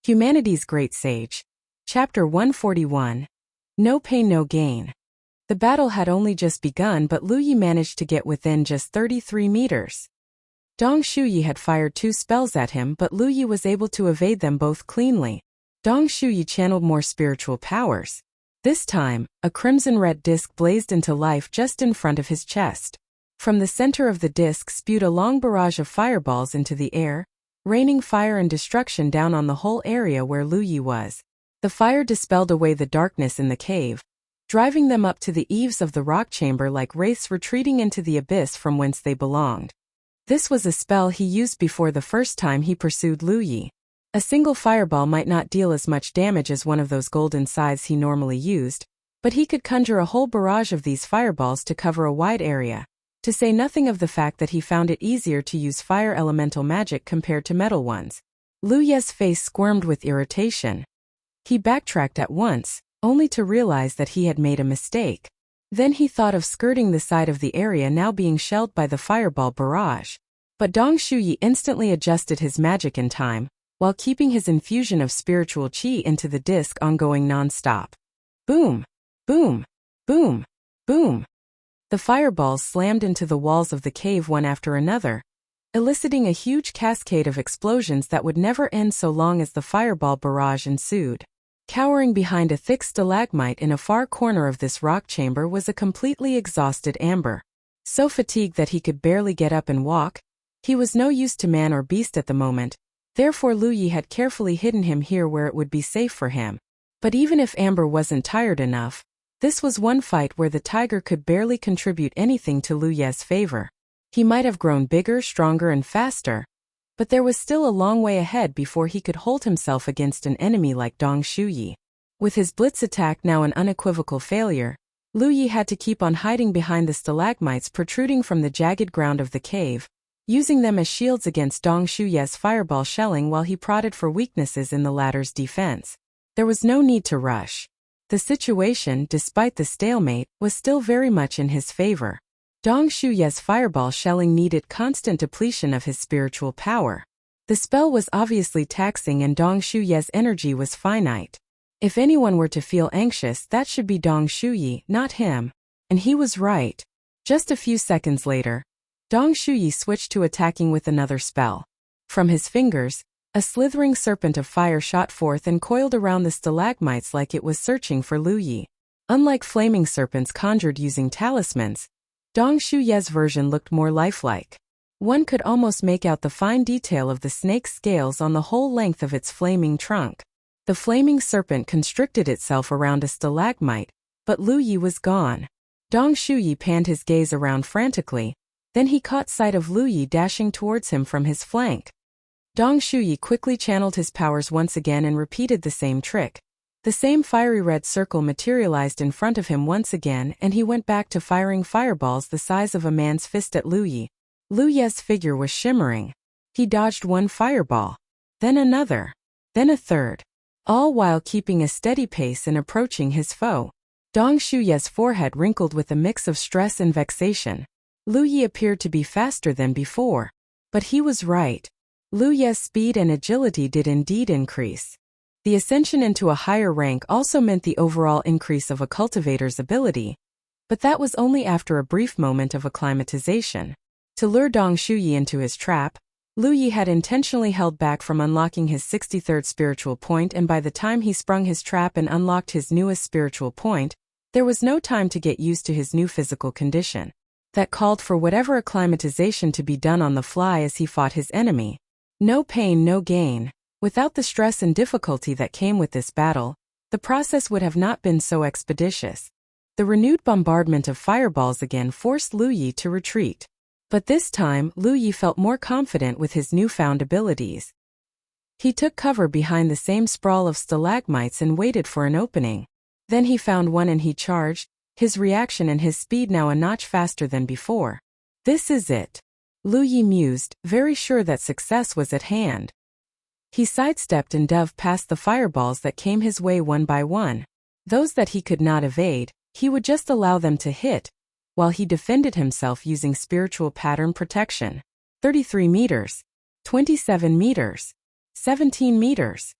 Humanity's Great Sage. Chapter 141. No Pain No Gain. The battle had only just begun, but Lu Yi managed to get within just 33 meters. Dong Shuyi had fired 2 spells at him, but Lu Yi was able to evade them both cleanly. Dong Shuyi channeled more spiritual powers. This time, a crimson-red disc blazed into life just in front of his chest. From the center of the disc spewed a long barrage of fireballs into the air, raining fire and destruction down on the whole area where Lu Yi was. The fire dispelled away the darkness in the cave, driving them up to the eaves of the rock chamber like wraiths retreating into the abyss from whence they belonged. This was a spell he used before the first time he pursued Lu Yi. A single fireball might not deal as much damage as one of those golden scythes he normally used, but he could conjure a whole barrage of these fireballs to cover a wide area, to say nothing of the fact that he found it easier to use fire elemental magic compared to metal ones. Lu Ye's face squirmed with irritation. He backtracked at once, only to realize that he had made a mistake. Then he thought of skirting the side of the area now being shelled by the fireball barrage. But Dong Shuyi instantly adjusted his magic in time, while keeping his infusion of spiritual qi into the disc ongoing non-stop. Boom! Boom! Boom! Boom! The fireballs slammed into the walls of the cave one after another, eliciting a huge cascade of explosions that would never end so long as the fireball barrage ensued. Cowering behind a thick stalagmite in a far corner of this rock chamber was a completely exhausted Amber. So fatigued that he could barely get up and walk, he was no use to man or beast at the moment, therefore Lu Yi had carefully hidden him here where it would be safe for him. But even if Amber wasn't tired enough, this was one fight where the tiger could barely contribute anything to Lu Ye's favor. He might have grown bigger, stronger and faster, but there was still a long way ahead before he could hold himself against an enemy like Dong Shuyi. With his blitz attack now an unequivocal failure, Lu Yi had to keep on hiding behind the stalagmites protruding from the jagged ground of the cave, using them as shields against Dong Shuyi's fireball shelling while he prodded for weaknesses in the latter's defense. There was no need to rush. The situation, despite the stalemate, was still very much in his favor. Dong Shuyi's fireball shelling needed constant depletion of his spiritual power. The spell was obviously taxing and Dong Shuyi's energy was finite. If anyone were to feel anxious, that should be Dong Shuyi, not him. And he was right. Just a few seconds later, Dong Shuyi switched to attacking with another spell. From his fingers, a slithering serpent of fire shot forth and coiled around the stalagmites like it was searching for Lu Yi. Unlike flaming serpents conjured using talismans, Dong Shuyi's version looked more lifelike. One could almost make out the fine detail of the snake's scales on the whole length of its flaming trunk. The flaming serpent constricted itself around a stalagmite, but Lu Yi was gone. Dong Shuyi panned his gaze around frantically, then he caught sight of Lu Yi dashing towards him from his flank. Dong Shuyi quickly channeled his powers once again and repeated the same trick. The same fiery red circle materialized in front of him once again and he went back to firing fireballs the size of a man's fist at Lu Yi. Lu Yi's figure was shimmering. He dodged one fireball, then another, then a third, all while keeping a steady pace and approaching his foe. Dong Shuyi's forehead wrinkled with a mix of stress and vexation. Lu Yi appeared to be faster than before. But he was right. Lu Yi's speed and agility did indeed increase. The ascension into a higher rank also meant the overall increase of a cultivator's ability, but that was only after a brief moment of acclimatization. To lure Dong Shuyi into his trap, Lu Yi had intentionally held back from unlocking his 63rd spiritual point, and by the time he sprung his trap and unlocked his newest spiritual point, there was no time to get used to his new physical condition. That called for whatever acclimatization to be done on the fly as he fought his enemy. No pain, no gain. Without the stress and difficulty that came with this battle, the process would have not been so expeditious. The renewed bombardment of fireballs again forced Lu Yi to retreat. But this time, Lu Yi felt more confident with his newfound abilities. He took cover behind the same sprawl of stalagmites and waited for an opening. Then he found one and he charged, his reaction and his speed now a notch faster than before. This is it. Lu Yi mused, very sure that success was at hand. He sidestepped and dove past the fireballs that came his way one by one. Those that he could not evade, he would just allow them to hit, while he defended himself using spiritual pattern protection. 33 meters. 27 meters. 17 meters.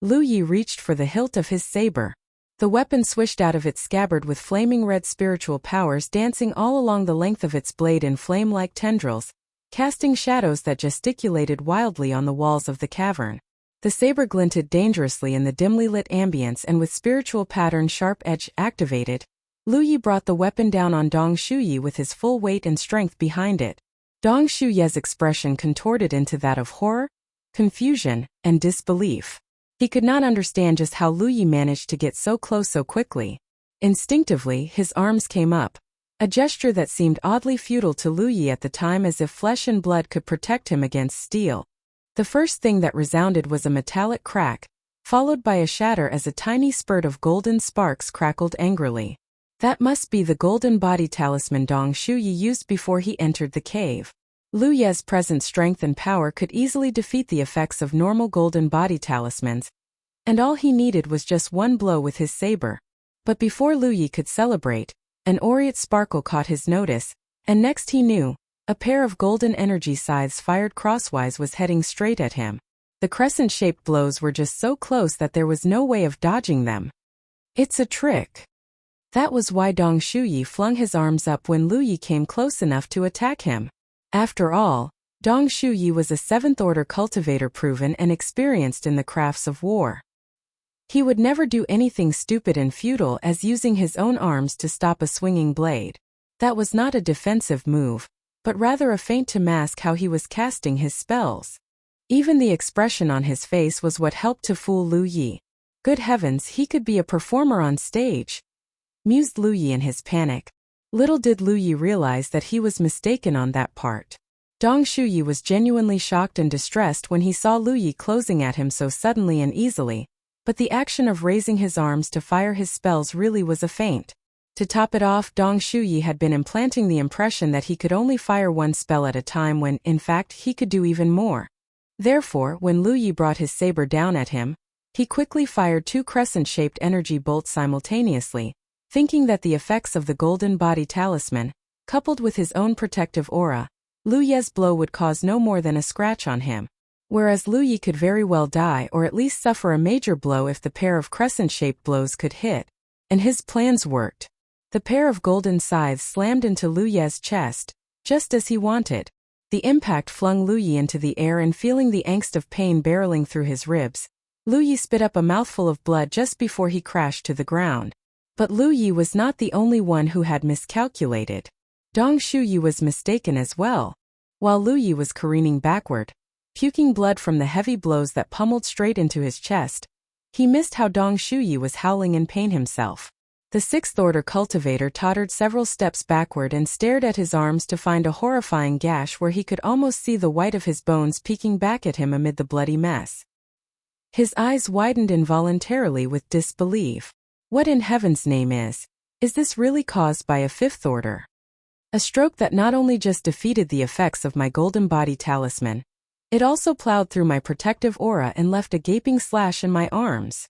Lu Yi reached for the hilt of his saber. The weapon swished out of its scabbard with flaming red spiritual powers dancing all along the length of its blade in flame-like tendrils, casting shadows that gesticulated wildly on the walls of the cavern. The saber glinted dangerously in the dimly lit ambience, and with spiritual pattern sharp edge activated, Lu Yi brought the weapon down on Dong Shuyi with his full weight and strength behind it. Dong Shuyi's expression contorted into that of horror, confusion, and disbelief. He could not understand just how Lu Yi managed to get so close so quickly. Instinctively, his arms came up, a gesture that seemed oddly futile to Lu Yi at the time, as if flesh and blood could protect him against steel. The first thing that resounded was a metallic crack, followed by a shatter as a tiny spurt of golden sparks crackled angrily. That must be the golden body talisman Dong Shuyi used before he entered the cave. Lu Yi's present strength and power could easily defeat the effects of normal golden body talismans, and all he needed was just one blow with his saber. But before Lu Yi could celebrate, an aureate sparkle caught his notice, and next he knew, a pair of golden energy scythes fired crosswise was heading straight at him. The crescent-shaped blows were just so close that there was no way of dodging them. It's a trick. That was why Dong Shuyi flung his arms up when Lu Yi came close enough to attack him. After all, Dong Shuyi was a seventh-order cultivator proven and experienced in the crafts of war. He would never do anything stupid and futile as using his own arms to stop a swinging blade. That was not a defensive move, but rather a feint to mask how he was casting his spells. Even the expression on his face was what helped to fool Lu Yi. Good heavens, he could be a performer on stage, mused Lu Yi in his panic. Little did Lu Yi realize that he was mistaken on that part. Dong Shuyi was genuinely shocked and distressed when he saw Lu Yi closing at him so suddenly and easily, but the action of raising his arms to fire his spells really was a feint. To top it off, Dong Shuyi had been implanting the impression that he could only fire one spell at a time when, in fact, he could do even more. Therefore, when Lu Yi brought his saber down at him, he quickly fired two crescent-shaped energy bolts simultaneously, thinking that the effects of the golden body talisman, coupled with his own protective aura, Lu Yi's blow would cause no more than a scratch on him. Whereas Lu Yi could very well die or at least suffer a major blow if the pair of crescent-shaped blows could hit. And his plans worked. The pair of golden scythes slammed into Lu Yi's chest, just as he wanted. The impact flung Lu Yi into the air, and feeling the angst of pain barreling through his ribs, Lu Yi spit up a mouthful of blood just before he crashed to the ground. But Lu Yi was not the only one who had miscalculated. Dong Shuyi was mistaken as well. While Lu Yi was careening backward, puking blood from the heavy blows that pummeled straight into his chest, he missed how Dong Shuyi was howling in pain himself. The sixth-order cultivator tottered several steps backward and stared at his arms to find a horrifying gash where he could almost see the white of his bones peeking back at him amid the bloody mess. His eyes widened involuntarily with disbelief. What in heaven's name is this really caused by a fifth order? A stroke that not only just defeated the effects of my golden body talisman, it also plowed through my protective aura and left a gaping slash in my arms.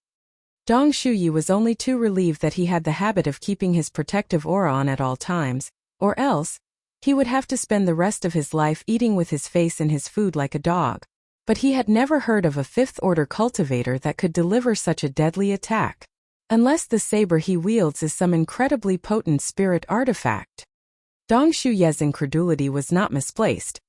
Dong Shuyi was only too relieved that he had the habit of keeping his protective aura on at all times, or else, he would have to spend the rest of his life eating with his face in his food like a dog. But he had never heard of a fifth-order cultivator that could deliver such a deadly attack. Unless the saber he wields is some incredibly potent spirit artifact. Dong Shuyi's incredulity was not misplaced.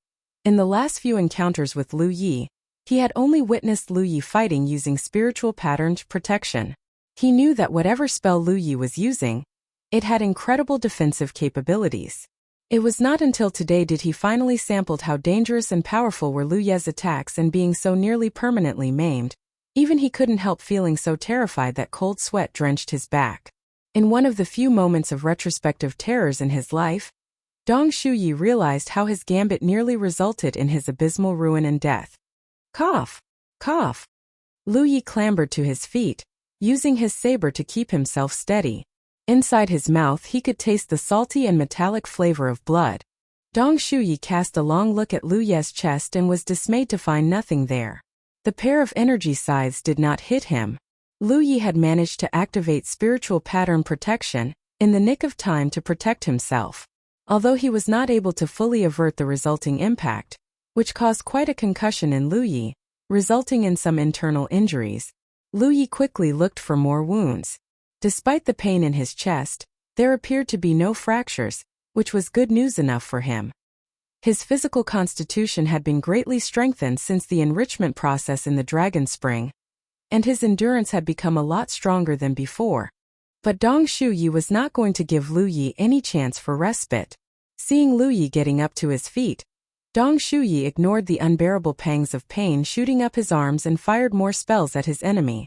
In the last few encounters with Lu Yi, he had only witnessed Lu Yi fighting using spiritual patterned protection. He knew that whatever spell Lu Yi was using, it had incredible defensive capabilities. It was not until today did he finally sampled how dangerous and powerful were Lu Yi's attacks, and being so nearly permanently maimed, even he couldn't help feeling so terrified that cold sweat drenched his back. In one of the few moments of retrospective terrors in his life, Dong Shuyi realized how his gambit nearly resulted in his abysmal ruin and death. Cough! Cough! Lu Yi clambered to his feet, using his saber to keep himself steady. Inside his mouth he could taste the salty and metallic flavor of blood. Dong Shuyi cast a long look at Lu Yi's chest and was dismayed to find nothing there. The pair of energy scythes did not hit him. Lu Yi had managed to activate spiritual pattern protection in the nick of time to protect himself. Although he was not able to fully avert the resulting impact, which caused quite a concussion in Lu Yi, resulting in some internal injuries, Lu Yi quickly looked for more wounds. Despite the pain in his chest, there appeared to be no fractures, which was good news enough for him. His physical constitution had been greatly strengthened since the enrichment process in the Dragon Spring, and his endurance had become a lot stronger than before. But Dong Shuyi was not going to give Lu Yi any chance for respite. Seeing Lu Yi getting up to his feet, Dong Shuyi ignored the unbearable pangs of pain shooting up his arms and fired more spells at his enemy.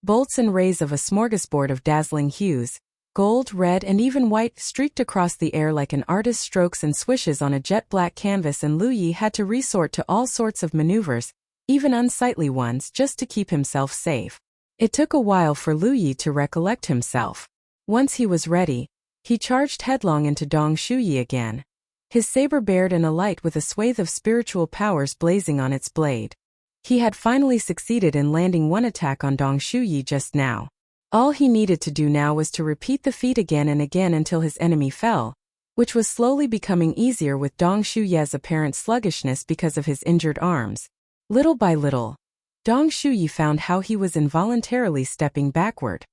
Bolts and rays of a smorgasbord of dazzling hues, gold, red, and even white, streaked across the air like an artist's strokes and swishes on a jet-black canvas, and Lu Yi had to resort to all sorts of maneuvers, even unsightly ones, just to keep himself safe. It took a while for Lu Yi to recollect himself. Once he was ready, he charged headlong into Dong Shuyi again, his saber bared and alight with a swathe of spiritual powers blazing on its blade. He had finally succeeded in landing one attack on Dong Shuyi just now. All he needed to do now was to repeat the feat again and again until his enemy fell, which was slowly becoming easier with Dong Shuyi's apparent sluggishness because of his injured arms. Little by little, Dong Shuyi found how he was involuntarily stepping backward.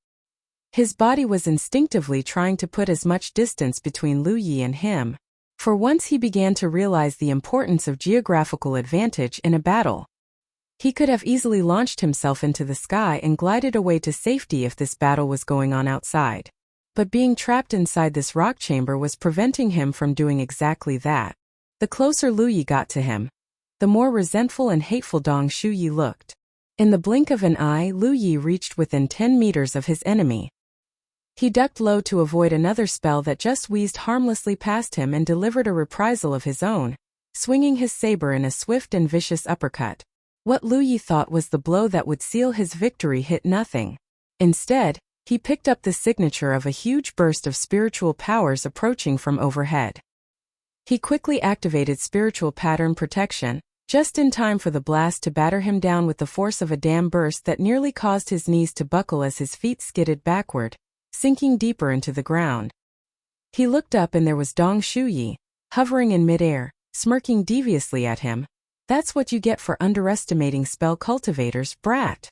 His body was instinctively trying to put as much distance between Lu Yi and him. For once he began to realize the importance of geographical advantage in a battle. He could have easily launched himself into the sky and glided away to safety if this battle was going on outside. But being trapped inside this rock chamber was preventing him from doing exactly that. The closer Lu Yi got to him, the more resentful and hateful Dong Shuyi looked. In the blink of an eye, Lu Yi reached within 10 meters of his enemy. He ducked low to avoid another spell that just wheezed harmlessly past him and delivered a reprisal of his own, swinging his saber in a swift and vicious uppercut. What Lu Yi thought was the blow that would seal his victory hit nothing. Instead, he picked up the signature of a huge burst of spiritual powers approaching from overhead. He quickly activated spiritual pattern protection, just in time for the blast to batter him down with the force of a dam burst that nearly caused his knees to buckle as his feet skidded backward, sinking deeper into the ground. He looked up and there was Dong Shuyi, hovering in midair, smirking deviously at him. That's what you get for underestimating spell cultivators, brat.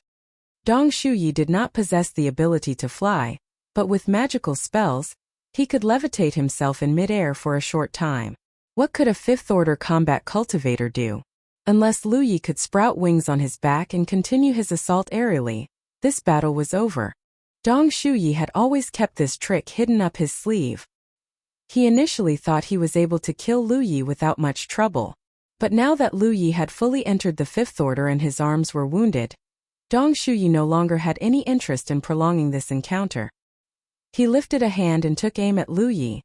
Dong Shuyi did not possess the ability to fly, but with magical spells, he could levitate himself in midair for a short time. What could a fifth-order combat cultivator do? Unless Lu Yi could sprout wings on his back and continue his assault aerially, this battle was over. Dong Shuyi had always kept this trick hidden up his sleeve. He initially thought he was able to kill Lu Yi without much trouble. But now that Lu Yi had fully entered the fifth order and his arms were wounded, Dong Shuyi no longer had any interest in prolonging this encounter. He lifted a hand and took aim at Lu Yi,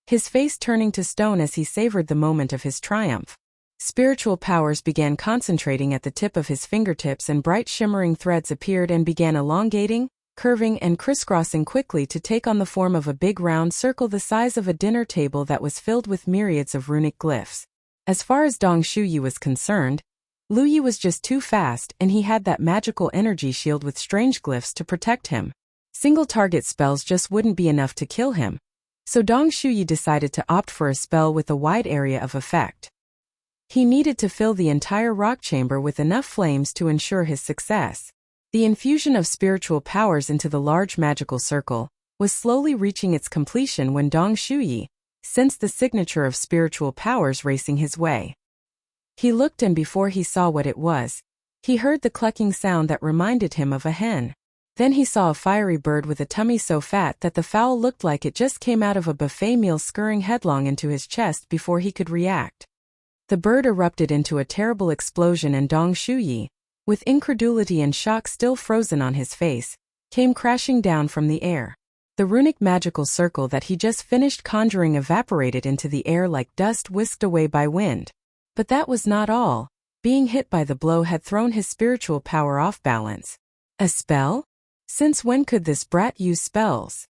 his face turning to stone as he savored the moment of his triumph. Spiritual powers began concentrating at the tip of his fingertips, and bright shimmering threads appeared and began elongating, curving, and crisscrossing quickly to take on the form of a big round circle the size of a dinner table that was filled with myriads of runic glyphs. As far as Dong Shuyi was concerned, Lu Yi was just too fast, and he had that magical energy shield with strange glyphs to protect him. Single target spells just wouldn't be enough to kill him. So Dong Shuyi decided to opt for a spell with a wide area of effect. He needed to fill the entire rock chamber with enough flames to ensure his success. The infusion of spiritual powers into the large magical circle was slowly reaching its completion when Dong Shuyi sensed the signature of spiritual powers racing his way. He looked, and before he saw what it was, he heard the clucking sound that reminded him of a hen. Then he saw a fiery bird with a tummy so fat that the fowl looked like it just came out of a buffet meal, scurrying headlong into his chest before he could react. The bird erupted into a terrible explosion, and Dong Shuyi, with incredulity and shock still frozen on his face, came crashing down from the air. The runic magical circle that he just finished conjuring evaporated into the air like dust whisked away by wind. But that was not all. Being hit by the blow had thrown his spiritual power off balance. A spell? Since when could this brat use spells?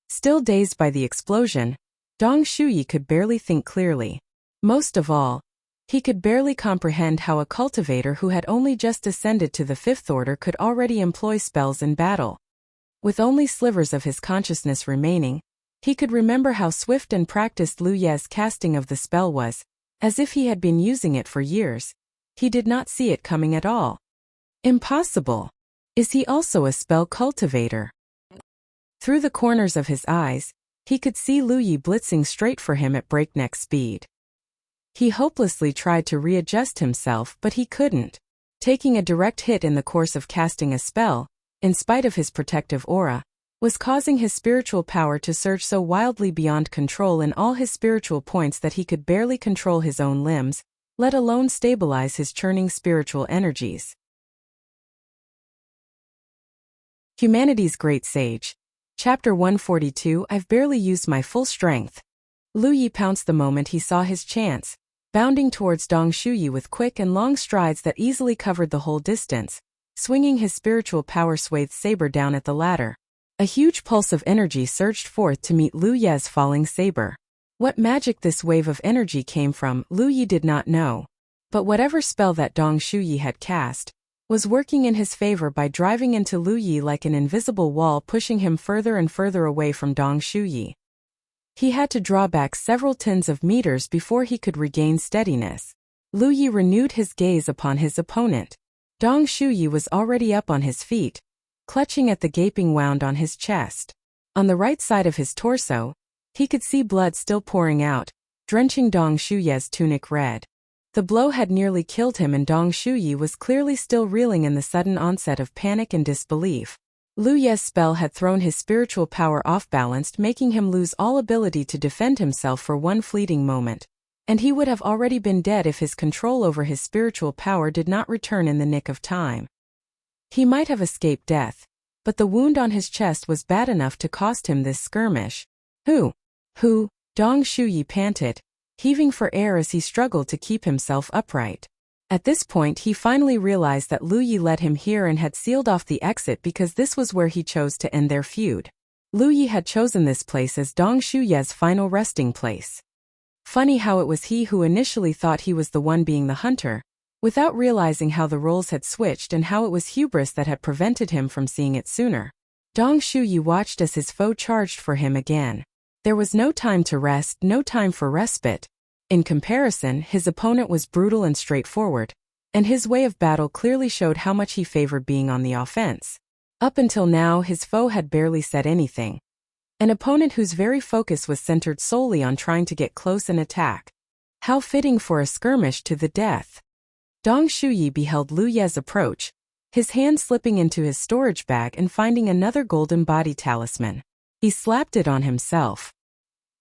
Still dazed by the explosion, Dong Shuyi could barely think clearly. Most of all, he could barely comprehend how a cultivator who had only just ascended to the fifth order could already employ spells in battle. With only slivers of his consciousness remaining, he could remember how swift and practiced Lu Ye's casting of the spell was, as if he had been using it for years. He did not see it coming at all. Impossible. Is he also a spell cultivator? Through the corners of his eyes, he could see Lu Yi blitzing straight for him at breakneck speed. He hopelessly tried to readjust himself, but he couldn't. Taking a direct hit in the course of casting a spell, in spite of his protective aura, was causing his spiritual power to surge so wildly beyond control in all his spiritual points that he could barely control his own limbs, let alone stabilize his churning spiritual energies. Humanity's Great Sage. Chapter 142. I've barely used my full strength. Lu Yi pounced the moment he saw his chance, bounding towards Dong Shuyi with quick and long strides that easily covered the whole distance, swinging his spiritual power-swathed saber down at the latter. A huge pulse of energy surged forth to meet Lu Ye's falling saber. What magic this wave of energy came from, Lu Yi did not know. But whatever spell that Dong Shuyi had cast was working in his favor by driving into Lu Yi like an invisible wall, pushing him further and further away from Dong Shuyi. He had to draw back several tens of meters before he could regain steadiness. Lu Yi renewed his gaze upon his opponent. Dong Shuyi was already up on his feet, clutching at the gaping wound on his chest. On the right side of his torso, he could see blood still pouring out, drenching Dong Shuyi's tunic red. The blow had nearly killed him, and Dong Shuyi was clearly still reeling in the sudden onset of panic and disbelief. Lu Ye's spell had thrown his spiritual power off-balanced, making him lose all ability to defend himself for one fleeting moment, and he would have already been dead if his control over his spiritual power did not return in the nick of time. He might have escaped death, but the wound on his chest was bad enough to cost him this skirmish. Who? Dong Shuyi panted, heaving for air as he struggled to keep himself upright. At this point he finally realized that Lu Yi led him here and had sealed off the exit because this was where he chose to end their feud. Lu Yi had chosen this place as Dong Shuyi's final resting place. Funny how it was he who initially thought he was the one being the hunter, without realizing how the roles had switched and how it was hubris that had prevented him from seeing it sooner. Dong Shuyi watched as his foe charged for him again. There was no time to rest, no time for respite. In comparison, his opponent was brutal and straightforward, and his way of battle clearly showed how much he favored being on the offense. Up until now, his foe had barely said anything. An opponent whose very focus was centered solely on trying to get close and attack. How fitting for a skirmish to the death. Dong Shuyi beheld Lu Ye's approach, his hand slipping into his storage bag and finding another golden body talisman. He slapped it on himself.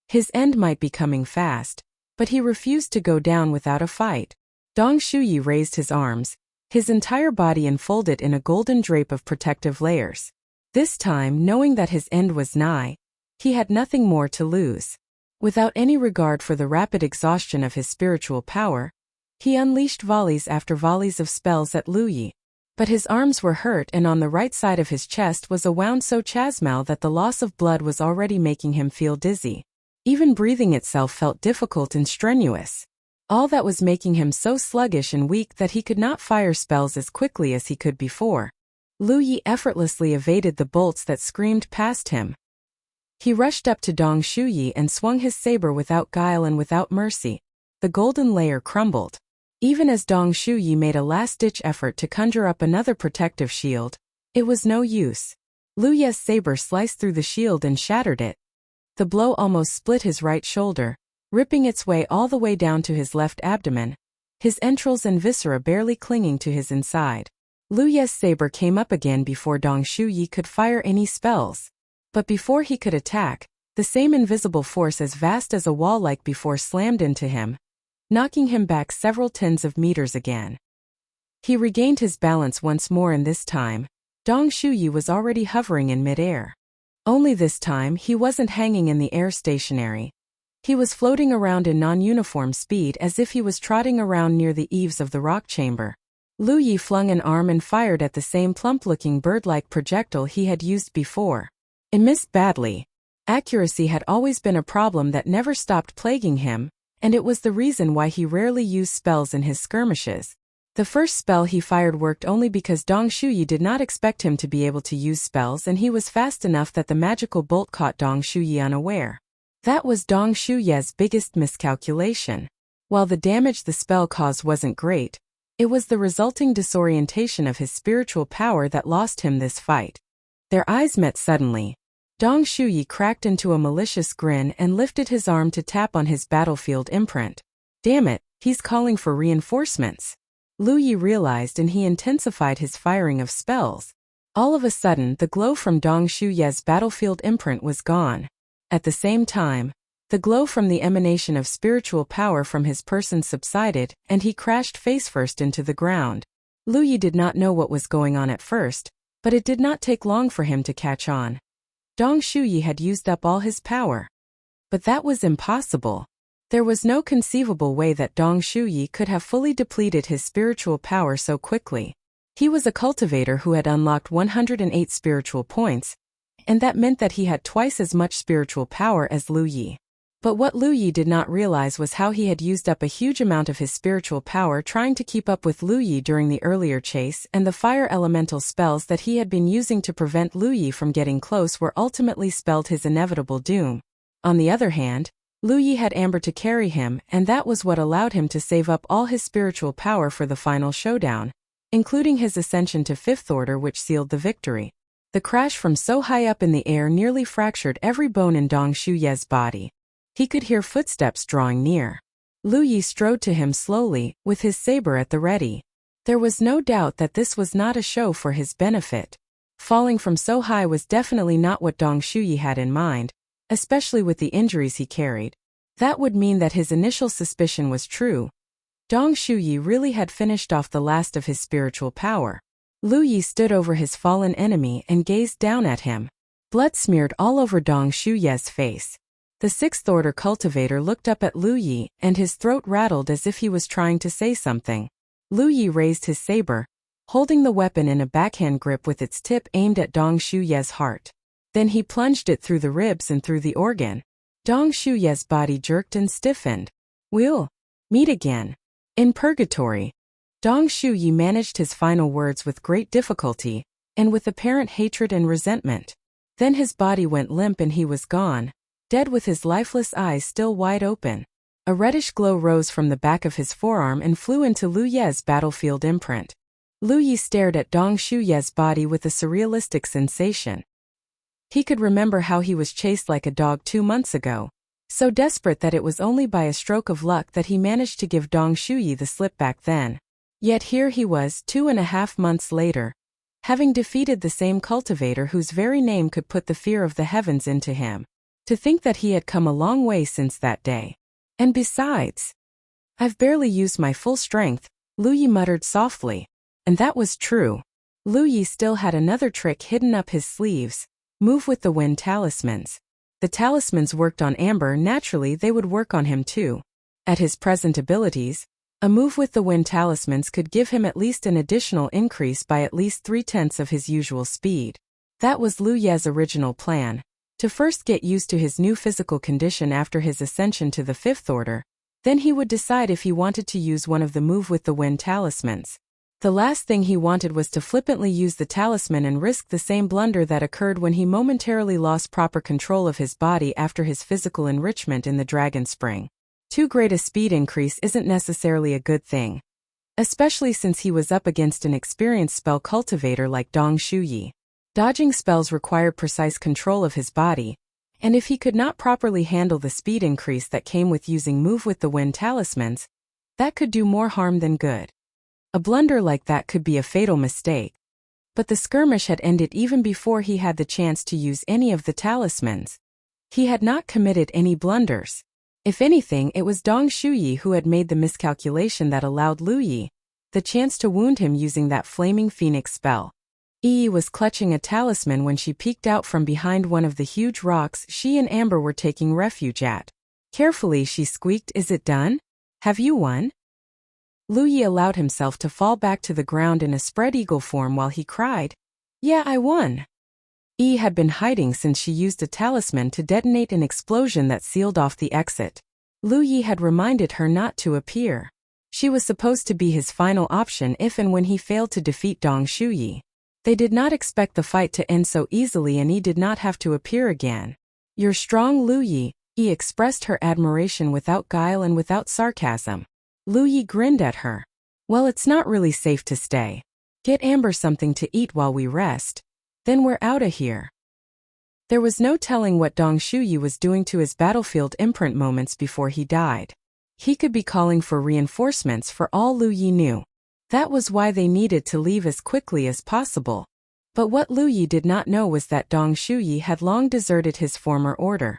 His end might be coming fast, but he refused to go down without a fight. Dong Shuyi raised his arms, his entire body enfolded in a golden drape of protective layers. This time, knowing that his end was nigh, he had nothing more to lose. Without any regard for the rapid exhaustion of his spiritual power, he unleashed volleys after volleys of spells at Lu Yi. But his arms were hurt, and on the right side of his chest was a wound so chasmal that the loss of blood was already making him feel dizzy. Even breathing itself felt difficult and strenuous. All that was making him so sluggish and weak that he could not fire spells as quickly as he could before. Lu Yi effortlessly evaded the bolts that screamed past him. He rushed up to Dong Shuyi and swung his saber without guile and without mercy. The golden layer crumbled. Even as Dong Shuyi made a last-ditch effort to conjure up another protective shield, it was no use. Lu Ye's saber sliced through the shield and shattered it. The blow almost split his right shoulder, ripping its way all the way down to his left abdomen, his entrails and viscera barely clinging to his inside. Lu Ye's saber came up again before Dong Shuyi could fire any spells. But before he could attack, the same invisible force as vast as a wall like before slammed into him, knocking him back several tens of meters again. He regained his balance once more, and this time, Dong Shuyi was already hovering in midair. Only this time he wasn't hanging in the air stationary. He was floating around in non-uniform speed as if he was trotting around near the eaves of the rock chamber. Lu Yi flung an arm and fired at the same plump-looking bird-like projectile he had used before. It missed badly. Accuracy had always been a problem that never stopped plaguing him, and it was the reason why he rarely used spells in his skirmishes. The first spell he fired worked only because Dong Shuyi did not expect him to be able to use spells, and he was fast enough that the magical bolt caught Dong Shuyi unaware. That was Dong Shuyi's biggest miscalculation. While the damage the spell caused wasn't great, It was the resulting disorientation of his spiritual power that lost him this fight. Their eyes met suddenly. Dong Shuyi cracked into a malicious grin and lifted his arm to tap on his battlefield imprint. Damn it, he's calling for reinforcements. Lu Yi realized, and he intensified his firing of spells. All of a sudden, the glow from Dong Shuyi's battlefield imprint was gone. At the same time, the glow from the emanation of spiritual power from his person subsided, and he crashed face-first into the ground. Lu Yi did not know what was going on at first, but it did not take long for him to catch on. Dong Shuyi had used up all his power. But that was impossible. There was no conceivable way that Dong Shuyi could have fully depleted his spiritual power so quickly. He was a cultivator who had unlocked 108 spiritual points, and that meant that he had twice as much spiritual power as Lu Yi. But what Lu Yi did not realize was how he had used up a huge amount of his spiritual power trying to keep up with Lu Yi during the earlier chase, and the fire elemental spells that he had been using to prevent Lu Yi from getting close were ultimately spelled his inevitable doom. On the other hand, Lu Yi had Amber to carry him, and that was what allowed him to save up all his spiritual power for the final showdown, including his ascension to Fifth Order, which sealed the victory. The crash from so high up in the air nearly fractured every bone in Dong Shuyi's body. He could hear footsteps drawing near. Lu Yi strode to him slowly, with his saber at the ready. There was no doubt that this was not a show for his benefit. Falling from so high was definitely not what Dong Shuyi had in mind, especially with the injuries he carried. That would mean that his initial suspicion was true. Dong Shuyi really had finished off the last of his spiritual power. Lu Yi stood over his fallen enemy and gazed down at him. Blood smeared all over Dong Shuyi's face. The Sixth Order cultivator looked up at Lu Yi, and his throat rattled as if he was trying to say something. Lu Yi raised his saber, holding the weapon in a backhand grip with its tip aimed at Dong Shuyi's heart. Then he plunged it through the ribs and through the organ. Dong Shuyi's body jerked and stiffened. We'll meet again in purgatory. Dong Shuyi managed his final words with great difficulty, and with apparent hatred and resentment. Then his body went limp and he was gone, dead with his lifeless eyes still wide open. A reddish glow rose from the back of his forearm and flew into Lu Yi's battlefield imprint. Lu Yi stared at Dong Shuyi's body with a surrealistic sensation. He could remember how he was chased like a dog 2 months ago, so desperate that it was only by a stroke of luck that he managed to give Dong Shuyi the slip back then. Yet here he was 2.5 months later, having defeated the same cultivator whose very name could put the fear of the heavens into him. To think that he had come a long way since that day. And besides, I've barely used my full strength, Lu Yi muttered softly. And that was true. Lu Yi still had another trick hidden up his sleeves. Move with the wind talismans. The talismans worked on Amber, naturally they would work on him too. At his present abilities, a move with the wind talismans could give him at least an additional increase by at least 3/10 of his usual speed. That was Lu Yi's original plan. To first get used to his new physical condition after his ascension to the Fifth Order, then he would decide if he wanted to use one of the move with the wind talismans. The last thing he wanted was to flippantly use the talisman and risk the same blunder that occurred when he momentarily lost proper control of his body after his physical enrichment in the Dragon Spring. Too great a speed increase isn't necessarily a good thing, especially since he was up against an experienced spell cultivator like Dong Shuyi. Dodging spells required precise control of his body, and if he could not properly handle the speed increase that came with using move with the wind talismans, that could do more harm than good. A blunder like that could be a fatal mistake. But the skirmish had ended even before he had the chance to use any of the talismans. He had not committed any blunders. If anything, it was Dong Shuyi who had made the miscalculation that allowed Lu Yi the chance to wound him using that flaming phoenix spell. Yi was clutching a talisman when she peeked out from behind one of the huge rocks she and Amber were taking refuge at. Carefully she squeaked, "Is it done? Have you won?" Lu Yi allowed himself to fall back to the ground in a spread eagle form while he cried, "Yeah, I won." Yi had been hiding since she used a talisman to detonate an explosion that sealed off the exit. Lu Yi had reminded her not to appear. She was supposed to be his final option if and when he failed to defeat Dong Shuyi. They did not expect the fight to end so easily and Yi did not have to appear again. "You're strong, Lu Yi," Yi expressed her admiration without guile and without sarcasm. Lu Yi grinned at her. Well, it's not really safe to stay. Get Amber something to eat while we rest. Then we're outta here. There was no telling what Dong Shuyi was doing to his battlefield imprint moments before he died. He could be calling for reinforcements for all Lu Yi knew. That was why they needed to leave as quickly as possible. But what Lu Yi did not know was that Dong Shuyi had long deserted his former order.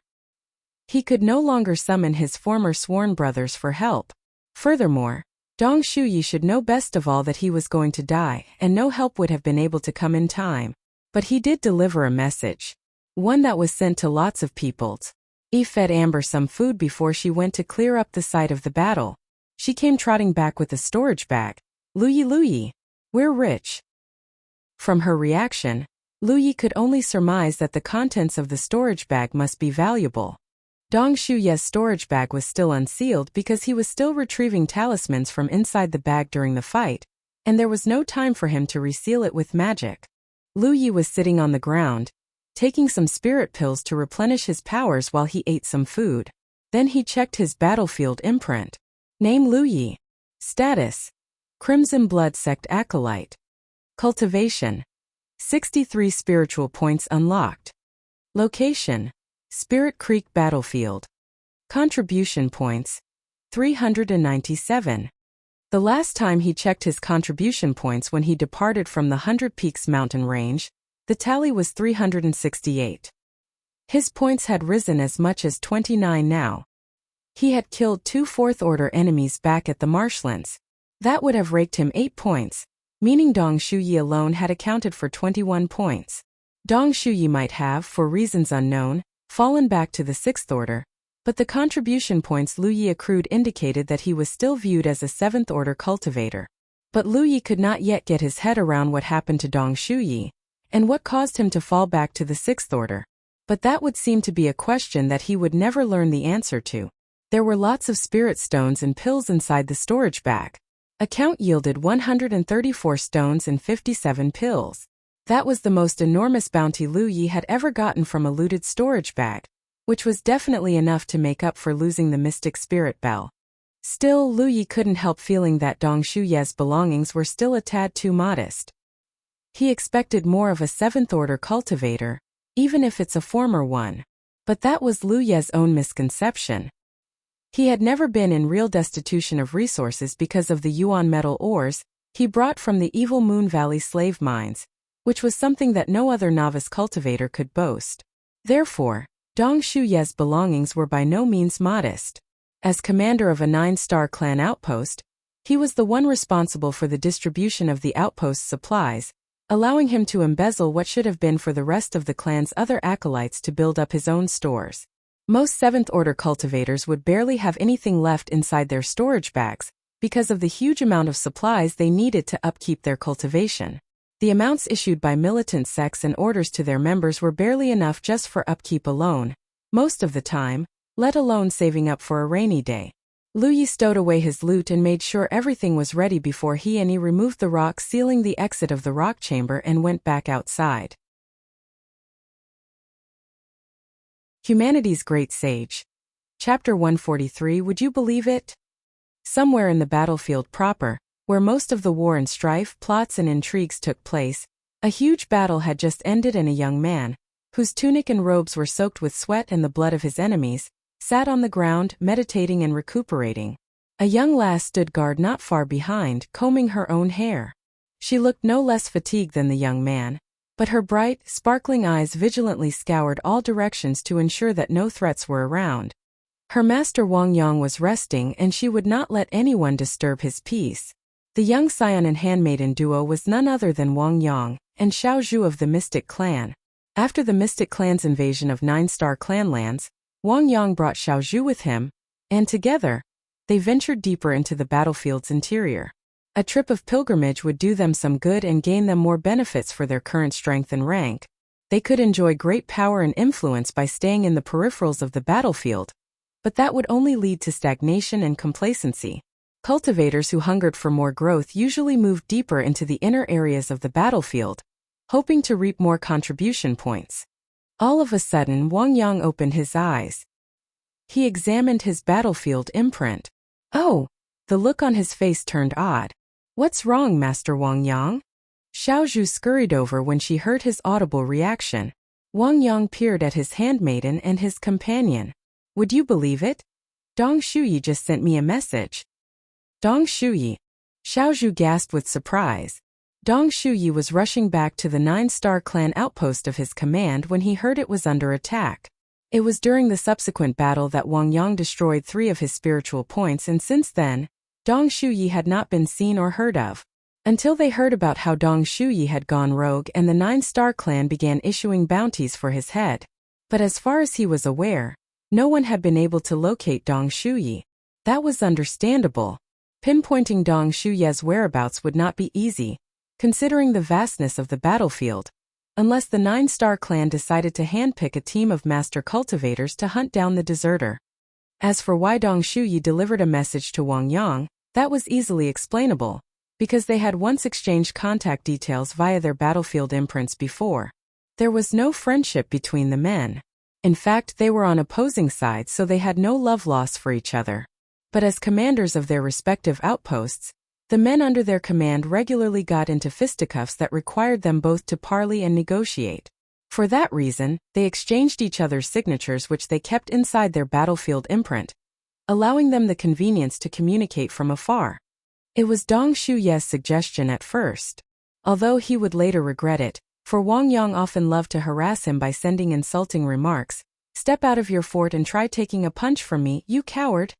He could no longer summon his former sworn brothers for help. Furthermore, Dong Shuyi should know best of all that he was going to die, and no help would have been able to come in time. But he did deliver a message. One that was sent to lots of people. He fed Amber some food before she went to clear up the site of the battle. She came trotting back with a storage bag. Lu Yi, we're rich. From her reaction, Lu Yi could only surmise that the contents of the storage bag must be valuable. Dong Shuye's storage bag was still unsealed because he was still retrieving talismans from inside the bag during the fight, and there was no time for him to reseal it with magic. Lu Yi was sitting on the ground, taking some spirit pills to replenish his powers while he ate some food. Then he checked his battlefield imprint. Name Lu Yi. Status: Crimson Blood Sect Acolyte. Cultivation: 63 spiritual points unlocked. Location: Spirit Creek Battlefield. Contribution points: 397. The last time he checked his contribution points when he departed from the 100 Peaks mountain range, the tally was 368. His points had risen as much as 29 now. He had killed 2 fourth-order enemies back at the marshlands. That would have raked him 8 points, meaning Dong Shuyi alone had accounted for 21 points. Dong Shuyi might have, for reasons unknown, fallen back to the 6th order, but the contribution points Lu Yi accrued indicated that he was still viewed as a 7th-order cultivator. But Lu Yi could not yet get his head around what happened to Dong Shuyi, and what caused him to fall back to the 6th order. But that would seem to be a question that he would never learn the answer to. There were lots of spirit stones and pills inside the storage bag. A count yielded 134 stones and 57 pills. That was the most enormous bounty Lu Yi had ever gotten from a looted storage bag, which was definitely enough to make up for losing the mystic spirit bell. Still, Lu Yi couldn't help feeling that Dong Shuye's belongings were still a tad too modest. He expected more of a 7th-order cultivator, even if it's a former one. But that was Lu Ye's own misconception. He had never been in real destitution of resources because of the yuan metal ores he brought from the evil Moon Valley slave mines, which was something that no other novice cultivator could boast. Therefore, Dong Shuye's belongings were by no means modest. As commander of a 9-star clan outpost, he was the one responsible for the distribution of the outpost's supplies, allowing him to embezzle what should have been for the rest of the clan's other acolytes to build up his own stores. Most 7th-order cultivators would barely have anything left inside their storage bags because of the huge amount of supplies they needed to upkeep their cultivation. The amounts issued by militant sects and orders to their members were barely enough just for upkeep alone, most of the time, let alone saving up for a rainy day. Lu Yi stowed away his loot and made sure everything was ready before he removed the rock sealing the exit of the rock chamber and went back outside. Humanity's Great Sage. Chapter 143. Would you believe it? Somewhere in the battlefield proper, where most of the war and strife, plots and intrigues took place, a huge battle had just ended and a young man, whose tunic and robes were soaked with sweat and the blood of his enemies, sat on the ground, meditating and recuperating. A young lass stood guard not far behind, combing her own hair. She looked no less fatigued than the young man, but her bright, sparkling eyes vigilantly scoured all directions to ensure that no threats were around. Her master Wang Yang was resting and she would not let anyone disturb his peace. The young scion and handmaiden duo was none other than Wang Yang and Xiao Zhu of the Mystic Clan. After the Mystic Clan's invasion of 9-star clanlands, Wang Yang brought Xiao Zhu with him, and together, they ventured deeper into the battlefield's interior. A trip of pilgrimage would do them some good and gain them more benefits for their current strength and rank. They could enjoy great power and influence by staying in the peripherals of the battlefield, but that would only lead to stagnation and complacency. Cultivators who hungered for more growth usually moved deeper into the inner areas of the battlefield, hoping to reap more contribution points. All of a sudden, Wang Yang opened his eyes. He examined his battlefield imprint. Oh! The look on his face turned odd. What's wrong, Master Wang Yang? Xiaozhu scurried over when she heard his audible reaction. Wang Yang peered at his handmaiden and his companion. Would you believe it? Dong Shuyi just sent me a message. Dong Shuyi. Xiaozhu gasped with surprise. Dong Shuyi was rushing back to the 9-star clan outpost of his command when he heard it was under attack. It was during the subsequent battle that Wang Yang destroyed 3 of his spiritual points, and since then, Dong Shuyi had not been seen or heard of. Until they heard about how Dong Shuyi had gone rogue and the 9-star clan began issuing bounties for his head. But as far as he was aware, no one had been able to locate Dong Shuyi. That was understandable. Pinpointing Dong Shuyi's whereabouts would not be easy, considering the vastness of the battlefield, unless the 9-star clan decided to handpick a team of master cultivators to hunt down the deserter. As for why Dong Shuyi delivered a message to Wang Yang, that was easily explainable, because they had once exchanged contact details via their battlefield imprints before. There was no friendship between the men. In fact, they were on opposing sides, so they had no love lost for each other. But as commanders of their respective outposts, the men under their command regularly got into fisticuffs that required them both to parley and negotiate. For that reason, they exchanged each other's signatures, which they kept inside their battlefield imprint, allowing them the convenience to communicate from afar. It was Dong Shuyi's suggestion at first, although he would later regret it, for Wang Yang often loved to harass him by sending insulting remarks. Step out of your fort and try taking a punch from me, you coward!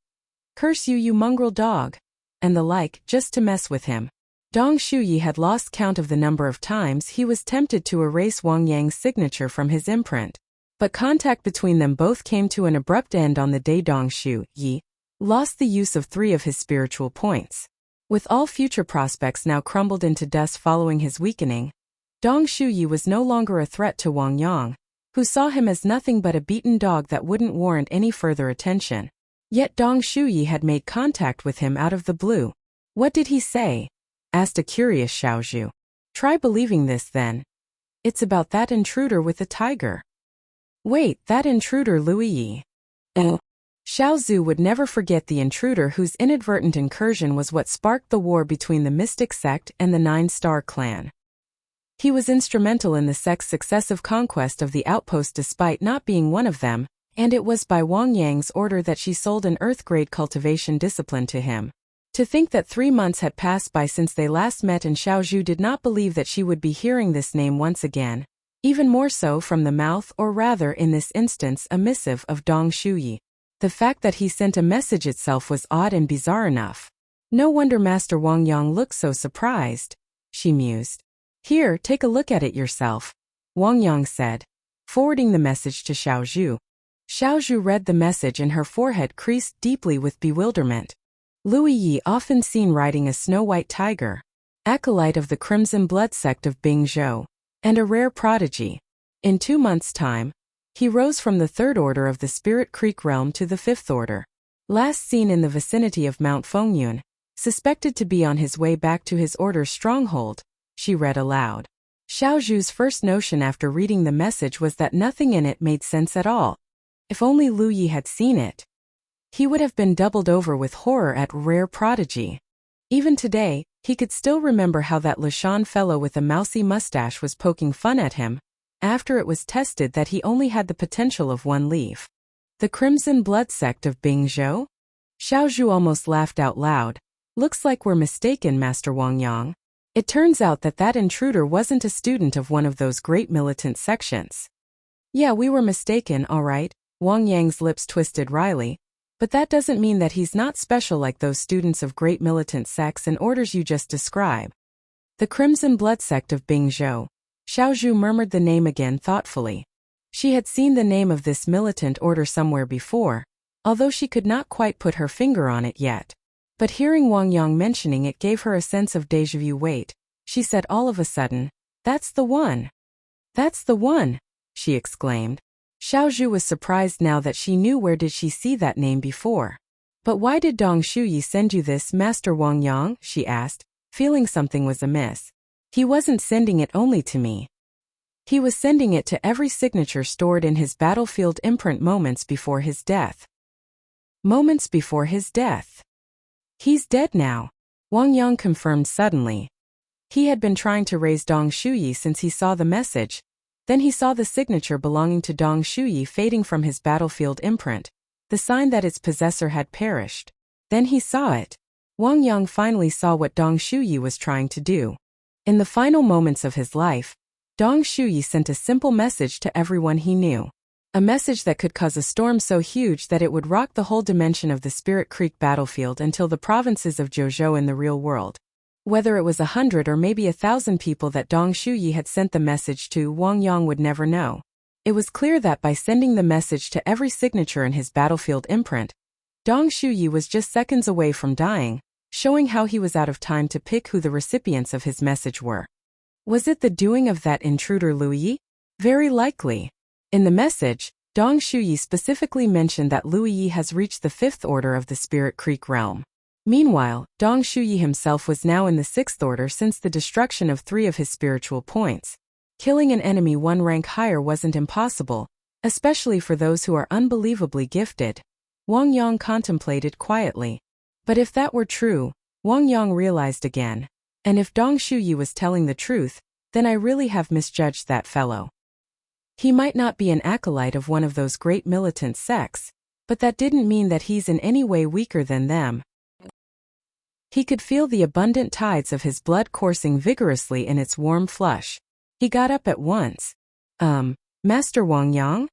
Curse you, you mongrel dog! And the like, just to mess with him. Dong Shuyi had lost count of the number of times he was tempted to erase Wang Yang's signature from his imprint. But contact between them both came to an abrupt end on the day Dong Shuyi lost the use of 3 of his spiritual points. With all future prospects now crumbled into dust following his weakening, Dong Shuyi was no longer a threat to Wang Yang, who saw him as nothing but a beaten dog that wouldn't warrant any further attention. Yet Dong Shuyi had made contact with him out of the blue. What did he say? Asked a curious Xiaozhu. Try believing this then. It's about that intruder with the tiger. Wait, that intruder Lui Yi. Xiaozhu would never forget the intruder whose inadvertent incursion was what sparked the war between the Mystic Sect and the 9-star clan. He was instrumental in the sect's successive conquest of the outpost despite not being one of them, and it was by Wang Yang's order that she sold an earth-grade cultivation discipline to him. To think that 3 months had passed by since they last met, and Xiaozhu did not believe that she would be hearing this name once again, even more so from the mouth, or rather in this instance a missive, of Dong Shuyi. The fact that he sent a message itself was odd and bizarre enough. No wonder Master Wang Yang looked so surprised, she mused. Here, take a look at it yourself, Wang Yang said, forwarding the message to Xiaozhu. Xiaozhu read the message and her forehead creased deeply with bewilderment. Lui Yi, often seen riding a snow-white tiger, acolyte of the Crimson Blood sect of Bingzhou, and a rare prodigy. In 2 months' time, he rose from the 3rd order of the Spirit Creek realm to the 5th order. Last seen in the vicinity of Mount Fengyun, suspected to be on his way back to his order's stronghold, she read aloud. Xiaozhu's first notion after reading the message was that nothing in it made sense at all. If only Lui Yi had seen it, he would have been doubled over with horror at rare prodigy. Even today, he could still remember how that Lashan fellow with a mousy mustache was poking fun at him, after it was tested that he only had the potential of 1 leaf. The Crimson Blood sect of Bingzhou? Xiaozhu almost laughed out loud. Looks like we're mistaken, Master Wang Yang. It turns out that that intruder wasn't a student of one of those great militant sections. Yeah, we were mistaken, all right. Wang Yang's lips twisted wryly. But that doesn't mean that he's not special like those students of great militant sects and orders you just described. The Crimson Blood sect of Bingzhou. Xiaozhu murmured the name again thoughtfully. She had seen the name of this militant order somewhere before, although she could not quite put her finger on it yet. But hearing Wang Yang mentioning it gave her a sense of déjà vu. Wait, she said all of a sudden. That's the one. That's the one, she exclaimed. Xiaozhu was surprised now that she knew where did she see that name before. But why did Dong Shuyi send you this, Master Wang Yang? She asked, feeling something was amiss. He wasn't sending it only to me. He was sending it to every signature stored in his battlefield imprint moments before his death. Moments before his death. He's dead now. Wang Yang confirmed suddenly. He had been trying to raise Dong Shuyi since he saw the message. Then he saw the signature belonging to Dong Shuyi fading from his battlefield imprint, the sign that its possessor had perished. Then he saw it. Wang Yang finally saw what Dong Shuyi was trying to do. In the final moments of his life, Dong Shuyi sent a simple message to everyone he knew. A message that could cause a storm so huge that it would rock the whole dimension of the Spirit Creek battlefield until the provinces of Zhou in the real world. Whether it was 100 or maybe 1,000 people that Dong Shuyi had sent the message to, Wang Yang would never know. It was clear that by sending the message to every signature in his battlefield imprint, Dong Shuyi was just seconds away from dying, showing how he was out of time to pick who the recipients of his message were. Was it the doing of that intruder Lu Yi? Very likely. In the message, Dong Shuyi specifically mentioned that Lu Yi has reached the 5th order of the Spirit Creek realm. Meanwhile, Dong Shuyi himself was now in the 6th order since the destruction of 3 of his spiritual points. Killing an enemy 1 rank higher wasn't impossible, especially for those who are unbelievably gifted. Wang Yang contemplated quietly. But if that were true, Wang Yang realized again. And if Dong Shuyi was telling the truth, then I really have misjudged that fellow. He might not be an acolyte of one of those great militant sects, but that didn't mean that he's in any way weaker than them. He could feel the abundant tides of his blood coursing vigorously in its warm flush. He got up at once. Master Wang Yang?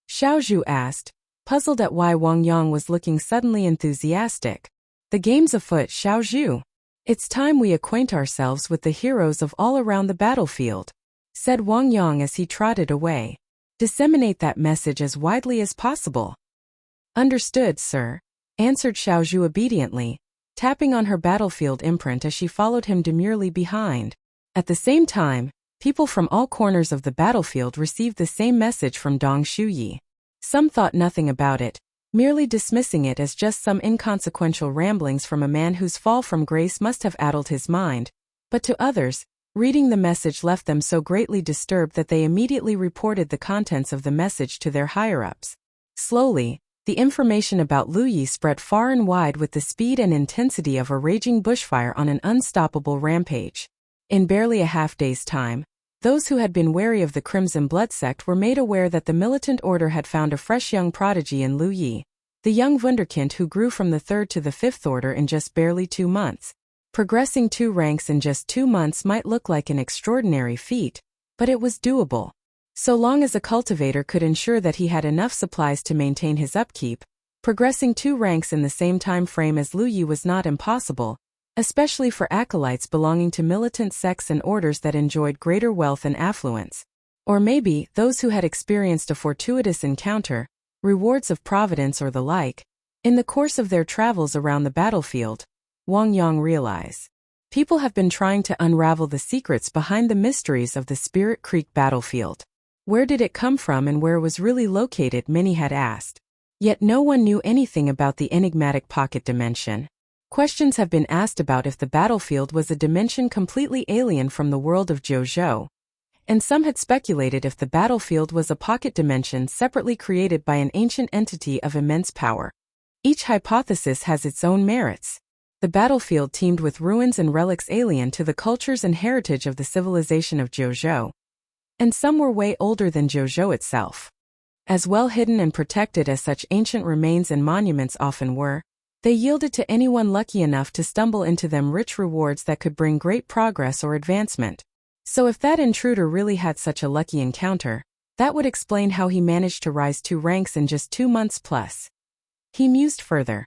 Xiao Zhu asked, puzzled at why Wang Yang was looking suddenly enthusiastic. The game's afoot, Xiao Zhu. It's time we acquaint ourselves with the heroes of all around the battlefield, said Wang Yang as he trotted away. Disseminate that message as widely as possible. Understood, sir, answered Xiao Zhu obediently, tapping on her battlefield imprint as she followed him demurely behind. At the same time, people from all corners of the battlefield received the same message from Dong Shuyi. Some thought nothing about it, merely dismissing it as just some inconsequential ramblings from a man whose fall from grace must have addled his mind. But to others, reading the message left them so greatly disturbed that they immediately reported the contents of the message to their higher-ups. Slowly, the information about Lu Yi spread far and wide with the speed and intensity of a raging bushfire on an unstoppable rampage. In barely a half-day's time, those who had been wary of the Crimson Blood sect were made aware that the militant order had found a fresh young prodigy in Lu Yi, the young wunderkind who grew from the 3rd to the 5th order in just barely 2 months. Progressing 2 ranks in just 2 months might look like an extraordinary feat, but it was doable. So long as a cultivator could ensure that he had enough supplies to maintain his upkeep, progressing 2 ranks in the same time frame as Lu Yi was not impossible, especially for acolytes belonging to militant sects and orders that enjoyed greater wealth and affluence. Or maybe those who had experienced a fortuitous encounter, rewards of providence or the like, in the course of their travels around the battlefield. Wang Yang realized. People have been trying to unravel the secrets behind the mysteries of the Spirit Creek battlefield. Where did it come from and where it was really located, many had asked. Yet no one knew anything about the enigmatic pocket dimension. Questions have been asked about if the battlefield was a dimension completely alien from the world of Zhou, and some had speculated if the battlefield was a pocket dimension separately created by an ancient entity of immense power. Each hypothesis has its own merits. The battlefield teemed with ruins and relics alien to the cultures and heritage of the civilization of Zhou, and some were way older than Zhou itself. As well hidden and protected as such ancient remains and monuments often were, they yielded to anyone lucky enough to stumble into them rich rewards that could bring great progress or advancement. So if that intruder really had such a lucky encounter, that would explain how he managed to rise 2 ranks in just 2 months plus. He mused further.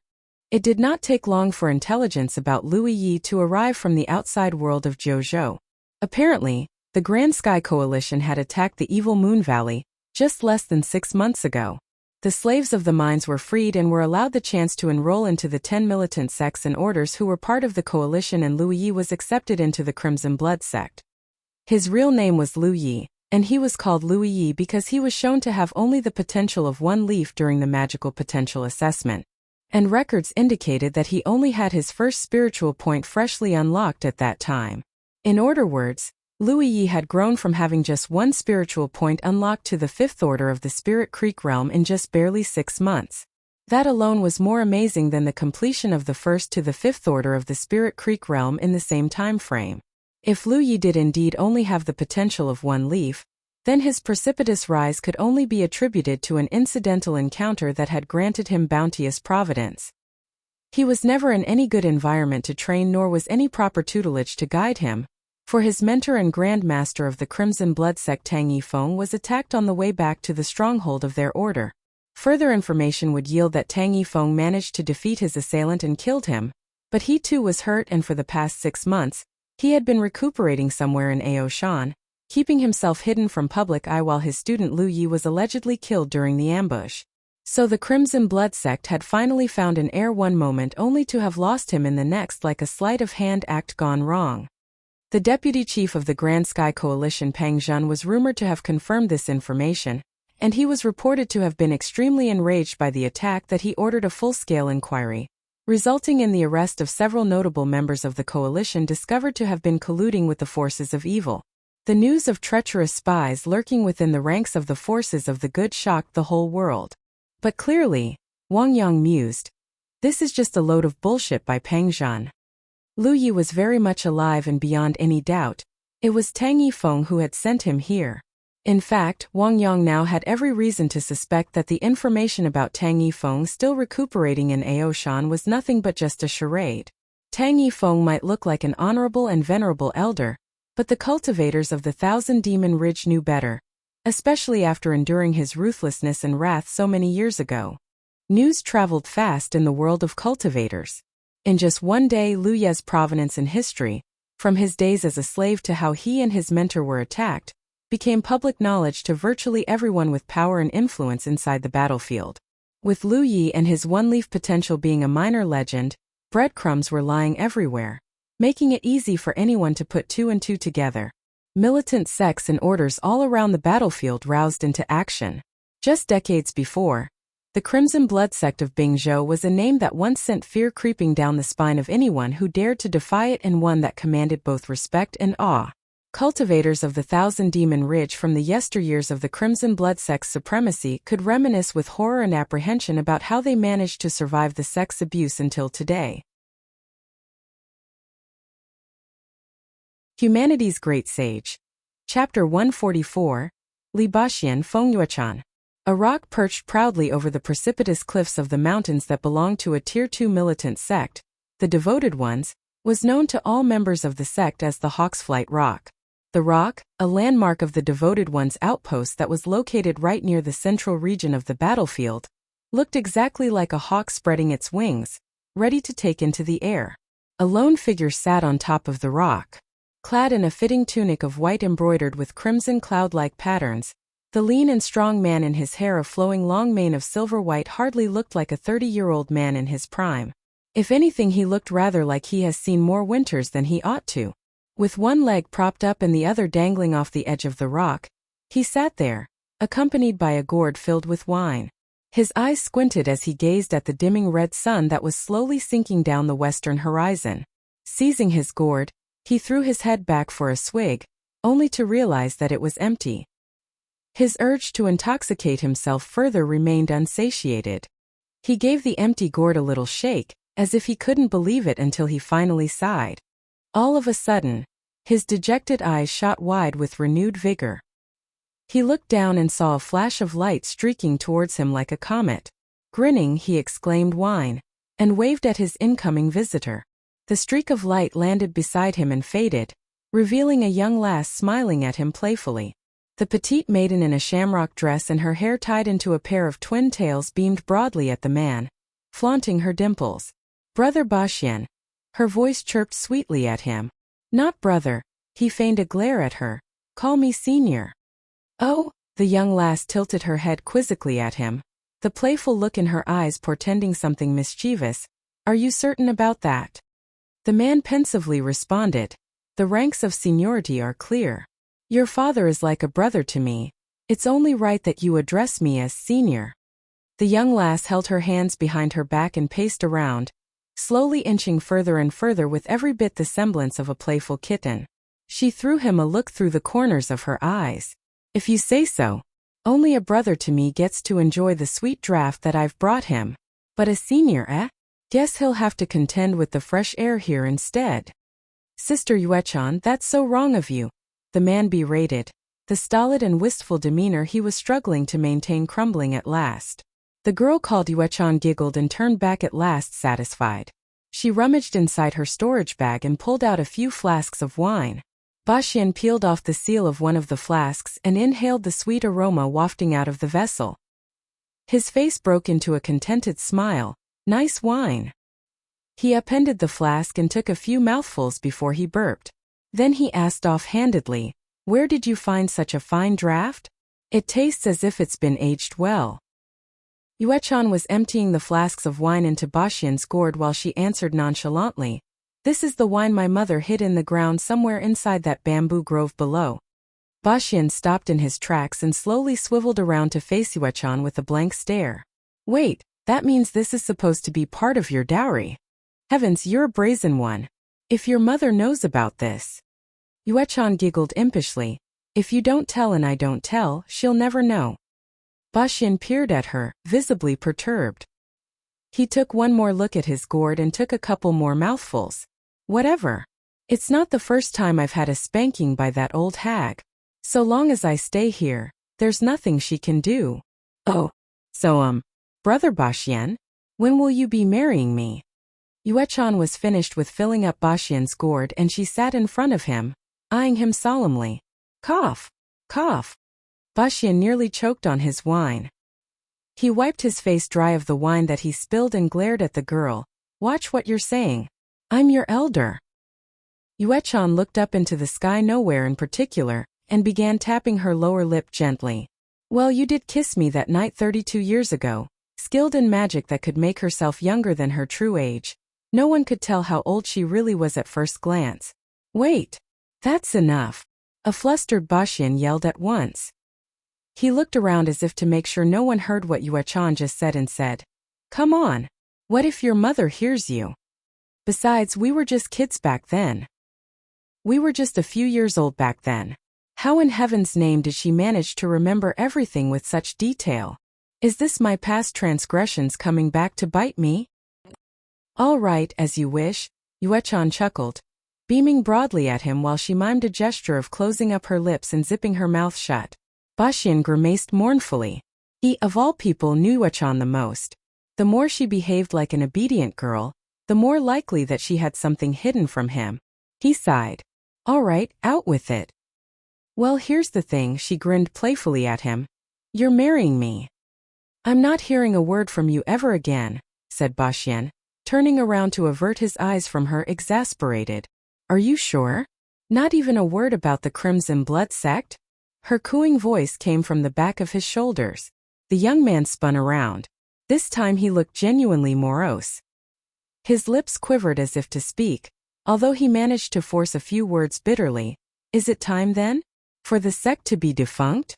It did not take long for intelligence about Lu Yi to arrive from the outside world of Zhou. Apparently, the Grand Sky Coalition had attacked the evil Moon Valley just less than 6 months ago. The slaves of the mines were freed and were allowed the chance to enroll into the 10 militant sects and orders who were part of the coalition, and Lu Yi was accepted into the Crimson Blood sect. His real name was Lu Yi, and he was called Lu Yi because he was shown to have only the potential of 1 leaf during the magical potential assessment. And records indicated that he only had his first spiritual point freshly unlocked at that time. In other words, Lu Yi had grown from having just 1 spiritual point unlocked to the 5th order of the Spirit Creek realm in just barely 6 months. That alone was more amazing than the completion of the first to the fifth order of the Spirit Creek realm in the same time frame. If Lu Yi did indeed only have the potential of one leaf, then his precipitous rise could only be attributed to an incidental encounter that had granted him bounteous providence. He was never in any good environment to train, nor was any proper tutelage to guide him, for his mentor and Grand Master of the Crimson Blood sect Tang Yifeng was attacked on the way back to the stronghold of their order. Further information would yield that Tang Yifeng managed to defeat his assailant and killed him, but he too was hurt, and for the past 6 months, he had been recuperating somewhere in Aoshan, keeping himself hidden from public eye while his student Lu Yi was allegedly killed during the ambush. So the Crimson Blood sect had finally found an heir one moment only to have lost him in the next, like a sleight of hand act gone wrong. The deputy chief of the Grand Sky Coalition Pang Zhen was rumored to have confirmed this information, and he was reported to have been extremely enraged by the attack that he ordered a full-scale inquiry, resulting in the arrest of several notable members of the coalition discovered to have been colluding with the forces of evil. The news of treacherous spies lurking within the ranks of the forces of the good shocked the whole world. But clearly, Wang Yang mused, this is just a load of bullshit by Pang Zhen. Lu Yi was very much alive, and beyond any doubt, it was Tang Yifeng who had sent him here. In fact, Wang Yang now had every reason to suspect that the information about Tang Yifeng still recuperating in Aoshan was nothing but just a charade. Tang Yifeng might look like an honorable and venerable elder, but the cultivators of the Thousand Demon Ridge knew better, especially after enduring his ruthlessness and wrath so many years ago. News traveled fast in the world of cultivators. In just one day, Lu Ye's provenance in history, from his days as a slave to how he and his mentor were attacked, became public knowledge to virtually everyone with power and influence inside the battlefield. With Lu Yi and his one-leaf potential being a minor legend, breadcrumbs were lying everywhere, making it easy for anyone to put two and two together. Militant sects and orders all around the battlefield roused into action. Just decades before, the Crimson Blood sect of Bingzhou was a name that once sent fear creeping down the spine of anyone who dared to defy it, and one that commanded both respect and awe. Cultivators of the Thousand Demon Ridge from the yesteryears of the Crimson Blood sect's supremacy could reminisce with horror and apprehension about how they managed to survive the sect's abuse until today. Humanity's Great Sage. Chapter 144, Li Baxian Fengyuechan. A rock perched proudly over the precipitous cliffs of the mountains that belonged to a Tier 2 militant sect, the Devoted Ones, was known to all members of the sect as the Hawk's Flight Rock. The rock, a landmark of the Devoted Ones' outpost that was located right near the central region of the battlefield, looked exactly like a hawk spreading its wings, ready to take into the air. A lone figure sat on top of the rock. Clad in a fitting tunic of white embroidered with crimson cloud-like patterns, the lean and strong man in his hair of flowing long mane of silver white hardly looked like a 30-year-old man in his prime. If anything, he looked rather like he has seen more winters than he ought to. With one leg propped up and the other dangling off the edge of the rock, he sat there, accompanied by a gourd filled with wine. His eyes squinted as he gazed at the dimming red sun that was slowly sinking down the western horizon. Seizing his gourd, he threw his head back for a swig, only to realize that it was empty. His urge to intoxicate himself further remained unsatiated. He gave the empty gourd a little shake, as if he couldn't believe it, until he finally sighed. All of a sudden, his dejected eyes shot wide with renewed vigor. He looked down and saw a flash of light streaking towards him like a comet. Grinning, he exclaimed "Wine," and waved at his incoming visitor. The streak of light landed beside him and faded, revealing a young lass smiling at him playfully. The petite maiden in a shamrock dress and her hair tied into a pair of twin tails beamed broadly at the man, flaunting her dimples. "Brother Baxian." Her voice chirped sweetly at him. "Not brother," he feigned a glare at her. "Call me senior." "Oh," the young lass tilted her head quizzically at him, the playful look in her eyes portending something mischievous. "Are you certain about that?" The man pensively responded, "The ranks of seniority are clear. Your father is like a brother to me. It's only right that you address me as senior." The young lass held her hands behind her back and paced around, slowly inching further and further with every bit the semblance of a playful kitten. She threw him a look through the corners of her eyes. "If you say so. Only a brother to me gets to enjoy the sweet draught that I've brought him." But a senior, eh? Guess he'll have to contend with the fresh air here instead. Sister Yuechan, that's so wrong of you. The man berated. The stolid and wistful demeanor he was struggling to maintain crumbling at last. The girl called Yuechan giggled and turned back at last satisfied. She rummaged inside her storage bag and pulled out a few flasks of wine. Baxian peeled off the seal of one of the flasks and inhaled the sweet aroma wafting out of the vessel. His face broke into a contented smile. Nice wine. He appended the flask and took a few mouthfuls before he burped. Then he asked offhandedly, "Where did you find such a fine draft? It tastes as if it's been aged well." Yuechan was emptying the flasks of wine into Baxian's gourd while she answered nonchalantly, "This is the wine my mother hid in the ground somewhere inside that bamboo grove below." Baxian stopped in his tracks and slowly swiveled around to face Yuechan with a blank stare. "Wait, that means this is supposed to be part of your dowry. Heavens, you're a brazen one. If your mother knows about this." Yuechan giggled impishly. "If you don't tell and I don't tell, she'll never know." Baxian peered at her, visibly perturbed. He took one more look at his gourd and took a couple more mouthfuls. "Whatever. It's not the first time I've had a spanking by that old hag. So long as I stay here, there's nothing she can do." "Oh. So, Brother Baxian, when will you be marrying me?" Yuechan was finished with filling up Baxian's gourd and she sat in front of him, eyeing him solemnly. Cough. Cough. Baxian nearly choked on his wine. He wiped his face dry of the wine that he spilled and glared at the girl. "Watch what you're saying. I'm your elder." Yuechan looked up into the sky nowhere in particular, and began tapping her lower lip gently. "Well, you did kiss me that night 32 years ago. Skilled in magic that could make herself younger than her true age. No one could tell how old she really was at first glance." "Wait. That's enough." A flustered Baxian yelled at once. He looked around as if to make sure no one heard what Yuechan just said and said, "Come on. What if your mother hears you? Besides, we were just kids back then. We were just a few years old back then. How in heaven's name did she manage to remember everything with such detail? Is this my past transgressions coming back to bite me?" "All right, as you wish," Yuechan chuckled, beaming broadly at him while she mimed a gesture of closing up her lips and zipping her mouth shut. Baxian grimaced mournfully. He, of all people, knew Yuechan the most. The more she behaved like an obedient girl, the more likely that she had something hidden from him. He sighed. "All right, out with it." "Well, here's the thing," she grinned playfully at him. "You're marrying me." "I'm not hearing a word from you ever again," said Baxian, turning around to avert his eyes from her, exasperated. "Are you sure? Not even a word about the Crimson Blood sect?" Her cooing voice came from the back of his shoulders. The young man spun around. This time he looked genuinely morose. His lips quivered as if to speak, although he managed to force a few words bitterly. "Is it time then? For the sect to be defunct?"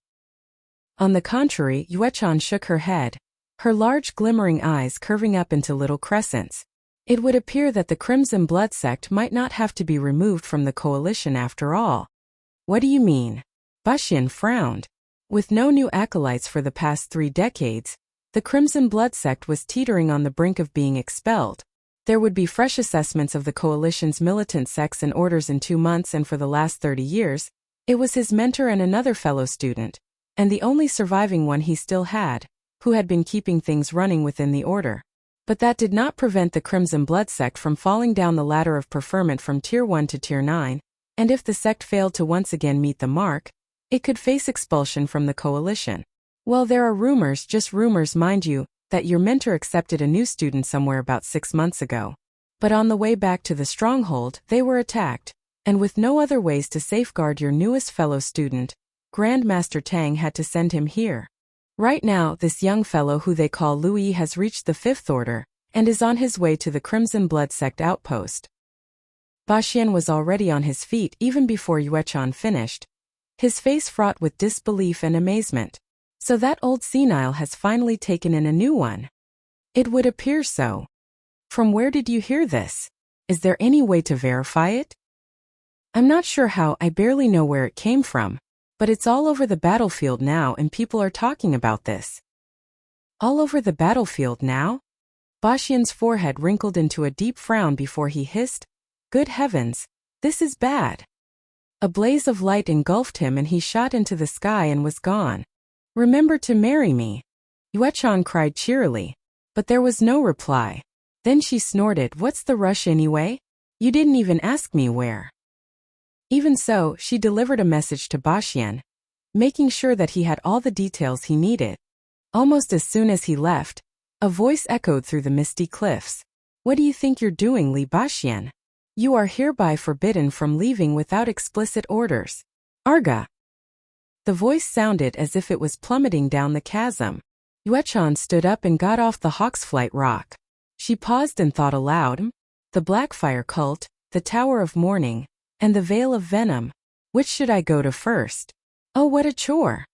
On the contrary, Yuechan shook her head, her large glimmering eyes curving up into little crescents. It would appear that the Crimson Blood sect might not have to be removed from the coalition after all. "What do you mean?" Baxian frowned. With no new acolytes for the past 3 decades, the Crimson Blood sect was teetering on the brink of being expelled. There would be fresh assessments of the coalition's militant sects and orders in 2 months, and for the last 30 years, it was his mentor and another fellow student, and the only surviving one he still had, who had been keeping things running within the order. But that did not prevent the Crimson Blood sect from falling down the ladder of preferment from Tier 1 to Tier 9, and if the sect failed to once again meet the mark, it could face expulsion from the coalition. Well, there are rumors, just rumors mind you, that your mentor accepted a new student somewhere about 6 months ago. But on the way back to the stronghold, they were attacked, and with no other ways to safeguard your newest fellow student, Grandmaster Tang had to send him here. Right now, this young fellow who they call Louis has reached the 5th Order, and is on his way to the Crimson Blood sect outpost. Baxian was already on his feet even before Yuechan finished, his face fraught with disbelief and amazement. "So that old senile has finally taken in a new one?" "It would appear so." "From where did you hear this? Is there any way to verify it?" "I'm not sure how, I barely know where it came from. But it's all over the battlefield now and people are talking about this." "All over the battlefield now?" Baxian's forehead wrinkled into a deep frown before he hissed, "Good heavens, this is bad." A blaze of light engulfed him and he shot into the sky and was gone. "Remember to marry me," Yuechan cried cheerily. But there was no reply. Then she snorted, "What's the rush anyway? You didn't even ask me where." Even so, she delivered a message to Baxian, making sure that he had all the details he needed. Almost as soon as he left, a voice echoed through the misty cliffs. "What do you think you're doing, Li Baxian? You are hereby forbidden from leaving without explicit orders. Arga." The voice sounded as if it was plummeting down the chasm. Yuechan stood up and got off the Hawksflight rock. She paused and thought aloud. The Blackfire Cult, the Tower of Mourning, and the Veil of Venom. Which should I go to first? Oh, what a chore.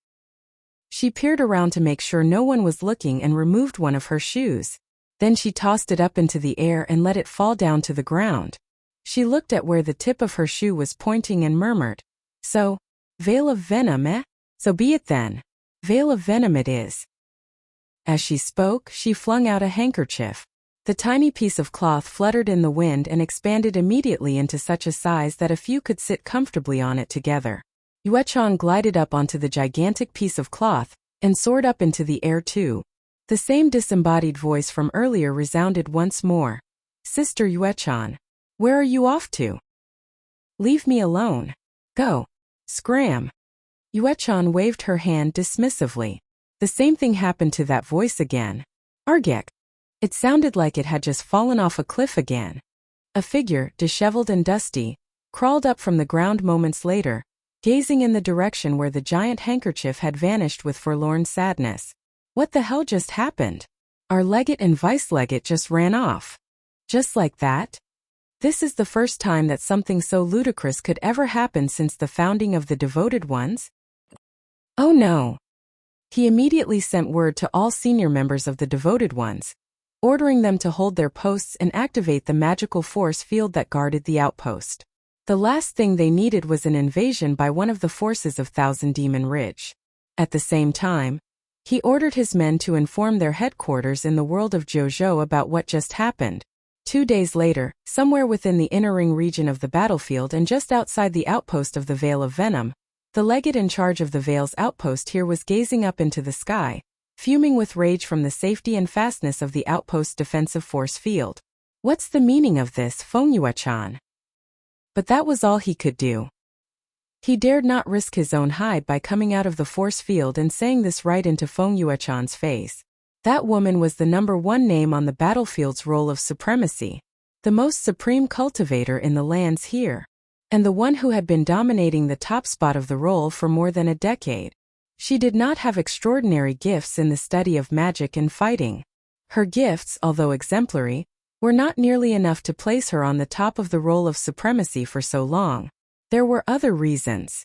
She peered around to make sure no one was looking and removed one of her shoes. Then she tossed it up into the air and let it fall down to the ground. She looked at where the tip of her shoe was pointing and murmured, "So, Veil of Venom, eh? So be it then. Veil of Venom it is." As she spoke, she flung out a handkerchief. The tiny piece of cloth fluttered in the wind and expanded immediately into such a size that a few could sit comfortably on it together. Yuechan glided up onto the gigantic piece of cloth and soared up into the air too. The same disembodied voice from earlier resounded once more. "Sister Yuechan, where are you off to? Leave me alone. Go. Scram." Yuechan waved her hand dismissively. The same thing happened to that voice again. "Argek." It sounded like it had just fallen off a cliff again. A figure, disheveled and dusty, crawled up from the ground moments later, gazing in the direction where the giant handkerchief had vanished with forlorn sadness. "What the hell just happened? Our legate and vice-legate just ran off. Just like that? This is the first time that something so ludicrous could ever happen since the founding of the Devoted Ones? Oh no." He immediately sent word to all senior members of the Devoted Ones, ordering them to hold their posts and activate the magical force field that guarded the outpost. The last thing they needed was an invasion by one of the forces of Thousand Demon Ridge. At the same time, he ordered his men to inform their headquarters in the world of Jojo about what just happened. 2 days later, somewhere within the inner ring region of the battlefield and just outside the outpost of the Veil of Venom, the legate in charge of the Veil's outpost here was gazing up into the sky, fuming with rage from the safety and fastness of the outpost's defensive force field. "What's the meaning of this, Feng Yuechan?" But that was all he could do. He dared not risk his own hide by coming out of the force field and saying this right into Feng Yuechan's face. That woman was the #1 name on the battlefield's roll of supremacy, the most supreme cultivator in the lands here, and the one who had been dominating the top spot of the roll for more than a decade. She did not have extraordinary gifts in the study of magic and fighting. Her gifts, although exemplary, were not nearly enough to place her on the top of the roll of supremacy for so long. There were other reasons.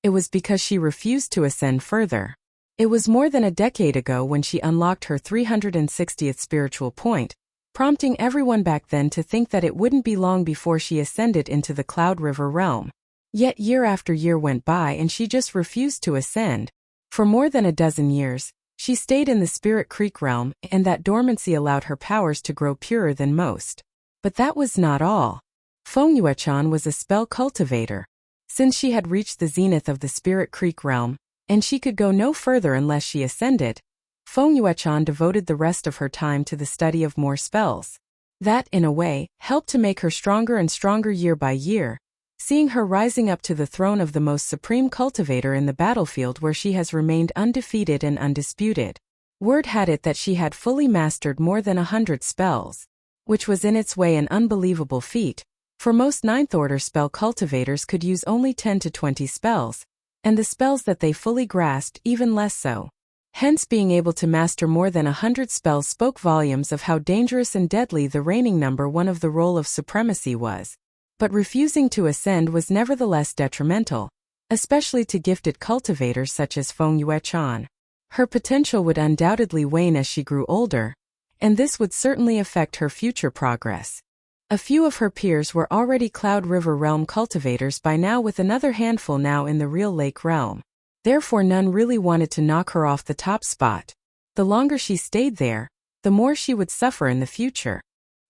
It was because she refused to ascend further. It was more than a decade ago when she unlocked her 360th spiritual point, prompting everyone back then to think that it wouldn't be long before she ascended into the Cloud River realm. Yet year after year went by and she just refused to ascend. For more than a dozen years, she stayed in the Spirit Creek realm, and that dormancy allowed her powers to grow purer than most. But that was not all. Feng Yuechan was a spell cultivator. Since she had reached the zenith of the Spirit Creek realm, and she could go no further unless she ascended, Feng Yuechan devoted the rest of her time to the study of more spells. That, in a way, helped to make her stronger and stronger year by year, seeing her rising up to the throne of the most supreme cultivator in the battlefield where she has remained undefeated and undisputed. Word had it that she had fully mastered more than 100 spells, which was in its way an unbelievable feat, for most Ninth Order spell cultivators could use only 10 to 20 spells, and the spells that they fully grasped even less so. Hence being able to master more than 100 spells spoke volumes of how dangerous and deadly the reigning #1 of the roll of supremacy was. But refusing to ascend was nevertheless detrimental, especially to gifted cultivators such as Feng Yuechan. Her potential would undoubtedly wane as she grew older, and this would certainly affect her future progress. A few of her peers were already Cloud River realm cultivators by now, with another handful now in the Real Lake realm. Therefore none really wanted to knock her off the top spot. The longer she stayed there, the more she would suffer in the future.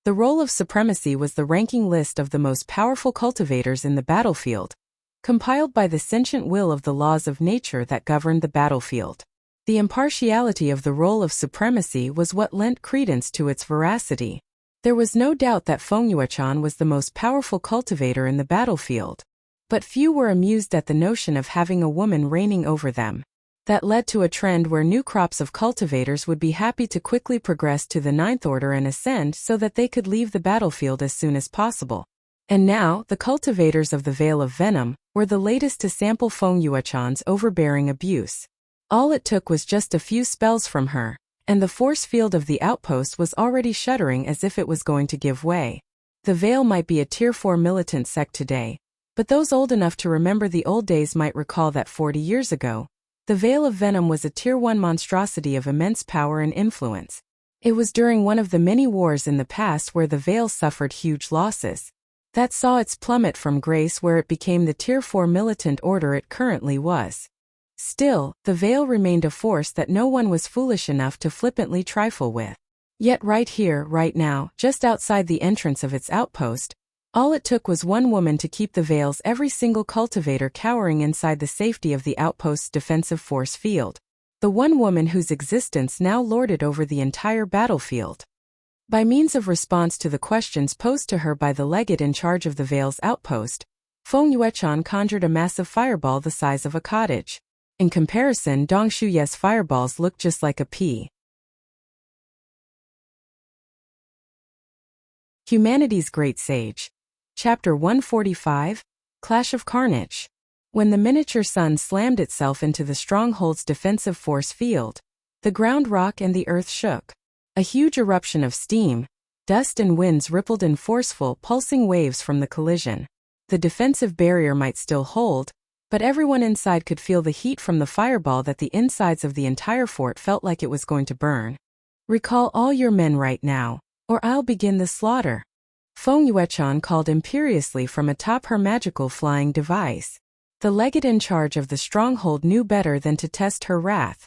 The roll of supremacy was the ranking list of the most powerful cultivators in the battlefield, compiled by the sentient will of the laws of nature that governed the battlefield. The impartiality of the roll of supremacy was what lent credence to its veracity. There was no doubt that Feng Yuechan was the most powerful cultivator in the battlefield. But few were amused at the notion of having a woman reigning over them. That led to a trend where new crops of cultivators would be happy to quickly progress to the Ninth Order and ascend so that they could leave the battlefield as soon as possible. And now, the cultivators of the Veil of Venom were the latest to sample Feng Yuechan's overbearing abuse. All it took was just a few spells from her, and the force field of the outpost was already shuddering as if it was going to give way. The Veil might be a Tier 4 militant sect today, but those old enough to remember the old days might recall that 40 years ago, the Veil of Venom was a Tier 1 monstrosity of immense power and influence. It was during one of the many wars in the past where the Veil suffered huge losses that saw its plummet from grace where it became the Tier 4 militant order it currently was. Still, the Veil remained a force that no one was foolish enough to flippantly trifle with. Yet right here, right now, just outside the entrance of its outpost, all it took was one woman to keep the Veil's every single cultivator cowering inside the safety of the outpost's defensive force field. The one woman whose existence now lorded over the entire battlefield. By means of response to the questions posed to her by the legate in charge of the Veil's outpost, Feng Yuechan conjured a massive fireball the size of a cottage. In comparison, Dong Shuye's fireballs looked just like a pea. Humanity's Great Sage. Chapter 145, Clash of Carnage. When the miniature sun slammed itself into the stronghold's defensive force field, the ground rocked and the earth shook. A huge eruption of steam, dust and winds rippled in forceful, pulsing waves from the collision. The defensive barrier might still hold, but everyone inside could feel the heat from the fireball that the insides of the entire fort felt like it was going to burn. Recall all your men right now, or I'll begin the slaughter. Feng Yuechan called imperiously from atop her magical flying device. The legate in charge of the stronghold knew better than to test her wrath.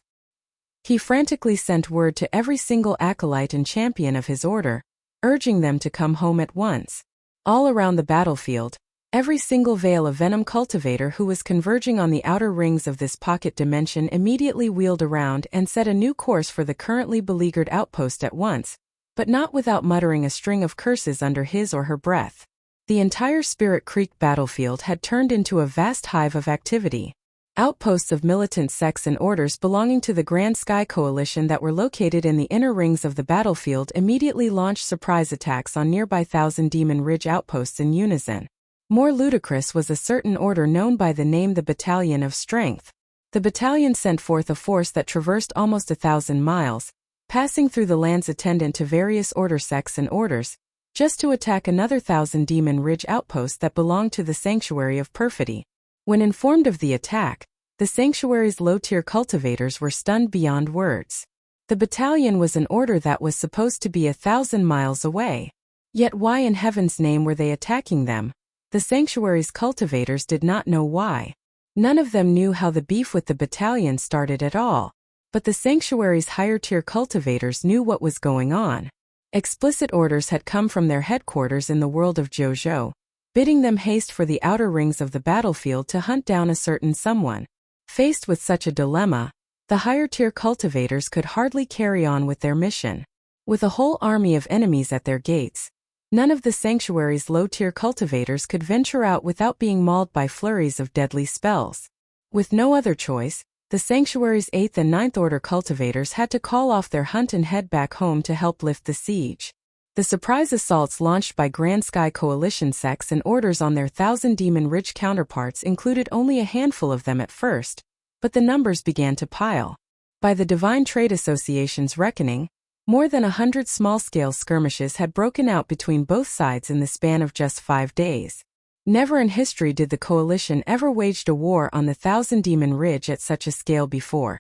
He frantically sent word to every single acolyte and champion of his order, urging them to come home at once. All around the battlefield, every single Veil of Venom cultivator who was converging on the outer rings of this pocket dimension immediately wheeled around and set a new course for the currently beleaguered outpost at once, but not without muttering a string of curses under his or her breath. The entire Spirit Creek battlefield had turned into a vast hive of activity. Outposts of militant sects and orders belonging to the Grand Sky Coalition that were located in the inner rings of the battlefield immediately launched surprise attacks on nearby Thousand Demon Ridge outposts in unison. More ludicrous was a certain order known by the name the Battalion of Strength. The battalion sent forth a force that traversed almost 1,000 miles, passing through the lands attendant to various order sects and orders, just to attack another Thousand Demon Ridge outpost that belonged to the Sanctuary of Perfidy. When informed of the attack, the Sanctuary's low-tier cultivators were stunned beyond words. The battalion was an order that was supposed to be 1,000 miles away. Yet why in heaven's name were they attacking them? The Sanctuary's cultivators did not know why. None of them knew how the beef with the battalion started at all. But the Sanctuary's higher-tier cultivators knew what was going on. Explicit orders had come from their headquarters in the world of Jojo, bidding them haste for the outer rings of the battlefield to hunt down a certain someone. Faced with such a dilemma, the higher-tier cultivators could hardly carry on with their mission. With a whole army of enemies at their gates, none of the Sanctuary's low-tier cultivators could venture out without being mauled by flurries of deadly spells. With no other choice, the Sanctuary's 8th and 9th Order cultivators had to call off their hunt and head back home to help lift the siege. The surprise assaults launched by Grand Sky Coalition sects and orders on their Thousand Demon Ridge counterparts included only a handful of them at first, but the numbers began to pile. By the Divine Trade Association's reckoning, more than 100 small-scale skirmishes had broken out between both sides in the span of just 5 days. Never in history did the coalition ever waged a war on the Thousand Demon Ridge at such a scale before.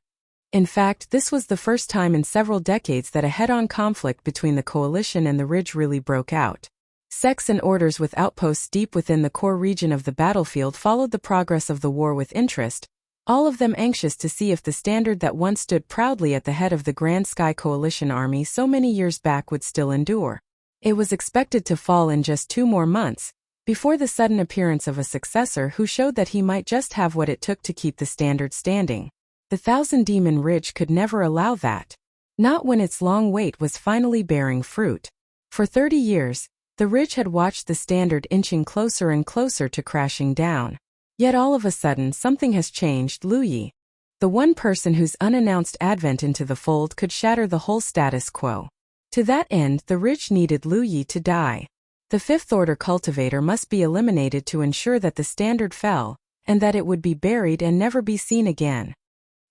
In fact, this was the first time in several decades that a head-on conflict between the coalition and the Ridge really broke out. Sects and orders with outposts deep within the core region of the battlefield followed the progress of the war with interest, all of them anxious to see if the standard that once stood proudly at the head of the Grand Sky Coalition army so many years back would still endure. It was expected to fall in just 2 more months, before the sudden appearance of a successor who showed that he might just have what it took to keep the standard standing. The Thousand Demon Ridge could never allow that. Not when its long wait was finally bearing fruit. For 30 years, the Ridge had watched the standard inching closer and closer to crashing down. Yet all of a sudden something has changed. Lu Yi, the one person whose unannounced advent into the fold could shatter the whole status quo. To that end, the Ridge needed Lu Yi to die. The fifth-order cultivator must be eliminated to ensure that the standard fell, and that it would be buried and never be seen again.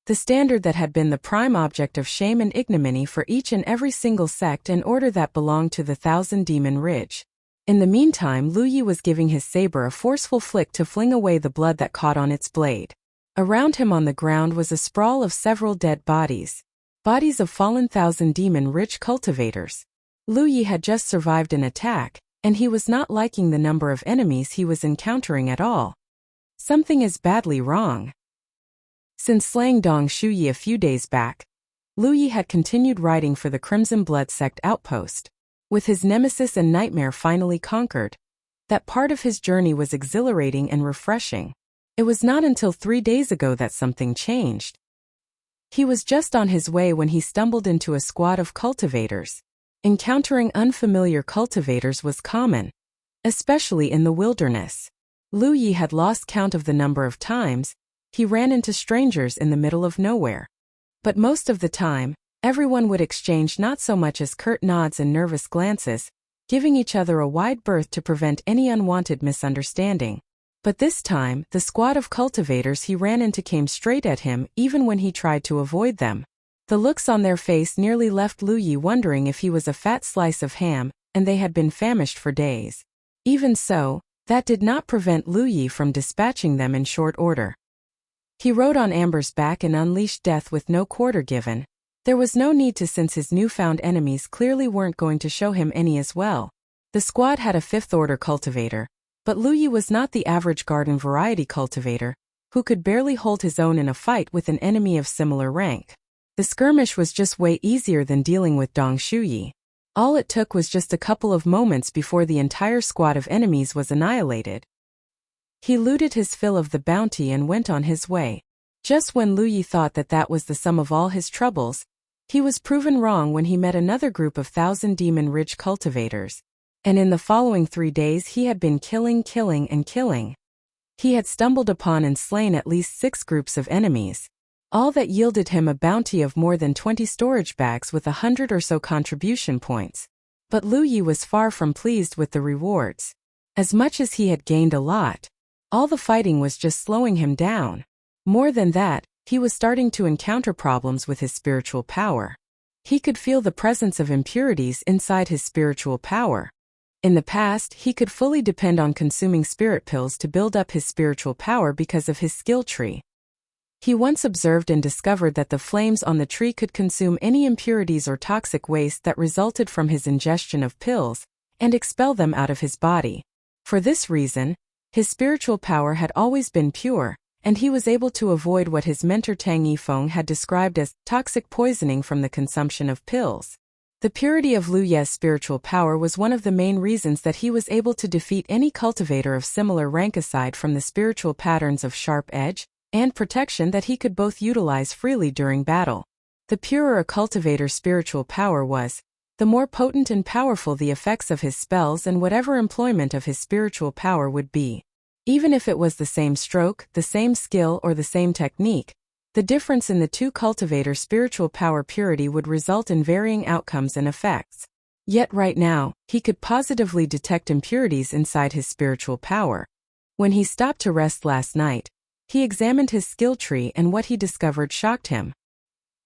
The standard that had been the prime object of shame and ignominy for each and every single sect and order that belonged to the Thousand Demon Ridge. In the meantime, Lu Yi was giving his saber a forceful flick to fling away the blood that caught on its blade. Around him on the ground was a sprawl of several dead bodies. Bodies of fallen Thousand Demon Ridge cultivators. Lu Yi had just survived an attack, and he was not liking the number of enemies he was encountering at all. Something is badly wrong. Since slaying Dong Shuyi a few days back, Lu Yi had continued riding for the Crimson Blood Sect outpost. With his nemesis and nightmare finally conquered, that part of his journey was exhilarating and refreshing. It was not until 3 days ago that something changed. He was just on his way when he stumbled into a squad of cultivators. Encountering unfamiliar cultivators was common, especially in the wilderness. Lu Yi had lost count of the number of times he ran into strangers in the middle of nowhere. But most of the time, everyone would exchange not so much as curt nods and nervous glances, giving each other a wide berth to prevent any unwanted misunderstanding. But this time, the squad of cultivators he ran into came straight at him even when he tried to avoid them. The looks on their face nearly left Lu Yi wondering if he was a fat slice of ham, and they had been famished for days. Even so, that did not prevent Lu Yi from dispatching them in short order. He rode on Amber's back and unleashed death with no quarter given. There was no need to, since his newfound enemies clearly weren't going to show him any as well. The squad had a fifth-order cultivator, but Lu Yi was not the average garden variety cultivator, who could barely hold his own in a fight with an enemy of similar rank. The skirmish was just way easier than dealing with Dong Shuyi. All it took was just a couple of moments before the entire squad of enemies was annihilated. He looted his fill of the bounty and went on his way. Just when Lu Yi thought that that was the sum of all his troubles, he was proven wrong when he met another group of Thousand Demon Ridge cultivators. And in the following 3 days he had been killing. He had stumbled upon and slain at least 6 groups of enemies. All that yielded him a bounty of more than 20 storage bags with 100 or so contribution points. But Lu Yi was far from pleased with the rewards. As much as he had gained a lot, all the fighting was just slowing him down. More than that, he was starting to encounter problems with his spiritual power. He could feel the presence of impurities inside his spiritual power. In the past, he could fully depend on consuming spirit pills to build up his spiritual power because of his skill tree. He once observed and discovered that the flames on the tree could consume any impurities or toxic waste that resulted from his ingestion of pills, and expel them out of his body. For this reason, his spiritual power had always been pure, and he was able to avoid what his mentor Tang Yifeng had described as toxic poisoning from the consumption of pills. The purity of Lu Ye's spiritual power was one of the main reasons that he was able to defeat any cultivator of similar rank aside from the spiritual patterns of sharp edge and protection that he could both utilize freely during battle. The purer a cultivator's spiritual power was, the more potent and powerful the effects of his spells and whatever employment of his spiritual power would be. Even if it was the same stroke, the same skill, or the same technique, the difference in the two cultivators' spiritual power purity would result in varying outcomes and effects. Yet right now, he could positively detect impurities inside his spiritual power. When he stopped to rest last night, he examined his skill tree and what he discovered shocked him.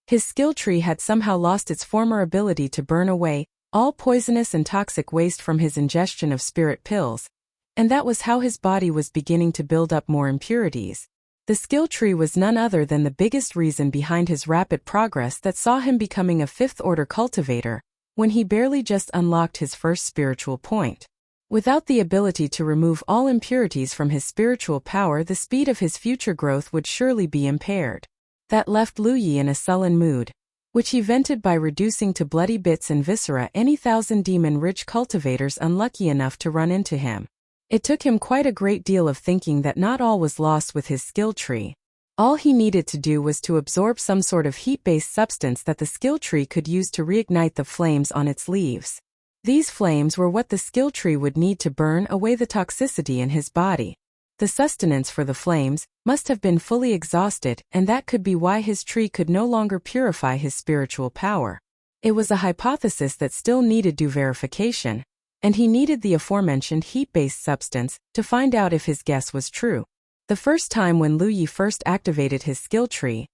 His skill tree had somehow lost its former ability to burn away all poisonous and toxic waste from his ingestion of spirit pills, and that was how his body was beginning to build up more impurities. The skill tree was none other than the biggest reason behind his rapid progress that saw him becoming a fifth-order cultivator when he barely just unlocked his first spiritual point. Without the ability to remove all impurities from his spiritual power, the speed of his future growth would surely be impaired. That left Lu Yi in a sullen mood, which he vented by reducing to bloody bits and viscera any 1,000 demon-rich cultivators unlucky enough to run into him. It took him quite a great deal of thinking that not all was lost with his skill tree. All he needed to do was to absorb some sort of heat-based substance that the skill tree could use to reignite the flames on its leaves. These flames were what the skill tree would need to burn away the toxicity in his body. The sustenance for the flames must have been fully exhausted, and that could be why his tree could no longer purify his spiritual power. It was a hypothesis that still needed due verification, and he needed the aforementioned heat-based substance to find out if his guess was true. The first time when Lu Yi first activated his skill tree,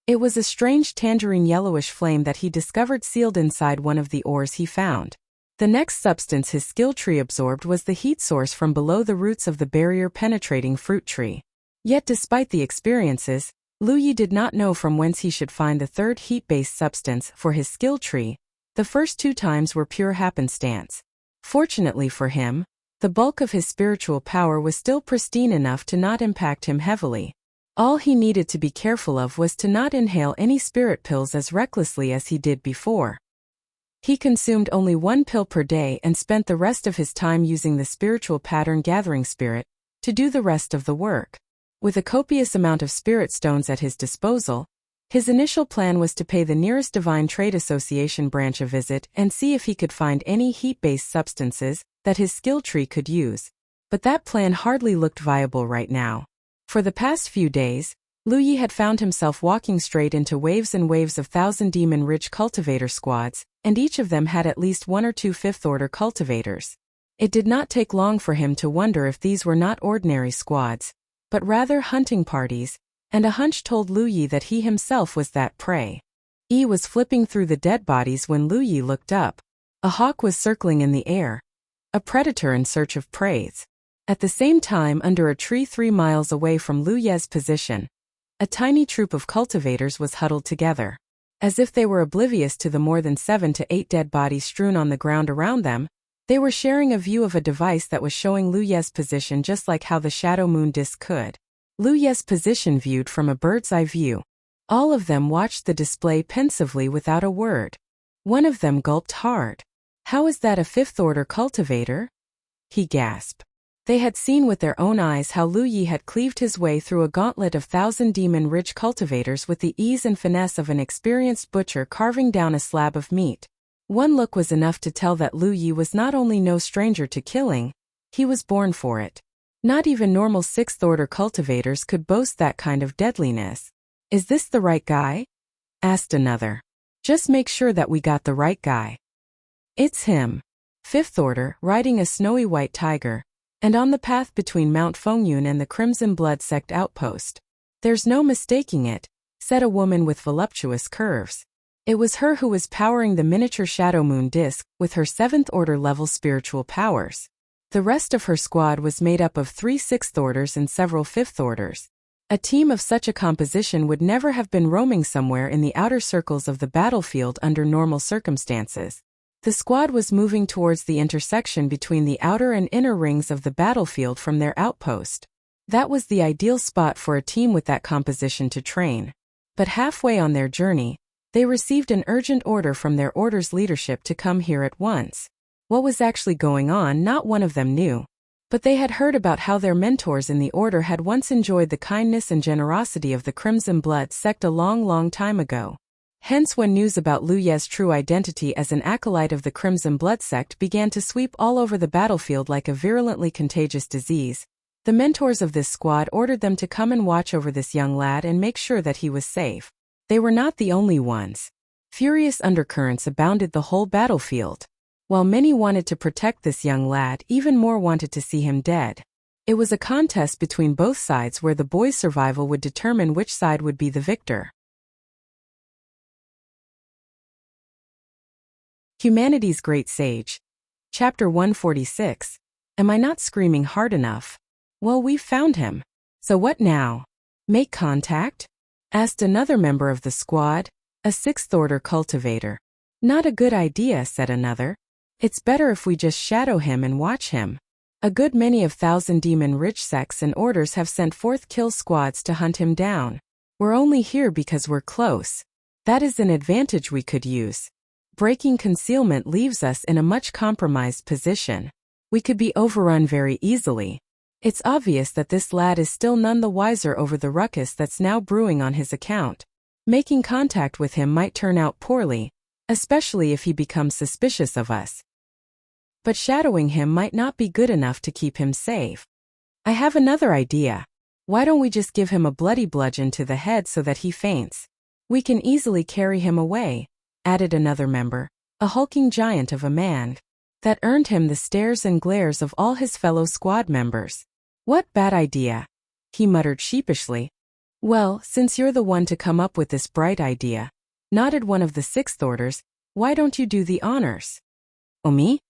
it was a strange tangerine yellowish flame that he discovered sealed inside one of the ores he found. The next substance his skill tree absorbed was the heat source from below the roots of the barrier-penetrating fruit tree. Yet despite the experiences, Lu Yi did not know from whence he should find the third heat-based substance for his skill tree. The first 2 times were pure happenstance. Fortunately for him, the bulk of his spiritual power was still pristine enough to not impact him heavily. All he needed to be careful of was to not inhale any spirit pills as recklessly as he did before. He consumed only 1 pill per day and spent the rest of his time using the spiritual pattern gathering spirit to do the rest of the work. With a copious amount of spirit stones at his disposal, his initial plan was to pay the nearest Divine Trade Association branch a visit and see if he could find any heat-based substances that his skill tree could use. But that plan hardly looked viable right now. For the past few days, Lu Yi had found himself walking straight into waves and waves of 1,000 demon-rich cultivator squads, and each of them had at least 1 or 2 fifth-order cultivators. It did not take long for him to wonder if these were not ordinary squads, but rather hunting parties, and a hunch told Lu Yi that he himself was that prey. He was flipping through the dead bodies when Lu Yi looked up. A hawk was circling in the air, a predator in search of prey. At the same time, under a tree 3 miles away from Lu Ye's position, a tiny troop of cultivators was huddled together. As if they were oblivious to the more than 7 to 8 dead bodies strewn on the ground around them, they were sharing a view of a device that was showing Lu Ye's position just like how the shadow moon disk could. Lu Ye's position viewed from a bird's-eye view. All of them watched the display pensively without a word. One of them gulped hard. "How is that a fifth-order cultivator?" he gasped. They had seen with their own eyes how Lu Yi had cleaved his way through a gauntlet of 1,000 demon-rich cultivators with the ease and finesse of an experienced butcher carving down a slab of meat. One look was enough to tell that Lu Yi was not only no stranger to killing, he was born for it. Not even normal 6th-order cultivators could boast that kind of deadliness. "Is this the right guy?" asked another. "Just make sure that we got the right guy." "It's him. 5th order, riding a snowy white tiger, and on the path between Mount Fengyun and the Crimson Blood Sect outpost. There's no mistaking it," said a woman with voluptuous curves. It was her who was powering the miniature shadow moon disk with her 7th order level spiritual powers. The rest of her squad was made up of 3 6th orders and several 5th orders. A team of such a composition would never have been roaming somewhere in the outer circles of the battlefield under normal circumstances. The squad was moving towards the intersection between the outer and inner rings of the battlefield from their outpost. That was the ideal spot for a team with that composition to train. But halfway on their journey, they received an urgent order from their order's leadership to come here at once. What was actually going on, not one of them knew. But they had heard about how their mentors in the order had once enjoyed the kindness and generosity of the Crimson Blood Sect a long time ago. Hence when news about Lu Ye's true identity as an acolyte of the Crimson Blood Sect began to sweep all over the battlefield like a virulently contagious disease, the mentors of this squad ordered them to come and watch over this young lad and make sure that he was safe. They were not the only ones. Furious undercurrents abounded the whole battlefield. While many wanted to protect this young lad, even more wanted to see him dead. It was a contest between both sides where the boy's survival would determine which side would be the victor. Humanity's Great Sage. Chapter 146. Am I not screaming hard enough? Well, we've found him. So what now? Make contact? Asked another member of the squad, a 6th order cultivator. Not a good idea, said another. It's better if we just shadow him and watch him. A good many of thousand demon-rich sects and orders have sent forth kill squads to hunt him down. We're only here because we're close. That is an advantage we could use. Breaking concealment leaves us in a much compromised position. We could be overrun very easily. It's obvious that this lad is still none the wiser over the ruckus that's now brewing on his account. Making contact with him might turn out poorly, especially if he becomes suspicious of us. But shadowing him might not be good enough to keep him safe. I have another idea. Why don't we just give him a bloody bludgeon to the head so that he faints? We can easily carry him away, added another member, a hulking giant of a man. That earned him the stares and glares of all his fellow squad members. What bad idea, he muttered sheepishly. Well, since you're the one to come up with this bright idea, nodded one of the sixth orders, why don't you do the honors? Oh, me?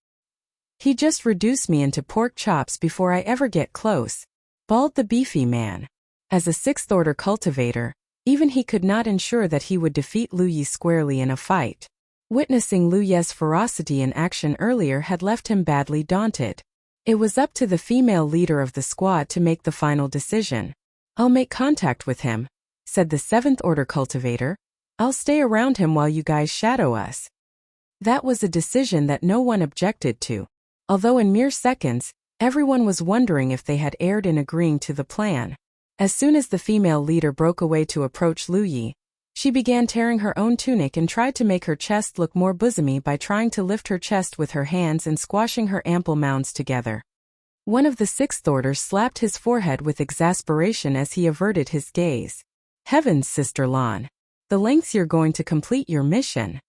He just reduced me into pork chops before I ever get close, bawled the beefy man. As a sixth order cultivator, even he could not ensure that he would defeat Lu Yi squarely in a fight. Witnessing Lu Ye's ferocity in action earlier had left him badly daunted. It was up to the female leader of the squad to make the final decision. I'll make contact with him, said the seventh order cultivator. I'll stay around him while you guys shadow us. That was a decision that no one objected to. Although in mere seconds, everyone was wondering if they had erred in agreeing to the plan. As soon as the female leader broke away to approach Lu Yi, she began tearing her own tunic and tried to make her chest look more bosomy by trying to lift her chest with her hands and squashing her ample mounds together. One of the sixth orders slapped his forehead with exasperation as he averted his gaze. Heavens, Sister Lan! The lengths you're going to complete your mission.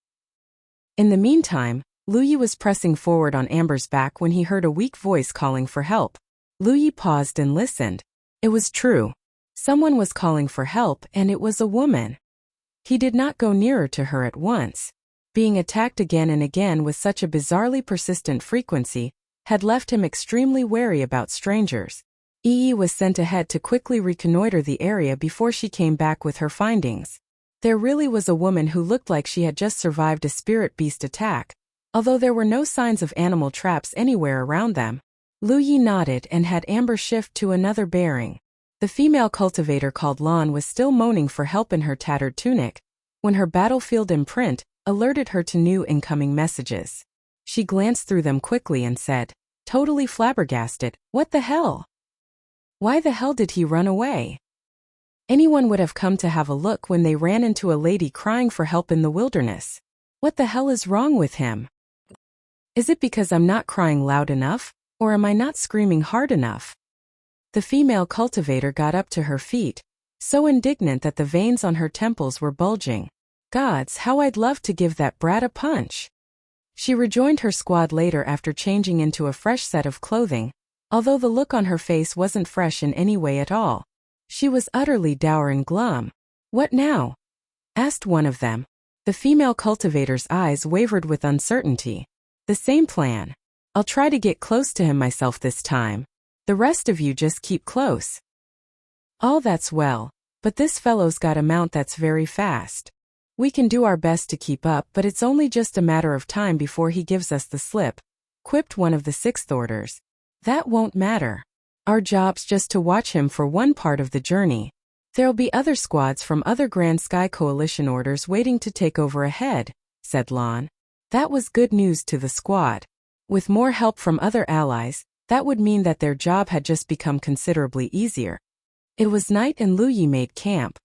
In the meantime, Lu Yi was pressing forward on Amber's back when he heard a weak voice calling for help. Lu Yi paused and listened. It was true. Someone was calling for help, and it was a woman. He did not go nearer to her at once. Being attacked again and again with such a bizarrely persistent frequency had left him extremely wary about strangers. Yi was sent ahead to quickly reconnoiter the area before she came back with her findings. There really was a woman who looked like she had just survived a spirit beast attack, although there were no signs of animal traps anywhere around them. Lu Yi nodded and had Amber shift to another bearing. The female cultivator called Lan was still moaning for help in her tattered tunic, when her battlefield imprint alerted her to new incoming messages. She glanced through them quickly and said, totally flabbergasted, "What the hell? Why the hell did he run away? Anyone would have come to have a look when they ran into a lady crying for help in the wilderness. What the hell is wrong with him? Is it because I'm not crying loud enough, or am I not screaming hard enough?" The female cultivator got up to her feet, so indignant that the veins on her temples were bulging. Gods, how I'd love to give that brat a punch. She rejoined her squad later after changing into a fresh set of clothing, although the look on her face wasn't fresh in any way at all. She was utterly dour and glum. "What now?" asked one of them. The female cultivator's eyes wavered with uncertainty. "The same plan. I'll try to get close to him myself this time. The rest of you just keep close." "All that's well, but this fellow's got a mount that's very fast. We can do our best to keep up, but it's only just a matter of time before he gives us the slip," quipped one of the sixth orders. "That won't matter. Our job's just to watch him for one part of the journey. There'll be other squads from other Grand Sky Coalition orders waiting to take over ahead," said Lan. That was good news to the squad. With more help from other allies, that would mean that their job had just become considerably easier. It was night and Lu Yi made camp.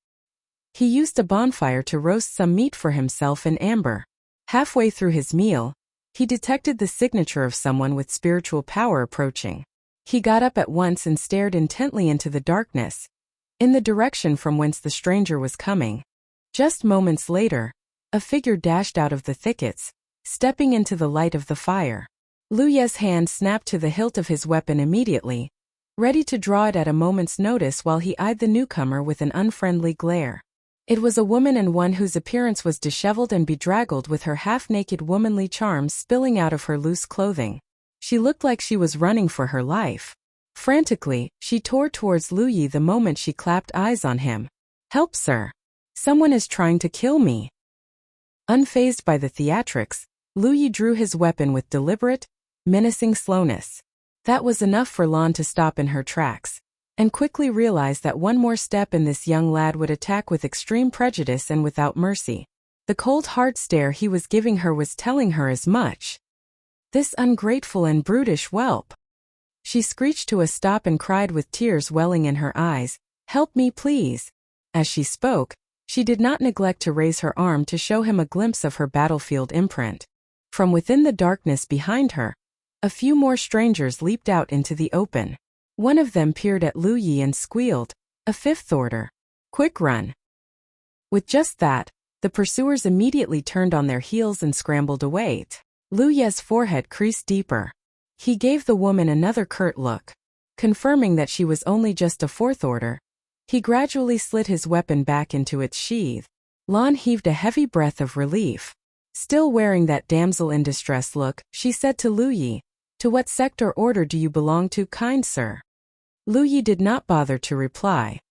He used a bonfire to roast some meat for himself and Amber. Halfway through his meal, he detected the signature of someone with spiritual power approaching. He got up at once and stared intently into the darkness, in the direction from whence the stranger was coming. Just moments later, a figure dashed out of the thickets, stepping into the light of the fire. Lu Ye's hand snapped to the hilt of his weapon immediately, ready to draw it at a moment's notice while he eyed the newcomer with an unfriendly glare. It was a woman, and one whose appearance was disheveled and bedraggled, with her half-naked womanly charms spilling out of her loose clothing. She looked like she was running for her life. Frantically, she tore towards Lu Yi the moment she clapped eyes on him. "Help, sir! Someone is trying to kill me!" Unfazed by the theatrics, Lu Yi drew his weapon with deliberate, menacing slowness. That was enough for Lan to stop in her tracks, and quickly realized that one more step and this young lad would attack with extreme prejudice and without mercy. The cold hard stare he was giving her was telling her as much. This ungrateful and brutish whelp. She screeched to a stop and cried with tears welling in her eyes, "Help me please." As she spoke, she did not neglect to raise her arm to show him a glimpse of her battlefield imprint. From within the darkness behind her, a few more strangers leaped out into the open. One of them peered at Lu Yi and squealed, "A fifth order. Quick run." With just that, the pursuers immediately turned on their heels and scrambled away. Lu Yi's forehead creased deeper. He gave the woman another curt look, confirming that she was only just a fourth order. He gradually slid his weapon back into its sheath. Lan heaved a heavy breath of relief. Still wearing that damsel in distress look, she said to Lu Yi, "To what sect or order do you belong to, kind sir?" Lu Yi did not bother to reply.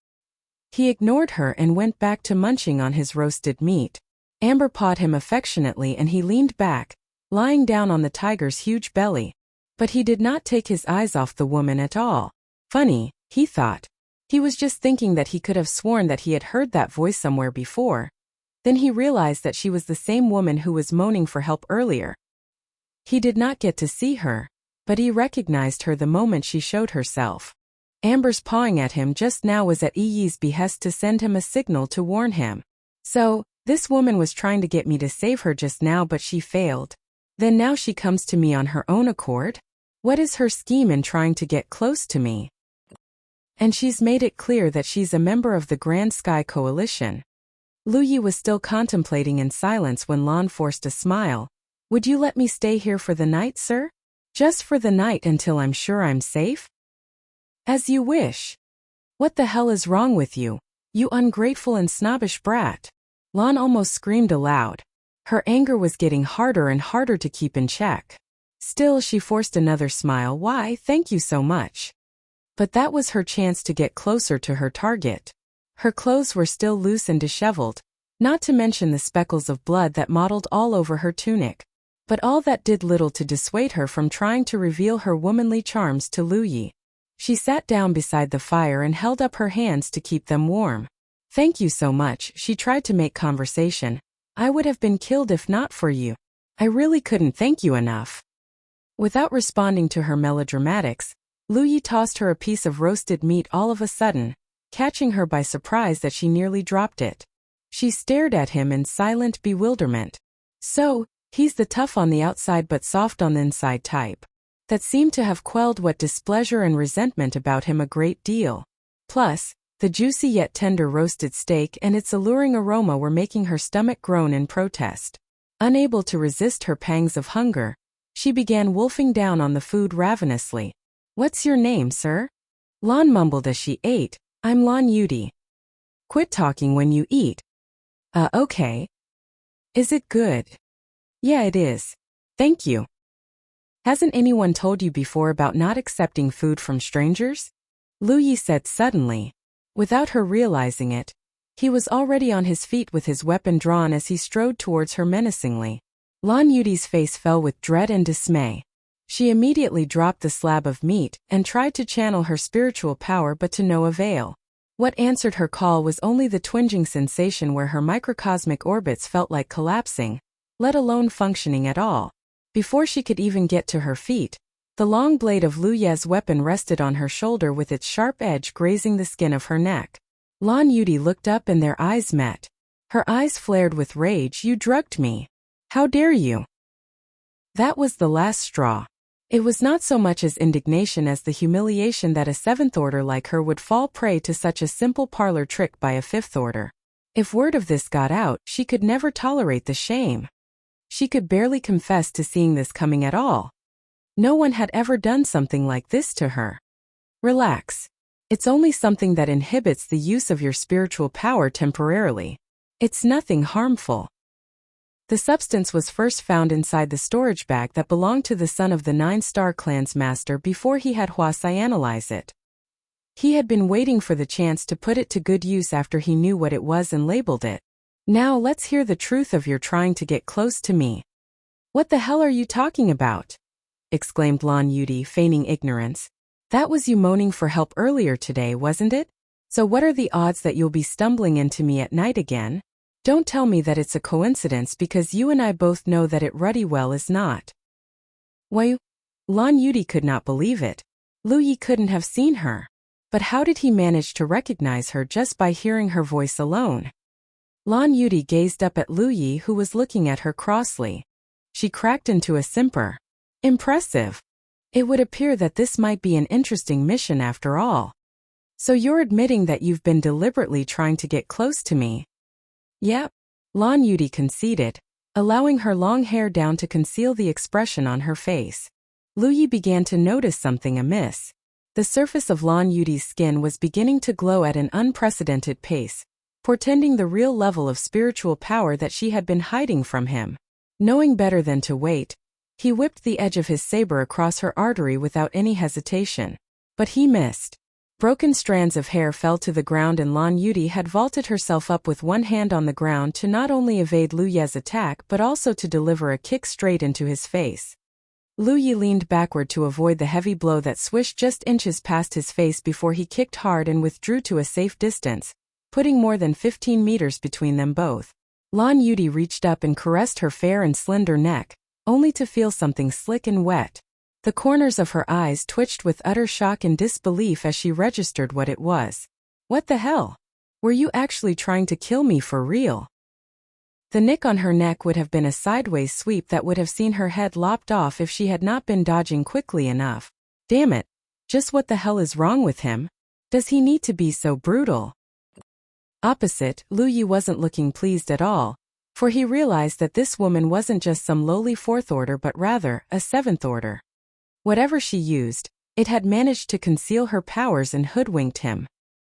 He ignored her and went back to munching on his roasted meat. Amber pawed him affectionately and he leaned back, lying down on the tiger's huge belly. But he did not take his eyes off the woman at all. Funny, he thought. He was just thinking that he could have sworn that he had heard that voice somewhere before. Then he realized that she was the same woman who was moaning for help earlier. He did not get to see her, but he recognized her the moment she showed herself. Amber's pawing at him just now was at Yi's behest to send him a signal to warn him. So, this woman was trying to get me to save her just now but she failed. Then now she comes to me on her own accord? What is her scheme in trying to get close to me? And she's made it clear that she's a member of the Grand Sky Coalition. Lu Yi was still contemplating in silence when Lan forced a smile. "Would you let me stay here for the night, sir? Just for the night until I'm sure I'm safe?" "As you wish." "What the hell is wrong with you, you ungrateful and snobbish brat?" Lan almost screamed aloud. Her anger was getting harder and harder to keep in check. Still, she forced another smile. "Why, thank you so much." But that was her chance to get closer to her target. Her clothes were still loose and disheveled, not to mention the speckles of blood that mottled all over her tunic. But all that did little to dissuade her from trying to reveal her womanly charms to Lu Yi. She sat down beside the fire and held up her hands to keep them warm. "Thank you so much," she tried to make conversation. "I would have been killed if not for you. I really couldn't thank you enough." Without responding to her melodramatics, Lu Yi tossed her a piece of roasted meat all of a sudden, catching her by surprise that she nearly dropped it. She stared at him in silent bewilderment. So, he's the tough on the outside but soft on the inside type. That seemed to have quelled what displeasure and resentment about him a great deal. Plus, the juicy yet tender roasted steak and its alluring aroma were making her stomach groan in protest. Unable to resist her pangs of hunger, she began wolfing down on the food ravenously. "What's your name, sir?" Lan mumbled as she ate. "I'm Lan Yudi." "Quit talking when you eat." Okay. "Is it good?" "Yeah, it is. Thank you." "Hasn't anyone told you before about not accepting food from strangers?" Lu Yi said suddenly. Without her realizing it, he was already on his feet with his weapon drawn as he strode towards her menacingly. Lan Yudi's face fell with dread and dismay. She immediately dropped the slab of meat and tried to channel her spiritual power but to no avail. What answered her call was only the twinging sensation where her microcosmic orbits felt like collapsing, let alone functioning at all. Before she could even get to her feet, the long blade of Lu Yi's weapon rested on her shoulder with its sharp edge grazing the skin of her neck. Lan Yudi looked up and their eyes met. Her eyes flared with rage. "You drugged me. How dare you?" That was the last straw. It was not so much as indignation as the humiliation that a seventh order like her would fall prey to such a simple parlor trick by a fifth order. If word of this got out, she could never tolerate the shame. She could barely confess to seeing this coming at all. No one had ever done something like this to her. "Relax. It's only something that inhibits the use of your spiritual power temporarily. It's nothing harmful." The substance was first found inside the storage bag that belonged to the son of the Nine-Star Clan's master before he had Huasai analyze it. He had been waiting for the chance to put it to good use after he knew what it was and labeled it. "Now let's hear the truth of your trying to get close to me." "What the hell are you talking about?" exclaimed Lan Yudi, feigning ignorance. That was you moaning for help earlier today, wasn't it? So what are the odds that you'll be stumbling into me at night again? Don't tell me that it's a coincidence, because you and I both know that it ruddy well is not. Why? Lan Yudi could not believe it. Lu Yi couldn't have seen her. But how did he manage to recognize her just by hearing her voice alone? Lan Yudi gazed up at Lu Yi, who was looking at her crossly. She cracked into a simper. Impressive. It would appear that this might be an interesting mission after all. So you're admitting that you've been deliberately trying to get close to me? Yep. Lan Yudi conceded, allowing her long hair down to conceal the expression on her face. Lu Yi began to notice something amiss. The surface of Lan Yudi's skin was beginning to glow at an unprecedented pace, portending the real level of spiritual power that she had been hiding from him. Knowing better than to wait, he whipped the edge of his saber across her artery without any hesitation. But he missed. Broken strands of hair fell to the ground, and Lan Yudi had vaulted herself up with one hand on the ground to not only evade Lu Ye's attack but also to deliver a kick straight into his face. Lu Yi leaned backward to avoid the heavy blow that swished just inches past his face before he kicked hard and withdrew to a safe distance, putting more than 15 meters between them both. Lan Yudi reached up and caressed her fair and slender neck, only to feel something slick and wet. The corners of her eyes twitched with utter shock and disbelief as she registered what it was. What the hell? Were you actually trying to kill me for real? The nick on her neck would have been a sideways sweep that would have seen her head lopped off if she had not been dodging quickly enough. Damn it. Just what the hell is wrong with him? Does he need to be so brutal? Opposite, Lu Yi wasn't looking pleased at all, for he realized that this woman wasn't just some lowly fourth order but rather a seventh order. Whatever she used, it had managed to conceal her powers and hoodwinked him.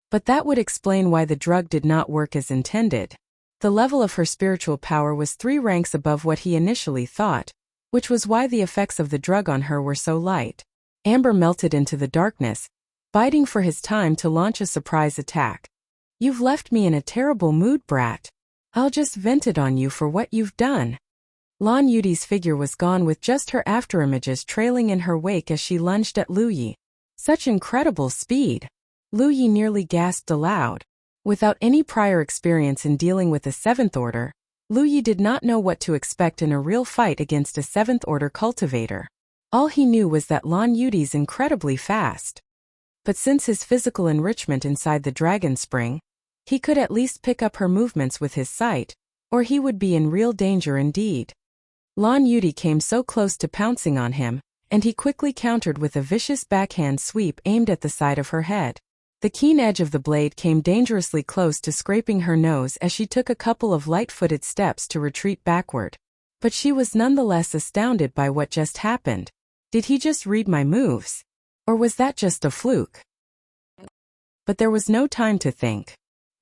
But that would explain why the drug did not work as intended. The level of her spiritual power was 3 ranks above what he initially thought, which was why the effects of the drug on her were so light. Amber melted into the darkness, biding for his time to launch a surprise attack. You've left me in a terrible mood, brat. I'll just vent it on you for what you've done. Lan Yudi's figure was gone, with just her afterimages trailing in her wake as she lunged at Lu Yi. Such incredible speed! Lu Yi nearly gasped aloud. Without any prior experience in dealing with a seventh order, Lu Yi did not know what to expect in a real fight against a seventh order cultivator. All he knew was that Lan Yudi's incredibly fast. But since his physical enrichment inside the dragon spring, he could at least pick up her movements with his sight, or he would be in real danger indeed. Lan Yudi came so close to pouncing on him, and he quickly countered with a vicious backhand sweep aimed at the side of her head. The keen edge of the blade came dangerously close to scraping her nose as she took a couple of light-footed steps to retreat backward. But she was nonetheless astounded by what just happened. Did he just read my moves? Or was that just a fluke? But there was no time to think.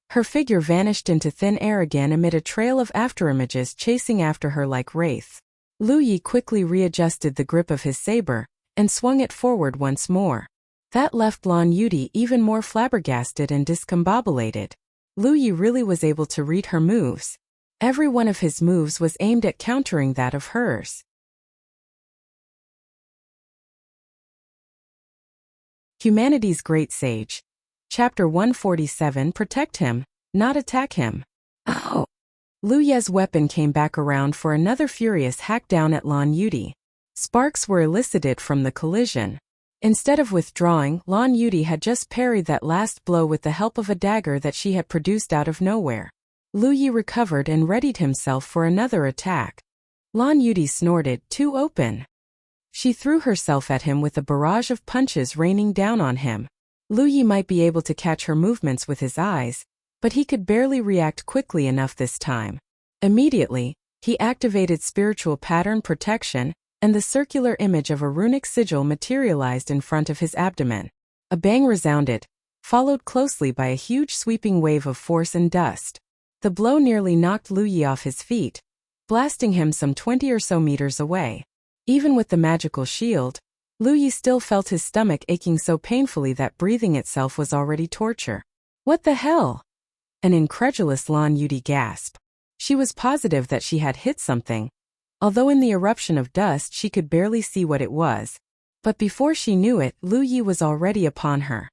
Her figure vanished into thin air again amid a trail of afterimages chasing after her like wraiths. Lu Yi quickly readjusted the grip of his saber and swung it forward once more. That left Lan Yudi even more flabbergasted and discombobulated. Lu Yi really was able to read her moves. Every one of his moves was aimed at countering that of hers. Humanity's Great Sage. Chapter 147. Protect him, not attack him. Ow! Lu Ye's weapon came back around for another furious hack down at Lan Yudi. Sparks were elicited from the collision. Instead of withdrawing, Lan Yudi had just parried that last blow with the help of a dagger that she had produced out of nowhere. Lu Yi recovered and readied himself for another attack. Lan Yudi snorted, "Too open." She threw herself at him with a barrage of punches raining down on him. Lu Yi might be able to catch her movements with his eyes, but he could barely react quickly enough this time. Immediately, he activated spiritual pattern protection, and the circular image of a runic sigil materialized in front of his abdomen. A bang resounded, followed closely by a huge sweeping wave of force and dust. The blow nearly knocked Lu Yi off his feet, blasting him some 20 or so meters away. Even with the magical shield, Lu Yi still felt his stomach aching so painfully that breathing itself was already torture. What the hell? An incredulous Lan Yudi gasped. She was positive that she had hit something, although in the eruption of dust she could barely see what it was. But before she knew it, Lu Yi was already upon her.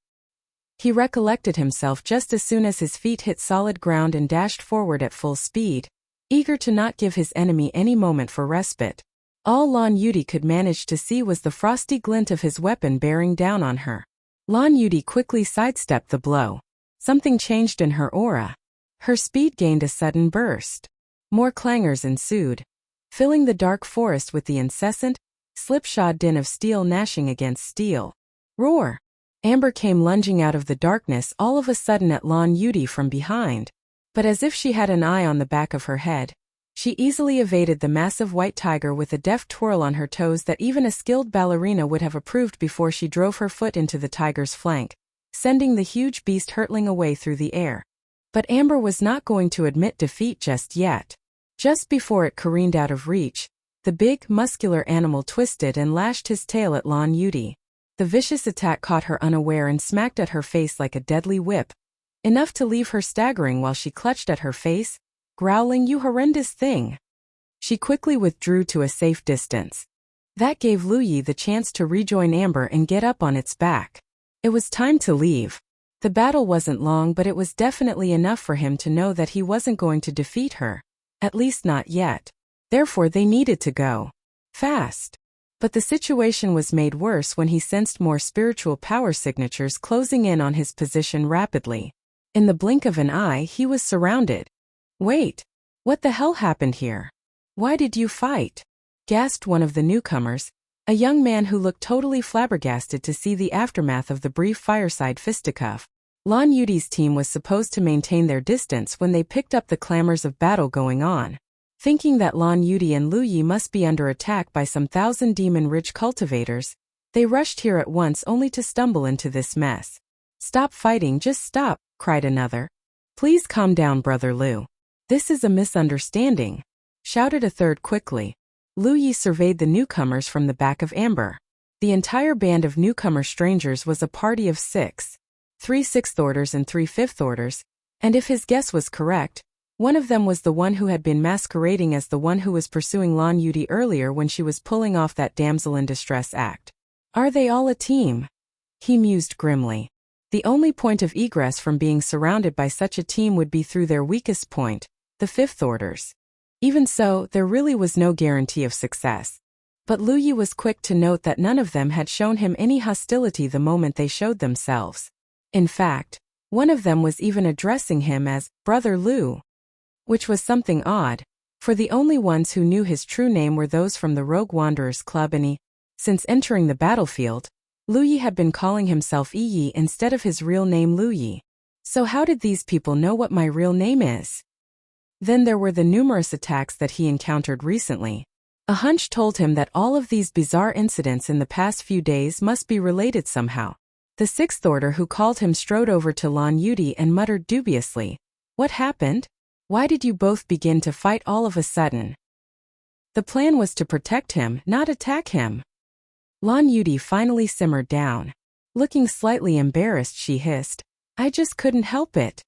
He recollected himself just as soon as his feet hit solid ground and dashed forward at full speed, eager to not give his enemy any moment for respite. All Lan Yudi could manage to see was the frosty glint of his weapon bearing down on her. Lan Yudi quickly sidestepped the blow. Something changed in her aura. Her speed gained a sudden burst. More clangors ensued, filling the dark forest with the incessant, slipshod din of steel gnashing against steel. Roar! Amber came lunging out of the darkness all of a sudden at Lan Yudi from behind. But as if she had an eye on the back of her head, she easily evaded the massive white tiger with a deft twirl on her toes that even a skilled ballerina would have approved before she drove her foot into the tiger's flank, sending the huge beast hurtling away through the air. But Amber was not going to admit defeat just yet. Just before it careened out of reach, the big, muscular animal twisted and lashed his tail at Lan Yudi. The vicious attack caught her unaware and smacked at her face like a deadly whip, enough to leave her staggering while she clutched at her face, growling, "You horrendous thing!" She quickly withdrew to a safe distance. That gave Lu Yi the chance to rejoin Amber and get up on its back. It was time to leave. The battle wasn't long, but it was definitely enough for him to know that he wasn't going to defeat her. At least not yet. Therefore they needed to go. Fast. But the situation was made worse when he sensed more spiritual power signatures closing in on his position rapidly. In the blink of an eye he was surrounded. "Wait! What the hell happened here? Why did you fight?" gasped one of the newcomers, a young man who looked totally flabbergasted to see the aftermath of the brief fireside fisticuff. Lan Yudi's team was supposed to maintain their distance when they picked up the clamors of battle going on. Thinking that Lan Yudi and Lu Yi must be under attack by some 1,000 demon-rich cultivators, they rushed here at once only to stumble into this mess. "Stop fighting, just stop," cried another. "Please calm down, Brother Lu. This is a misunderstanding," shouted a third quickly. Lu Yi surveyed the newcomers from the back of Amber. The entire band of newcomer strangers was a party of 6. 3 sixth orders and 3 fifth orders, and if his guess was correct, one of them was the one who had been masquerading as the one who was pursuing Lan Yudi earlier when she was pulling off that damsel in distress act. "Are they all a team?" he mused grimly. The only point of egress from being surrounded by such a team would be through their weakest point, the fifth orders. Even so, there really was no guarantee of success. But Lu Yi was quick to note that none of them had shown him any hostility the moment they showed themselves. In fact, one of them was even addressing him as Brother Lu, which was something odd, for the only ones who knew his true name were those from the Rogue Wanderers Club, and since entering the battlefield, Lu Yi had been calling himself Yi instead of his real name Lu Yi. So how did these people know what my real name is? Then there were the numerous attacks that he encountered recently. A hunch told him that all of these bizarre incidents in the past few days must be related somehow. The Sixth Order who called him strode over to Lan Yudi and muttered dubiously, "What happened? Why did you both begin to fight all of a sudden?" The plan was to protect him, not attack him. Lan Yudi finally simmered down. Looking slightly embarrassed, she hissed, "I just couldn't help it."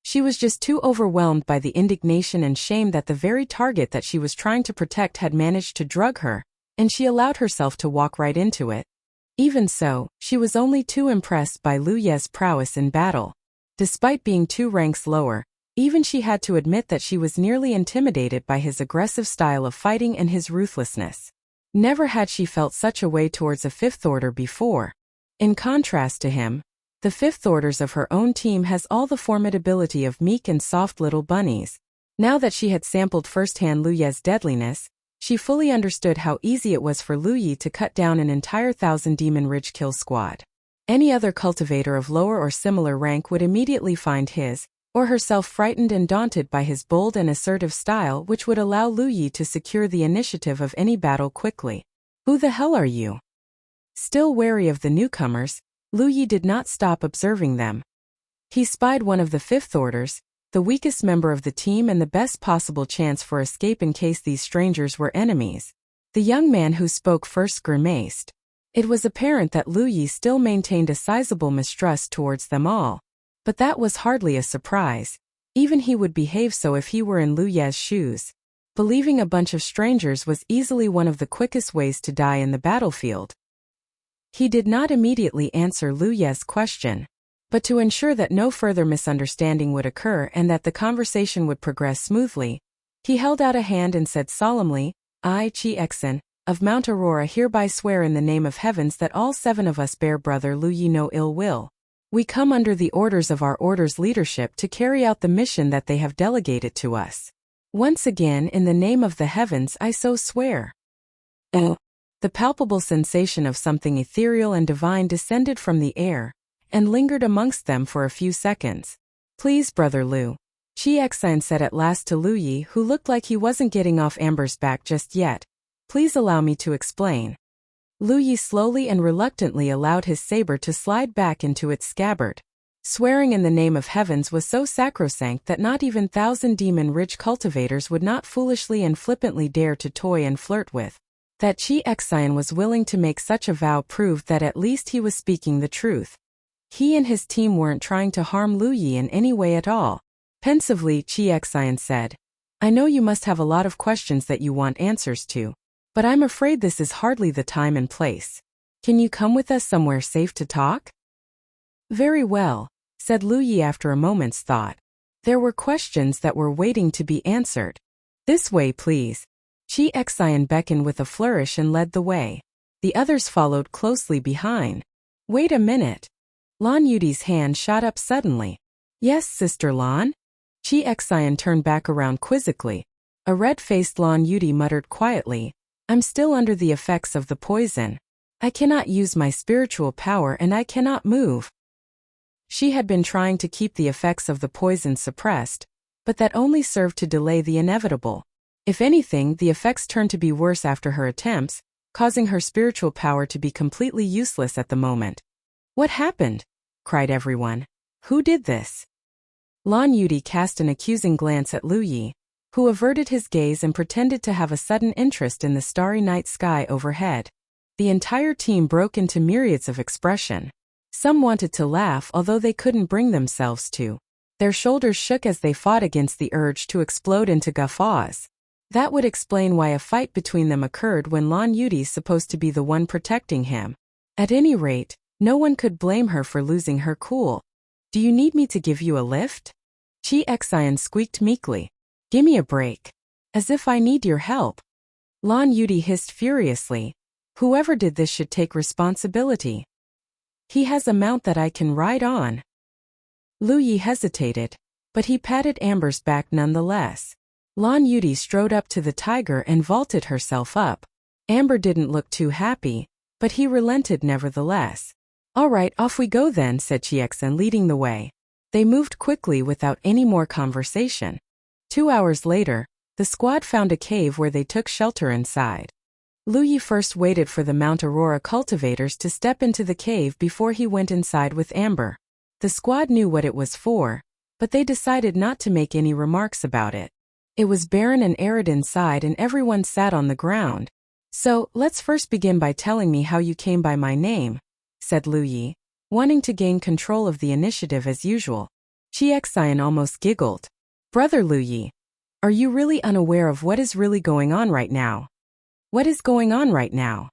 She was just too overwhelmed by the indignation and shame that the very target that she was trying to protect had managed to drug her, and she allowed herself to walk right into it. Even so, she was only too impressed by Lu Ye's prowess in battle. Despite being 2 ranks lower, even she had to admit that she was nearly intimidated by his aggressive style of fighting and his ruthlessness. Never had she felt such a way towards a Fifth Order before. In contrast to him, the Fifth Orders of her own team has all the formidability of meek and soft little bunnies. Now that she had sampled firsthand Lu Ye's deadliness, she fully understood how easy it was for Lu Yi to cut down an entire 1,000 demon-rich kill squad. Any other cultivator of lower or similar rank would immediately find his or herself frightened and daunted by his bold and assertive style, which would allow Lu Yi to secure the initiative of any battle quickly. "Who the hell are you?" Still wary of the newcomers, Lu Yi did not stop observing them. He spied one of the Fifth Orders, the weakest member of the team and the best possible chance for escape in case these strangers were enemies. The young man who spoke first grimaced. It was apparent that Lu Yi still maintained a sizable mistrust towards them all. But that was hardly a surprise. Even he would behave so if he were in Lu Ye's shoes. Believing a bunch of strangers was easily one of the quickest ways to die in the battlefield. He did not immediately answer Lu Ye's question, but to ensure that no further misunderstanding would occur and that the conversation would progress smoothly, he held out a hand and said solemnly, "I, Chi Exan, of Mount Aurora hereby swear in the name of heavens that all 7 of us bear brother Lu Yi no ill will. We come under the orders of our order's leadership to carry out the mission that they have delegated to us. Once again, in the name of the heavens, I so swear." The palpable sensation of something ethereal and divine descended from the air and lingered amongst them for a few seconds. "Please, Brother Lu," Chi Exan said at last to Lu Yi, who looked like he wasn't getting off Amber's back just yet. "Please allow me to explain." Lu Yi slowly and reluctantly allowed his saber to slide back into its scabbard. Swearing in the name of heavens was so sacrosanct that not even 1,000 Ridge cultivators would not foolishly and flippantly dare to toy and flirt with. That Chi Exan was willing to make such a vow proved that at least he was speaking the truth. He and his team weren't trying to harm Lu Yi in any way at all. Pensively, Chi Exan said, "I know you must have a lot of questions that you want answers to, but I'm afraid this is hardly the time and place. Can you come with us somewhere safe to talk?" "Very well," said Lu Yi after a moment's thought. There were questions that were waiting to be answered. "This way, please." Chi Exan beckoned with a flourish and led the way. The others followed closely behind. "Wait a minute." Lan Yudi's hand shot up suddenly. "Yes, Sister Lan?" Chi Exan turned back around quizzically. A red-faced Lan Yudi muttered quietly, "I'm still under the effects of the poison. I cannot use my spiritual power and I cannot move." She had been trying to keep the effects of the poison suppressed, but that only served to delay the inevitable. If anything, the effects turned to be worse after her attempts, causing her spiritual power to be completely useless at the moment. "What happened?" cried everyone. "Who did this?" Lan Yudi cast an accusing glance at Lu Yi, who averted his gaze and pretended to have a sudden interest in the starry night sky overhead. The entire team broke into myriads of expression. Some wanted to laugh, although they couldn't bring themselves to. Their shoulders shook as they fought against the urge to explode into guffaws. That would explain why a fight between them occurred when Lan Yudi's supposed to be the one protecting him. At any rate, no one could blame her for losing her cool. "Do you need me to give you a lift?" Chi Exan squeaked meekly. "Gimme a break. As if I need your help." Lan Yudi hissed furiously. "Whoever did this should take responsibility. He has a mount that I can ride on." Lu Yi hesitated, but he patted Amber's back nonetheless. Lan Yudi strode up to the tiger and vaulted herself up. Amber didn't look too happy, but he relented nevertheless. "All right, off we go then," said Chi Exan, leading the way. They moved quickly without any more conversation. 2 hours later, the squad found a cave where they took shelter inside. Lu Yi first waited for the Mount Aurora cultivators to step into the cave before he went inside with Amber. The squad knew what it was for, but they decided not to make any remarks about it. It was barren and arid inside and everyone sat on the ground. "So, let's first begin by telling me how you came by my name," said Lu Yi, wanting to gain control of the initiative as usual. Chi Exan almost giggled. "Brother Lu Yi, are you really unaware of what is really going on right now?" "What is going on right now?"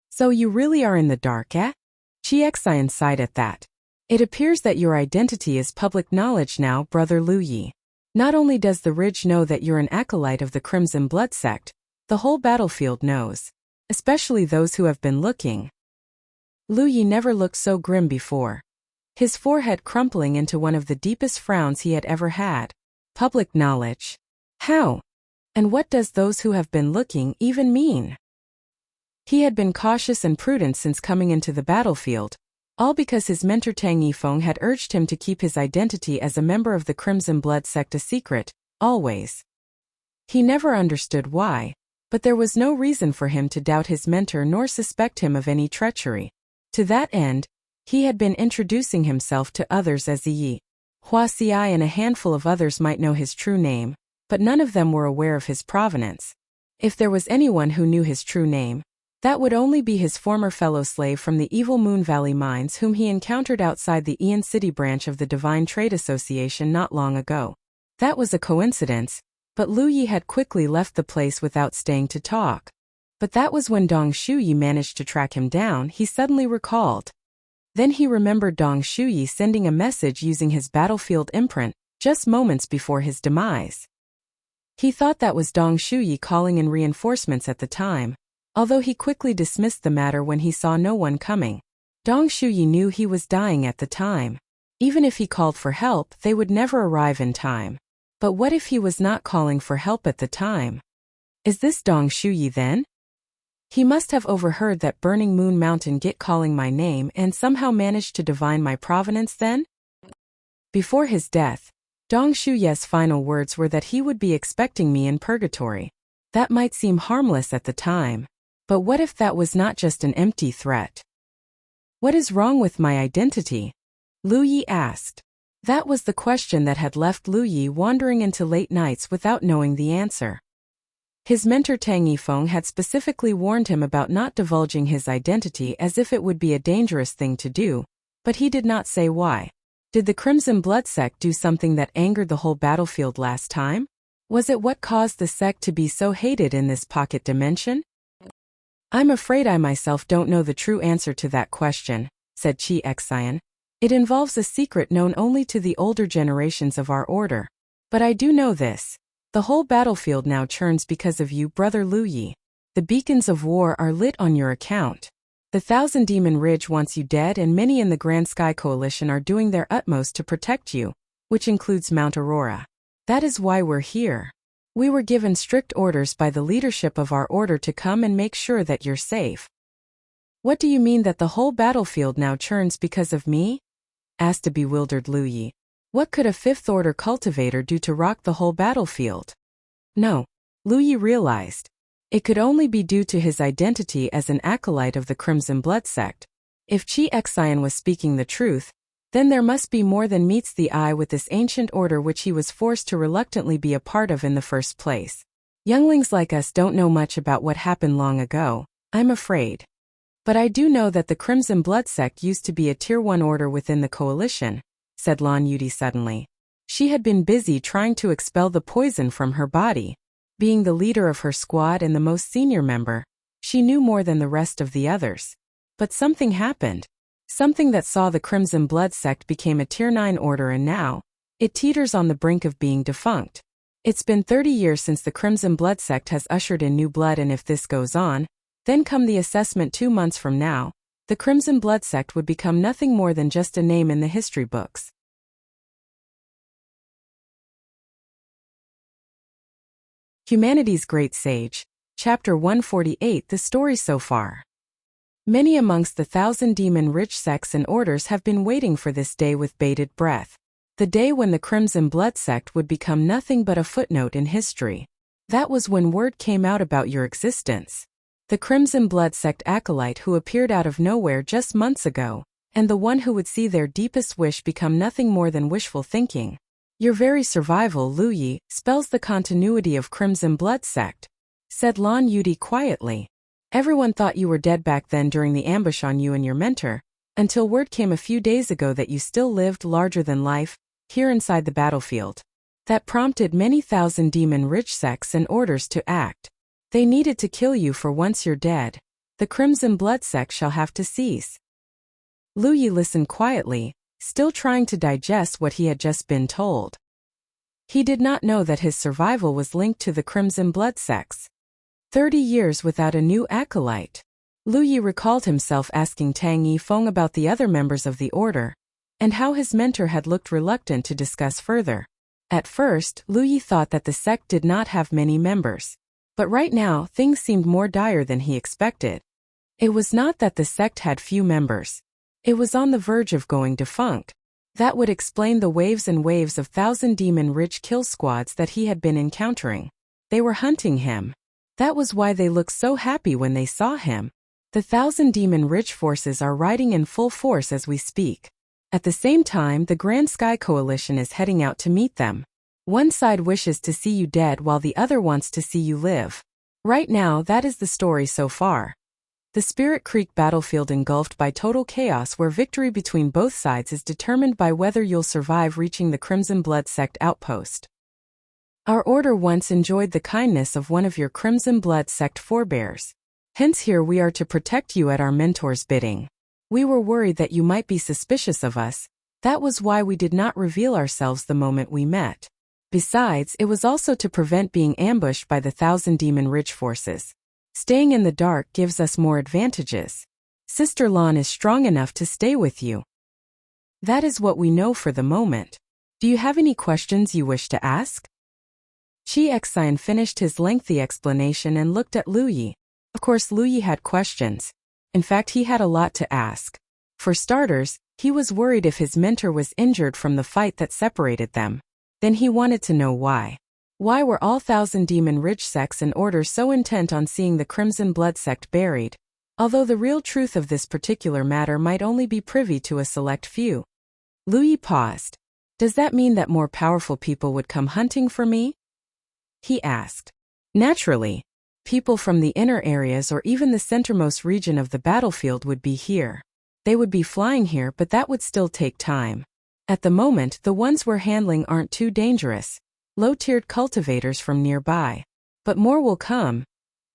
"So you really are in the dark, eh?" Chi Exan sighed at that. "It appears that your identity is public knowledge now, Brother Lu Yi. Not only does the Ridge know that you're an acolyte of the Crimson Blood sect, the whole battlefield knows, especially those who have been looking." Lu Yi never looked so grim before. His forehead crumpling into one of the deepest frowns he had ever had. Public knowledge. How? And what does those who have been looking even mean? He had been cautious and prudent since coming into the battlefield, all because his mentor Tang Yifeng had urged him to keep his identity as a member of the Crimson Blood sect a secret, always. He never understood why, but there was no reason for him to doubt his mentor nor suspect him of any treachery. To that end, he had been introducing himself to others as Yi. Huaxia and a handful of others might know his true name, but none of them were aware of his provenance. If there was anyone who knew his true name, that would only be his former fellow slave from the evil Moon Valley mines whom he encountered outside the Ian City branch of the Divine Trade Association not long ago. That was a coincidence, But Lu Yi had quickly left the place without staying to talk. But that was when Dong Shuyi managed to track him down, he suddenly recalled. Then he remembered Dong Shuyi sending a message using his battlefield imprint, just moments before his demise. He thought that was Dong Shuyi calling in reinforcements at the time, although he quickly dismissed the matter when he saw no one coming. Dong Shuyi knew he was dying at the time. Even if he called for help, they would never arrive in time. But what if he was not calling for help at the time? Is this Dong Shuyi then? He must have overheard that Burning Moon Mountain Git calling my name and somehow managed to divine my provenance then? Before his death, Dong Shuye's final words were that he would be expecting me in purgatory. That might seem harmless at the time. But what if that was not just an empty threat? What is wrong with my identity? Lu Yi asked. That was the question that had left Lu Yi wandering into late nights without knowing the answer. His mentor Tang Yifeng had specifically warned him about not divulging his identity as if it would be a dangerous thing to do, but he did not say why. Did the Crimson Blood sect do something that angered the whole battlefield last time? Was it what caused the sect to be so hated in this pocket dimension? I'm afraid I myself don't know the true answer to that question, said Chi Xian. It involves a secret known only to the older generations of our order. But I do know this. The whole battlefield now churns because of you, Brother Lu Yi. The beacons of war are lit on your account. The Thousand Demon Ridge wants you dead, and many in the Grand Sky Coalition are doing their utmost to protect you, which includes Mount Aurora. That is why we're here. We were given strict orders by the leadership of our order to come and make sure that you're safe. What do you mean that the whole battlefield now churns because of me? Asked a bewildered Lu Yi. What could a Fifth Order cultivator do to rock the whole battlefield? No, Lu Yi realized. It could only be due to his identity as an acolyte of the Crimson Blood sect. If Chi Xian was speaking the truth, then there must be more than meets the eye with this ancient order which he was forced to reluctantly be a part of in the first place. Younglings like us don't know much about what happened long ago, I'm afraid. But I do know that the Crimson Blood sect used to be a Tier 1 order within the coalition, said Lan Yudi suddenly. She had been busy trying to expel the poison from her body. Being the leader of her squad and the most senior member, she knew more than the rest of the others. But something happened. Something that saw the Crimson Blood sect became a Tier 9 order, and now it teeters on the brink of being defunct. It's been 30 years since the Crimson Blood sect has ushered in new blood, and if this goes on, then come the assessment 2 months from now, the Crimson Blood sect would become nothing more than just a name in the history books. Humanity's Great Sage, Chapter 148. The story so far. Many amongst the Thousand Demon Ridge sects and orders have been waiting for this day with bated breath. The day when the Crimson Blood sect would become nothing but a footnote in history. That was when word came out about your existence. The Crimson Blood sect acolyte who appeared out of nowhere just months ago, and the one who would see their deepest wish become nothing more than wishful thinking. Your very survival, Lu Yi, spells the continuity of Crimson Blood sect, said Lan Yudi quietly. Everyone thought you were dead back then during the ambush on you and your mentor, until word came a few days ago that you still lived larger than life, here inside the battlefield. That prompted many Thousand Demon Ridge sects and orders to act. They needed to kill you, for once you're dead, the Crimson Blood sect shall have to cease. Lu Yi listened quietly, still trying to digest what he had just been told. He did not know that his survival was linked to the Crimson Blood sects. 30 years without a new acolyte. Lu Yi recalled himself asking Tang Yifeng about the other members of the order, and how his mentor had looked reluctant to discuss further. At first, Lu Yi thought that the sect did not have many members. But right now, things seemed more dire than he expected. It was not that the sect had few members. It was on the verge of going defunct. That would explain the waves and waves of Thousand Demon Ridge kill squads that he had been encountering. They were hunting him. That was why they looked so happy when they saw him. The Thousand Demon Ridge forces are riding in full force as we speak. At the same time, the Grand Sky Coalition is heading out to meet them. One side wishes to see you dead while the other wants to see you live. Right now, that is the story so far. The Spirit Creek battlefield engulfed by total chaos, where victory between both sides is determined by whether you'll survive reaching the Crimson Blood sect outpost. Our order once enjoyed the kindness of one of your Crimson Blood sect forebears. Hence here we are to protect you at our mentor's bidding. We were worried that you might be suspicious of us. That was why we did not reveal ourselves the moment we met. Besides, it was also to prevent being ambushed by the Thousand Demon Ridge forces. Staying in the dark gives us more advantages. Sister Lan is strong enough to stay with you. That is what we know for the moment. Do you have any questions you wish to ask? Chi Xian finished his lengthy explanation and looked at Lu Yi. Of course Lu Yi had questions. In fact, he had a lot to ask. For starters, he was worried if his mentor was injured from the fight that separated them. Then he wanted to know why. Why were all Thousand Demon Ridge sects and orders so intent on seeing the Crimson Blood sect buried? Although the real truth of this particular matter might only be privy to a select few. Lu Yi paused. Does that mean that more powerful people would come hunting for me? He asked. Naturally. People from the inner areas or even the centermost region of the battlefield would be here. They would be flying here, but that would still take time. At the moment, the ones we're handling aren't too dangerous. Low-tiered cultivators from nearby. But more will come.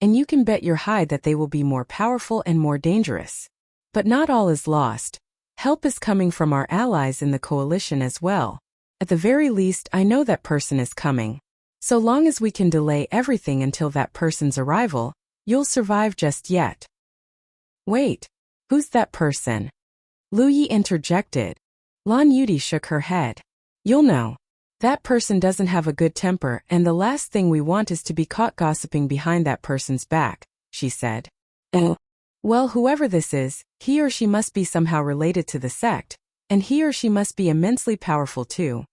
And you can bet your hide that they will be more powerful and more dangerous. But not all is lost. Help is coming from our allies in the coalition as well. At the very least, I know that person is coming. So long as we can delay everything until that person's arrival, you'll survive just yet. Wait, who's that person? Lu Yi interjected. Lan Yuti shook her head. You'll know. That person doesn't have a good temper, and the last thing we want is to be caught gossiping behind that person's back, she said. Well, whoever this is, he or she must be somehow related to the sect, and he or she must be immensely powerful too,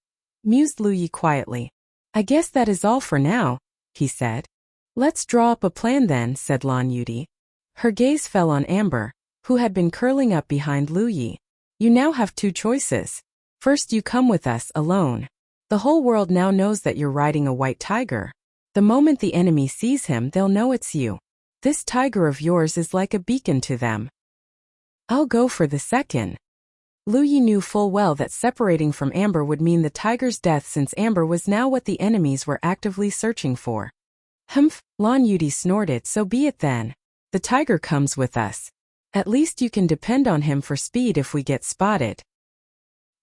mused Lu Yi quietly. I guess that is all for now, he said. Let's draw up a plan then, said Lan Yuti. Her gaze fell on Amber, who had been curling up behind Lu Yi. You now have two choices. First, you come with us alone. The whole world now knows that you're riding a white tiger. The moment the enemy sees him, they'll know it's you. This tiger of yours is like a beacon to them. I'll go for the second. Lu Yi knew full well that separating from Amber would mean the tiger's death, since Amber was now what the enemies were actively searching for. Humph, Lan Yuti snorted. So be it then. The tiger comes with us. At least you can depend on him for speed if we get spotted.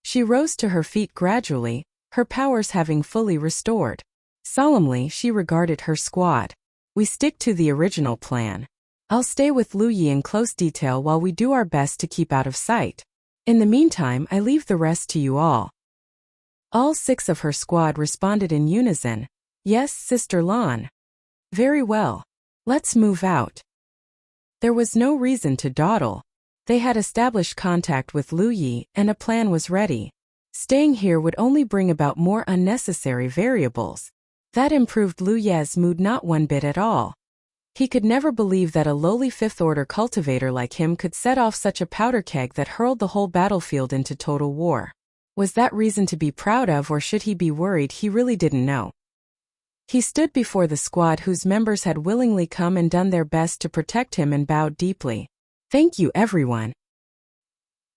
She rose to her feet gradually, her powers having fully restored. Solemnly, she regarded her squad. We stick to the original plan. I'll stay with Lu Yi in close detail while we do our best to keep out of sight. In the meantime, I leave the rest to you all. All 6 of her squad responded in unison. Yes, Sister Lan. Very well. Let's move out. There was no reason to dawdle. They had established contact with Lu Yi, and a plan was ready. Staying here would only bring about more unnecessary variables. That improved Lu Ye's mood not one bit at all. He could never believe that a lowly fifth-order cultivator like him could set off such a powder keg that hurled the whole battlefield into total war. Was that reason to be proud of, or should he be worried? He really didn't know. He stood before the squad whose members had willingly come and done their best to protect him and bowed deeply. Thank you, everyone.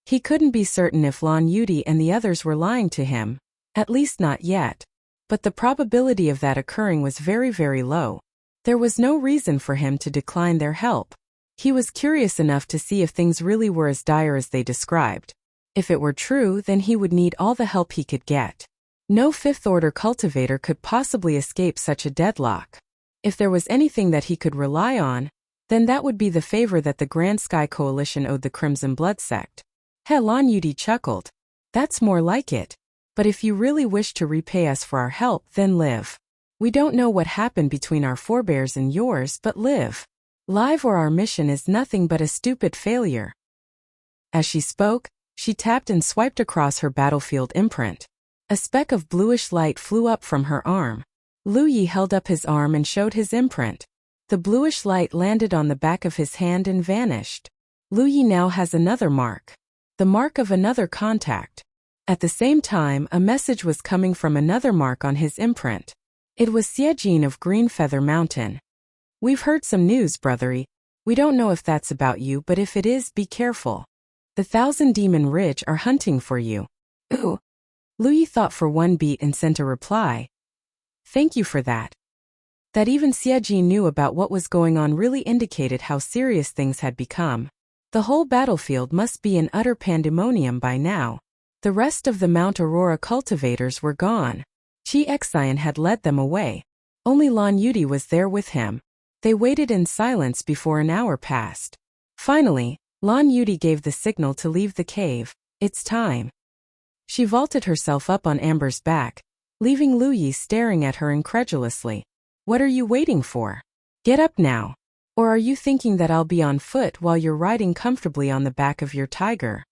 He couldn't be certain if Lan Yuti and the others were lying to him, at least not yet. But the probability of that occurring was very, very low. There was no reason for him to decline their help. He was curious enough to see if things really were as dire as they described. If it were true, then he would need all the help he could get. No fifth-order cultivator could possibly escape such a deadlock. If there was anything that he could rely on, then that would be the favor that the Grand Sky Coalition owed the Crimson Blood sect. Lan Yuti chuckled. That's more like it. But if you really wish to repay us for our help, then live. We don't know what happened between our forebears and yours, but live. Live, or our mission is nothing but a stupid failure. As she spoke, she tapped and swiped across her battlefield imprint. A speck of bluish light flew up from her arm. Lu Yi held up his arm and showed his imprint. The bluish light landed on the back of his hand and vanished. Lu Yi now has another mark. The mark of another contact. At the same time, a message was coming from another mark on his imprint. It was Xiejin of Green Feather Mountain. We've heard some news, brothery. We don't know if that's about you, but if it is, be careful. The Thousand Demon Ridge are hunting for you. Ooh. Lu Yi thought for one beat and sent a reply. Thank you for that. That even Xie knew about what was going on really indicated how serious things had become. The whole battlefield must be in utter pandemonium by now. The rest of the Mount Aurora cultivators were gone. Chi Xian had led them away. Only Lan Yudi was there with him. They waited in silence before an hour passed. Finally, Lan Yudi gave the signal to leave the cave. It's time. She vaulted herself up on Amber's back, leaving Lu Yi staring at her incredulously. What are you waiting for? Get up now. Or are you thinking that I'll be on foot while you're riding comfortably on the back of your tiger?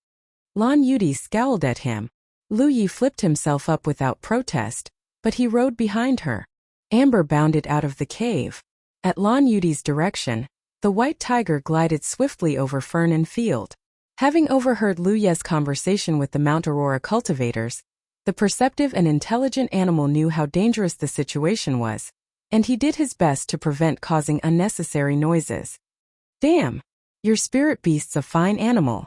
Lan Yudi scowled at him. Lu Yi flipped himself up without protest, but he rode behind her. Amber bounded out of the cave. At Lan Yudi's direction, the white tiger glided swiftly over fern and field. Having overheard Lu Ye's conversation with the Mount Aurora cultivators, the perceptive and intelligent animal knew how dangerous the situation was, and he did his best to prevent causing unnecessary noises. Damn! Your spirit beast's a fine animal.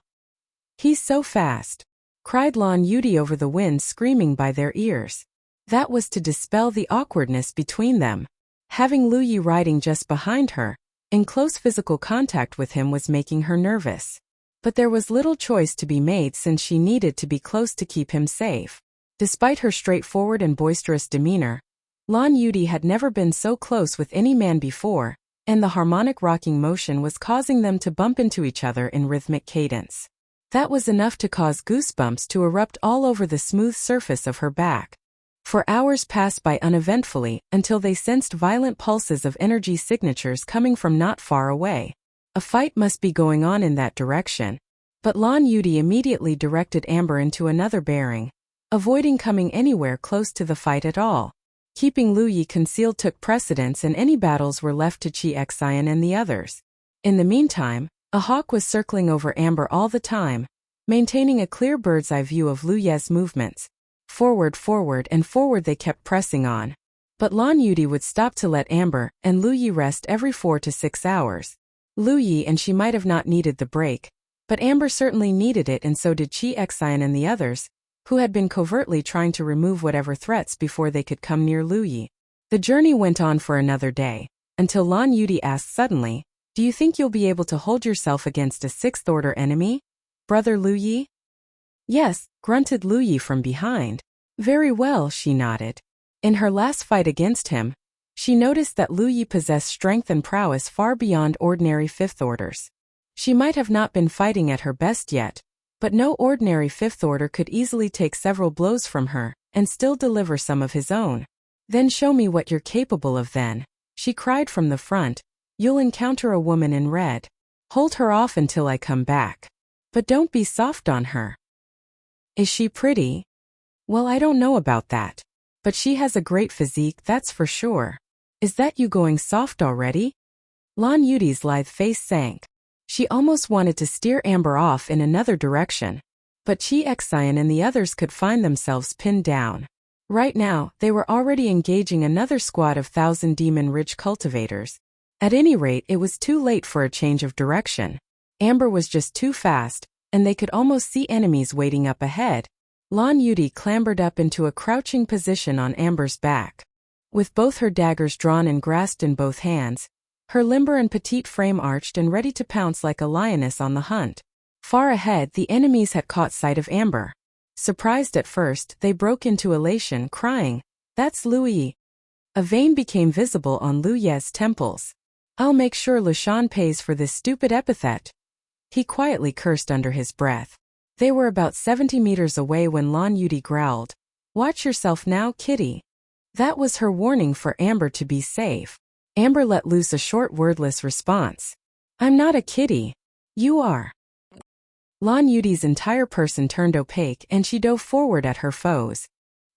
He's so fast, cried Lan Yudi over the wind, screaming by their ears. That was to dispel the awkwardness between them. Having Lu Yi riding just behind her, in close physical contact with him, was making her nervous. But there was little choice to be made since she needed to be close to keep him safe. Despite her straightforward and boisterous demeanor, Lan Yudi had never been so close with any man before, and the harmonic rocking motion was causing them to bump into each other in rhythmic cadence. That was enough to cause goosebumps to erupt all over the smooth surface of her back. For hours passed by uneventfully until they sensed violent pulses of energy signatures coming from not far away. A fight must be going on in that direction. But Lan Yudi immediately directed Amber into another bearing, avoiding coming anywhere close to the fight at all. Keeping Lu Yi concealed took precedence, and any battles were left to Chi Xian and the others. In the meantime, a hawk was circling over Amber all the time, maintaining a clear bird's-eye view of Lu Ye's movements. Forward, and forward they kept pressing on. But Lan Yudi would stop to let Amber and Lu Yi rest every 4 to 6 hours. Lu Yi and she might have not needed the break, but Amber certainly needed it, and so did Chi Xian and the others, who had been covertly trying to remove whatever threats before they could come near Lu Yi. The journey went on for another day, until Lan Yudi asked suddenly, "Do you think you'll be able to hold yourself against a 6th-order enemy, Brother Lu Yi?" "Yes," grunted Lu Yi from behind. "Very well," she nodded. In her last fight against him, she noticed that Lu Yi possessed strength and prowess far beyond ordinary 5th orders. She might have not been fighting at her best yet, but no ordinary 5th order could easily take several blows from her and still deliver some of his own. "Then show me what you're capable of then," she cried from the front. "You'll encounter a woman in red. Hold her off until I come back. But don't be soft on her." "Is she pretty?" "Well, I don't know about that. But she has a great physique, that's for sure." "Is that you going soft already?" Lan Yudi's lithe face sank. She almost wanted to steer Amber off in another direction. But Chi Xian and the others could find themselves pinned down. Right now, they were already engaging another squad of 1,000 Demon Ridge cultivators. At any rate, it was too late for a change of direction. Amber was just too fast, and they could almost see enemies waiting up ahead. Lan Yudi clambered up into a crouching position on Amber's back. With both her daggers drawn and grasped in both hands, her limber and petite frame arched and ready to pounce like a lioness on the hunt. Far ahead, the enemies had caught sight of Amber. Surprised at first, they broke into elation, crying, "That's Lu Yi." A vein became visible on Lu Ye's temples. "I'll make sure Lushan pays for this stupid epithet." He quietly cursed under his breath. They were about 70 meters away when Lan Yudi growled, "Watch yourself now, kitty." That was her warning for Amber to be safe. Amber let loose a short wordless response. "I'm not a kitty. You are." Lan Yudi's entire person turned opaque and she dove forward at her foes.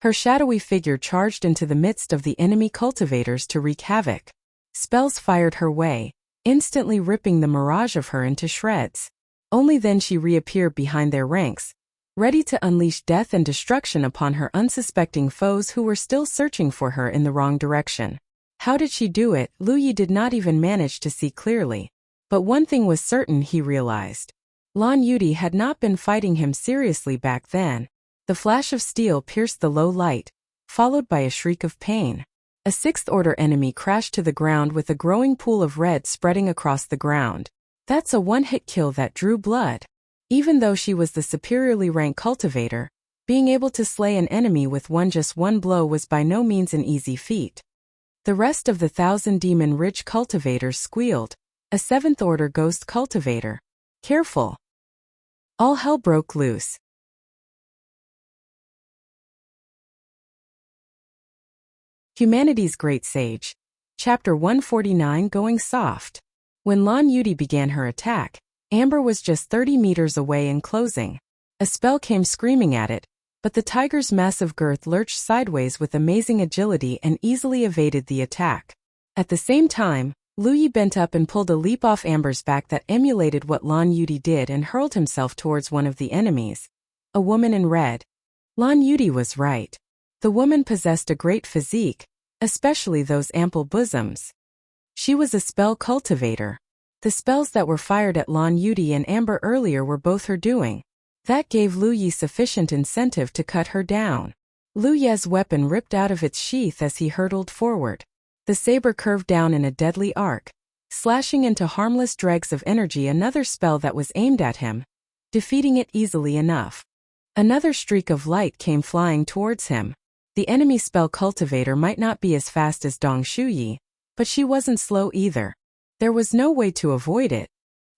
Her shadowy figure charged into the midst of the enemy cultivators to wreak havoc. Spells fired her way, instantly ripping the mirage of her into shreds. Only then she reappeared behind their ranks, ready to unleash death and destruction upon her unsuspecting foes who were still searching for her in the wrong direction. How did she do it? Lu Yi did not even manage to see clearly. But one thing was certain, he realized. Lan Yudi had not been fighting him seriously back then. The flash of steel pierced the low light, followed by a shriek of pain. A sixth-order enemy crashed to the ground with a growing pool of red spreading across the ground. That's a one-hit kill that drew blood. Even though she was the superiorly ranked cultivator, being able to slay an enemy with just one blow was by no means an easy feat. The rest of the 1,000 Demon Ridge cultivators squealed. A seventh-order ghost cultivator. Careful! All hell broke loose. Humanity's Great Sage. Chapter 149 Going Soft. When Lan Yuti began her attack, Amber was just 30 meters away and closing. A spell came screaming at it, but the tiger's massive girth lurched sideways with amazing agility and easily evaded the attack. At the same time, Lu Yi bent up and pulled a leap off Amber's back that emulated what Lan Yuti did and hurled himself towards one of the enemies. A woman in red. Lan Yuti was right. The woman possessed a great physique, especially those ample bosoms. She was a spell cultivator. The spells that were fired at Lan Yuti and Amber earlier were both her doing. That gave Lu Yi sufficient incentive to cut her down. Lu Ye's weapon ripped out of its sheath as he hurtled forward. The saber curved down in a deadly arc, slashing into harmless dregs of energy another spell that was aimed at him, defeating it easily enough. Another streak of light came flying towards him. The enemy spell cultivator might not be as fast as Dong Shuyi, but she wasn't slow either. There was no way to avoid it.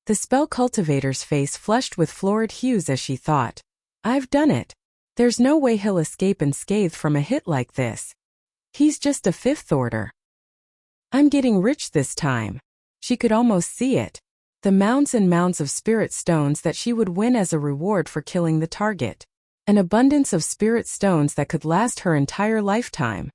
The spell cultivator's face flushed with florid hues as she thought, "I've done it. There's no way he'll escape unscathed from a hit like this. He's just a fifth order. I'm getting rich this time." She could almost see it. The mounds and mounds of spirit stones that she would win as a reward for killing the target. An abundance of spirit stones that could last her entire lifetime.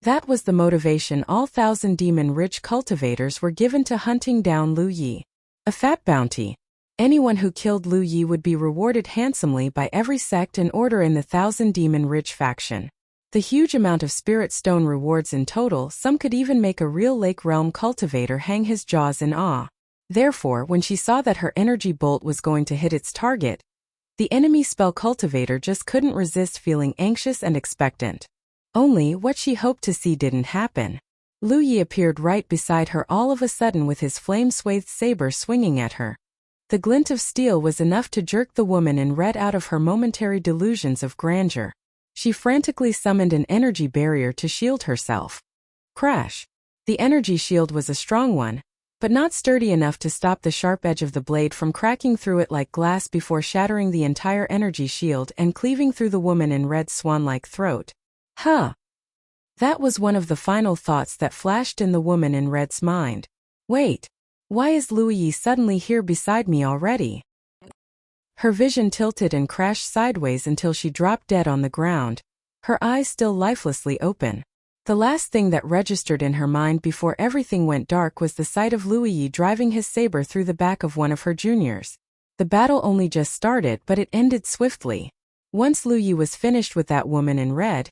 That was the motivation all 1,000 Demon Ridge cultivators were given to hunting down Lu Yi. A fat bounty. Anyone who killed Lu Yi would be rewarded handsomely by every sect and order in the 1,000 Demon Ridge faction. The huge amount of spirit stone rewards in total, some could even make a real Lake Realm cultivator hang his jaws in awe. Therefore, when she saw that her energy bolt was going to hit its target, the enemy spell cultivator just couldn't resist feeling anxious and expectant. Only what she hoped to see didn't happen. Lu Yi appeared right beside her all of a sudden with his flame-swathed saber swinging at her. The glint of steel was enough to jerk the woman in red out of her momentary delusions of grandeur. She frantically summoned an energy barrier to shield herself. Crash! The energy shield was a strong one, but not sturdy enough to stop the sharp edge of the blade from cracking through it like glass before shattering the entire energy shield and cleaving through the woman in red's swan-like throat. Huh! That was one of the final thoughts that flashed in the woman in red's mind. Wait, why is Lu Yi suddenly here beside me already? Her vision tilted and crashed sideways until she dropped dead on the ground, her eyes still lifelessly open. The last thing that registered in her mind before everything went dark was the sight of Lu Yi driving his saber through the back of one of her juniors. The battle only just started, but it ended swiftly. Once Lu Yi was finished with that woman in red,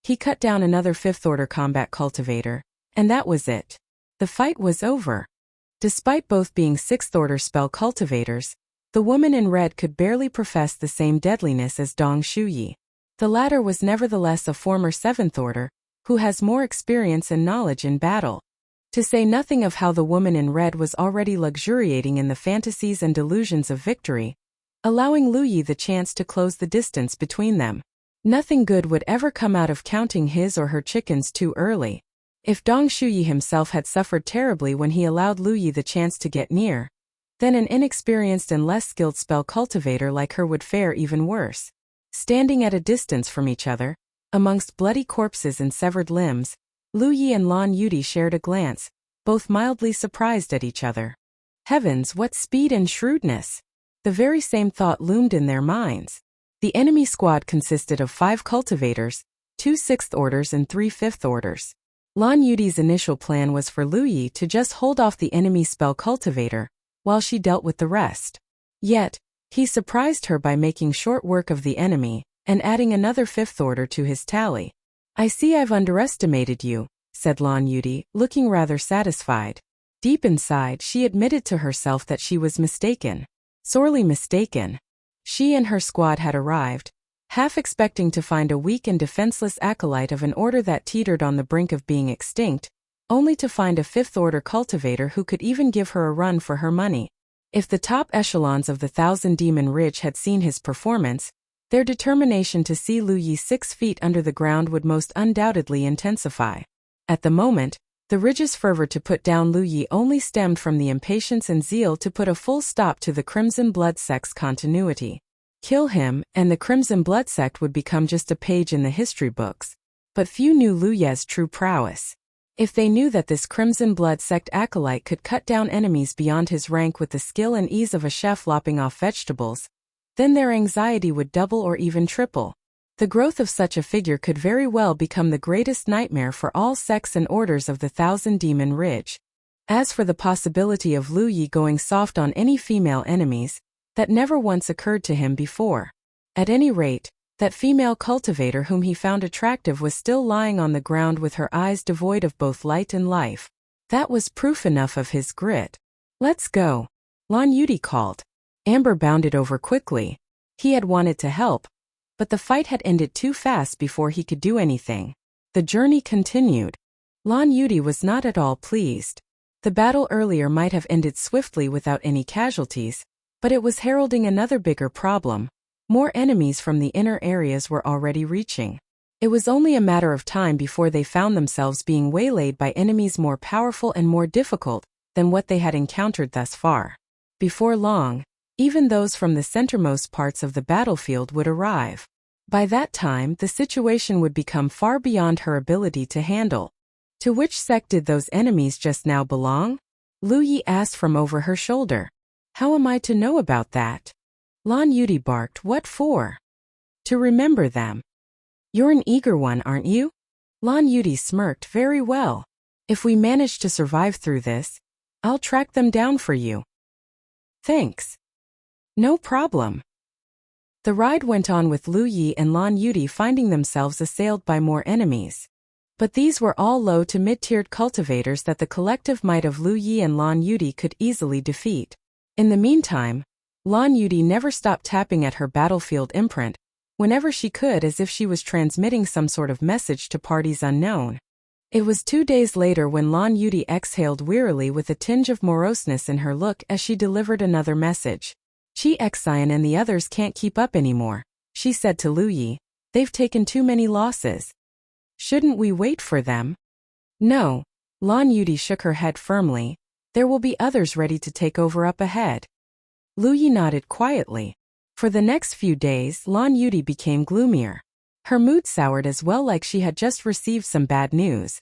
he cut down another fifth-order combat cultivator, and that was it. The fight was over. Despite both being sixth-order spell cultivators, the woman in red could barely profess the same deadliness as Dong Shuyi. The latter was nevertheless a former seventh order, who has more experience and knowledge in battle. To say nothing of how the woman in red was already luxuriating in the fantasies and delusions of victory, allowing Lu Yi the chance to close the distance between them. Nothing good would ever come out of counting his or her chickens too early. If Dong Shuyi himself had suffered terribly when he allowed Lu Yi the chance to get near, then an inexperienced and less skilled spell cultivator like her would fare even worse. Standing at a distance from each other, amongst bloody corpses and severed limbs, Lu Yi and Lan Yuti shared a glance, both mildly surprised at each other. Heavens, what speed and shrewdness! The very same thought loomed in their minds. The enemy squad consisted of 5 cultivators, 2 sixth orders and 3 fifth orders. Lan Yuti's initial plan was for Lu Yi to just hold off the enemy spell cultivator, while she dealt with the rest. Yet, he surprised her by making short work of the enemy, and adding another fifth order to his tally. "I see I've underestimated you," said Lan Yuti, looking rather satisfied. Deep inside, she admitted to herself that she was mistaken. Sorely mistaken. She and her squad had arrived, half expecting to find a weak and defenseless acolyte of an order that teetered on the brink of being extinct, only to find a fifth-order cultivator who could even give her a run for her money. If the top echelons of the Thousand Demon Ridge had seen his performance, their determination to see Lu Yi 6 feet under the ground would most undoubtedly intensify. At the moment, the Ridge's fervor to put down Lu Yi only stemmed from the impatience and zeal to put a full stop to the Crimson Blood sect's continuity. Kill him, and the Crimson Blood sect would become just a page in the history books. But few knew Lu Ye's true prowess. If they knew that this Crimson Blood sect acolyte could cut down enemies beyond his rank with the skill and ease of a chef lopping off vegetables, then their anxiety would double or even triple. The growth of such a figure could very well become the greatest nightmare for all sects and orders of the Thousand Demon Ridge. As for the possibility of Lu Yi going soft on any female enemies, that never once occurred to him before. At any rate, that female cultivator whom he found attractive was still lying on the ground with her eyes devoid of both light and life. That was proof enough of his grit. "Let's go," Lan Yuti called. Amber bounded over quickly. He had wanted to help, but the fight had ended too fast before he could do anything. The journey continued. Lan Yuti was not at all pleased. The battle earlier might have ended swiftly without any casualties, but it was heralding another bigger problem. More enemies from the inner areas were already reaching. It was only a matter of time before they found themselves being waylaid by enemies more powerful and more difficult than what they had encountered thus far. Before long, even those from the centermost parts of the battlefield would arrive. By that time, the situation would become far beyond her ability to handle. To which sect did those enemies just now belong? Lu Yi asked from over her shoulder. How am I to know about that? Lan Yuti barked. What for? To remember them. You're an eager one, aren't you? Lan Yuti smirked. Very well. If we manage to survive through this, I'll track them down for you. Thanks. No problem. The ride went on with Lu Yi and Lan Yuti finding themselves assailed by more enemies. But these were all low to mid-tiered cultivators that the collective might of Lu Yi and Lan Yuti could easily defeat. In the meantime, Lan Yuti never stopped tapping at her battlefield imprint, whenever she could, as if she was transmitting some sort of message to parties unknown. It was 2 days later when Lan Yuti exhaled wearily with a tinge of moroseness in her look as she delivered another message. Chi Xian and the others can't keep up anymore, she said to Lu Yi. They've taken too many losses. Shouldn't we wait for them? No. Lan Yuti shook her head firmly. There will be others ready to take over up ahead. Lu Yi nodded quietly. For the next few days, Lan Yuti became gloomier. Her mood soured as well, like she had just received some bad news.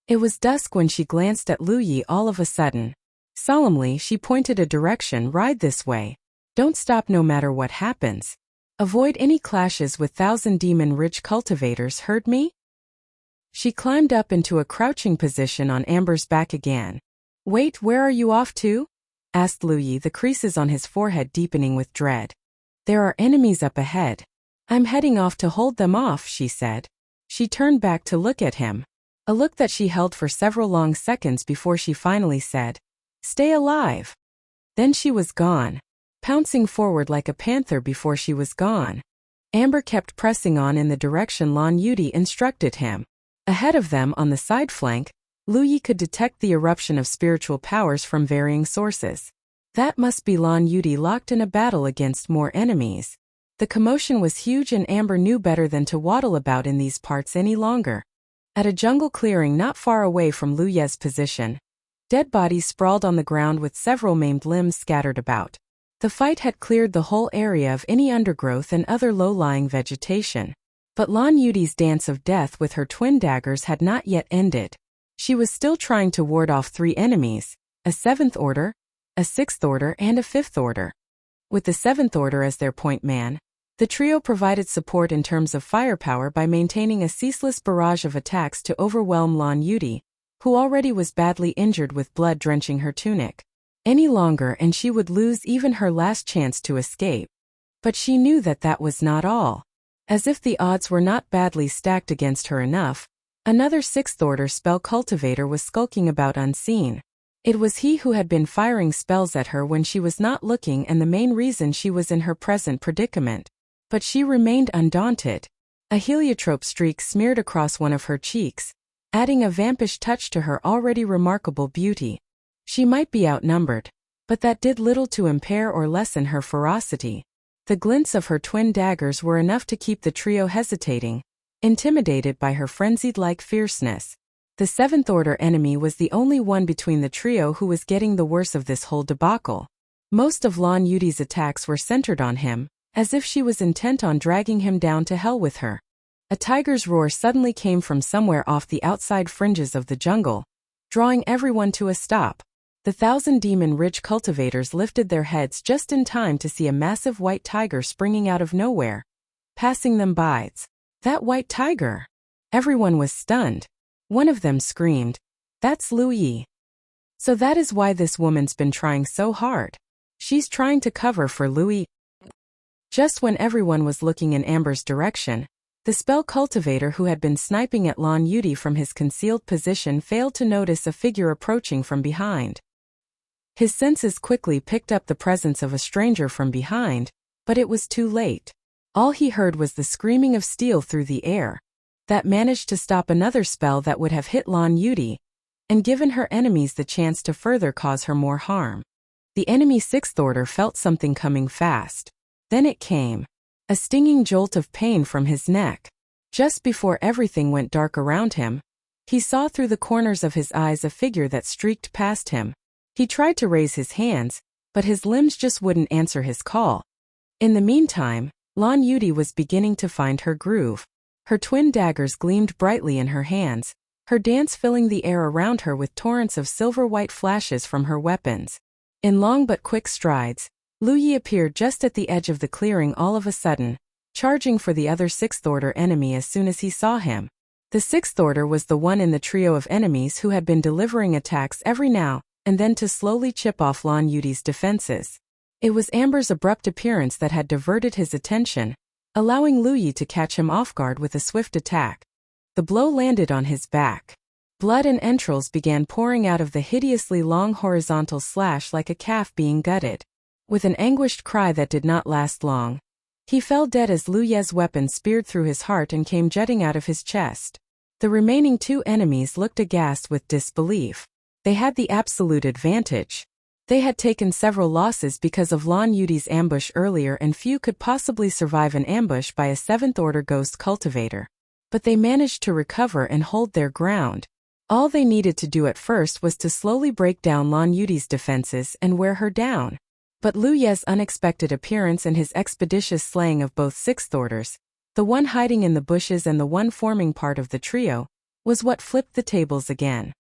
It was dusk when she glanced at Lu Yi all of a sudden. Solemnly, she pointed a direction. Ride this way. Don't stop no matter what happens. Avoid any clashes with Thousand Demon Ridge cultivators, heard me? She climbed up into a crouching position on Amber's back again. Wait, where are you off to? Asked Lu Yi, the creases on his forehead deepening with dread. There are enemies up ahead. I'm heading off to hold them off, she said. She turned back to look at him. A look that she held for several long seconds before she finally said, Stay alive. Then she was gone, pouncing forward like a panther before she was gone. Amber kept pressing on in the direction Lan Yuti instructed him. Ahead of them on the side flank, Lu Yi could detect the eruption of spiritual powers from varying sources. That must be Lan Yuti locked in a battle against more enemies. The commotion was huge and Amber knew better than to waddle about in these parts any longer. At a jungle clearing not far away from Lu Ye's position, dead bodies sprawled on the ground with several maimed limbs scattered about. The fight had cleared the whole area of any undergrowth and other low-lying vegetation. But Lan Yuti's dance of death with her twin daggers had not yet ended. She was still trying to ward off 3 enemies, a 7th order, a 6th order and a 5th order. With the 7th order as their point man, the trio provided support in terms of firepower by maintaining a ceaseless barrage of attacks to overwhelm Lan Yuti, who already was badly injured with blood drenching her tunic. Any longer and she would lose even her last chance to escape. But she knew that that was not all. As if the odds were not badly stacked against her enough, another 6th order spell cultivator was skulking about unseen. It was he who had been firing spells at her when she was not looking and the main reason she was in her present predicament. But she remained undaunted. A heliotrope streak smeared across one of her cheeks, adding a vampish touch to her already remarkable beauty. She might be outnumbered, but that did little to impair or lessen her ferocity. The glints of her twin daggers were enough to keep the trio hesitating, intimidated by her frenzied-like fierceness. The Seventh Order enemy was the only one between the trio who was getting the worst of this whole debacle. Most of Lan Yudi's attacks were centered on him, as if she was intent on dragging him down to hell with her. A tiger's roar suddenly came from somewhere off the outside fringes of the jungle, drawing everyone to a stop. The Thousand Demon Ridge cultivators lifted their heads just in time to see a massive white tiger springing out of nowhere, passing them by. That white tiger! Everyone was stunned. One of them screamed, "That's Lu Yi." So that is why this woman's been trying so hard. She's trying to cover for Lu Yi. Just when everyone was looking in Amber's direction, the spell cultivator who had been sniping at Lan Yudi from his concealed position failed to notice a figure approaching from behind. His senses quickly picked up the presence of a stranger from behind, but it was too late. All he heard was the screaming of steel through the air. That managed to stop another spell that would have hit Lan Yudi, and given her enemies the chance to further cause her more harm. The enemy Sixth Order felt something coming fast. Then it came. A stinging jolt of pain from his neck. Just before everything went dark around him, he saw through the corners of his eyes a figure that streaked past him. He tried to raise his hands, but his limbs just wouldn't answer his call. In the meantime, Lan Yudi was beginning to find her groove. Her twin daggers gleamed brightly in her hands, her dance filling the air around her with torrents of silver-white flashes from her weapons. In long but quick strides, Lu Yi appeared just at the edge of the clearing all of a sudden, charging for the other Sixth Order enemy as soon as he saw him. The Sixth Order was the one in the trio of enemies who had been delivering attacks every now and then to slowly chip off Lan Yudi's defenses. It was Amber's abrupt appearance that had diverted his attention, allowing Lu Yi to catch him off guard with a swift attack. The blow landed on his back. Blood and entrails began pouring out of the hideously long horizontal slash like a calf being gutted. With an anguished cry that did not last long, he fell dead as Lu Ye's weapon speared through his heart and came jutting out of his chest. The remaining two enemies looked aghast with disbelief. They had the absolute advantage. They had taken several losses because of Lan Yudi's ambush earlier, and few could possibly survive an ambush by a Seventh Order ghost cultivator. But they managed to recover and hold their ground. All they needed to do at first was to slowly break down Lan Yudi's defenses and wear her down. But Lu Ye's unexpected appearance and his expeditious slaying of both Sixth Orders, the one hiding in the bushes and the one forming part of the trio, was what flipped the tables again.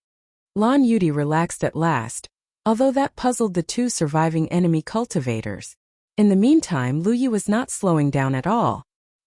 Lan Yudi relaxed at last, although that puzzled the two surviving enemy cultivators. In the meantime, Lu Yi was not slowing down at all.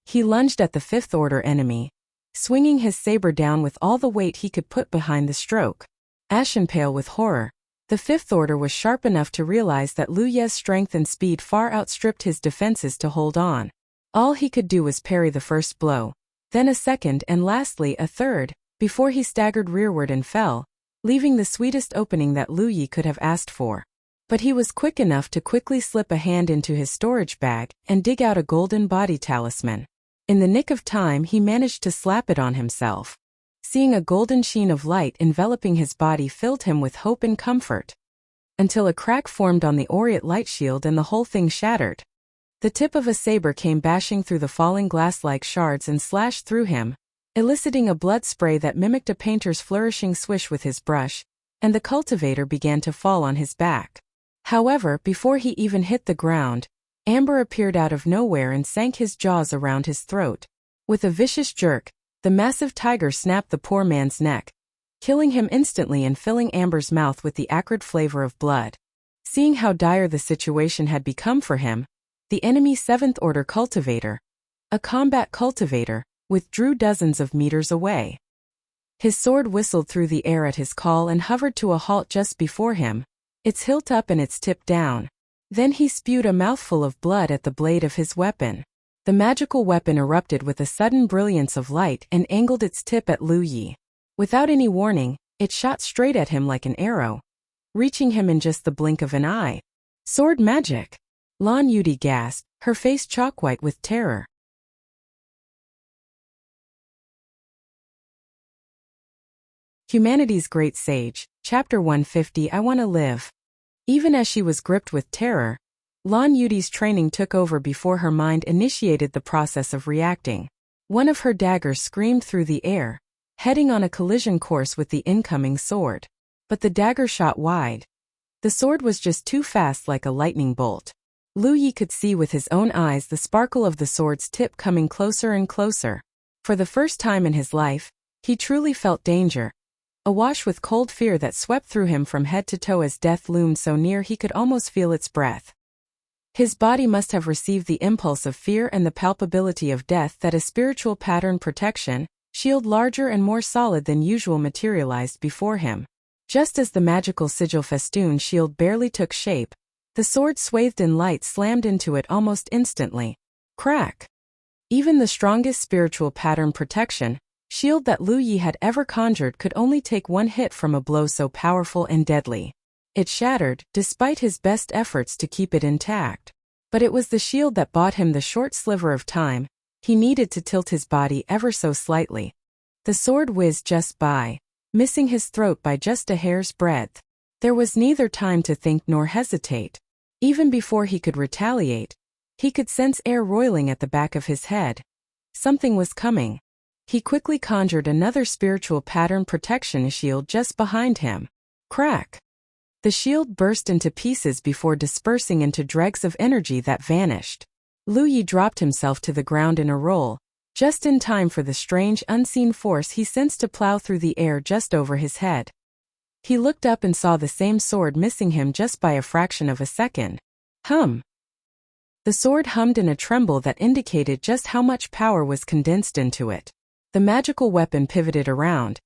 He lunged at the Fifth Order enemy, swinging his saber down with all the weight he could put behind the stroke. Ashen pale with horror, the Fifth Order was sharp enough to realize that Lu Ye's strength and speed far outstripped his defenses to hold on. All he could do was parry the first blow, then a second and lastly a third, before he staggered rearward and fell, leaving the sweetest opening that Lu Yi could have asked for. But he was quick enough to quickly slip a hand into his storage bag and dig out a golden body talisman. In the nick of time, he managed to slap it on himself. Seeing a golden sheen of light enveloping his body filled him with hope and comfort. Until a crack formed on the aureate light shield and the whole thing shattered. The tip of a saber came bashing through the falling glass-like shards and slashed through him, eliciting a blood spray that mimicked a painter's flourishing swish with his brush, and the cultivator began to fall on his back. However, before he even hit the ground, Amber appeared out of nowhere and sank his jaws around his throat. With a vicious jerk, the massive tiger snapped the poor man's neck, killing him instantly and filling Amber's mouth with the acrid flavor of blood. Seeing how dire the situation had become for him, the enemy Seventh Order cultivator, a combat cultivator, withdrew dozens of meters away. His sword whistled through the air at his call and hovered to a halt just before him, its hilt up and its tip down. Then he spewed a mouthful of blood at the blade of his weapon. The magical weapon erupted with a sudden brilliance of light and angled its tip at Lu Yi. Without any warning, it shot straight at him like an arrow, reaching him in just the blink of an eye. Sword magic! Lan Yudi gasped, her face chalk-white with terror. Humanity's Great Sage, Chapter 150. I Want to Live. Even as she was gripped with terror, Lan Yudi's training took over before her mind initiated the process of reacting. One of her daggers screamed through the air, heading on a collision course with the incoming sword. But the dagger shot wide. The sword was just too fast, like a lightning bolt. Lu Yi could see with his own eyes the sparkle of the sword's tip coming closer and closer. For the first time in his life, he truly felt danger, awash with cold fear that swept through him from head to toe as death loomed so near he could almost feel its breath. His body must have received the impulse of fear and the palpability of death that a spiritual pattern protection, shield larger and more solid than usual materialized before him. Just as the magical sigil festoon shield barely took shape, the sword swathed in light slammed into it almost instantly. Crack! Even the strongest spiritual pattern protection, shield that Lu Yi had ever conjured could only take one hit from a blow so powerful and deadly. It shattered, despite his best efforts to keep it intact. But it was the shield that bought him the short sliver of time he needed to tilt his body ever so slightly. The sword whizzed just by, missing his throat by just a hair's breadth. There was neither time to think nor hesitate. Even before he could retaliate, he could sense air roiling at the back of his head. Something was coming. He quickly conjured another spiritual pattern protection shield just behind him. Crack! The shield burst into pieces before dispersing into dregs of energy that vanished. Lu Yi dropped himself to the ground in a roll, just in time for the strange unseen force he sensed to plow through the air just over his head. He looked up and saw the same sword missing him just by a fraction of a second. Hum! The sword hummed in a tremble that indicated just how much power was condensed into it. The magical weapon pivoted around,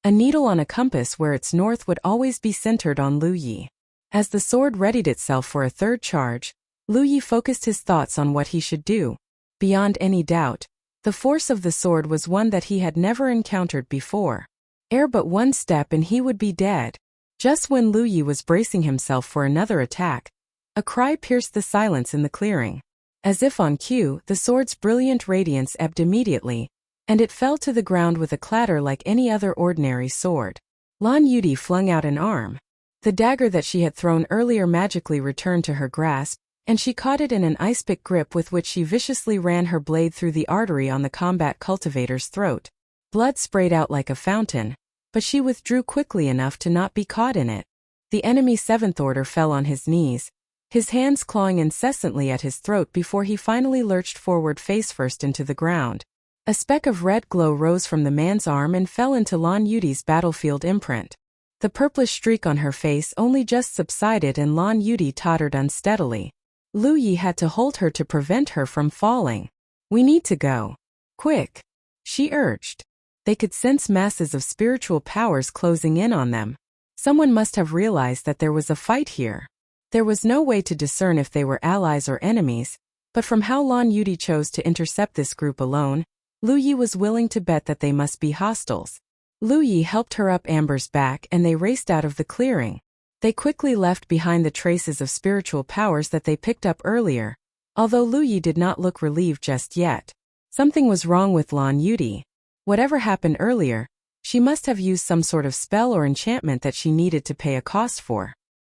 a needle on a compass where its north would always be centered on Lu Yi. As the sword readied itself for a third charge, Lu Yi focused his thoughts on what he should do. Beyond any doubt, the force of the sword was one that he had never encountered before. Ere but one step and he would be dead. Just when Lu Yi was bracing himself for another attack, a cry pierced the silence in the clearing. As if on cue, the sword's brilliant radiance ebbed immediately, and it fell to the ground with a clatter like any other ordinary sword. Lan Yudi flung out an arm. The dagger that she had thrown earlier magically returned to her grasp, and she caught it in an ice-pick grip with which she viciously ran her blade through the artery on the combat cultivator's throat. Blood sprayed out like a fountain, but she withdrew quickly enough to not be caught in it. The enemy Seventh Order fell on his knees, his hands clawing incessantly at his throat before he finally lurched forward face first into the ground. A speck of red glow rose from the man's arm and fell into Lan Yudi's battlefield imprint. The purplish streak on her face only just subsided and Lan Yudi tottered unsteadily. Lu Yi had to hold her to prevent her from falling. "We need to go. Quick," she urged. They could sense masses of spiritual powers closing in on them. Someone must have realized that there was a fight here. There was no way to discern if they were allies or enemies, but from how Lan Yudi chose to intercept this group alone, Lu Yi was willing to bet that they must be hostiles. Lu Yi helped her up Amber's back and they raced out of the clearing. They quickly left behind the traces of spiritual powers that they picked up earlier, although Lu Yi did not look relieved just yet. Something was wrong with Lan Yudi. Whatever happened earlier, she must have used some sort of spell or enchantment that she needed to pay a cost for.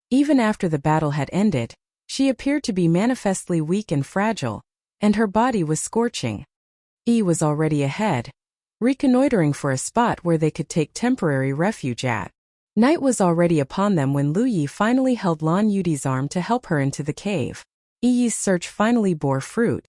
Even after the battle had ended, she appeared to be manifestly weak and fragile, and her body was scorching. Yi was already ahead, reconnoitering for a spot where they could take temporary refuge at. Night was already upon them when Lu Yi finally held Lan Yudi's arm to help her into the cave. Yi's search finally bore fruit.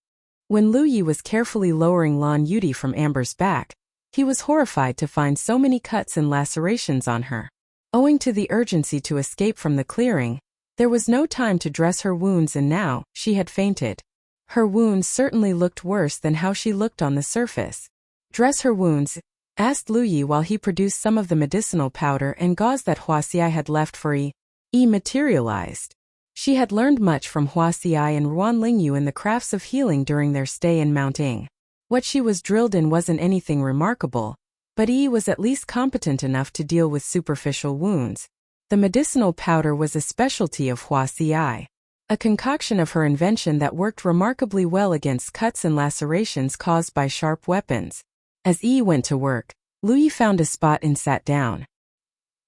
When Lu Yi was carefully lowering Lan Yudi from Amber's back, he was horrified to find so many cuts and lacerations on her. Owing to the urgency to escape from the clearing, there was no time to dress her wounds and now, she had fainted. Her wounds certainly looked worse than how she looked on the surface. "Dress her wounds?" asked Lu Yi while he produced some of the medicinal powder and gauze that Wuxia had left for Yi. Yi materialized. She had learned much from Wuxia and Ruan Lingyu in the crafts of healing during their stay in Mount Ing. What she was drilled in wasn't anything remarkable, but Yi was at least competent enough to deal with superficial wounds. The medicinal powder was a specialty of Wuxia, a concoction of her invention that worked remarkably well against cuts and lacerations caused by sharp weapons. As Yi went to work, Lu Yi found a spot and sat down.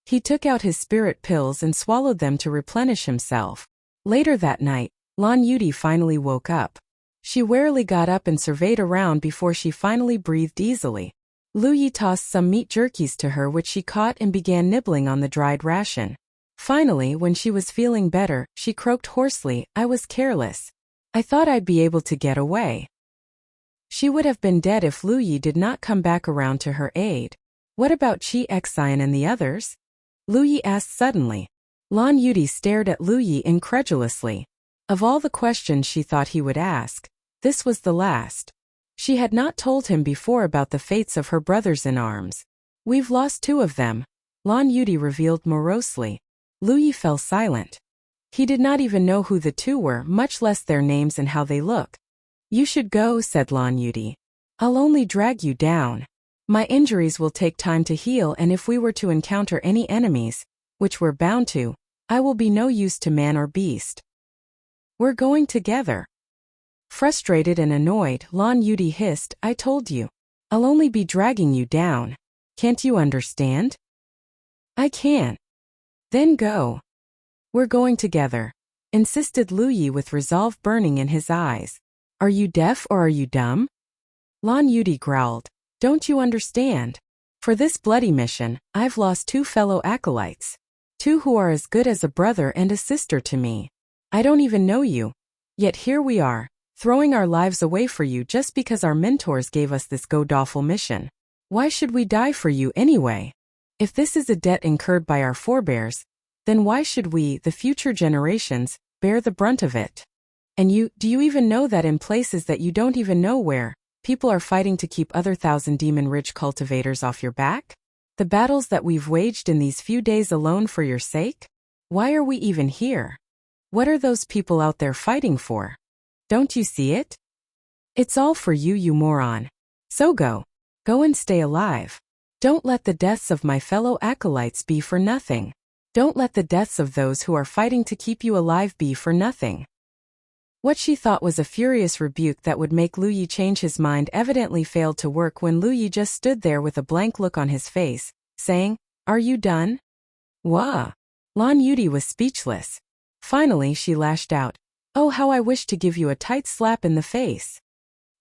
He took out his spirit pills and swallowed them to replenish himself. Later that night, Lan Yuti finally woke up. She warily got up and surveyed around before she finally breathed easily. Lu Yi tossed some meat jerkies to her which she caught and began nibbling on the dried ration. Finally, when she was feeling better, she croaked hoarsely, "I was careless. I thought I'd be able to get away." She would have been dead if Lu Yi did not come back around to her aid. "What about Qi Xian and the others?" Lu Yi asked suddenly. Lan Yuti stared at Lu Yi incredulously. Of all the questions she thought he would ask, this was the last. She had not told him before about the fates of her brothers-in-arms. "We've lost 2 of them," Lan Yuti revealed morosely. Lu Yi fell silent. He did not even know who the 2 were, much less their names and how they look. "You should go," said Lan Yuti. "I'll only drag you down. My injuries will take time to heal, and if we were to encounter any enemies, which we're bound to, I will be no use to man or beast. We're going together." Frustrated and annoyed, Lan Yuti hissed, "I told you. I'll only be dragging you down. Can't you understand?" "I can." "Then go." "We're going together," insisted Lu Yi with resolve burning in his eyes. "Are you deaf or are you dumb?" Lan Yuti growled, "Don't you understand? For this bloody mission, I've lost 2 fellow acolytes. 2 who are as good as a brother and a sister to me. I don't even know you. Yet here we are, throwing our lives away for you just because our mentors gave us this god-awful mission. Why should we die for you anyway? If this is a debt incurred by our forebears, then why should we, the future generations, bear the brunt of it? And do you even know that in places that you don't even know where, people are fighting to keep other 1,000 demon-rich cultivators off your back? The battles that we've waged in these few days alone for your sake? Why are we even here? What are those people out there fighting for? Don't you see it? It's all for you, you moron. So go. Go and stay alive. Don't let the deaths of my fellow acolytes be for nothing. Don't let the deaths of those who are fighting to keep you alive be for nothing." What she thought was a furious rebuke that would make Lu Yi change his mind evidently failed to work when Lu Yi just stood there with a blank look on his face, saying, "Are you done?" "Wah!" Lan Yuti was speechless. Finally she lashed out, "Oh, how I wish to give you a tight slap in the face."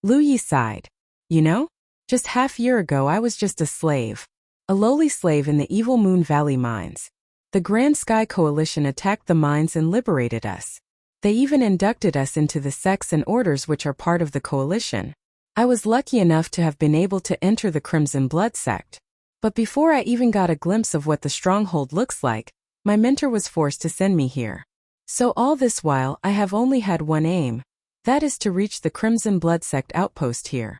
Lu Yi sighed. "You know, just half-year ago I was just a slave. A lowly slave in the evil Moon Valley mines. The Grand Sky Coalition attacked the mines and liberated us. They even inducted us into the sects and orders which are part of the coalition. I was lucky enough to have been able to enter the Crimson Blood sect. But before I even got a glimpse of what the stronghold looks like, my mentor was forced to send me here. So all this while I have only had one aim. That is to reach the Crimson Blood sect outpost here.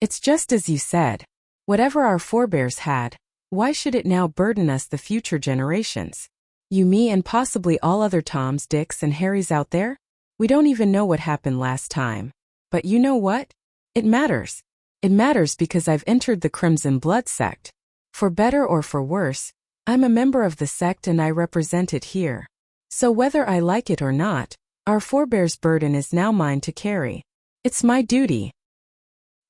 It's just as you said. Whatever our forebears had, why should it now burden us, the future generations? You, me, and possibly all other Toms, Dicks, and Harrys out there? We don't even know what happened last time. But you know what? It matters. It matters because I've entered the Crimson Blood sect. For better or for worse, I'm a member of the sect and I represent it here. So whether I like it or not, our forebears' burden is now mine to carry. It's my duty.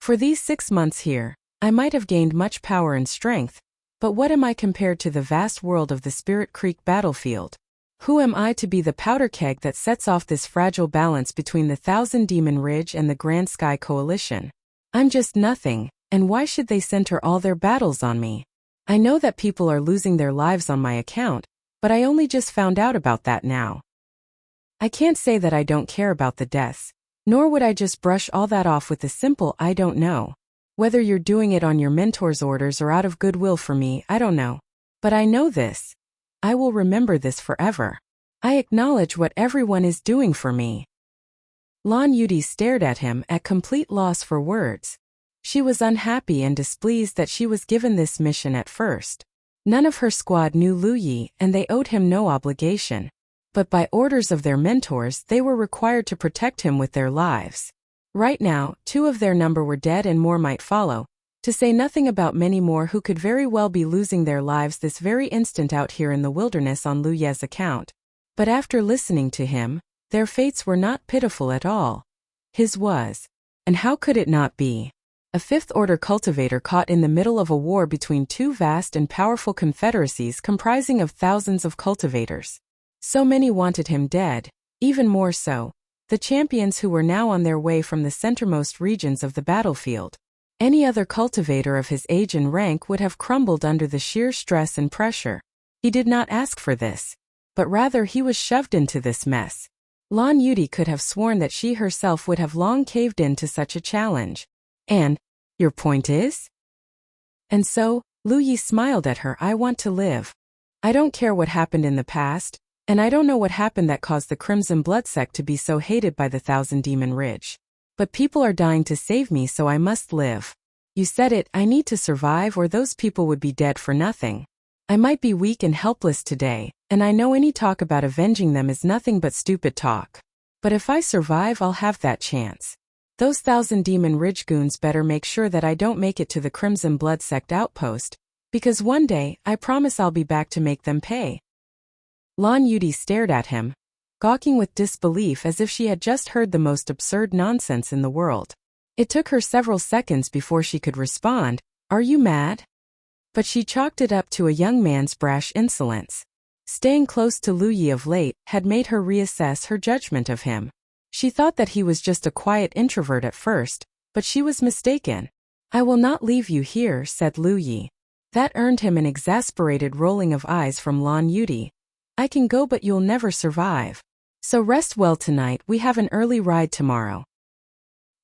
For these 6 months here, I might have gained much power and strength, but what am I compared to the vast world of the Spirit Creek battlefield? Who am I to be the powder keg that sets off this fragile balance between the 1,000 Demon Ridge and the Grand Sky Coalition? I'm just nothing, and why should they center all their battles on me? I know that people are losing their lives on my account, but I only just found out about that now. I can't say that I don't care about the deaths, nor would I just brush all that off with a simple "I don't know." Whether you're doing it on your mentor's orders or out of goodwill for me, I don't know. But I know this. I will remember this forever. I acknowledge what everyone is doing for me. Lan Yuti stared at him at complete loss for words. She was unhappy and displeased that she was given this mission at first. None of her squad knew Lu Yi and they owed him no obligation. But by orders of their mentors they were required to protect him with their lives. Right now, 2 of their number were dead and more might follow, to say nothing about many more who could very well be losing their lives this very instant out here in the wilderness on Lu Ye's account. But after listening to him, their fates were not pitiful at all. His was. And how could it not be? a fifth-order cultivator caught in the middle of a war between two vast and powerful confederacies comprising of thousands of cultivators. So many wanted him dead, even more so, the champions who were now on their way from the centermost regions of the battlefield. Any other cultivator of his age and rank would have crumbled under the sheer stress and pressure. He did not ask for this, but rather he was shoved into this mess. Lan Yuti could have sworn that she herself would have long caved in to such a challenge. And, your point is? And so, Lu Yi smiled at her. I want to live. I don't care what happened in the past, and I don't know what happened that caused the Crimson Blood sect to be so hated by the Thousand Demon Ridge. But people are dying to save me, so I must live. You said it, I need to survive or those people would be dead for nothing. I might be weak and helpless today, and I know any talk about avenging them is nothing but stupid talk. But if I survive, I'll have that chance. Those Thousand Demon Ridge goons better make sure that I don't make it to the Crimson Blood sect outpost, because one day, I promise I'll be back to make them pay. Lan Yuti stared at him, gawking with disbelief as if she had just heard the most absurd nonsense in the world. It took her several seconds before she could respond, "Are you mad?" But she chalked it up to a young man's brash insolence. Staying close to Lu Yi of late had made her reassess her judgment of him. She thought that he was just a quiet introvert at first, but she was mistaken. "I will not leave you here," said Lu Yi. That earned him an exasperated rolling of eyes from Lan Yuti. "I can go, but you'll never survive. So rest well tonight, we have an early ride tomorrow."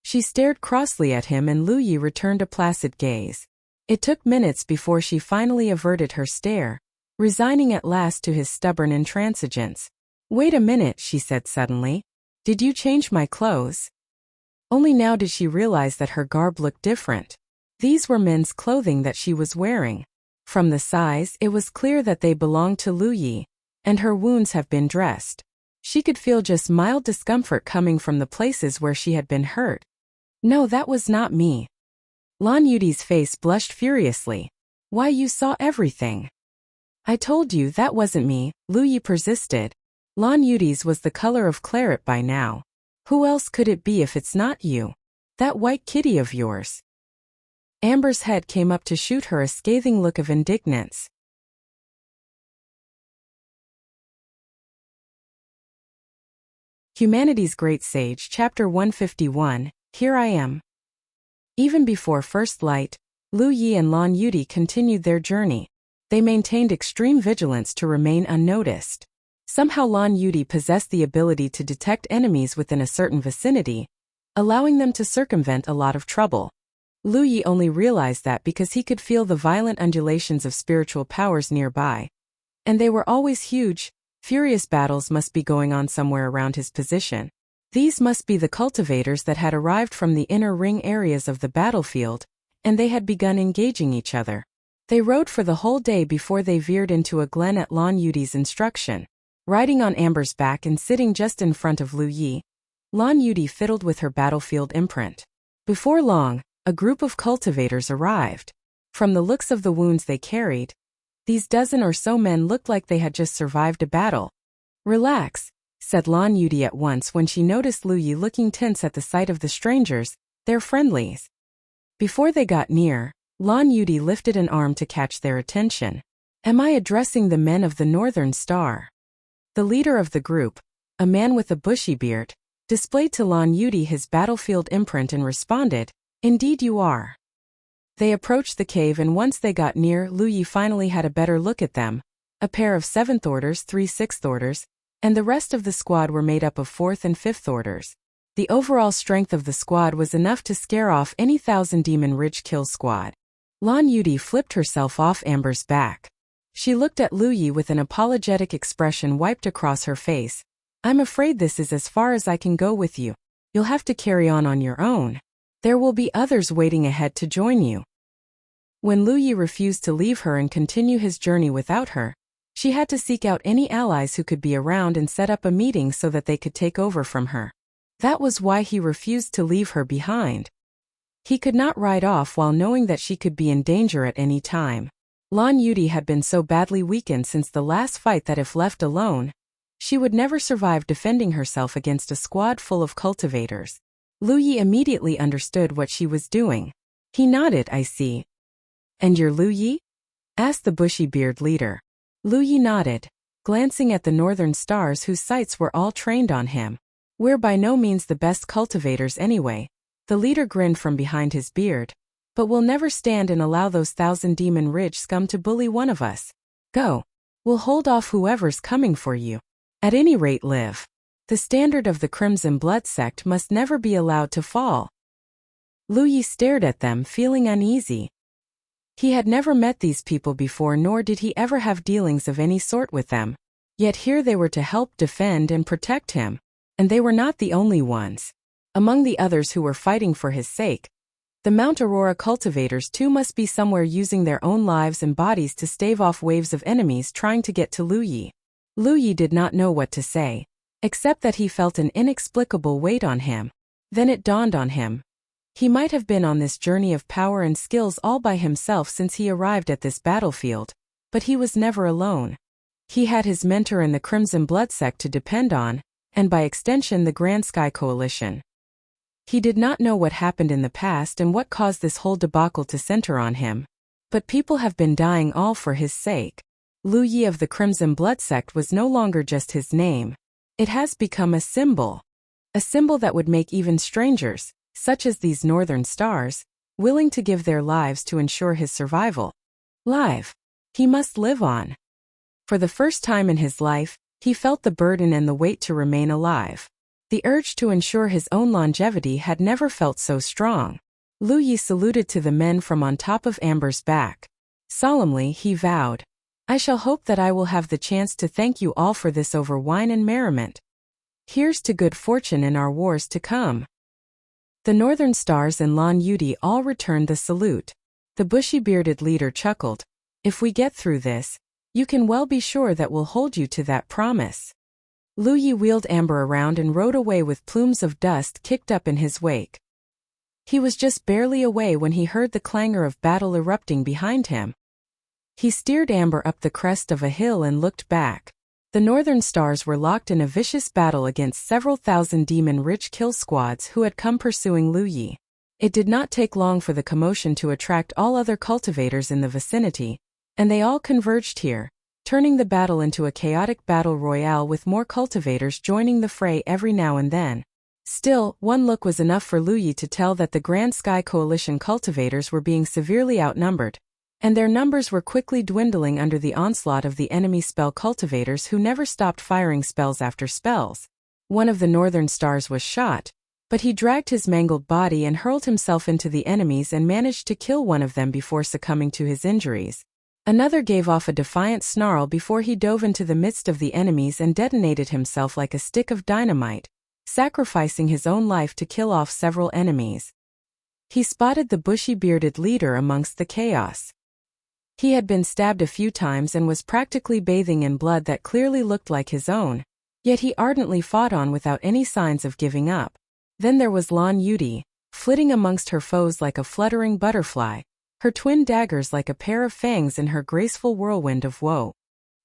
She stared crossly at him and Lu Yi returned a placid gaze. It took minutes before she finally averted her stare, resigning at last to his stubborn intransigence. "Wait a minute," she said suddenly. "Did you change my clothes?" Only now did she realize that her garb looked different. These were men's clothing that she was wearing. From the size, it was clear that they belonged to Lu Yi, and her wounds have been dressed. She could feel just mild discomfort coming from the places where she had been hurt. "No, that was not me." Lan Yuti's face blushed furiously. "Why, you saw everything." "I told you that wasn't me," Lu Yi persisted. Lan Yuti's was the color of claret by now. "Who else could it be if it's not you? That white kitty of yours." Amber's head came up to shoot her a scathing look of indignance. Humanity's Great Sage, Chapter 151, Here I Am. Even before first light, Lu Yi and Lan Yuti continued their journey. They maintained extreme vigilance to remain unnoticed. Somehow Lan Yuti possessed the ability to detect enemies within a certain vicinity, allowing them to circumvent a lot of trouble. Lu Yi only realized that because he could feel the violent undulations of spiritual powers nearby. And they were always huge. Furious battles must be going on somewhere around his position. These must be the cultivators that had arrived from the inner ring areas of the battlefield, and they had begun engaging each other. They rode for the whole day before they veered into a glen at Lan Yuti's instruction. Riding on Amber's back and sitting just in front of Lu Yi, Lan Yuti fiddled with her battlefield imprint. Before long, a group of cultivators arrived. From the looks of the wounds they carried, these dozen or so men looked like they had just survived a battle. "Relax," said Lan Yuti at once when she noticed Lu Yi looking tense at the sight of the strangers. "They're friendlies." Before they got near, Lan Yuti lifted an arm to catch their attention. "Am I addressing the men of the Northern Star?" The leader of the group, a man with a bushy beard, displayed to Lan Yuti his battlefield imprint and responded, "Indeed you are." They approached the cave and once they got near, Lu Yi finally had a better look at them. A pair of 7th orders, 3 6th orders, and the rest of the squad were made up of 4th and 5th orders. The overall strength of the squad was enough to scare off any Thousand Demon Ridge kill squad. Lan Yuti flipped herself off Amber's back. She looked at Lu Yi with an apologetic expression wiped across her face. "I'm afraid this is as far as I can go with you. You'll have to carry on your own. There will be others waiting ahead to join you." When Lu Yi refused to leave her and continue his journey without her, she had to seek out any allies who could be around and set up a meeting so that they could take over from her. That was why he refused to leave her behind. He could not ride off while knowing that she could be in danger at any time. Lan Yuti had been so badly weakened since the last fight that if left alone, she would never survive defending herself against a squad full of cultivators. Lu Yi immediately understood what she was doing. He nodded. I see. And you're Lu Yi? Asked the bushy-beard leader. Lu Yi nodded, glancing at the northern stars whose sights were all trained on him. We're by no means the best cultivators anyway. The leader grinned from behind his beard. But we'll never stand and allow those Thousand Demon Ridge scum to bully one of us. Go. We'll hold off whoever's coming for you. At any rate live. The standard of the Crimson Blood sect must never be allowed to fall. Lu Yi stared at them, feeling uneasy. He had never met these people before, nor did he ever have dealings of any sort with them. Yet here they were to help defend and protect him. And they were not the only ones. Among the others who were fighting for his sake, the Mount Aurora cultivators too must be somewhere, using their own lives and bodies to stave off waves of enemies trying to get to Lu Yi. Lu Yi did not know what to say, except that he felt an inexplicable weight on him. Then it dawned on him. He might have been on this journey of power and skills all by himself since he arrived at this battlefield, but he was never alone. He had his mentor in the Crimson Blood sect to depend on, and by extension the Grand Sky Coalition. He did not know what happened in the past and what caused this whole debacle to center on him. But people have been dying all for his sake. Lu Yi of the Crimson Blood sect was no longer just his name. It has become a symbol. A symbol that would make even strangers, such as these northern stars, willing to give their lives to ensure his survival. Live. He must live on. For the first time in his life, he felt the burden and the weight to remain alive. The urge to ensure his own longevity had never felt so strong. Lu Yi saluted to the men from on top of Amber's back. Solemnly he vowed, I shall hope that I will have the chance to thank you all for this over wine and merriment. Here's to good fortune in our wars to come. The Northern Stars and Lan Yudi all returned the salute. The bushy-bearded leader chuckled. If we get through this, you can well be sure that we'll hold you to that promise. Lu Yi wheeled Amber around and rode away with plumes of dust kicked up in his wake. He was just barely away when he heard the clangor of battle erupting behind him. He steered Amber up the crest of a hill and looked back. The Northern Stars were locked in a vicious battle against several thousand demon-rich kill squads who had come pursuing Lu Yi. It did not take long for the commotion to attract all other cultivators in the vicinity, and they all converged here, turning the battle into a chaotic battle royale with more cultivators joining the fray every now and then. Still, one look was enough for Lu Yi to tell that the Grand Sky Coalition cultivators were being severely outnumbered, and their numbers were quickly dwindling under the onslaught of the enemy spell cultivators who never stopped firing spells after spells. One of the Northern Stars was shot, but he dragged his mangled body and hurled himself into the enemies and managed to kill one of them before succumbing to his injuries. Another gave off a defiant snarl before he dove into the midst of the enemies and detonated himself like a stick of dynamite, sacrificing his own life to kill off several enemies. He spotted the bushy-bearded leader amongst the chaos. He had been stabbed a few times and was practically bathing in blood that clearly looked like his own, yet he ardently fought on without any signs of giving up. Then there was Lan Yudi, flitting amongst her foes like a fluttering butterfly, her twin daggers like a pair of fangs in her graceful whirlwind of woe.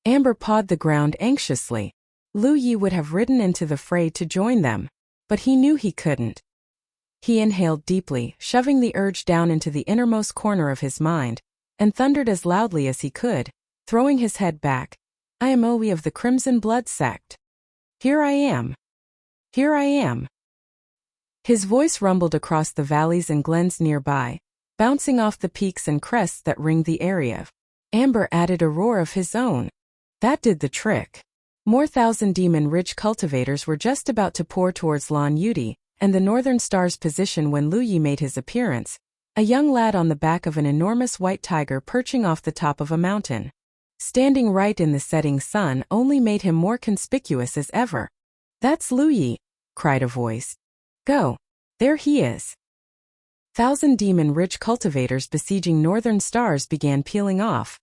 Amber pawed the ground anxiously. Lu Yi would have ridden into the fray to join them, but he knew he couldn't. He inhaled deeply, shoving the urge down into the innermost corner of his mind, and thundered as loudly as he could, throwing his head back. I am Owi of the Crimson Blood sect. Here I am. Here I am. His voice rumbled across the valleys and glens nearby, bouncing off the peaks and crests that ringed the area. Amber added a roar of his own. That did the trick. More Thousand Demon-rich cultivators were just about to pour towards Lan Yudi and the Northern Star's position when Lu Yi made his appearance, a young lad on the back of an enormous white tiger perching off the top of a mountain. Standing right in the setting sun only made him more conspicuous as ever. That's Lu Yi, cried a voice. Go. There he is. Thousand demon-rich cultivators besieging Northern Stars began peeling off,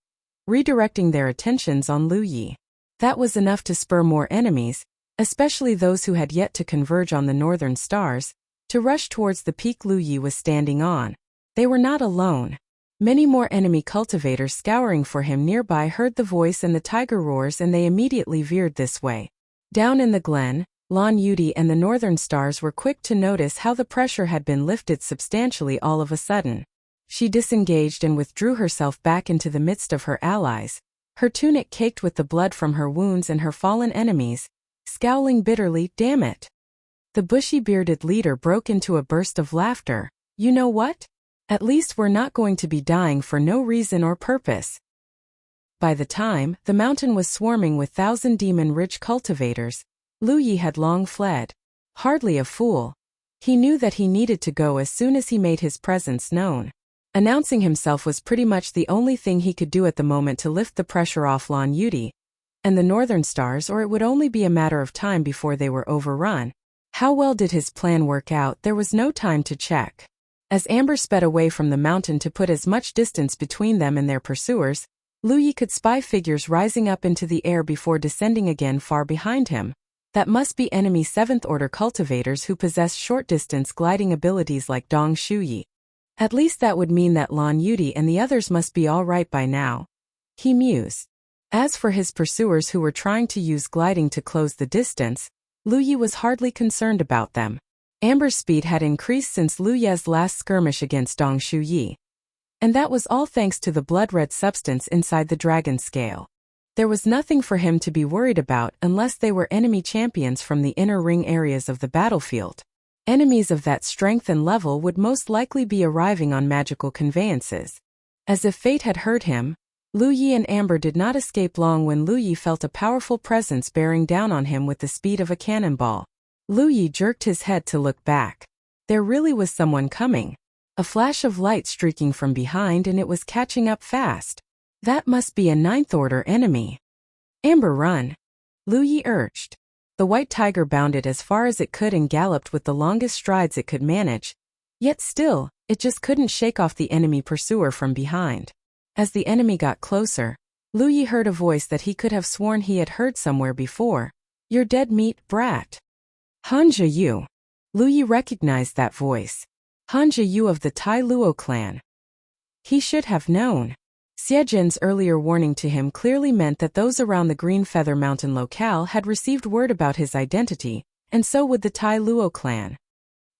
redirecting their attentions on Lu Yi. That was enough to spur more enemies, especially those who had yet to converge on the Northern Stars, to rush towards the peak Lu Yi was standing on. They were not alone. Many more enemy cultivators scouring for him nearby heard the voice and the tiger roars, and they immediately veered this way. Down in the glen, Lan Yudi and the Northern Stars were quick to notice how the pressure had been lifted substantially all of a sudden. She disengaged and withdrew herself back into the midst of her allies, her tunic caked with the blood from her wounds and her fallen enemies, scowling bitterly. "Damn it." The bushy bearded leader broke into a burst of laughter. "You know what? At least we're not going to be dying for no reason or purpose." By the time the mountain was swarming with thousand demon-rich cultivators, Lu Yi had long fled. Hardly a fool. He knew that he needed to go as soon as he made his presence known. Announcing himself was pretty much the only thing he could do at the moment to lift the pressure off Lan Yuti and the Northern Stars, or it would only be a matter of time before they were overrun. How well did his plan work out? There was no time to check. As Amber sped away from the mountain to put as much distance between them and their pursuers, Lu Yi could spy figures rising up into the air before descending again far behind him. That must be enemy 7th Order cultivators who possess short-distance gliding abilities like Dong Shuyi. At least that would mean that Lan Yuti and the others must be all right by now. He mused. As for his pursuers who were trying to use gliding to close the distance, Lu Yi was hardly concerned about them. Amber's speed had increased since Lu Ye's last skirmish against Dong Shuyi. And that was all thanks to the blood-red substance inside the dragon scale. There was nothing for him to be worried about unless they were enemy champions from the inner ring areas of the battlefield. Enemies of that strength and level would most likely be arriving on magical conveyances. As if fate had heard him, Lu Yi and Amber did not escape long when Lu Yi felt a powerful presence bearing down on him with the speed of a cannonball. Lu Yi jerked his head to look back. There really was someone coming. A flash of light streaking from behind, and it was catching up fast. That must be a 9th Order enemy. "Amber, run," Lu Yi urged. The white tiger bounded as far as it could and galloped with the longest strides it could manage. Yet still, it just couldn't shake off the enemy pursuer from behind. As the enemy got closer, Lu Yi heard a voice that he could have sworn he had heard somewhere before. "You're dead meat, brat." Hanja Yu. Lu Yi recognized that voice. Hanja Yu of the Tai Luo clan. He should have known. Xie Jin's earlier warning to him clearly meant that those around the Green Feather Mountain locale had received word about his identity, and so would the Tai Luo clan.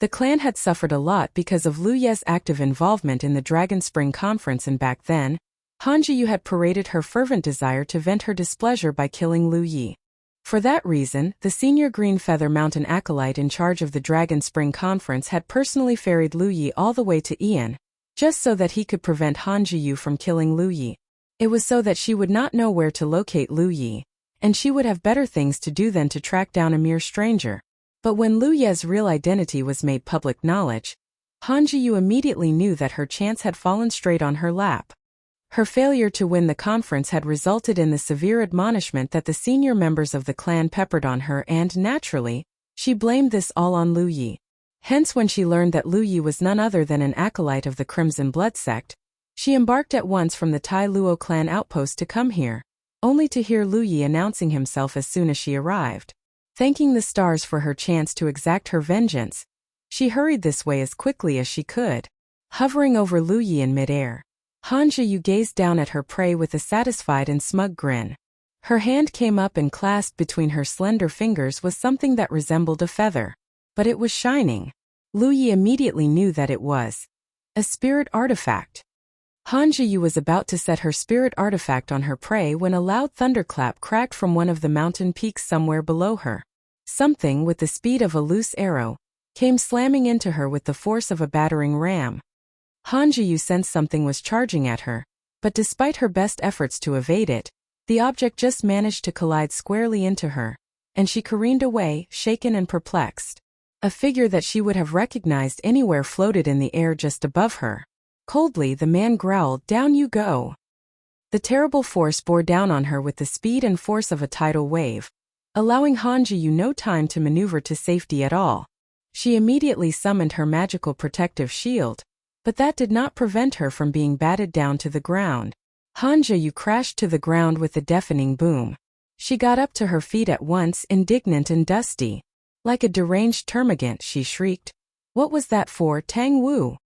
The clan had suffered a lot because of Lu Ye's active involvement in the Dragon Spring Conference, and back then, Hanja Yu had paraded her fervent desire to vent her displeasure by killing Lu Yi. For that reason, the senior Green Feather Mountain acolyte in charge of the Dragon Spring Conference had personally ferried Lu Yi all the way to Ian, just so that he could prevent Hanja Yu from killing Lu Yi. It was so that she would not know where to locate Lu Yi, and she would have better things to do than to track down a mere stranger. But when Lu Ye's real identity was made public knowledge, Hanja Yu immediately knew that her chance had fallen straight on her lap. Her failure to win the conference had resulted in the severe admonishment that the senior members of the clan peppered on her, and naturally, she blamed this all on Lu Yi. Hence, when she learned that Lu Yi was none other than an acolyte of the Crimson Blood sect, she embarked at once from the Tai Luo clan outpost to come here, only to hear Lu Yi announcing himself as soon as she arrived. Thanking the stars for her chance to exact her vengeance, she hurried this way as quickly as she could. Hovering over Lu Yi in midair, Hanja Yu gazed down at her prey with a satisfied and smug grin. Her hand came up, and clasped between her slender fingers was something that resembled a feather. But it was shining. Lu Yi immediately knew that it was a spirit artifact. Hanja Yu was about to set her spirit artifact on her prey when a loud thunderclap cracked from one of the mountain peaks somewhere below her. Something, with the speed of a loose arrow, came slamming into her with the force of a battering ram. Hanja Yu sensed something was charging at her, but despite her best efforts to evade it, the object just managed to collide squarely into her, and she careened away, shaken and perplexed. A figure that she would have recognized anywhere floated in the air just above her. Coldly, the man growled, "Down you go." The terrible force bore down on her with the speed and force of a tidal wave, allowing Hanja Yu no time to maneuver to safety at all. She immediately summoned her magical protective shield, but that did not prevent her from being batted down to the ground. Hanja Yu crashed to the ground with a deafening boom. She got up to her feet at once, indignant and dusty. Like a deranged termagant, she shrieked. "What was that for, Tang Wu?"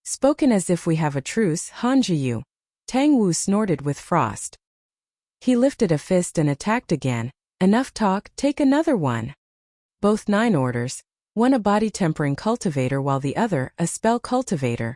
"Spoken as if we have a truce, Hanja Yu," Tang Wu snorted with frost. He lifted a fist and attacked again. "Enough talk, take another one." Both 9 orders, one a body-tempering cultivator while the other a spell cultivator,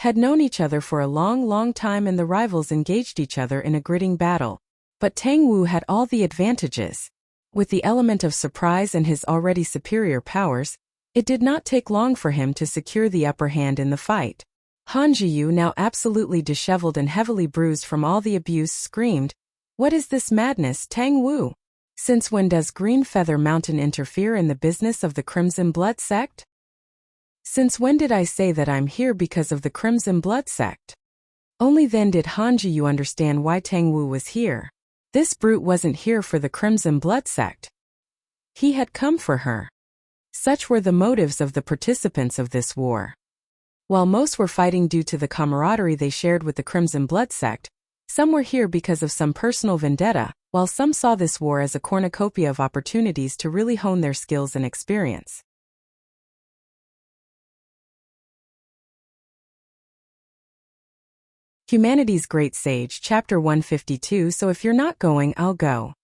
had known each other for a long time, and the rivals engaged each other in a gritting battle. But Tang Wu had all the advantages. With the element of surprise and his already superior powers, it did not take long for him to secure the upper hand in the fight. Han Jiyu, now absolutely disheveled and heavily bruised from all the abuse, screamed, "What is this madness, Tang Wu? Since when does Green Feather Mountain interfere in the business of the Crimson Blood sect? Since when did I say that I'm here because of the Crimson Blood sect?" Only then did Han Jiyu understand why Tang Wu was here. This brute wasn't here for the Crimson Blood sect. He had come for her. Such were the motives of the participants of this war. While most were fighting due to the camaraderie they shared with the Crimson Blood sect, some were here because of some personal vendetta, while some saw this war as a cornucopia of opportunities to really hone their skills and experience. Humanity's Great Sage, Chapter 152. So if you're not going, I'll go.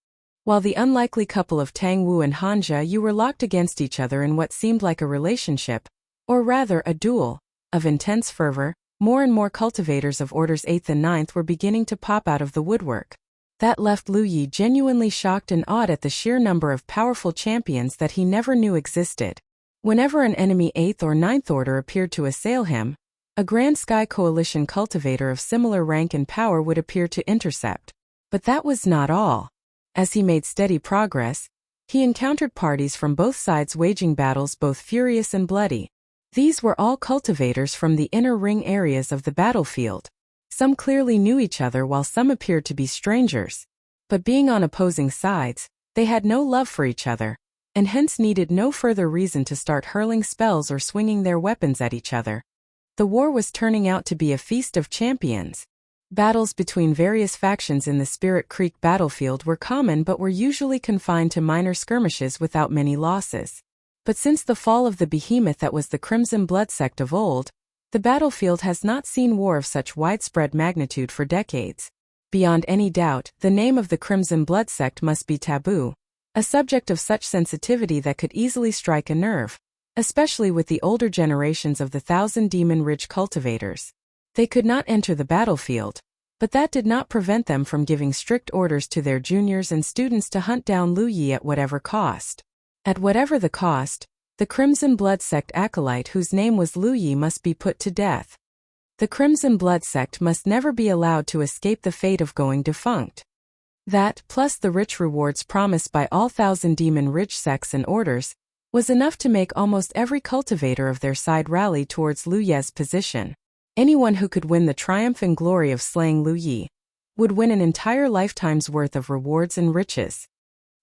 While the unlikely couple of Tang Wu and Han Jiyu were locked against each other in what seemed like a relationship, or rather a duel, of intense fervor, more and more cultivators of Orders 8th and 9th were beginning to pop out of the woodwork. That left Lu Yi genuinely shocked and awed at the sheer number of powerful champions that he never knew existed. Whenever an enemy 8th or 9th Order appeared to assail him, a Grand Sky Coalition cultivator of similar rank and power would appear to intercept. But that was not all. As he made steady progress, he encountered parties from both sides waging battles both furious and bloody. These were all cultivators from the inner ring areas of the battlefield. Some clearly knew each other while some appeared to be strangers. But being on opposing sides, they had no love for each other, and hence needed no further reason to start hurling spells or swinging their weapons at each other. The war was turning out to be a feast of champions. Battles between various factions in the Spirit Creek battlefield were common but were usually confined to minor skirmishes without many losses. But since the fall of the behemoth that was the Crimson Blood sect of old, the battlefield has not seen war of such widespread magnitude for decades. Beyond any doubt, the name of the Crimson Blood sect must be taboo, a subject of such sensitivity that could easily strike a nerve, especially with the older generations of the Thousand Demon Ridge cultivators. They could not enter the battlefield, but that did not prevent them from giving strict orders to their juniors and students to hunt down Lu Yi at whatever cost. At whatever the cost, the Crimson Blood sect acolyte whose name was Lu Yi must be put to death. The Crimson Blood sect must never be allowed to escape the fate of going defunct. That, plus the rich rewards promised by all Thousand Demon Ridge sects and orders, was enough to make almost every cultivator of their side rally towards Lu Ye's position. Anyone who could win the triumph and glory of slaying Lu Yi would win an entire lifetime's worth of rewards and riches.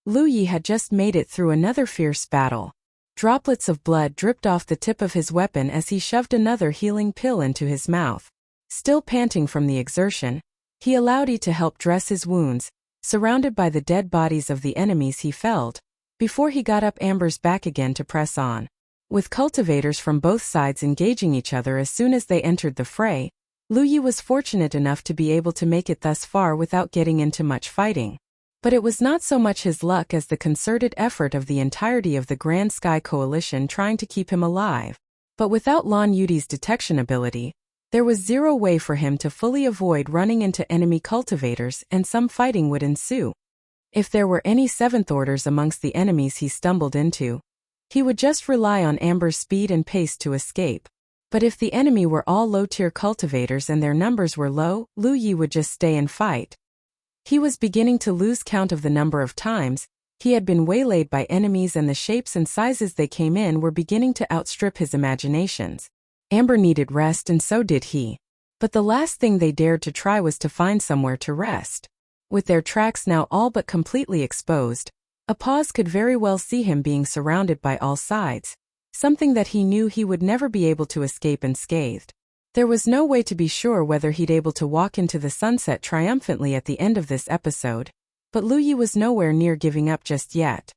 Lu Yi had just made it through another fierce battle. Droplets of blood dripped off the tip of his weapon as he shoved another healing pill into his mouth. Still panting from the exertion, he allowed Yi to help dress his wounds, surrounded by the dead bodies of the enemies he felled, before he got up Amber's back again to press on. With cultivators from both sides engaging each other as soon as they entered the fray, Lu Yi was fortunate enough to be able to make it thus far without getting into much fighting. But it was not so much his luck as the concerted effort of the entirety of the Grand Sky Coalition trying to keep him alive. But without Lan Yudi's detection ability, there was zero way for him to fully avoid running into enemy cultivators, and some fighting would ensue. If there were any Seventh Orders amongst the enemies he stumbled into, he would just rely on Amber's speed and pace to escape. But if the enemy were all low-tier cultivators and their numbers were low, Lu Yi would just stay and fight. He was beginning to lose count of the number of times he had been waylaid by enemies, and the shapes and sizes they came in were beginning to outstrip his imaginations. Amber needed rest, and so did he. But the last thing they dared to try was to find somewhere to rest. With their tracks now all but completely exposed, a pause could very well see him being surrounded by all sides, something that he knew he would never be able to escape unscathed. There was no way to be sure whether he'd able to walk into the sunset triumphantly at the end of this episode, but Lu Yi was nowhere near giving up just yet.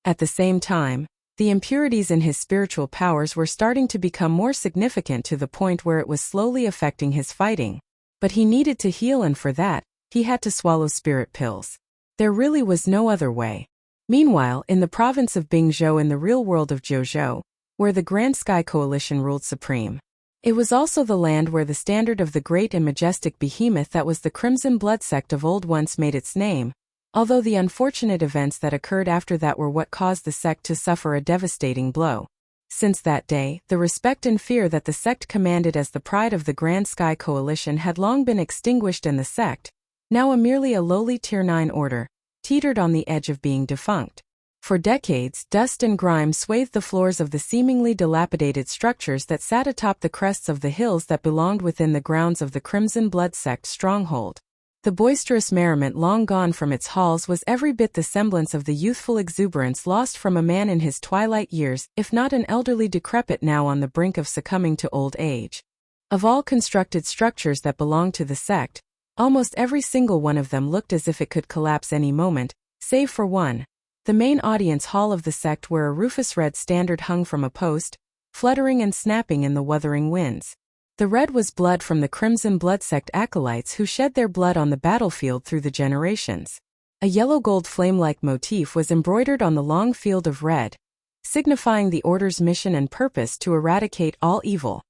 At the same time, the impurities in his spiritual powers were starting to become more significant to the point where it was slowly affecting his fighting. But he needed to heal, and for that, he had to swallow spirit pills. There really was no other way. Meanwhile, in the province of Bingzhou in the real world of Jiuzhou, where the Grand Sky Coalition ruled supreme, It was also the land where the standard of the great and majestic behemoth that was the Crimson Blood sect of old once made its name, although the unfortunate events that occurred after that were what caused the sect to suffer a devastating blow. Since that day, the respect and fear that the sect commanded as the pride of the Grand Sky Coalition had long been extinguished, and the sect, now merely a lowly Tier 9 order, teetered on the edge of being defunct. For decades, dust and grime swathed the floors of the seemingly dilapidated structures that sat atop the crests of the hills that belonged within the grounds of the Crimson Blood sect stronghold. The boisterous merriment long gone from its halls was every bit the semblance of the youthful exuberance lost from a man in his twilight years, if not an elderly decrepit now on the brink of succumbing to old age. Of all constructed structures that belonged to the sect, almost every single one of them looked as if it could collapse any moment, save for one. The main audience hall of the sect, where a rufous red standard hung from a post, fluttering and snapping in the wuthering winds. The red was blood from the Crimson Blood sect acolytes who shed their blood on the battlefield through the generations. A yellow-gold flame-like motif was embroidered on the long field of red, signifying the Order's mission and purpose to eradicate all evil.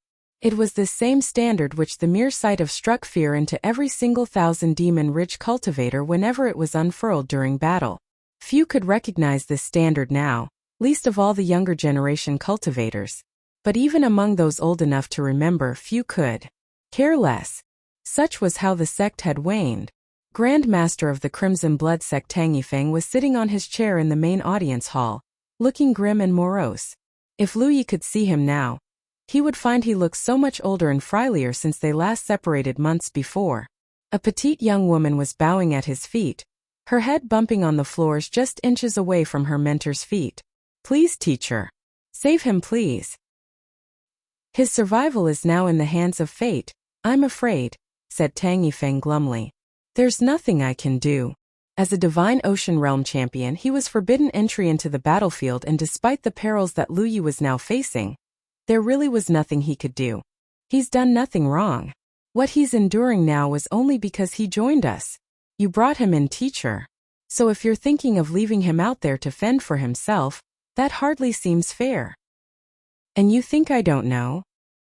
It was this same standard which the mere sight of struck fear into every single Thousand Demon Ridge cultivator whenever it was unfurled during battle. Few could recognize this standard now, least of all the younger generation cultivators. But even among those old enough to remember, few could care less. Such was how the sect had waned. Grand Master of the Crimson Blood sect Tang Yifeng was sitting on his chair in the main audience hall, looking grim and morose. If Lu Yi could see him now, he would find he looked so much older and frilier since they last separated months before. A petite young woman was bowing at his feet, her head bumping on the floors just inches away from her mentor's feet. "Please, teacher. Save him, please. His survival is now in the hands of fate, I'm afraid," said Tang Yifeng glumly. "There's nothing I can do." As a Divine Ocean Realm champion, he was forbidden entry into the battlefield, and despite the perils that Lu Yi was now facing, there really was nothing he could do. He's done nothing wrong. What he's enduring now was only because he joined us. You brought him in, teacher. So if you're thinking of leaving him out there to fend for himself, that hardly seems fair. And you think I don't know?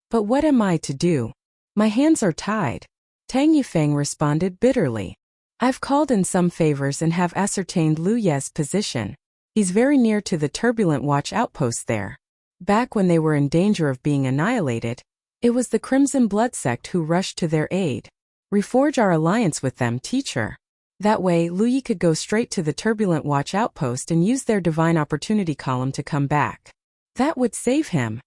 But what am I to do? My hands are tied. Tang Yifeng responded bitterly. I've called in some favors and have ascertained Lu Ye's position. He's very near to the Turbulent Watch outpost there. Back when they were in danger of being annihilated, it was the Crimson Blood sect who rushed to their aid. Reforge our alliance with them, teacher. That way, Lu Yi could go straight to the Turbulent Watch outpost and use their Divine Opportunity column to come back. That would save him.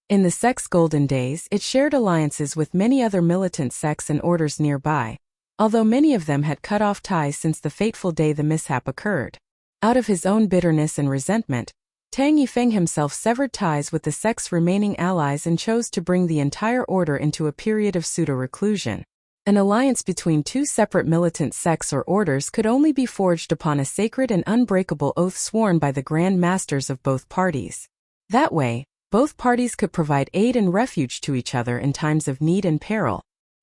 In the sect's golden days, it shared alliances with many other militant sects and orders nearby, although many of them had cut off ties since the fateful day the mishap occurred. Out of his own bitterness and resentment, Tang Yifeng himself severed ties with the sect's remaining allies and chose to bring the entire order into a period of pseudo-reclusion. An alliance between two separate militant sects or orders could only be forged upon a sacred and unbreakable oath sworn by the Grand Masters of both parties. That way, both parties could provide aid and refuge to each other in times of need and peril.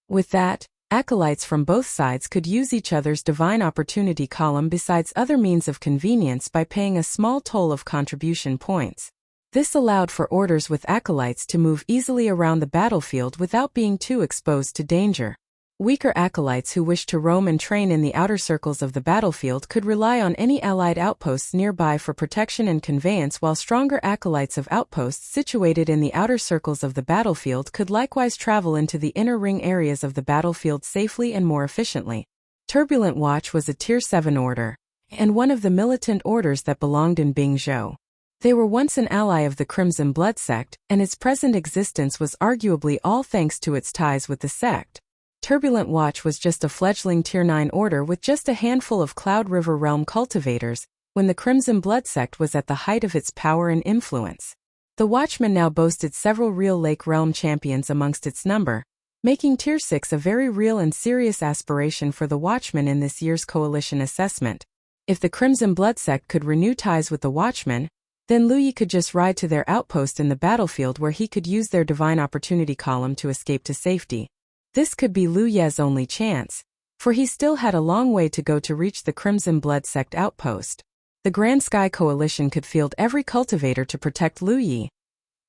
With that, acolytes from both sides could use each other's Divine Opportunity column besides other means of convenience by paying a small toll of contribution points. This allowed for orders with acolytes to move easily around the battlefield without being too exposed to danger. Weaker acolytes who wished to roam and train in the outer circles of the battlefield could rely on any allied outposts nearby for protection and conveyance, while stronger acolytes of outposts situated in the outer circles of the battlefield could likewise travel into the inner ring areas of the battlefield safely and more efficiently. Turbulent Watch was a Tier 7 order, and one of the militant orders that belonged in Bingzhou. They were once an ally of the Crimson Blood sect, and its present existence was arguably all thanks to its ties with the sect. Turbulent Watch was just a fledgling Tier 9 order with just a handful of Cloud River Realm cultivators, when the Crimson Blood sect was at the height of its power and influence. The Watchmen now boasted several real Lake Realm champions amongst its number, making Tier 6 a very real and serious aspiration for the Watchmen in this year's coalition assessment. If the Crimson Blood sect could renew ties with the Watchmen, then Lu Yi could just ride to their outpost in the battlefield where he could use their Divine Opportunity column to escape to safety. This could be Lu Ye's only chance, for he still had a long way to go to reach the Crimson Blood sect outpost. The Grand Sky Coalition could field every cultivator to protect Lu Yi.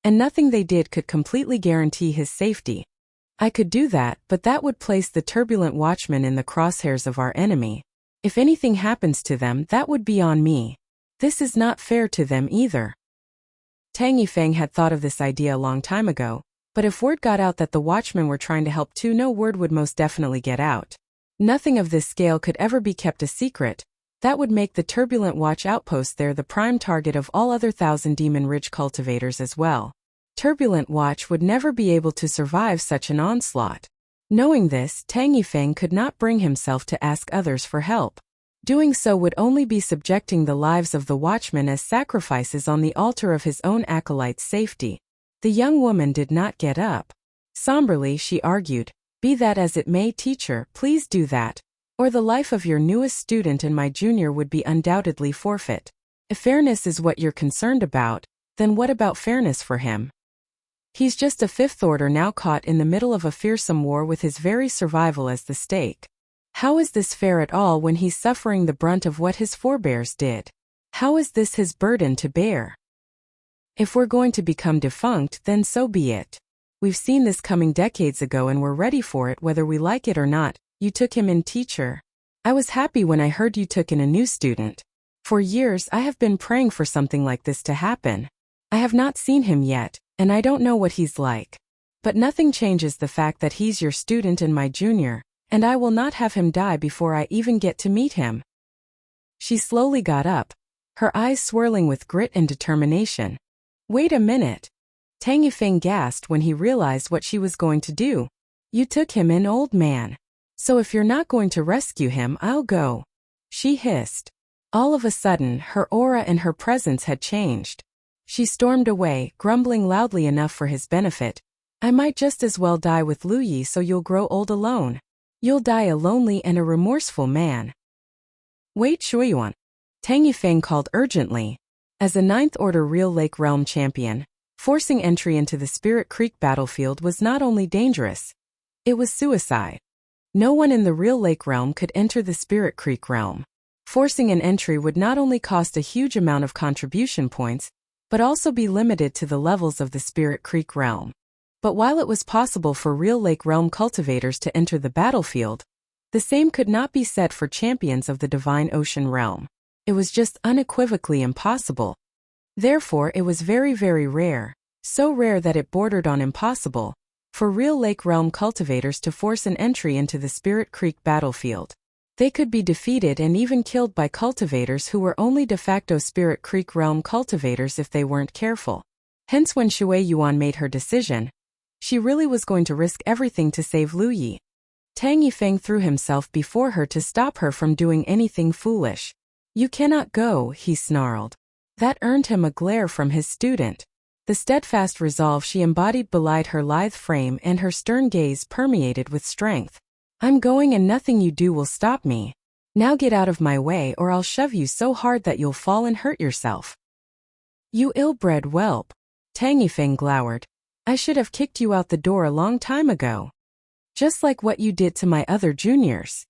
and nothing they did could completely guarantee his safety. I could do that, but that would place the turbulent watchmen in the crosshairs of our enemy. If anything happens to them, that would be on me. This is not fair to them either. Tang Yifeng had thought of this idea a long time ago, but if word got out that the watchmen were trying to help too, no word would most definitely get out. Nothing of this scale could ever be kept a secret. That would make the turbulent watch outpost there the prime target of all other Thousand Demon Ridge cultivators as well. Turbulent watch would never be able to survive such an onslaught. Knowing this, Tang Yifeng could not bring himself to ask others for help. Doing so would only be subjecting the lives of the watchmen as sacrifices on the altar of his own acolyte's safety. The young woman did not get up. Somberly she argued, "Be that as it may, teacher, please do that, or the life of your newest student and my junior would be undoubtedly forfeit. If fairness is what you're concerned about, then what about fairness for him? He's just a fifth order now caught in the middle of a fearsome war with his very survival as the stake. How is this fair at all when he's suffering the brunt of what his forebears did? How is this his burden to bear? If we're going to become defunct, then so be it. We've seen this coming decades ago and we're ready for it whether we like it or not. You took him in, teacher. I was happy when I heard you took in a new student. For years I have been praying for something like this to happen. I have not seen him yet, and I don't know what he's like. But nothing changes the fact that he's your student and my junior, and I will not have him die before I even get to meet him." She slowly got up, her eyes swirling with grit and determination. "Wait a minute." Tang Yifeng gasped when he realized what she was going to do. "You took him in, old man. So if you're not going to rescue him, I'll go," she hissed. All of a sudden, her aura and her presence had changed. She stormed away, grumbling loudly enough for his benefit. "I might just as well die with Lu Yi so you'll grow old alone. You'll die a lonely and a remorseful man." "Wait, Shuiyuan," Tang Yifeng called urgently. As a Ninth Order Real Lake Realm champion, forcing entry into the Spirit Creek battlefield was not only dangerous, it was suicide. No one in the Real Lake realm could enter the Spirit Creek realm. Forcing an entry would not only cost a huge amount of contribution points, but also be limited to the levels of the Spirit Creek realm. But while it was possible for Real Lake realm cultivators to enter the battlefield, the same could not be said for champions of the Divine Ocean realm. It was just unequivocally impossible. Therefore, it was very, very rare, so rare that it bordered on impossible, for Real Lake realm cultivators to force an entry into the Spirit Creek battlefield. They could be defeated and even killed by cultivators who were only de facto Spirit Creek realm cultivators if they weren't careful. Hence when Shui Yuan made her decision, she really was going to risk everything to save Lu Yi. Tang Yifeng threw himself before her to stop her from doing anything foolish. "You cannot go," he snarled. That earned him a glare from his student. The steadfast resolve she embodied belied her lithe frame and her stern gaze permeated with strength. "I'm going and nothing you do will stop me. Now get out of my way or I'll shove you so hard that you'll fall and hurt yourself." "You ill-bred whelp," Tang Yifeng glowered. "I should have kicked you out the door a long time ago. Just like what you did to my other juniors."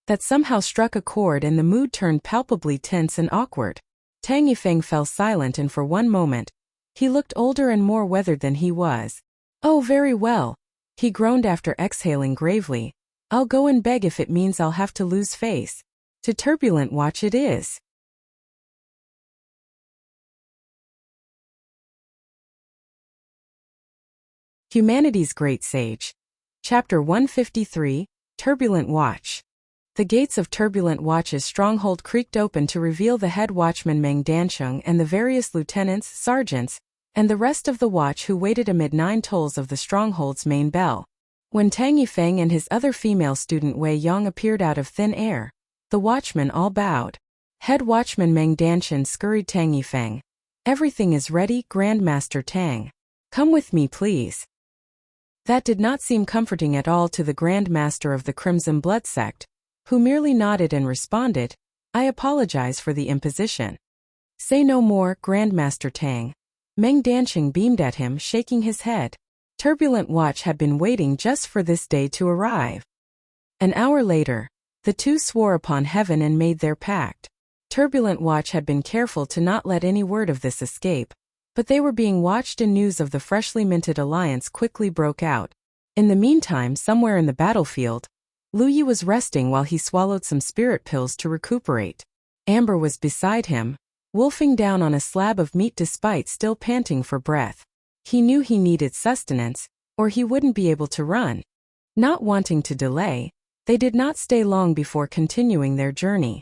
That somehow struck a chord and the mood turned palpably tense and awkward. Tang Yifeng fell silent and for one moment, he looked older and more weathered than he was. "Oh, very well," he groaned after exhaling gravely. "I'll go and beg if it means I'll have to lose face. To Turbulent Watch it is." Humanity's Great Sage. Chapter 153, Turbulent Watch. The gates of Turbulent Watch's stronghold creaked open to reveal the head watchman Meng Dancheng and the various lieutenants, sergeants, and the rest of the watch who waited amid 9 tolls of the stronghold's main bell. When Tang Yifeng and his other female student Wei Yong appeared out of thin air, the watchmen all bowed. Head watchman Meng Dancheng scurried Tang Yifeng. "Everything is ready, Grandmaster Tang. Come with me, please." That did not seem comforting at all to the Grand Master of the Crimson Blood Sect, who merely nodded and responded, "I apologize for the imposition." "Say no more, Grandmaster Tang." Meng Dancheng beamed at him, shaking his head. Turbulent Watch had been waiting just for this day to arrive. An hour later, the two swore upon heaven and made their pact. Turbulent Watch had been careful to not let any word of this escape, But they were being watched and news of the freshly minted alliance quickly broke out. In the meantime, somewhere in the battlefield, Lu Yi was resting while he swallowed some spirit pills to recuperate. Amber was beside him, wolfing down on a slab of meat despite still panting for breath. He knew he needed sustenance, or he wouldn't be able to run. Not wanting to delay, they did not stay long before continuing their journey.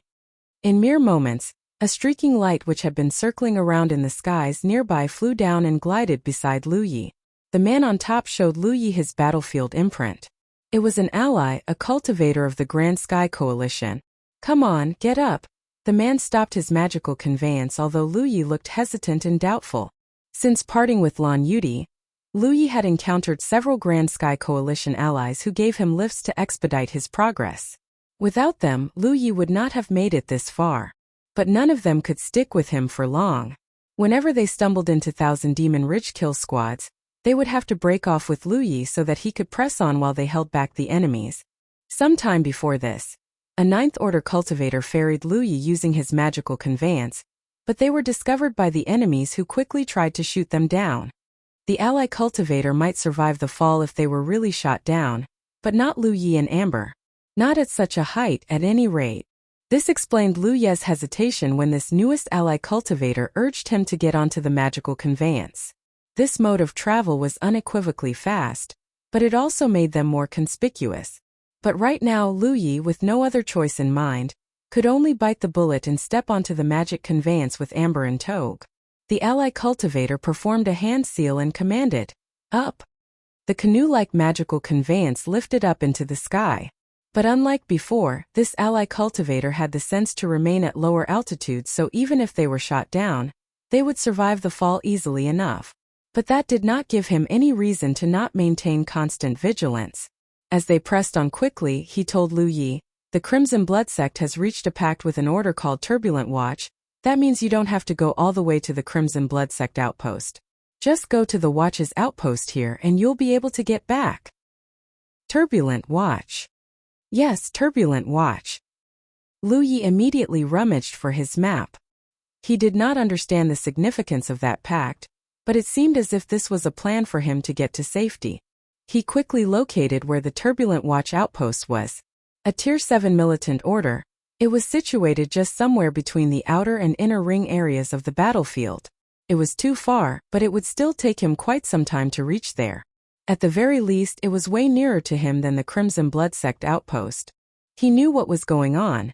In mere moments, a streaking light which had been circling around in the skies nearby flew down and glided beside Lu Yi. The man on top showed Lu Yi his battlefield imprint. It was an ally, a cultivator of the Grand Sky Coalition. "Come on, get up." The man stopped his magical conveyance, although Lu Yi looked hesitant and doubtful. Since parting with Lan Yudi, Lu Yi had encountered several Grand Sky Coalition allies who gave him lifts to expedite his progress. Without them, Lu Yi would not have made it this far. But none of them could stick with him for long. Whenever they stumbled into Thousand Demon Ridge kill squads, they would have to break off with Lu Yi so that he could press on while they held back the enemies. Some time before this, a Ninth Order cultivator ferried Lu Yi using his magical conveyance, but they were discovered by the enemies who quickly tried to shoot them down. The ally cultivator might survive the fall if they were really shot down, but not Lu Yi and Amber. Not at such a height, at any rate. This explained Lu Ye's hesitation when this newest ally cultivator urged him to get onto the magical conveyance. This mode of travel was unequivocally fast, but it also made them more conspicuous. But right now Lu Yi, with no other choice in mind, could only bite the bullet and step onto the magic conveyance with Amber in tow. The ally cultivator performed a hand seal and commanded, "Up." The canoe-like magical conveyance lifted up into the sky. But unlike before, this ally cultivator had the sense to remain at lower altitudes, so even if they were shot down, they would survive the fall easily enough. But that did not give him any reason to not maintain constant vigilance. As they pressed on quickly, he told Lu Yi, "The Crimson Blood Sect has reached a pact with an order called Turbulent Watch. That means you don't have to go all the way to the Crimson Blood Sect outpost. Just go to the Watch's outpost here and you'll be able to get back." Turbulent Watch. Yes, Turbulent Watch. Lu Yi immediately rummaged for his map. He did not understand the significance of that pact, but it seemed as if this was a plan for him to get to safety. He quickly located where the Turbulent Watch outpost was. A Tier 7 militant order, it was situated just somewhere between the outer and inner ring areas of the battlefield. It was too far, but it would still take him quite some time to reach there. At the very least, it was way nearer to him than the Crimson Blood Sect outpost. He knew what was going on.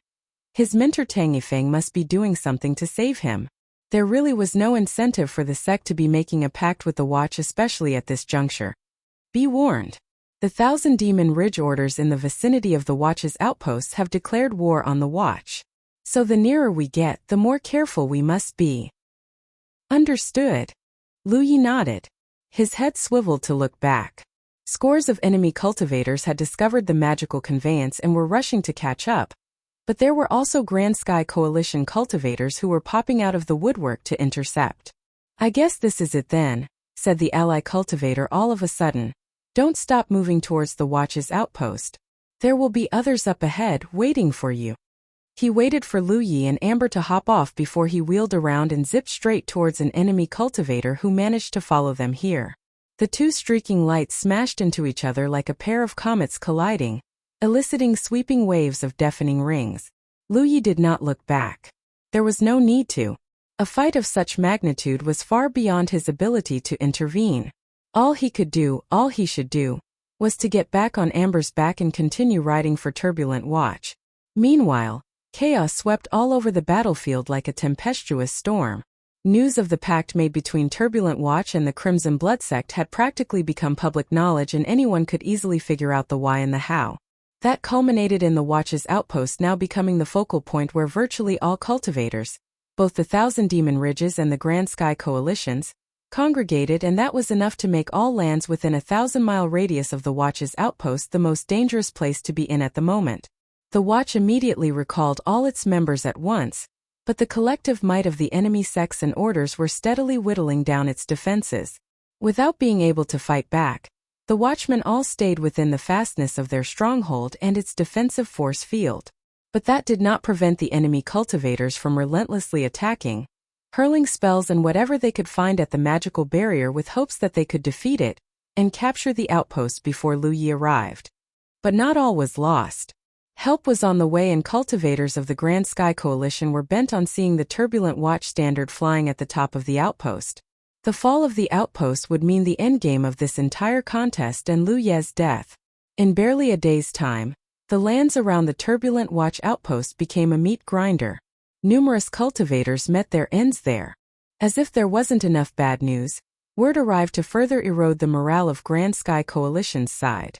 His mentor Tangifeng must be doing something to save him. There really was no incentive for the sect to be making a pact with the Watch, especially at this juncture. Be warned. The Thousand Demon Ridge orders in the vicinity of the Watch's outposts have declared war on the Watch. So the nearer we get, the more careful we must be. Understood. Lu Yi nodded. His head swiveled to look back. Scores of enemy cultivators had discovered the magical conveyance and were rushing to catch up. But there were also Grand Sky Coalition cultivators who were popping out of the woodwork to intercept. "I guess this is it then," said the ally cultivator all of a sudden. "Don't stop moving towards the Watch's outpost. There will be others up ahead waiting for you." He waited for Lu Yi and Amber to hop off before he wheeled around and zipped straight towards an enemy cultivator who managed to follow them here. The two streaking lights smashed into each other like a pair of comets colliding, eliciting sweeping waves of deafening rings. Lu Yi did not look back. There was no need to. A fight of such magnitude was far beyond his ability to intervene. All he could do, all he should do, was to get back on Amber's back and continue riding for Turbulent Watch. Meanwhile, chaos swept all over the battlefield like a tempestuous storm. News of the pact made between Turbulent Watch and the Crimson Blood Sect had practically become public knowledge, and anyone could easily figure out the why and the how. That culminated in the Watch's outpost now becoming the focal point where virtually all cultivators, both the Thousand Demon Ridges and the Grand Sky Coalitions, congregated, and that was enough to make all lands within a 1,000-mile radius of the Watch's outpost the most dangerous place to be in at the moment. The Watch immediately recalled all its members at once, but the collective might of the enemy sects and orders were steadily whittling down its defenses. Without being able to fight back, the Watchmen all stayed within the fastness of their stronghold and its defensive force field. But that did not prevent the enemy cultivators from relentlessly attacking. hurling spells and whatever they could find at the magical barrier with hopes that they could defeat it and capture the outpost before Lu Yi arrived. But not all was lost. Help was on the way, and cultivators of the Grand Sky Coalition were bent on seeing the turbulent watch standard flying at the top of the outpost. The fall of the outpost would mean the endgame of this entire contest and Lu Ye's death. In barely a day's time, the lands around the turbulent watch outpost became a meat grinder. Numerous cultivators met their ends there. As if there wasn't enough bad news, word arrived to further erode the morale of Grand Sky Coalition's side.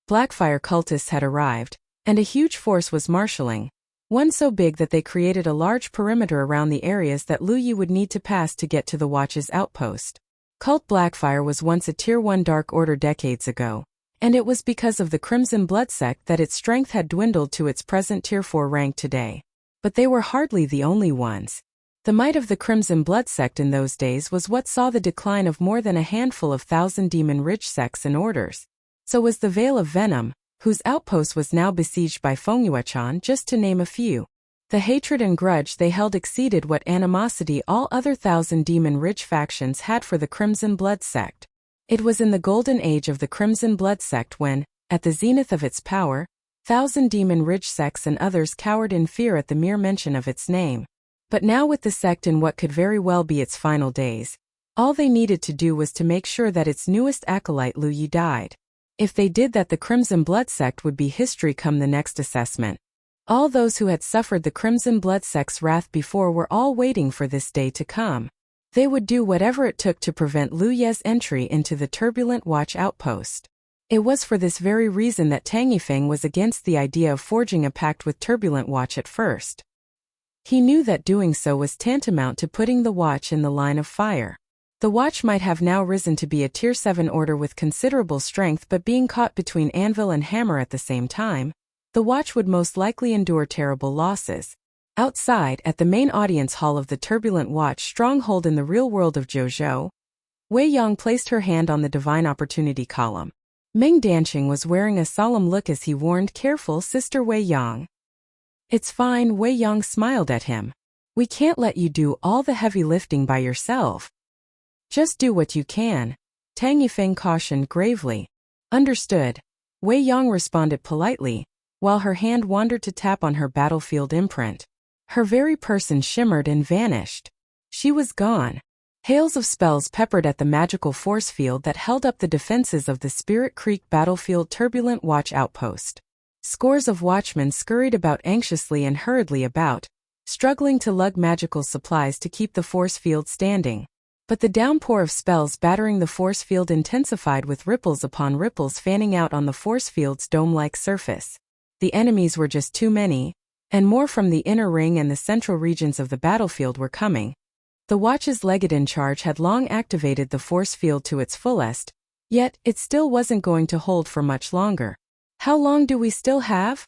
Blackfire cultists had arrived, and a huge force was marshalling, one so big that they created a large perimeter around the areas that Lu Yi would need to pass to get to the Watch's outpost. Cult Blackfire was once a Tier 1 Dark Order decades ago, and it was because of the Crimson Blood sect that its strength had dwindled to its present Tier 4 rank today. But they were hardly the only ones. The might of the Crimson Blood sect in those days was what saw the decline of more than a handful of Thousand Demon Ridge sects and orders. So was the Veil of Venom, whose outpost was now besieged by Fengyuechan, just to name a few. The hatred and grudge they held exceeded what animosity all other Thousand Demon Ridge factions had for the Crimson Blood sect. It was in the golden age of the Crimson Blood sect when, at the zenith of its power, Thousand Demon Ridge sects and others cowered in fear at the mere mention of its name. But now, with the sect in what could very well be its final days, all they needed to do was to make sure that its newest acolyte Lu Yi died. If they did that, the Crimson Blood sect would be history come the next assessment. All those who had suffered the Crimson Blood sect's wrath before were all waiting for this day to come. They would do whatever it took to prevent Lu Ye's entry into the turbulent watch outpost. It was for this very reason that Tang Yifeng was against the idea of forging a pact with Turbulent Watch at first. He knew that doing so was tantamount to putting the watch in the line of fire. The watch might have now risen to be a Tier 7 order with considerable strength, but being caught between anvil and hammer at the same time, the watch would most likely endure terrible losses. Outside, at the main audience hall of the Turbulent Watch stronghold in the real world of Zhou, Wei Yang placed her hand on the Divine Opportunity column. Meng Danqing was wearing a solemn look as he warned, "Careful, Sister Wei Yang." "It's fine," Wei Yang smiled at him. "We can't let you do all the heavy lifting by yourself. Just do what you can," Tang Yifeng cautioned gravely. "Understood," Wei Yang responded politely, while her hand wandered to tap on her battlefield imprint. Her very person shimmered and vanished. She was gone. Hails of spells peppered at the magical force field that held up the defenses of the Spirit Creek Battlefield Turbulent Watch outpost. Scores of watchmen scurried about anxiously and hurriedly about, struggling to lug magical supplies to keep the force field standing. But the downpour of spells battering the force field intensified, with ripples upon ripples fanning out on the force field's dome-like surface. The enemies were just too many, and more from the inner ring and the central regions of the battlefield were coming. The Watch's legate in charge had long activated the force field to its fullest, yet it still wasn't going to hold for much longer. "How long do we still have?"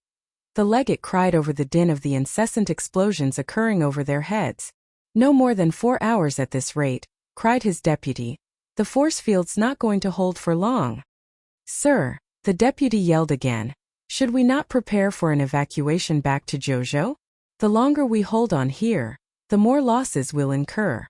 the legate cried over the din of the incessant explosions occurring over their heads. "No more than 4 hours at this rate," cried his deputy. "The force field's not going to hold for long." "Sir," the deputy yelled again, "should we not prepare for an evacuation back to Zhou? The longer we hold on here, the more losses we'll incur."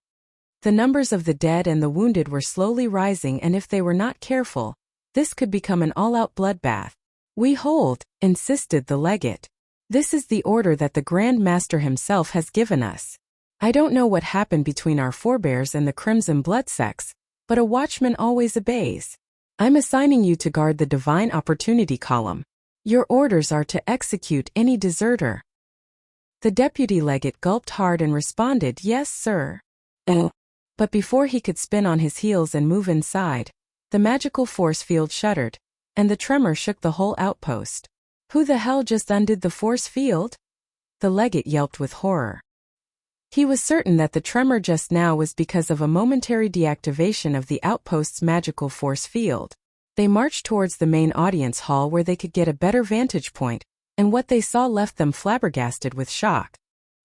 The numbers of the dead and the wounded were slowly rising, and if they were not careful, this could become an all-out bloodbath. "We hold," insisted the legate. "This is the order that the Grand Master himself has given us. I don't know what happened between our forebears and the Crimson Blood sects, but a watchman always obeys. I'm assigning you to guard the Divine Opportunity column. Your orders are to execute any deserter." The deputy legate gulped hard and responded, "Yes, sir." But before he could spin on his heels and move inside, the magical force field shuddered, and the tremor shook the whole outpost. "Who the hell just undid the force field?" the legate yelped with horror. He was certain that the tremor just now was because of a momentary deactivation of the outpost's magical force field. They marched towards the main audience hall where they could get a better vantage point, and what they saw left them flabbergasted with shock.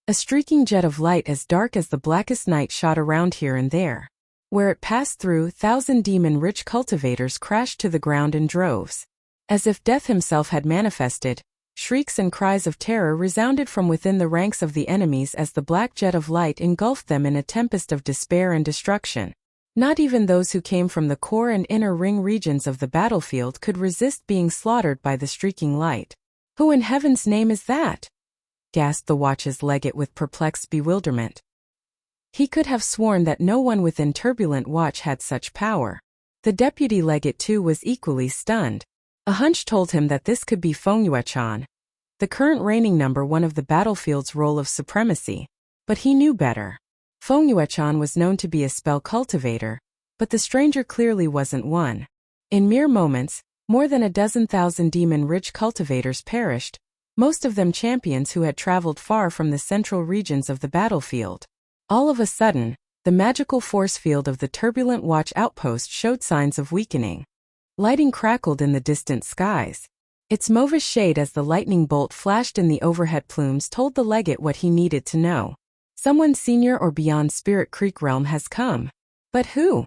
A streaking jet of light as dark as the blackest night shot around here and there. Where it passed through, Thousand Demon Ridge cultivators crashed to the ground in droves. As if death himself had manifested, Shrieks and cries of terror resounded from within the ranks of the enemies as the black jet of light engulfed them in a tempest of despair and destruction. Not even those who came from the core and inner ring regions of the battlefield could resist being slaughtered by the streaking light. "Who in heaven's name is that?" gasped the watch's legate with perplexed bewilderment. He could have sworn that no one within Turbulent Watch had such power. The deputy legate too was equally stunned. A hunch told him that this could be Fengyue-chan, the current reigning number one of the battlefield's role of supremacy. But he knew better. Fengyue-chan was known to be a spell cultivator, but the stranger clearly wasn't one. In mere moments, more than 12,000 demon-rich cultivators perished, most of them champions who had traveled far from the central regions of the battlefield. All of a sudden, the magical force field of the Turbulent Watch outpost showed signs of weakening. Lighting crackled in the distant skies. Its mauvish shade as the lightning bolt flashed in the overhead plumes told the legate what he needed to know. Someone senior or beyond Spirit Creek realm has come. But who?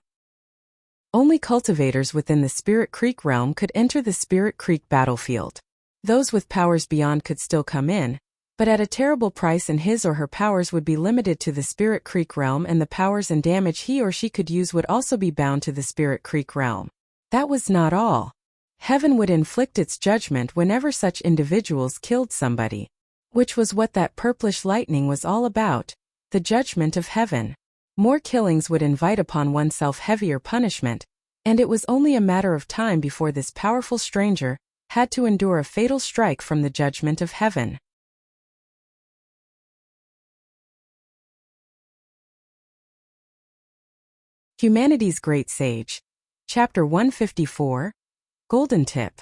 Only cultivators within the Spirit Creek realm could enter the Spirit Creek battlefield. Those with powers beyond could still come in, but at a terrible price, and his or her powers would be limited to the Spirit Creek realm, and the powers and damage he or she could use would also be bound to the Spirit Creek realm. That was not all. Heaven would inflict its judgment whenever such individuals killed somebody. Which was what that purplish lightning was all about, the judgment of heaven. More killings would invite upon oneself heavier punishment, and it was only a matter of time before this powerful stranger had to endure a fatal strike from the judgment of heaven. Humanity's Great Sage. Chapter 154. Golden Tip.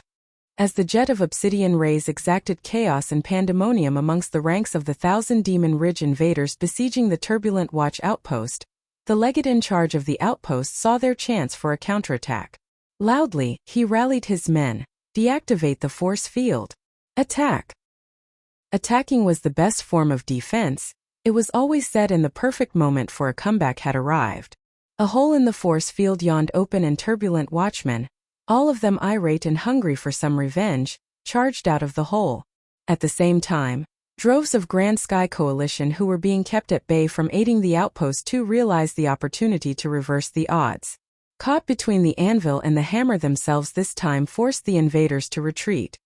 As the jet of obsidian rays exacted chaos and pandemonium amongst the ranks of the 1,000 Demon Ridge invaders besieging the Turbulent Watch outpost, the legate in charge of the outpost saw their chance for a counterattack. Loudly, he rallied his men. Deactivate the force field. Attack. Attacking was the best form of defense. It was always said, and the perfect moment for a comeback had arrived. A hole in the force field yawned open, and Turbulent Watchmen, all of them irate and hungry for some revenge, charged out of the hole. At the same time, droves of Grand Sky Coalition who were being kept at bay from aiding the outpost too realized the opportunity to reverse the odds. Caught between the anvil and the hammer themselves, this time forced the invaders to retreat.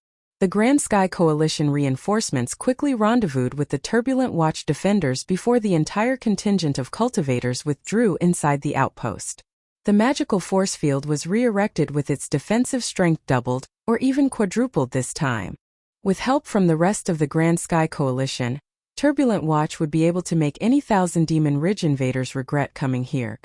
The Grand Sky Coalition reinforcements quickly rendezvoused with the Turbulent Watch defenders before the entire contingent of cultivators withdrew inside the outpost. The magical force field was re-erected with its defensive strength doubled, or even quadrupled this time. With help from the rest of the Grand Sky Coalition, Turbulent Watch would be able to make any 1,000 Demon Ridge invaders regret coming here.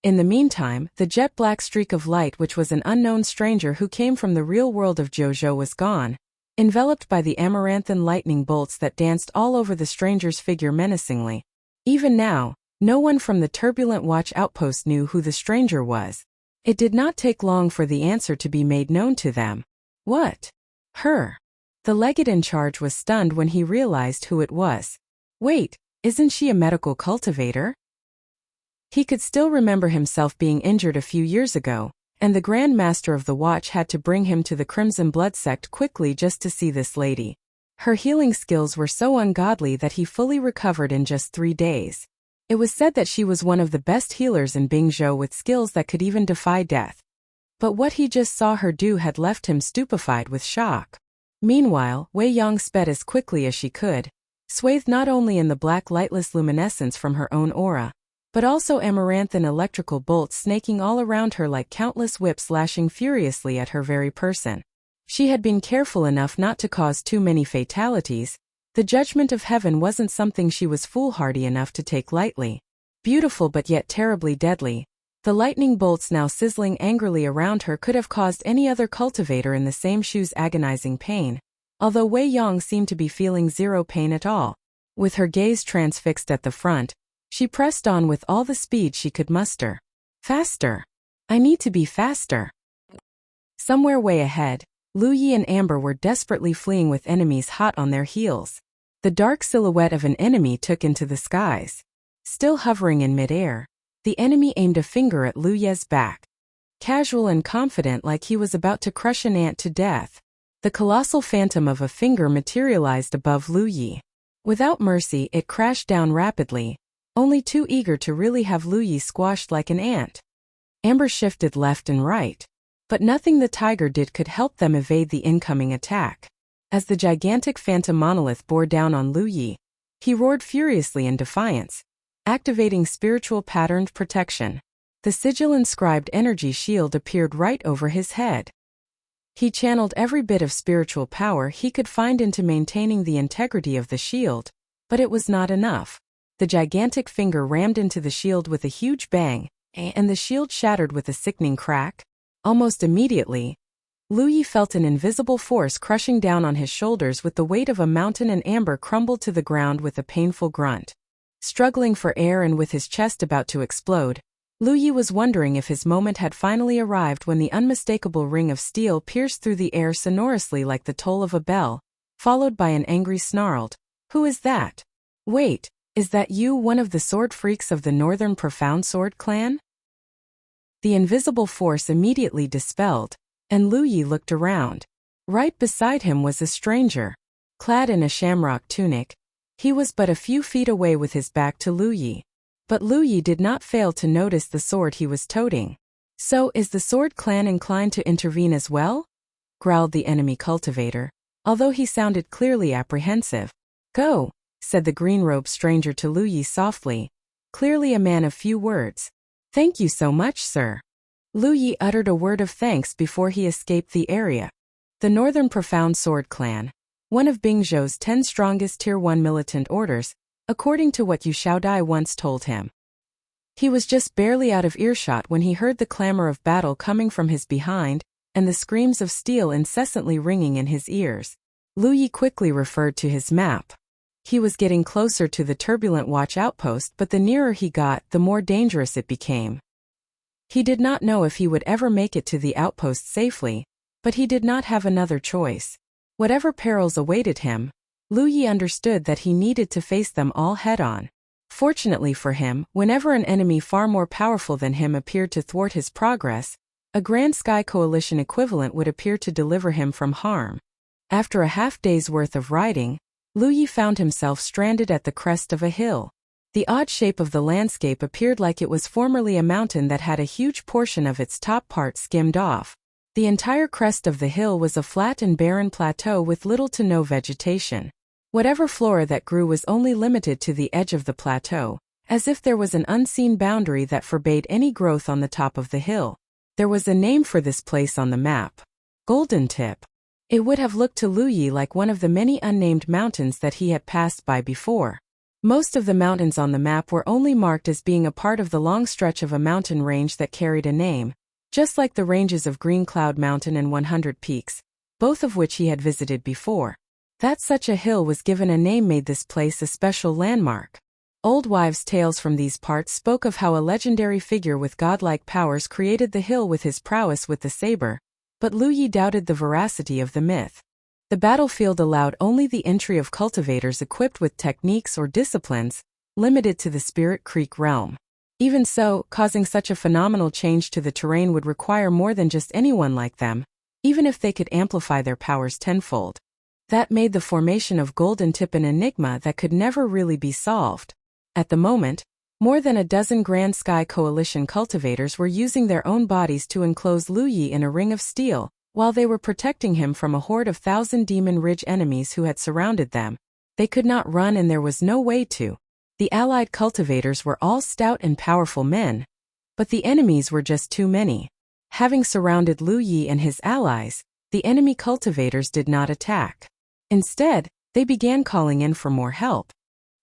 In the meantime, the jet black streak of light, which was an unknown stranger who came from the real world of JoJo, was gone, enveloped by the amaranthine lightning bolts that danced all over the stranger's figure menacingly. Even now, no one from the Turbulent Watch outpost knew who the stranger was. It did not take long for the answer to be made known to them. What? Her. The legate in charge was stunned when he realized who it was. Wait, isn't she a medical cultivator? He could still remember himself being injured a few years ago, and the Grand Master of the Watch had to bring him to the Crimson Blood sect quickly just to see this lady. Her healing skills were so ungodly that he fully recovered in just 3 days. It was said that she was one of the best healers in Bingzhou, with skills that could even defy death. But what he just saw her do had left him stupefied with shock. Meanwhile, Wei Yang sped as quickly as she could, swathed not only in the black lightless luminescence from her own aura, but also amaranthine electrical bolts snaking all around her like countless whips lashing furiously at her very person. She had been careful enough not to cause too many fatalities. The judgment of heaven wasn't something she was foolhardy enough to take lightly. Beautiful but yet terribly deadly, the lightning bolts now sizzling angrily around her could have caused any other cultivator in the same shoes agonizing pain, although Wei Yang seemed to be feeling zero pain at all. With her gaze transfixed at the front, she pressed on with all the speed she could muster. Faster! I need to be faster! Somewhere way ahead, Lu Yi and Amber were desperately fleeing with enemies hot on their heels. The dark silhouette of an enemy took into the skies. Still hovering in midair, the enemy aimed a finger at Lu Ye's back. Casual and confident, like he was about to crush an ant to death. The colossal phantom of a finger materialized above Lu Yi. Without mercy, it crashed down rapidly, only too eager to really have Lu Yi squashed like an ant. Amber shifted left and right, but nothing the tiger did could help them evade the incoming attack. As the gigantic phantom monolith bore down on Lu Yi, he roared furiously in defiance, activating spiritual patterned protection. The sigil-inscribed energy shield appeared right over his head. He channeled every bit of spiritual power he could find into maintaining the integrity of the shield, but it was not enough. The gigantic finger rammed into the shield with a huge bang, and the shield shattered with a sickening crack. Almost immediately, Lu Yi felt an invisible force crushing down on his shoulders with the weight of a mountain, and Amber crumbled to the ground with a painful grunt. Struggling for air and with his chest about to explode, Lu Yi was wondering if his moment had finally arrived when the unmistakable ring of steel pierced through the air sonorously like the toll of a bell, followed by an angry snarled, "Who is that? Wait, is that you, one of the sword freaks of the Northern Profound Sword clan?" The invisible force immediately dispelled, and Lu Yi looked around. Right beside him was a stranger. Clad in a shamrock tunic, he was but a few feet away with his back to Lu Yi. But Lu Yi did not fail to notice the sword he was toting. "So is the Sword Clan inclined to intervene as well?" growled the enemy cultivator, although he sounded clearly apprehensive. "Go," said the green-robed stranger to Lu Yi softly, clearly a man of few words. "Thank you so much, sir." Lu Yi uttered a word of thanks before he escaped the area. The Northern Profound Sword Clan, one of Bingzhou's 10 strongest Tier 1 militant orders, according to what Yu Xiaodai once told him. He was just barely out of earshot when he heard the clamor of battle coming from his behind, and the screams of steel incessantly ringing in his ears. Lu Yi quickly referred to his map. He was getting closer to the turbulent watch outpost, but the nearer he got, the more dangerous it became. He did not know if he would ever make it to the outpost safely, but he did not have another choice. Whatever perils awaited him, Lu Yi understood that he needed to face them all head-on. Fortunately for him, whenever an enemy far more powerful than him appeared to thwart his progress, a Grand Sky Coalition equivalent would appear to deliver him from harm. After a half-day's worth of riding, Lu Yi found himself stranded at the crest of a hill. The odd shape of the landscape appeared like it was formerly a mountain that had a huge portion of its top part skimmed off. The entire crest of the hill was a flat and barren plateau with little to no vegetation. Whatever flora that grew was only limited to the edge of the plateau, as if there was an unseen boundary that forbade any growth on the top of the hill. There was a name for this place on the map: Golden Tip. It would have looked to Lu Yi like one of the many unnamed mountains that he had passed by before. Most of the mountains on the map were only marked as being a part of the long stretch of a mountain range that carried a name, just like the ranges of Green Cloud Mountain and 100 Peaks, both of which he had visited before. That such a hill was given a name made this place a special landmark. Old wives' tales from these parts spoke of how a legendary figure with godlike powers created the hill with his prowess with the saber, but Lu Yi doubted the veracity of the myth. The battlefield allowed only the entry of cultivators equipped with techniques or disciplines limited to the Spirit Creek realm. Even so, causing such a phenomenal change to the terrain would require more than just anyone like them, even if they could amplify their powers tenfold. That made the formation of Golden Tip an enigma that could never really be solved. At the moment, more than a dozen Grand Sky Coalition cultivators were using their own bodies to enclose Lu Yi in a ring of steel, while they were protecting him from a horde of Thousand Demon Ridge enemies who had surrounded them. They could not run, and there was no way to. The allied cultivators were all stout and powerful men, but the enemies were just too many. Having surrounded Lu Yi and his allies, the enemy cultivators did not attack. Instead, they began calling in for more help.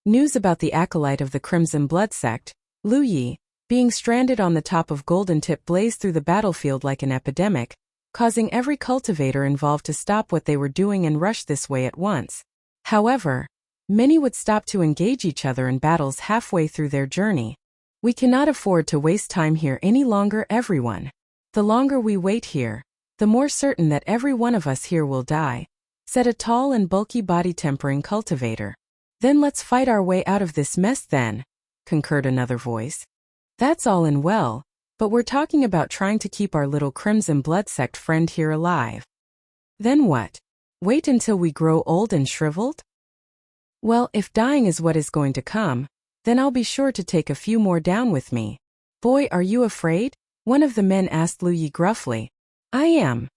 News about the acolyte of the Crimson Blood sect, Lu Yi, being stranded on the top of Golden Tip blazed through the battlefield like an epidemic, causing every cultivator involved to stop what they were doing and rush this way at once. However, many would stop to engage each other in battles halfway through their journey. "We cannot afford to waste time here any longer, everyone. The longer we wait here, the more certain that every one of us here will die," said a tall and bulky body-tempering cultivator. "Then let's fight our way out of this mess then," concurred another voice. "That's all and well, but we're talking about trying to keep our little Crimson Blood sect friend here alive." "Then what? Wait until we grow old and shriveled? Well, if dying is what is going to come, then I'll be sure to take a few more down with me. Boy, are you afraid? One of the men asked Lu Yi gruffly. I am.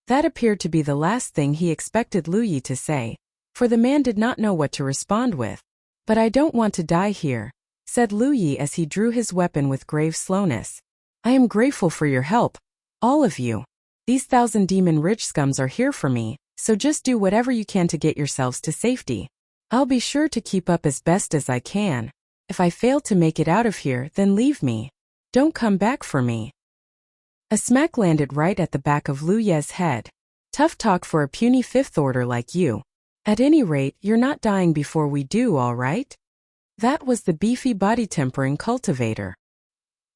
That appeared to be the last thing he expected Lu Yi to say, for the man did not know what to respond with. But I don't want to die here, said Lu Yi as he drew his weapon with grave slowness. I am grateful for your help, all of you. These 1,000 demon rich scums are here for me, so just do whatever you can to get yourselves to safety. I'll be sure to keep up as best as I can. If I fail to make it out of here, then leave me. Don't come back for me. A smack landed right at the back of Lu Ye's head. Tough talk for a puny fifth order like you. At any rate, you're not dying before we do, all right? That was the beefy body-tempering cultivator.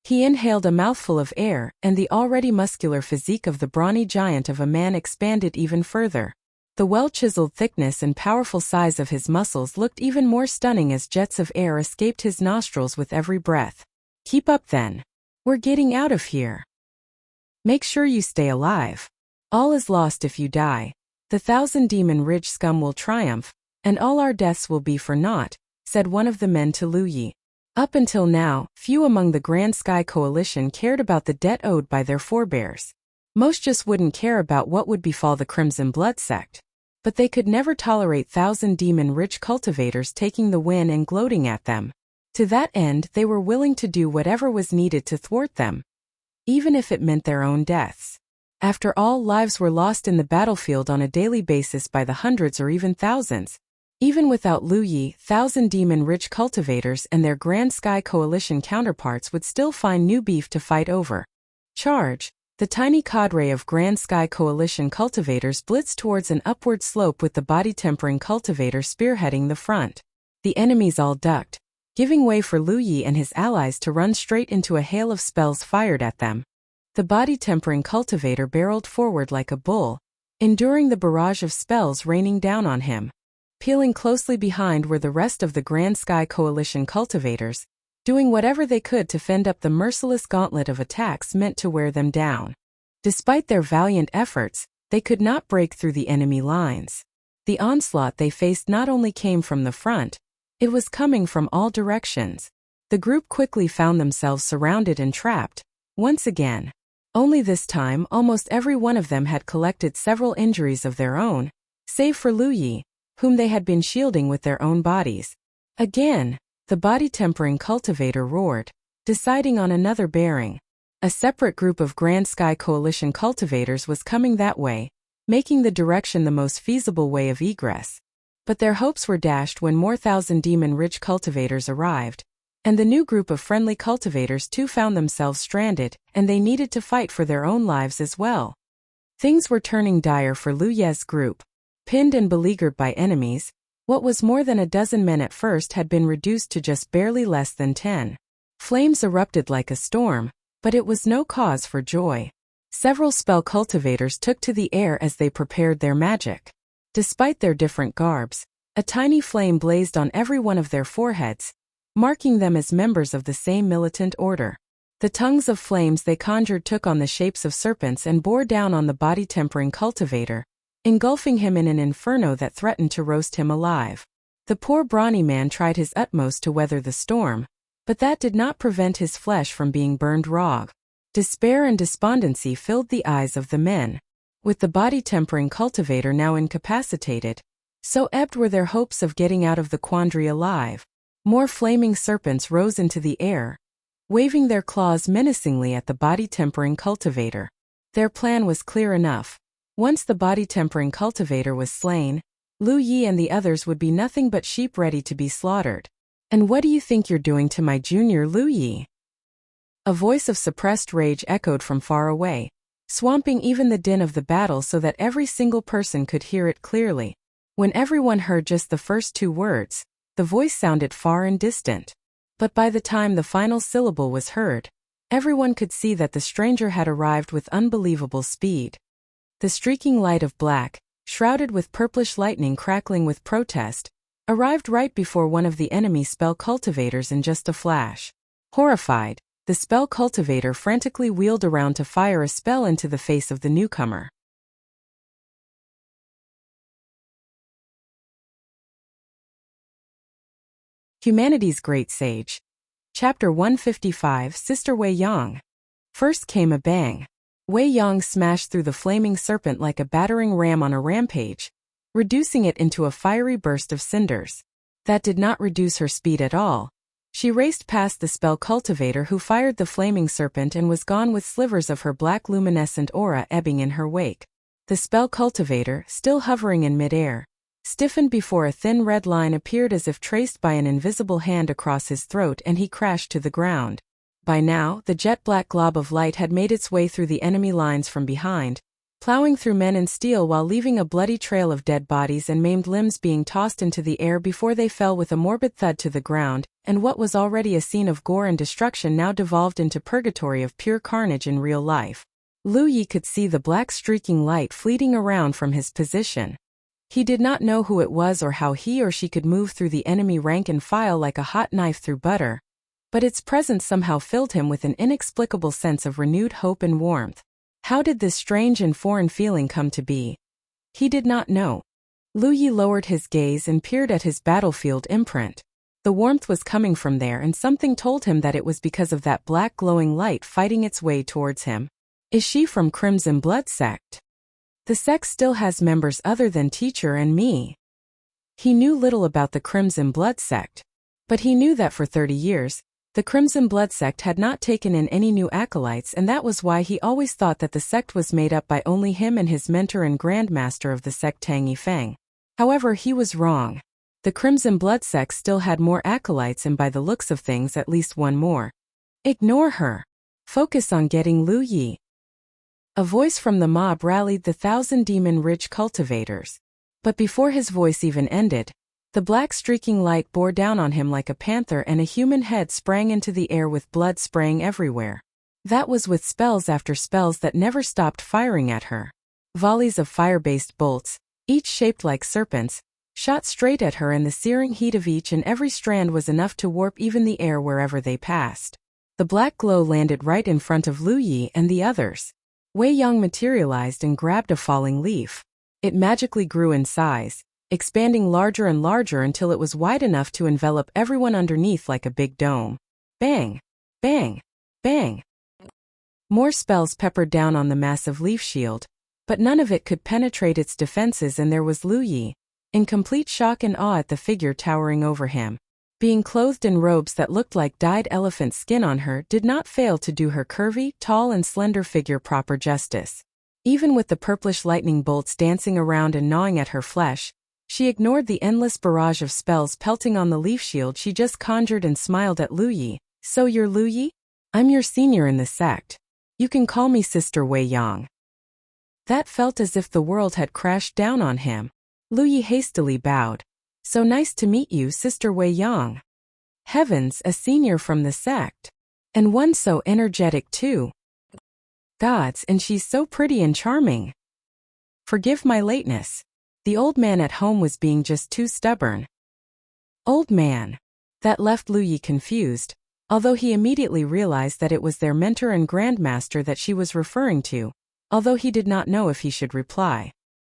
He inhaled a mouthful of air, and the already muscular physique of the brawny giant of a man expanded even further. The well-chiseled thickness and powerful size of his muscles looked even more stunning as jets of air escaped his nostrils with every breath. Keep up then. We're getting out of here. Make sure you stay alive. All is lost if you die. The 1,000 demon ridge scum will triumph, and all our deaths will be for naught, said one of the men to Lu Yi. Up until now, few among the Grand Sky Coalition cared about the debt owed by their forebears. Most just wouldn't care about what would befall the Crimson Blood sect. But they could never tolerate 1,000 demon rich cultivators taking the win and gloating at them. To that end, they were willing to do whatever was needed to thwart them, even if it meant their own deaths. After all, lives were lost in the battlefield on a daily basis by the hundreds or even thousands. Even without Lu Yi, 1,000 demon-rich cultivators and their Grand Sky Coalition counterparts would still find new beef to fight over. Charge! The tiny cadre of Grand Sky Coalition cultivators blitzed towards an upward slope with the body-tempering cultivator spearheading the front. The enemies all ducked, giving way for Lu Yi and his allies to run straight into a hail of spells fired at them. The body-tempering cultivator barreled forward like a bull, enduring the barrage of spells raining down on him. Peeling closely behind were the rest of the Grand Sky Coalition cultivators, doing whatever they could to fend up the merciless gauntlet of attacks meant to wear them down. Despite their valiant efforts, they could not break through the enemy lines. The onslaught they faced not only came from the front, it was coming from all directions. The group quickly found themselves surrounded and trapped, once again. Only this time, almost every one of them had collected several injuries of their own, save for Lu Yi, whom they had been shielding with their own bodies. Again, the body-tempering cultivator roared, deciding on another bearing. A separate group of Grand Sky Coalition cultivators was coming that way, making the direction the most feasible way of egress. But their hopes were dashed when more 1,000 demon-rich cultivators arrived, and the new group of friendly cultivators too found themselves stranded, and they needed to fight for their own lives as well. Things were turning dire for Lu Ye's group. Pinned and beleaguered by enemies, what was more than a dozen men at first had been reduced to just barely less than 10. Flames erupted like a storm, but it was no cause for joy. Several spell cultivators took to the air as they prepared their magic. Despite their different garbs, a tiny flame blazed on every one of their foreheads, marking them as members of the same militant order. The tongues of flames they conjured took on the shapes of serpents and bore down on the body-tempering cultivator, engulfing him in an inferno that threatened to roast him alive. The poor brawny man tried his utmost to weather the storm, but that did not prevent his flesh from being burned raw. Despair and despondency filled the eyes of the men. With the body-tempering cultivator now incapacitated, so ebbed were their hopes of getting out of the quandary alive. More flaming serpents rose into the air, waving their claws menacingly at the body-tempering cultivator. Their plan was clear enough. Once the body-tempering cultivator was slain, Lu Yi and the others would be nothing but sheep ready to be slaughtered. And what do you think you're doing to my junior Lu Yi? A voice of suppressed rage echoed from far away, swamping even the din of the battle so that every single person could hear it clearly. When everyone heard just the first two words, the voice sounded far and distant. But by the time the final syllable was heard, everyone could see that the stranger had arrived with unbelievable speed. The streaking light of black, shrouded with purplish lightning crackling with protest, arrived right before one of the enemy spell cultivators in just a flash. Horrified, the spell cultivator frantically wheeled around to fire a spell into the face of the newcomer. Humanity's Great Sage. Chapter 155 Sister Wei Yang. First came a bang. Wei Yang smashed through the flaming serpent like a battering ram on a rampage, reducing it into a fiery burst of cinders. That did not reduce her speed at all. She raced past the spell cultivator who fired the flaming serpent and was gone with slivers of her black luminescent aura ebbing in her wake. The spell cultivator, still hovering in midair, stiffened before a thin red line appeared as if traced by an invisible hand across his throat, and he crashed to the ground. By now, the jet-black glob of light had made its way through the enemy lines from behind, plowing through men and steel while leaving a bloody trail of dead bodies and maimed limbs being tossed into the air before they fell with a morbid thud to the ground, and what was already a scene of gore and destruction now devolved into purgatory of pure carnage in real life. Lu Yi could see the black streaking light fleeting around from his position. He did not know who it was or how he or she could move through the enemy rank and file like a hot knife through butter, but its presence somehow filled him with an inexplicable sense of renewed hope and warmth. How did this strange and foreign feeling come to be? He did not know. Lu Yi lowered his gaze and peered at his battlefield imprint. The warmth was coming from there, and something told him that it was because of that black glowing light fighting its way towards him. Is she from Crimson Blood Sect? The sect still has members other than Teacher and me. He knew little about the Crimson Blood Sect, but he knew that for 30 years, the Crimson Blood Sect had not taken in any new acolytes, and that was why he always thought that the sect was made up by only him and his mentor and grandmaster of the sect Tang Yifeng. However, he was wrong. The Crimson Blood Sect still had more acolytes, and by the looks of things at least one more. Ignore her. Focus on getting Lu Yi. A voice from the mob rallied the 1,000 demon-rich cultivators. But before his voice even ended, the black streaking light bore down on him like a panther, and a human head sprang into the air with blood spraying everywhere. That was with spells after spells that never stopped firing at her. Volleys of fire-based bolts, each shaped like serpents, shot straight at her, and the searing heat of each and every strand was enough to warp even the air wherever they passed. The black glow landed right in front of Lu Yi and the others. Wei Yang materialized and grabbed a falling leaf. It magically grew in size, expanding larger and larger until it was wide enough to envelop everyone underneath like a big dome. Bang! Bang! Bang! More spells peppered down on the massive leaf shield, but none of it could penetrate its defenses, and there was Lu Yi, in complete shock and awe at the figure towering over him. Being clothed in robes that looked like dyed elephant skin on her did not fail to do her curvy, tall and slender figure proper justice. Even with the purplish lightning bolts dancing around and gnawing at her flesh, she ignored the endless barrage of spells pelting on the leaf shield she just conjured and smiled at Lu Yi. So you're Lu Yi? I'm your senior in the sect. You can call me Sister Wei Yang. That felt as if the world had crashed down on him. Lu Yi hastily bowed. So nice to meet you, Sister Wei Yang. Heavens, a senior from the sect. And one so energetic too. Gods, and she's so pretty and charming. Forgive my lateness. The old man at home was being just too stubborn. Old man. That left Lu Yi confused, although he immediately realized that it was their mentor and grandmaster that she was referring to, although he did not know if he should reply.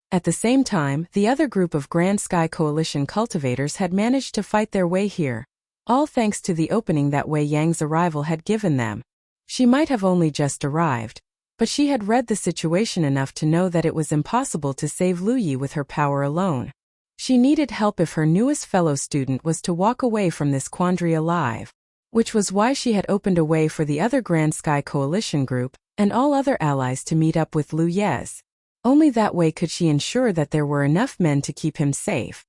At the same time, the other group of Grand Sky Coalition cultivators had managed to fight their way here, all thanks to the opening that Wei Yang's arrival had given them. She might have only just arrived, but she had read the situation enough to know that it was impossible to save Lu Yi with her power alone. She needed help if her newest fellow student was to walk away from this quandary alive, which was why she had opened a way for the other Grand Sky Coalition group and all other allies to meet up with Lu Yi's. Only that way could she ensure that there were enough men to keep him safe.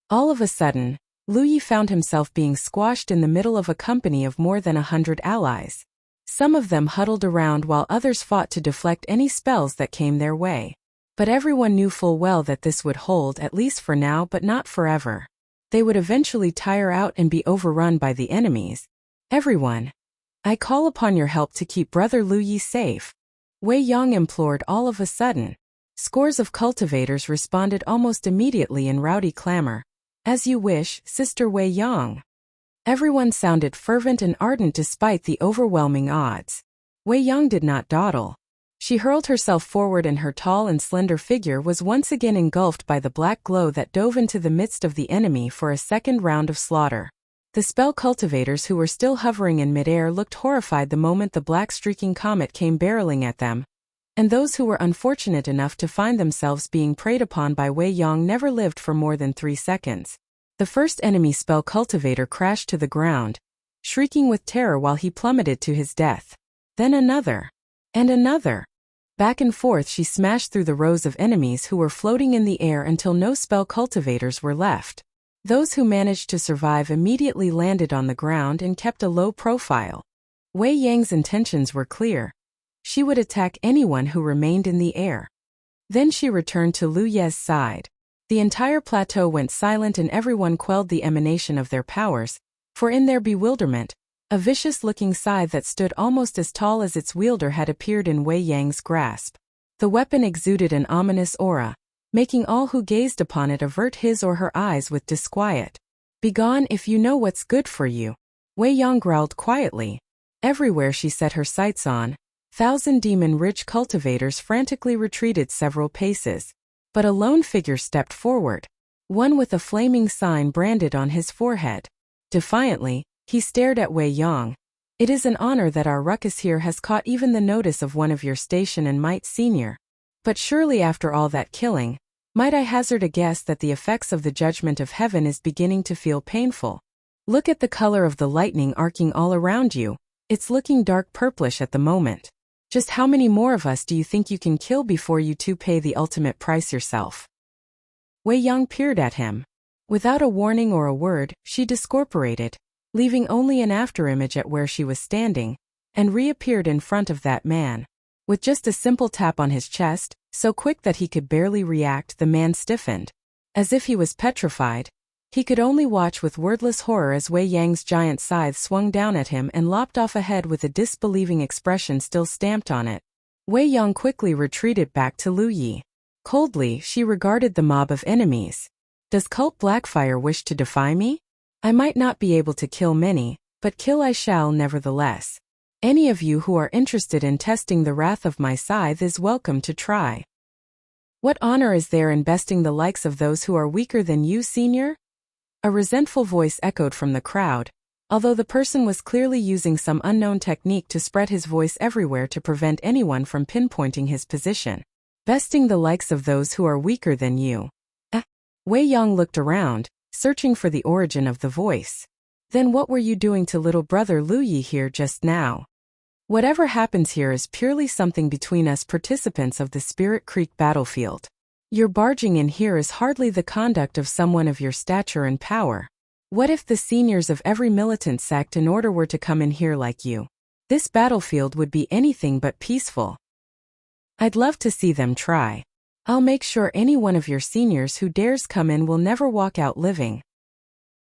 All of a sudden, Lu Yi found himself being squashed in the middle of a company of more than 100 allies. Some of them huddled around while others fought to deflect any spells that came their way. But everyone knew full well that this would hold, at least for now, but not forever. They would eventually tire out and be overrun by the enemies. Everyone, I call upon your help to keep Brother Lu Yi safe. Wei Yang implored all of a sudden. Scores of cultivators responded almost immediately in rowdy clamor. As you wish, Sister Wei Yang. Everyone sounded fervent and ardent despite the overwhelming odds. Wei Yang did not dawdle. She hurled herself forward, and her tall and slender figure was once again engulfed by the black glow that dove into the midst of the enemy for a second round of slaughter. The spell cultivators who were still hovering in midair looked horrified the moment the black streaking comet came barreling at them, and those who were unfortunate enough to find themselves being preyed upon by Wei Yong never lived for more than 3 seconds. The first enemy spell cultivator crashed to the ground, shrieking with terror while he plummeted to his death. Then another. And another. Back and forth she smashed through the rows of enemies who were floating in the air until no spell cultivators were left. Those who managed to survive immediately landed on the ground and kept a low profile. Wei Yang's intentions were clear. She would attack anyone who remained in the air. Then she returned to Lu Ye's side. The entire plateau went silent and everyone quelled the emanation of their powers, for in their bewilderment, a vicious-looking scythe that stood almost as tall as its wielder had appeared in Wei Yang's grasp. The weapon exuded an ominous aura, making all who gazed upon it avert his or her eyes with disquiet. "Begone if you know what's good for you," Wei Yang growled quietly. Everywhere she set her sights on, 1,000 demon-rich cultivators frantically retreated several paces. But a lone figure stepped forward, one with a flaming sign branded on his forehead. Defiantly, he stared at Wei Yang. "It is an honor that our ruckus here has caught even the notice of one of your station and might senior. But surely after all that killing, might I hazard a guess that the effects of the judgment of heaven is beginning to feel painful? Look at the color of the lightning arcing all around you, it's looking dark purplish at the moment. Just how many more of us do you think you can kill before you two pay the ultimate price yourself?" Wei Yang peered at him. Without a warning or a word, she discorporated, leaving only an afterimage at where she was standing, and reappeared in front of that man. With just a simple tap on his chest, so quick that he could barely react, the man stiffened. As if he was petrified, he could only watch with wordless horror as Wei Yang's giant scythe swung down at him and lopped off a head with a disbelieving expression still stamped on it. Wei Yang quickly retreated back to Lu Yi. Coldly, she regarded the mob of enemies. "Does Cult Blackfire wish to defy me? I might not be able to kill many, but kill I shall nevertheless. Any of you who are interested in testing the wrath of my scythe is welcome to try. What honor is there in besting the likes of those who are weaker than you, senior?" A resentful voice echoed from the crowd, although the person was clearly using some unknown technique to spread his voice everywhere to prevent anyone from pinpointing his position. "Besting the likes of those who are weaker than you." Wei Yang looked around, searching for the origin of the voice. "Then what were you doing to little brother Lu Yi here just now? Whatever happens here is purely something between us participants of the Spirit Creek battlefield. Your barging in here is hardly the conduct of someone of your stature and power. What if the seniors of every militant sect in order were to come in here like you? This battlefield would be anything but peaceful. I'd love to see them try. I'll make sure any one of your seniors who dares come in will never walk out living."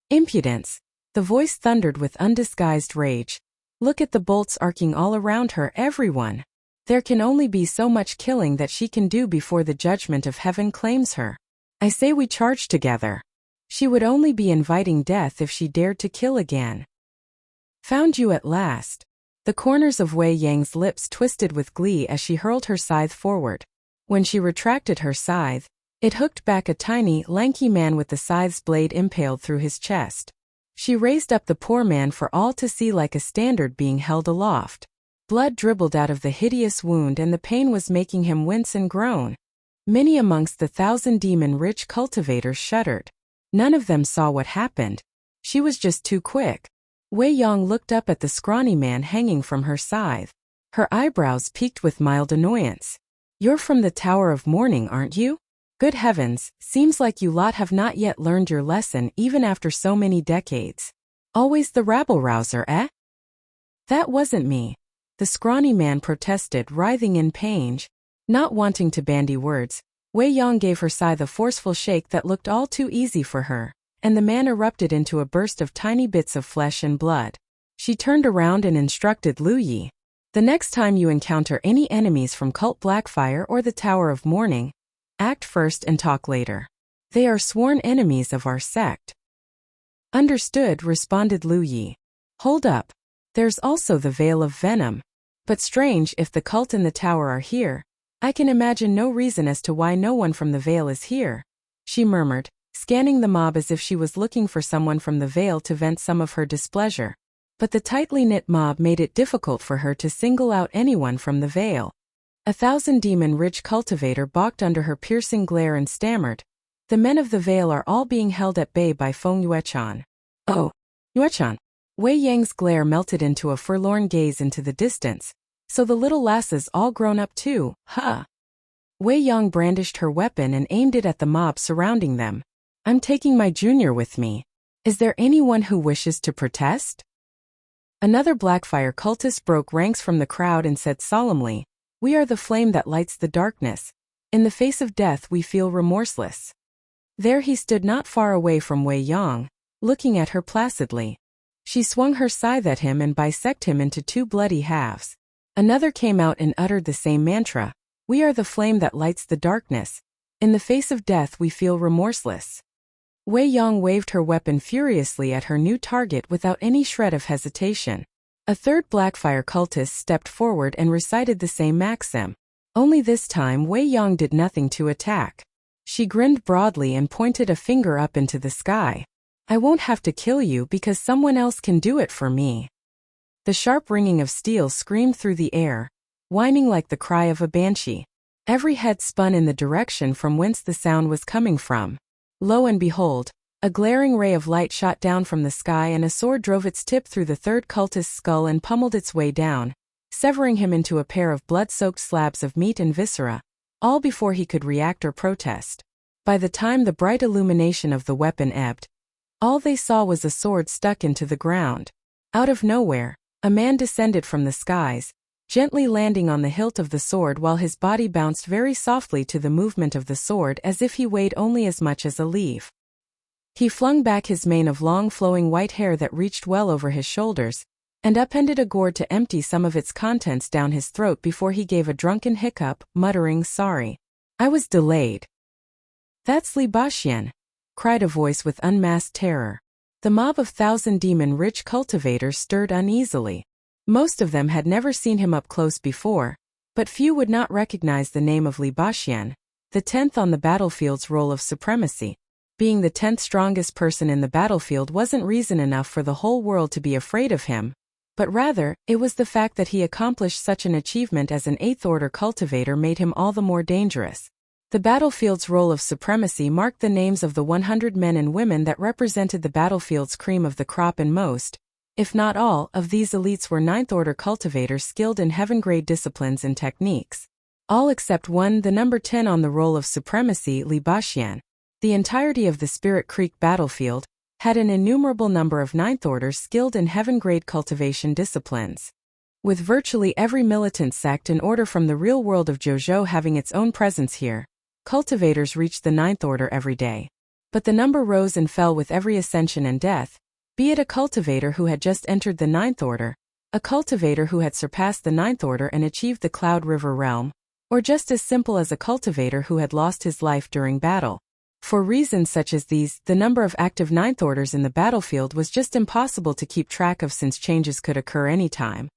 "Impudence!" The voice thundered with undisguised rage. "Look at the bolts arcing all around her, everyone. There can only be so much killing that she can do before the judgment of heaven claims her. I say we charge together. She would only be inviting death if she dared to kill again." "Found you at last." The corners of Wei Yang's lips twisted with glee as she hurled her scythe forward. When she retracted her scythe, it hooked back a tiny, lanky man with the scythe's blade impaled through his chest. She raised up the poor man for all to see like a standard being held aloft. Blood dribbled out of the hideous wound and the pain was making him wince and groan. Many amongst the 1,000 demon-rich cultivators shuddered. None of them saw what happened. She was just too quick. Wei Yang looked up at the scrawny man hanging from her scythe. Her eyebrows peaked with mild annoyance. "You're from the Tower of Mourning, aren't you? Good heavens, seems like you lot have not yet learned your lesson even after so many decades. Always the rabble-rouser, eh?" "That wasn't me," the scrawny man protested, writhing in pain. Not wanting to bandy words, Wei Yang gave her scythe a forceful shake that looked all too easy for her, and the man erupted into a burst of tiny bits of flesh and blood. She turned around and instructed Lu Yi. "The next time you encounter any enemies from Cult Blackfire or the Tower of Mourning, act first and talk later. They are sworn enemies of our sect." "Understood," responded Lu Yi. "Hold up. There's also the Veil of Venom. But strange, if the cult and the tower are here, I can imagine no reason as to why no one from the Veil is here," she murmured, scanning the mob as if she was looking for someone from the Vale to vent some of her displeasure. But the tightly knit mob made it difficult for her to single out anyone from the Vale. 1,000-demon rich cultivator balked under her piercing glare and stammered, "The men of the Vale are all being held at bay by Feng Yuechan." "Oh, Yuechan." Wei Yang's glare melted into a forlorn gaze into the distance. "So the little lass's all grown up too, huh?" Wei Yang brandished her weapon and aimed it at the mob surrounding them. "I'm taking my junior with me. Is there anyone who wishes to protest?" Another Blackfire cultist broke ranks from the crowd and said solemnly, "We are the flame that lights the darkness. In the face of death we feel remorseless." There he stood not far away from Wei Yang, looking at her placidly. She swung her scythe at him and bisected him into two bloody halves. Another came out and uttered the same mantra, "We are the flame that lights the darkness. In the face of death we feel remorseless." Wei Yang waved her weapon furiously at her new target without any shred of hesitation. A third Blackfire cultist stepped forward and recited the same maxim. Only this time Wei Yang did nothing to attack. She grinned broadly and pointed a finger up into the sky. "I won't have to kill you because someone else can do it for me." The sharp ringing of steel screamed through the air, whining like the cry of a banshee. Every head spun in the direction from whence the sound was coming from. Lo and behold, a glaring ray of light shot down from the sky and a sword drove its tip through the third cultist's skull and pummeled its way down, severing him into a pair of blood-soaked slabs of meat and viscera, all before he could react or protest. By the time the bright illumination of the weapon ebbed, all they saw was a sword stuck into the ground. Out of nowhere, a man descended from the skies, gently landing on the hilt of the sword while his body bounced very softly to the movement of the sword as if he weighed only as much as a leaf. He flung back his mane of long flowing white hair that reached well over his shoulders, and upended a gourd to empty some of its contents down his throat before he gave a drunken hiccup, muttering, "Sorry. I was delayed." "That's Li Baxian," cried a voice with unmasked terror. The mob of 1,000-demon rich cultivators stirred uneasily. Most of them had never seen him up close before, but few would not recognize the name of Li Baxian, the 10th on the battlefield's roll of supremacy. Being the 10th strongest person in the battlefield wasn't reason enough for the whole world to be afraid of him, but rather, it was the fact that he accomplished such an achievement as an 8th-order cultivator made him all the more dangerous. The battlefield's roll of supremacy marked the names of the 100 men and women that represented the battlefield's cream of the crop, and most, if not all, of these elites were 9th-order cultivators skilled in heaven-grade disciplines and techniques. All except one, the number 10 on the roll of supremacy, Li Baxian. The entirety of the Spirit Creek battlefield had an innumerable number of 9th-orders skilled in heaven-grade cultivation disciplines. With virtually every militant sect and order from the real world of Zhou having its own presence here, cultivators reached the 9th order every day. But the number rose and fell with every ascension and death, be it a cultivator who had just entered the 9th order, a cultivator who had surpassed the 9th order and achieved the Cloud River realm, or just as simple as a cultivator who had lost his life during battle. For reasons such as these, the number of active 9th orders in the battlefield was just impossible to keep track of since changes could occur anytime.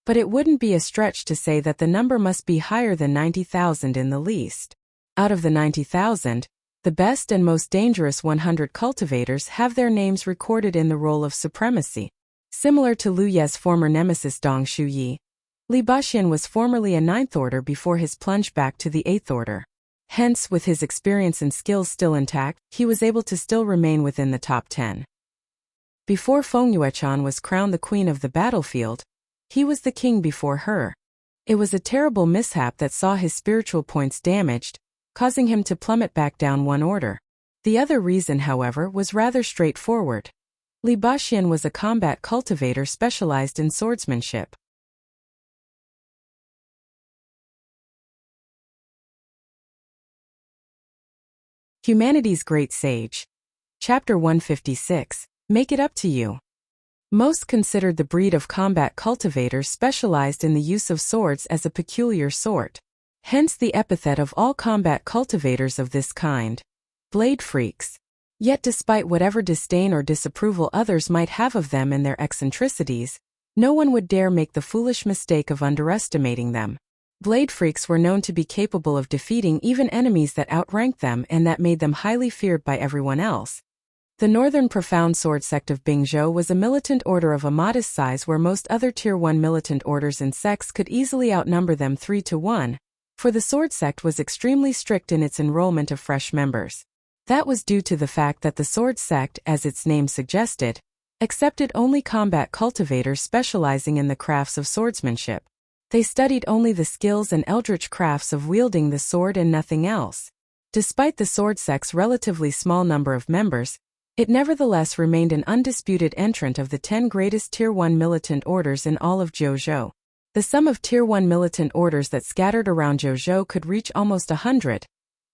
But it wouldn't be a stretch to say that the number must be higher than 90,000 in the least. Out of the 90,000, the best and most dangerous 100 cultivators have their names recorded in the roll of supremacy. Similar to Lu Ye's former nemesis Dong Shuyi, Li Baxian was formerly a 9th order before his plunge back to the 8th order. Hence, with his experience and skills still intact, he was able to still remain within the top 10. Before Feng Yuechan was crowned the queen of the battlefield, he was the king before her. It was a terrible mishap that saw his spiritual points damaged, causing him to plummet back down one order. The other reason, however, was rather straightforward. Li Baxian was a combat cultivator specialized in swordsmanship. Humanity's Great Sage. Chapter 156. Make it up to you. Most considered the breed of combat cultivators specialized in the use of swords as a peculiar sort. Hence the epithet of all combat cultivators of this kind. Blade freaks. Yet despite whatever disdain or disapproval others might have of them and their eccentricities, no one would dare make the foolish mistake of underestimating them. Blade freaks were known to be capable of defeating even enemies that outranked them and that made them highly feared by everyone else. The Northern Profound Sword sect of Bingzhou was a militant order of a modest size where most other Tier 1 militant orders and sects could easily outnumber them 3-1, for the Sword sect was extremely strict in its enrollment of fresh members. That was due to the fact that the Sword sect, as its name suggested, accepted only combat cultivators specializing in the crafts of swordsmanship. They studied only the skills and eldritch crafts of wielding the sword and nothing else. Despite the Sword sect's relatively small number of members, it nevertheless remained an undisputed entrant of the 10 greatest Tier 1 militant orders in all of Zhouzhou. The sum of Tier 1 militant orders that scattered around Zhouzhou could reach almost 100,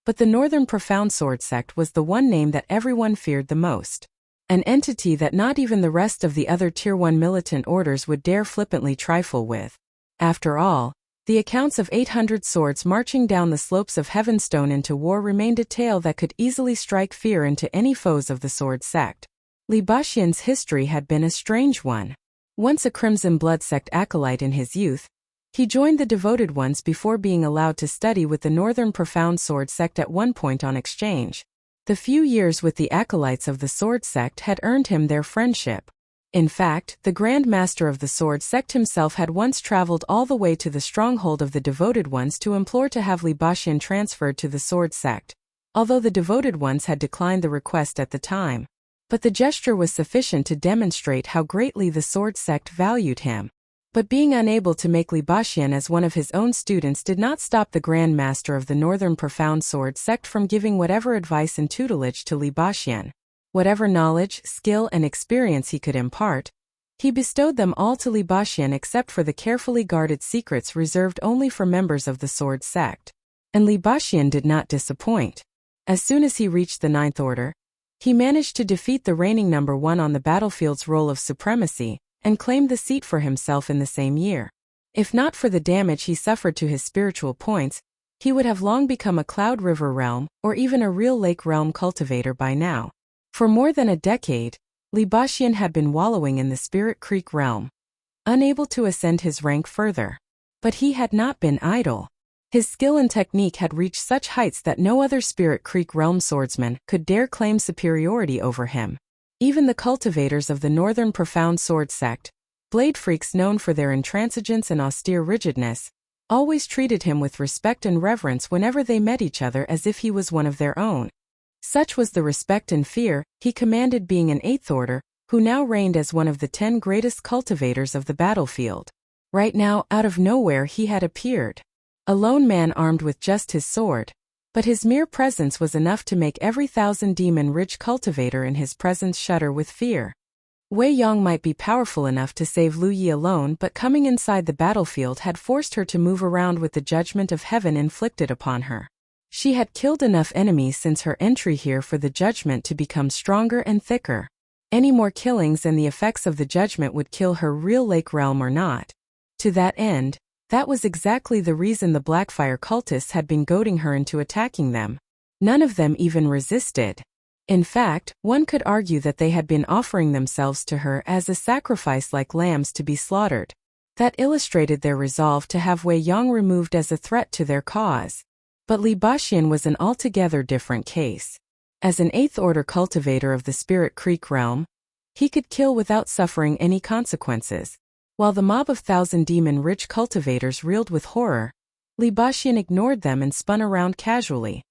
but the Northern Profound Sword sect was the one name that everyone feared the most. An entity that not even the rest of the other Tier 1 militant orders would dare flippantly trifle with. After all, the accounts of 800 swords marching down the slopes of Heavenstone into war remained a tale that could easily strike fear into any foes of the Sword sect. Li Baxian's history had been a strange one. Once a Crimson Blood sect acolyte in his youth, he joined the Devoted Ones before being allowed to study with the Northern Profound Sword sect at one point on exchange. The few years with the acolytes of the Sword sect had earned him their friendship. In fact, the Grand Master of the Sword sect himself had once traveled all the way to the stronghold of the Devoted Ones to implore to have Li Baxian transferred to the Sword sect, although the Devoted Ones had declined the request at the time. But the gesture was sufficient to demonstrate how greatly the Sword sect valued him. But being unable to make Li Baxian as one of his own students did not stop the Grand Master of the Northern Profound Sword sect from giving whatever advice and tutelage to Li Baxian. Whatever knowledge, skill, and experience he could impart, he bestowed them all to Li Baxian except for the carefully guarded secrets reserved only for members of the Sword sect. And Li Baxian did not disappoint. As soon as he reached the Ninth Order, he managed to defeat the reigning number 1 on the battlefield's role of supremacy, and claimed the seat for himself in the same year. If not for the damage he suffered to his spiritual points, he would have long become a Cloud River realm, or even a real Lake realm cultivator by now. For more than a decade, Li Baxian had been wallowing in the Spirit Creek realm, unable to ascend his rank further. But he had not been idle. His skill and technique had reached such heights that no other Spirit Creek realm swordsman could dare claim superiority over him. Even the cultivators of the Northern Profound Sword sect, blade freaks known for their intransigence and austere rigidness, always treated him with respect and reverence whenever they met each other as if he was one of their own. Such was the respect and fear he commanded, being an Eighth Order, who now reigned as one of the 10 greatest cultivators of the battlefield. Right now, out of nowhere he had appeared. A lone man armed with just his sword. But his mere presence was enough to make every Thousand Demon Ridge cultivator in his presence shudder with fear. Wei Yong might be powerful enough to save Lu Yi alone, but coming inside the battlefield had forced her to move around with the judgment of heaven inflicted upon her. She had killed enough enemies since her entry here for the judgment to become stronger and thicker. Any more killings and the effects of the judgment would kill her, real Lake realm or not. To that end, that was exactly the reason the Blackfire cultists had been goading her into attacking them. None of them even resisted. In fact, one could argue that they had been offering themselves to her as a sacrifice, like lambs to be slaughtered. That illustrated their resolve to have Wei Yong removed as a threat to their cause. But Li Baxian was an altogether different case. As an Eighth Order cultivator of the Spirit Creek realm, he could kill without suffering any consequences. While the mob of Thousand Demon Ridge cultivators reeled with horror, Li Baxian ignored them and spun around casually.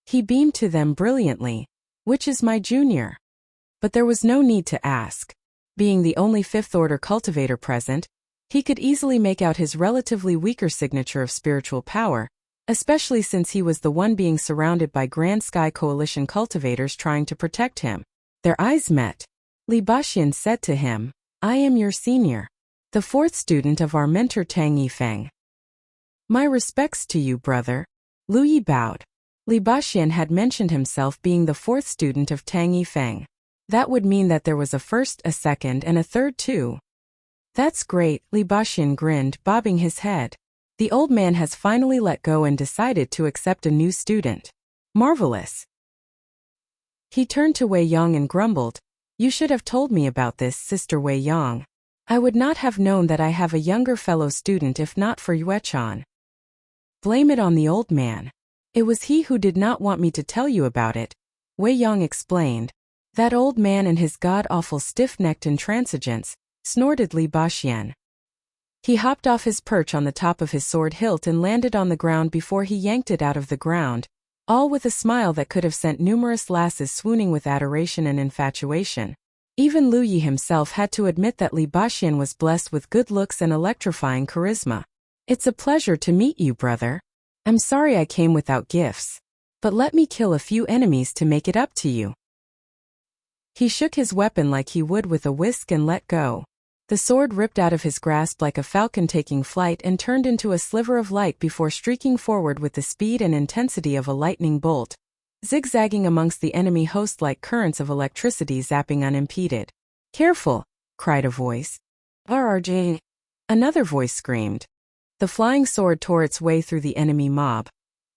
He beamed to them brilliantly. "Which is my junior?" But there was no need to ask. Being the only Fifth Order cultivator present, he could easily make out his relatively weaker signature of spiritual power, especially since he was the one being surrounded by Grand Sky Coalition cultivators trying to protect him. Their eyes met. Li Baxian said to him, "I am your senior. The 4th student of our mentor Tang Yifeng." "My respects to you, brother." Lu Yi bowed. Li Baxian had mentioned himself being the 4th student of Tang Yifeng. That would mean that there was a first, a second, and a third too. "That's great," Li Baxian grinned, bobbing his head. "The old man has finally let go and decided to accept a new student. Marvelous." He turned to Wei Yong and grumbled, "You should have told me about this, Sister Wei Yong. I would not have known that I have a younger fellow student if not for Yuechan." Blame it on the old man. It was he who did not want me to tell you about it, Wei Yong explained. That old man and his god-awful stiff-necked intransigence, snorted Li Baxian. He hopped off his perch on the top of his sword hilt and landed on the ground before he yanked it out of the ground, all with a smile that could have sent numerous lasses swooning with adoration and infatuation. Even Lu Yi himself had to admit that Li Baxian was blessed with good looks and electrifying charisma. It's a pleasure to meet you, brother. I'm sorry I came without gifts. But let me kill a few enemies to make it up to you. He shook his weapon like he would with a whisk and let go. The sword ripped out of his grasp like a falcon taking flight and turned into a sliver of light before streaking forward with the speed and intensity of a lightning bolt, zigzagging amongst the enemy host like currents of electricity zapping unimpeded. Careful, cried a voice. RRJ. Another voice screamed. The flying sword tore its way through the enemy mob,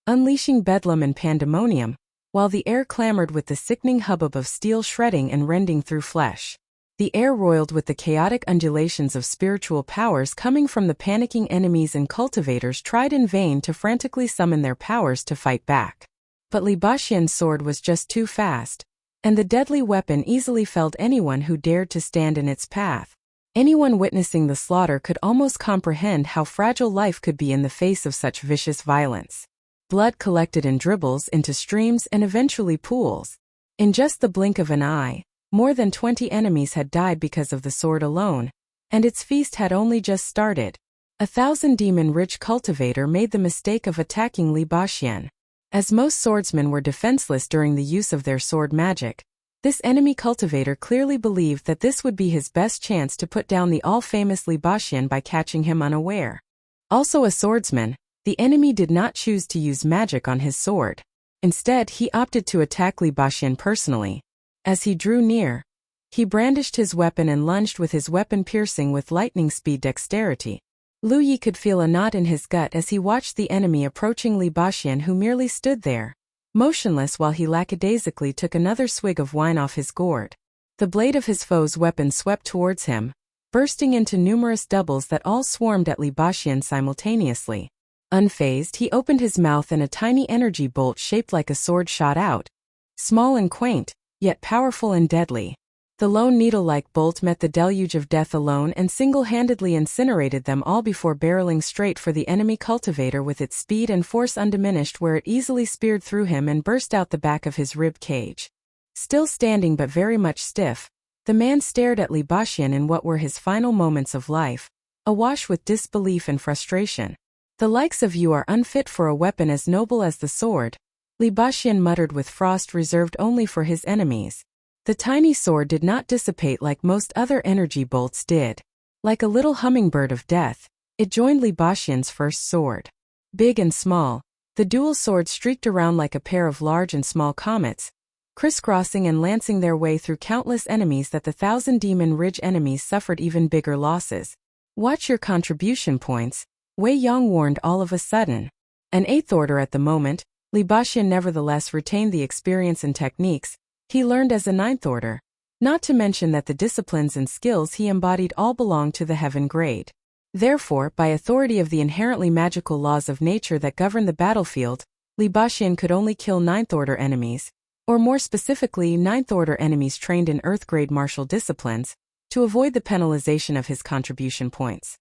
unleashing bedlam and pandemonium, while the air clamored with the sickening hubbub of steel shredding and rending through flesh. The air roiled with the chaotic undulations of spiritual powers coming from the panicking enemies, and cultivators tried in vain to frantically summon their powers to fight back. But Li Baxian's sword was just too fast, and the deadly weapon easily felled anyone who dared to stand in its path. Anyone witnessing the slaughter could almost comprehend how fragile life could be in the face of such vicious violence. Blood collected in dribbles into streams and eventually pools. In just the blink of an eye, more than 20 enemies had died because of the sword alone, and its feast had only just started. 1,000 demon-rich cultivator made the mistake of attacking Li Baxian. As most swordsmen were defenseless during the use of their sword magic, this enemy cultivator clearly believed that this would be his best chance to put down the all-famous Li Baxian by catching him unaware. Also a swordsman, the enemy did not choose to use magic on his sword. Instead, he opted to attack Li Baxian personally. As he drew near, he brandished his weapon and lunged with his weapon piercing with lightning-speed dexterity. Lu Yi could feel a knot in his gut as he watched the enemy approaching Li Baxian, who merely stood there, motionless, while he lackadaisically took another swig of wine off his gourd. The blade of his foe's weapon swept towards him, bursting into numerous doubles that all swarmed at Li Baxian simultaneously. Unfazed, he opened his mouth and a tiny energy bolt shaped like a sword shot out. Small and quaint, yet powerful and deadly. The lone needle-like bolt met the deluge of death alone and single-handedly incinerated them all before barreling straight for the enemy cultivator with its speed and force undiminished, where it easily speared through him and burst out the back of his rib cage. Still standing but very much stiff, the man stared at Li Baxian in what were his final moments of life, awash with disbelief and frustration. The likes of you are unfit for a weapon as noble as the sword, Li Baxian muttered with frost reserved only for his enemies. The tiny sword did not dissipate like most other energy bolts did. Like a little hummingbird of death, it joined Li Baxian's first sword. Big and small, the dual swords streaked around like a pair of large and small comets, crisscrossing and lancing their way through countless enemies that the 1,000 Demon Ridge enemies suffered even bigger losses. Watch your contribution points, Wei Yong warned all of a sudden. An 8th order at the moment, Li Baxian nevertheless retained the experience and techniques he learned as a 9th order, not to mention that the disciplines and skills he embodied all belonged to the heaven grade. Therefore, by authority of the inherently magical laws of nature that govern the battlefield, Li Baxian could only kill 9th order enemies, or more specifically 9th order enemies trained in Earth grade martial disciplines, to avoid the penalization of his contribution points.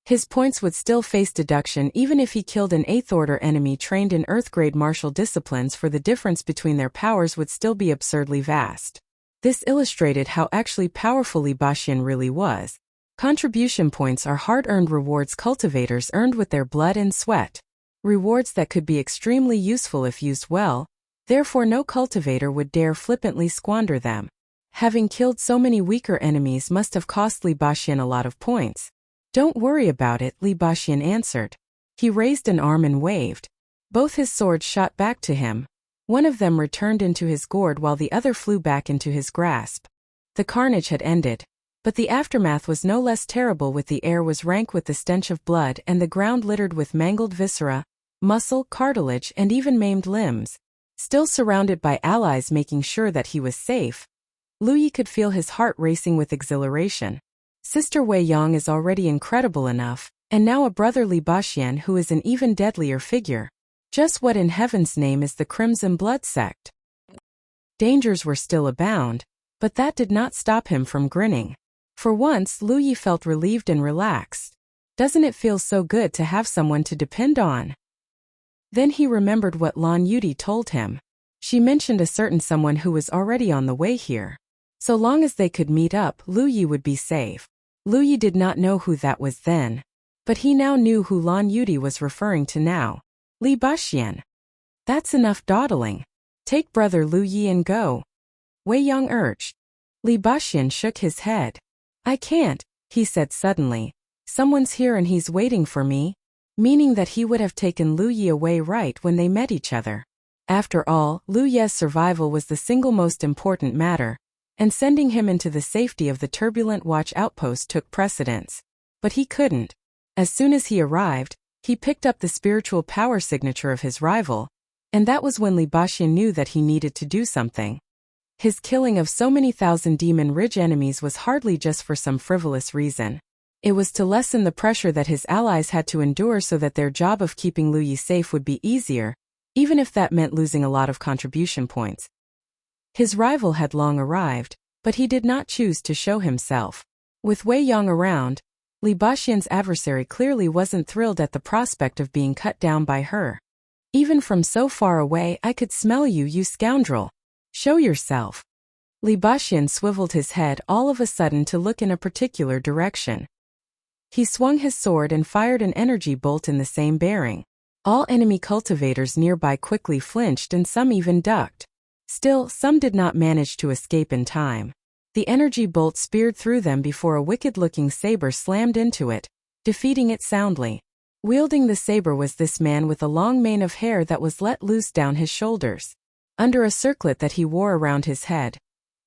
His points would still face deduction even if he killed an 8th order enemy trained in Earth grade martial disciplines, for the difference between their powers would still be absurdly vast. This illustrated how actually powerful Li Baxian really was. Contribution points are hard-earned rewards cultivators earned with their blood and sweat. Rewards that could be extremely useful if used well, therefore no cultivator would dare flippantly squander them. Having killed so many weaker enemies must have cost Li Baxian a lot of points. Don't worry about it, Li Baxian answered. He raised an arm and waved. Both his swords shot back to him. One of them returned into his gourd while the other flew back into his grasp. The carnage had ended, but the aftermath was no less terrible, with the air was rank with the stench of blood and the ground littered with mangled viscera, muscle, cartilage, and even maimed limbs. Still surrounded by allies making sure that he was safe, Lu Yi could feel his heart racing with exhilaration. Sister Wei Yong is already incredible enough, And now a brother Li Baxian who is an even deadlier figure. Just what in heaven's name is the Crimson Blood sect? Dangers were still abound, but that did not stop him from grinning. For once, Lu Yi felt relieved and relaxed. Doesn't it feel so good to have someone to depend on? Then he remembered what Lan Yudi told him. She mentioned a certain someone who was already on the way here. So long as they could meet up, Lu Yi would be safe. Lu Yi did not know who that was then, but he now knew who Lan Yudi was referring to now. Li Baxian. That's enough dawdling. Take brother Lu Yi and go. Wei Yang urged. Li Baxian shook his head. I can't, he said suddenly. Someone's here and he's waiting for me, meaning that he would have taken Lu Yi away right when they met each other. After all, Lu Ye's survival was the single most important matter, and sending him into the safety of the turbulent watch outpost took precedence. But he couldn't. As soon as he arrived, he picked up the spiritual power signature of his rival, and that was when Li Baxian knew that he needed to do something. His killing of so many thousand Demon Ridge enemies was hardly just for some frivolous reason. It was to lessen the pressure that his allies had to endure so that their job of keeping Lu Yi safe would be easier, even if that meant losing a lot of contribution points. His rival had long arrived, but he did not choose to show himself. With Wei Yang around, Li Baxian's adversary clearly wasn't thrilled at the prospect of being cut down by her. Even from so far away I could smell you, you scoundrel. Show yourself. Li Baxian swiveled his head all of a sudden to look in a particular direction. He swung his sword and fired an energy bolt in the same bearing. All enemy cultivators nearby quickly flinched and some even ducked. Still, some did not manage to escape in time. The energy bolt speared through them before a wicked-looking saber slammed into it, defeating it soundly. Wielding the saber was this man with a long mane of hair that was let loose down his shoulders, under a circlet that he wore around his head.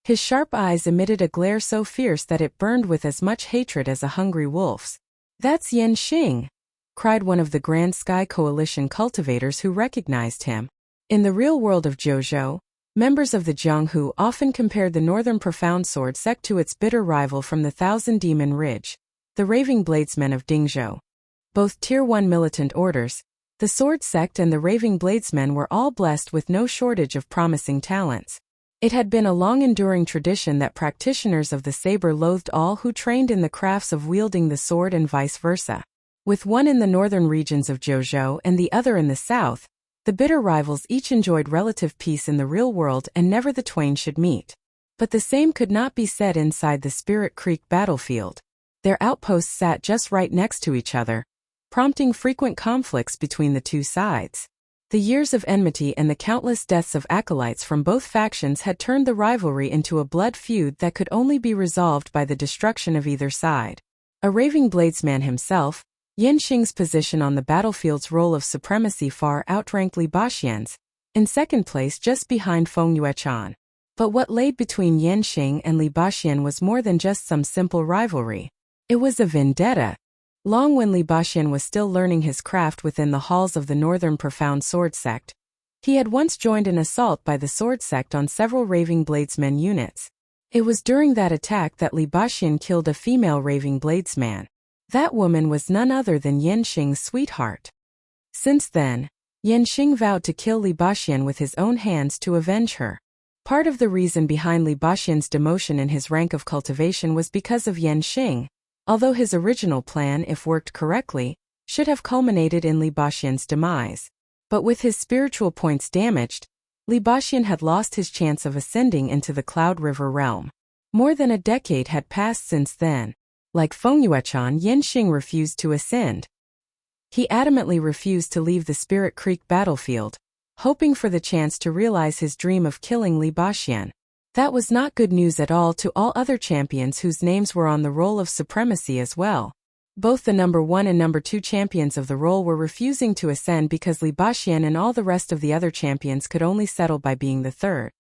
His sharp eyes emitted a glare so fierce that it burned with as much hatred as a hungry wolf's. That's Yan Xing, cried one of the Grand Sky Coalition cultivators who recognized him. In the real world of Zhou, members of the Jianghu often compared the Northern Profound Sword sect to its bitter rival from the Thousand Demon Ridge, the Raving Bladesmen of Dingzhou. Both Tier 1 militant orders, the Sword Sect and the Raving Bladesmen were all blessed with no shortage of promising talents. It had been a long-enduring tradition that practitioners of the saber loathed all who trained in the crafts of wielding the sword and vice versa. With one in the northern regions of Zhou and the other in the south, the bitter rivals each enjoyed relative peace in the real world and never the twain should meet. But the same could not be said inside the Spirit Creek battlefield. Their outposts sat just right next to each other, prompting frequent conflicts between the two sides. The years of enmity and the countless deaths of acolytes from both factions had turned the rivalry into a blood feud that could only be resolved by the destruction of either side. A raving bladesman himself, Yan Xing's position on the battlefield's role of supremacy far outranked Li Baxian's, in second place just behind Feng Yuechan. But what laid between Yan Xing and Li Baxian was more than just some simple rivalry. It was a vendetta. Long when Li Baxian was still learning his craft within the halls of the Northern Profound Sword Sect, he had once joined an assault by the Sword Sect on several Raving Bladesmen units. It was during that attack that Li Baxian killed a female Raving Bladesman. That woman was none other than Yan Xing's sweetheart. Since then, Yan Xing vowed to kill Li Baxian with his own hands to avenge her. Part of the reason behind Li Baxian's demotion in his rank of cultivation was because of Yan Xing, although his original plan, if worked correctly, should have culminated in Li Baxian's demise. But with his spiritual points damaged, Li Baxian had lost his chance of ascending into the Cloud River realm. More than a decade had passed since then. Like Feng Yuechan, Yan Xing refused to ascend. He adamantly refused to leave the Spirit Creek battlefield, hoping for the chance to realize his dream of killing Li Baxian. That was not good news at all to all other champions whose names were on the roll of supremacy as well. Both the number 1 and number 2 champions of the roll were refusing to ascend because Li Baxian and all the rest of the other champions could only settle by being the third.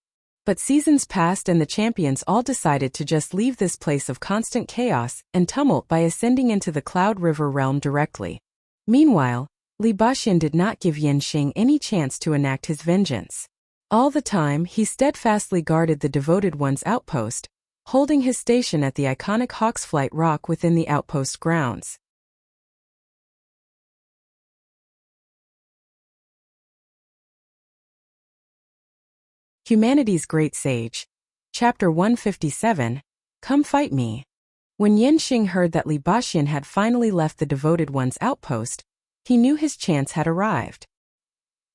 But seasons passed and the champions all decided to just leave this place of constant chaos and tumult by ascending into the Cloud River realm directly. Meanwhile, Li Baxian did not give Yan Xing any chance to enact his vengeance. All the time, he steadfastly guarded the Devoted One's outpost, holding his station at the iconic Hawksflight Rock within the outpost grounds. Humanity's Great Sage. Chapter 157. Come fight me. When Yanxing heard that Li Baxi had finally left the Devoted One's outpost, he knew his chance had arrived.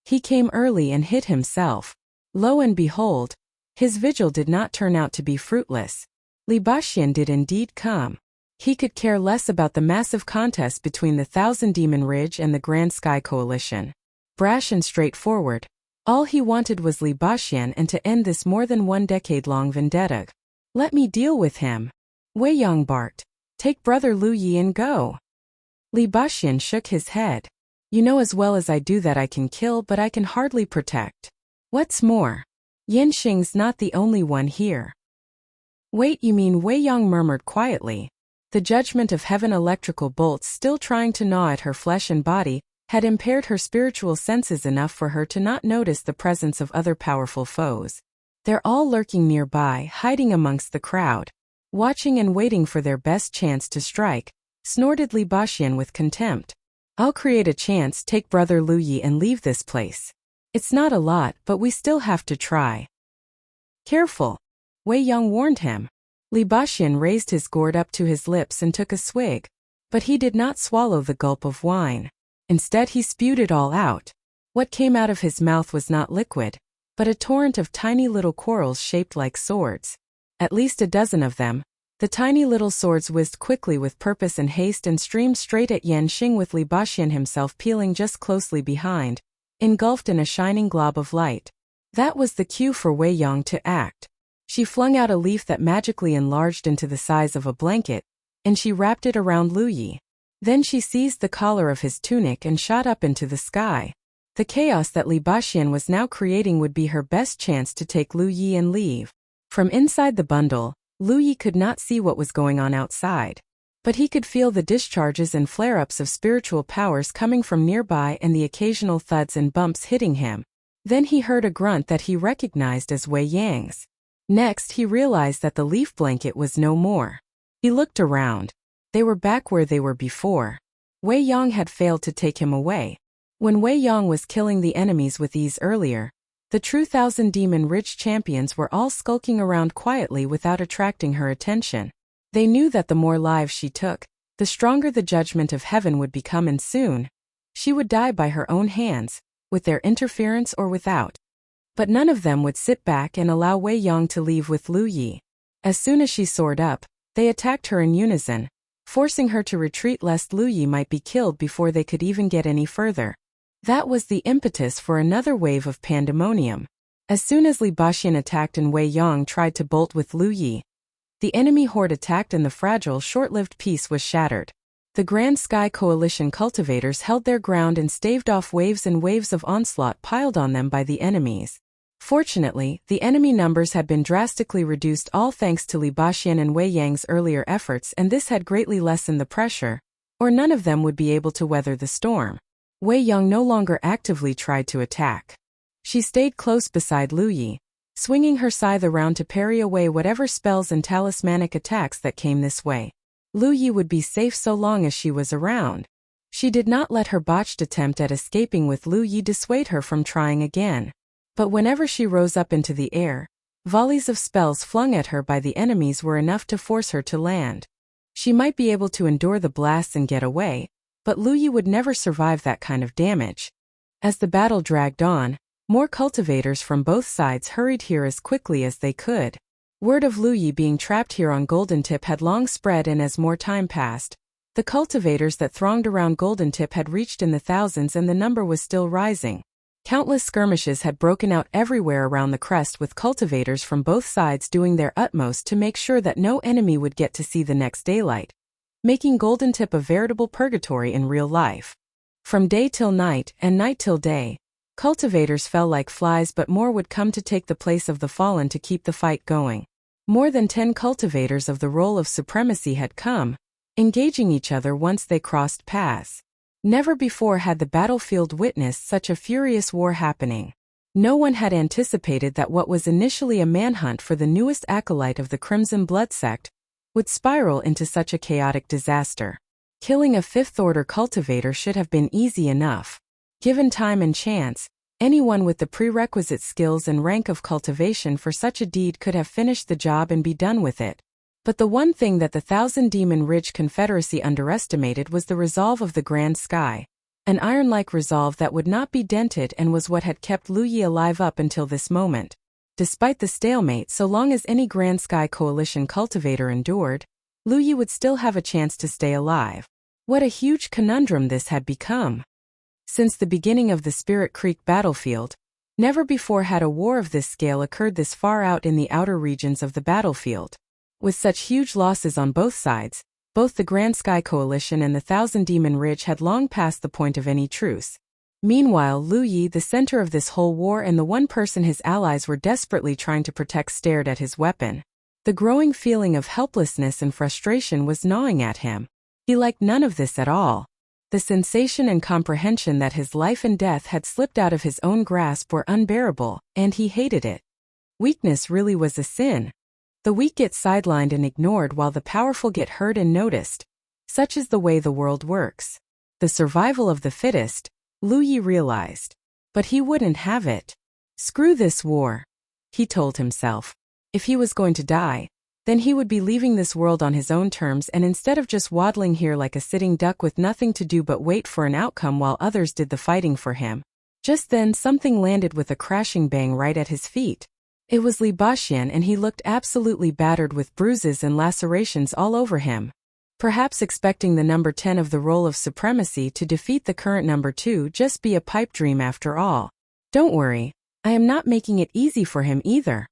He came early and hid himself. Lo and behold, his vigil did not turn out to be fruitless. Li Baxi did indeed come. He could care less about the massive contest between the Thousand Demon Ridge and the Grand Sky Coalition. Brash and straightforward, all he wanted was Li Baxi and to end this more than 1 decade-long vendetta. Let me deal with him. Wei Yang barked. Take brother Lu Yi and go. Li Baxi shook his head. You know as well as I do that I can kill but I can hardly protect. What's more, Yanxing's not the only one here. Wait, you mean Wei Yang murmured quietly. The judgment of heaven electrical bolts still trying to gnaw at her flesh and body had impaired her spiritual senses enough for her to not notice the presence of other powerful foes. They're all lurking nearby, hiding amongst the crowd, watching and waiting for their best chance to strike, snorted Li Baxi with contempt. I'll create a chance, take brother Lu Yi and leave this place. It's not a lot, but we still have to try. Careful, Wei Yang warned him. Li Baxi raised his gourd up to his lips and took a swig, but he did not swallow the gulp of wine. Instead he spewed it all out. What came out of his mouth was not liquid, but a torrent of tiny little corals shaped like swords. At least a dozen of them. The tiny little swords whizzed quickly with purpose and haste and streamed straight at Yanxing, with Li Baxi himself peeling just closely behind, engulfed in a shining glob of light. That was the cue for Wei Yang to act. She flung out a leaf that magically enlarged into the size of a blanket, and she wrapped it around Lu Yi. Then she seized the collar of his tunic and shot up into the sky. The chaos that Li Baxi was now creating would be her best chance to take Lu Yi and leave. From inside the bundle, Lu Yi could not see what was going on outside, but he could feel the discharges and flare-ups of spiritual powers coming from nearby and the occasional thuds and bumps hitting him. Then he heard a grunt that he recognized as Wei Yang's. Next he realized that the leaf blanket was no more. He looked around. They were back where they were before. Wei Yang had failed to take him away. When Wei Yang was killing the enemies with ease earlier, the true Thousand Demon Ridge champions were all skulking around quietly without attracting her attention. They knew that the more lives she took, the stronger the judgment of heaven would become, and soon she would die by her own hands, with their interference or without. But none of them would sit back and allow Wei Yang to leave with Lu Yi. As soon as she soared up, they attacked her in unison, forcing her to retreat lest Lu Yi might be killed before they could even get any further. That was the impetus for another wave of pandemonium. As soon as Li Baxi attacked and Wei Yang tried to bolt with Lu Yi, the enemy horde attacked and the fragile, short-lived peace was shattered. The Grand Sky Coalition cultivators held their ground and staved off waves and waves of onslaught piled on them by the enemies. Fortunately, the enemy numbers had been drastically reduced, all thanks to Li Baxi and Wei Yang's earlier efforts, and this had greatly lessened the pressure, or none of them would be able to weather the storm. Wei Yang no longer actively tried to attack. She stayed close beside Lu Yi, swinging her scythe around to parry away whatever spells and talismanic attacks that came this way. Lu Yi would be safe so long as she was around. She did not let her botched attempt at escaping with Lu Yi dissuade her from trying again. But whenever she rose up into the air, volleys of spells flung at her by the enemies were enough to force her to land. She might be able to endure the blasts and get away, but Lu Yi would never survive that kind of damage. As the battle dragged on, more cultivators from both sides hurried here as quickly as they could. Word of Lu Yi being trapped here on Golden Tip had long spread, and as more time passed, the cultivators that thronged around Golden Tip had reached in the thousands, and the number was still rising. Countless skirmishes had broken out everywhere around the crest, with cultivators from both sides doing their utmost to make sure that no enemy would get to see the next daylight, making Golden Tip a veritable purgatory in real life. From day till night and night till day, cultivators fell like flies, but more would come to take the place of the fallen to keep the fight going. More than 10 cultivators of the role of supremacy had come, engaging each other once they crossed paths. Never before had the battlefield witnessed such a furious war happening. No one had anticipated that what was initially a manhunt for the newest acolyte of the Crimson Blood sect would spiral into such a chaotic disaster. Killing a fifth-order cultivator should have been easy enough. Given time and chance, Anyone with the prerequisite skills and rank of cultivation for such a deed could have finished the job and be done with it. But the one thing that the Thousand Demon Ridge Confederacy underestimated was the resolve of the Grand Sky. An iron-like resolve that would not be dented and was what had kept Lu Yi alive up until this moment. Despite the stalemate, so long as any Grand Sky Coalition cultivator endured, Lu Yi would still have a chance to stay alive. What a huge conundrum this had become. Since the beginning of the Spirit Creek battlefield, never before had a war of this scale occurred this far out in the outer regions of the battlefield. With such huge losses on both sides, both the Grand Sky Coalition and the Thousand Demon Ridge had long passed the point of any truce. Meanwhile, Lu Yi, the center of this whole war and the one person his allies were desperately trying to protect, stared at his weapon. The growing feeling of helplessness and frustration was gnawing at him. He liked none of this at all. The sensation and comprehension that his life and death had slipped out of his own grasp were unbearable, and he hated it. Weakness really was a sin. The weak get sidelined and ignored while the powerful get heard and noticed. Such is the way the world works. The survival of the fittest, Lu Yi realized. But he wouldn't have it. Screw this war, he told himself. If he was going to die, then he would be leaving this world on his own terms, and instead of just waddling here like a sitting duck with nothing to do but wait for an outcome while others did the fighting for him. Just then something landed with a crashing bang right at his feet. It was Li Baxian, and he looked absolutely battered with bruises and lacerations all over him. Perhaps expecting the number 10 of the role of supremacy to defeat the current number 2 just be a pipe dream after all. Don't worry, I am not making it easy for him either.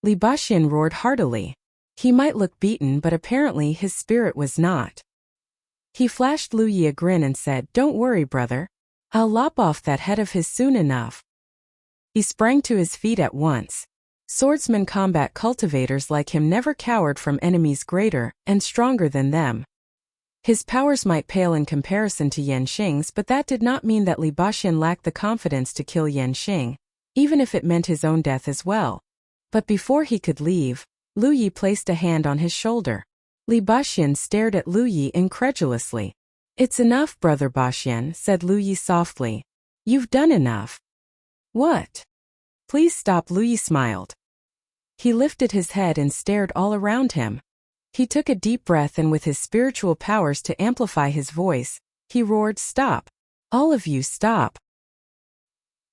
Li Baxian roared heartily. He might look beaten, but apparently his spirit was not. He flashed Lu Yi a grin and said, "Don't worry, brother. I'll lop off that head of his soon enough." He sprang to his feet at once. Swordsman combat cultivators like him never cowered from enemies greater and stronger than them. His powers might pale in comparison to Yan Xing's, but that did not mean that Li Baxian lacked the confidence to kill Yan Xing, even if it meant his own death as well. But before he could leave, Lu Yi placed a hand on his shoulder. Li Baxian stared at Lu Yi incredulously. "It's enough, brother Baxian," said Lu Yi softly. "You've done enough." "What?" "Please stop," Lu Yi smiled. He lifted his head and stared all around him. He took a deep breath, and with his spiritual powers to amplify his voice, he roared, "Stop! All of you, stop!"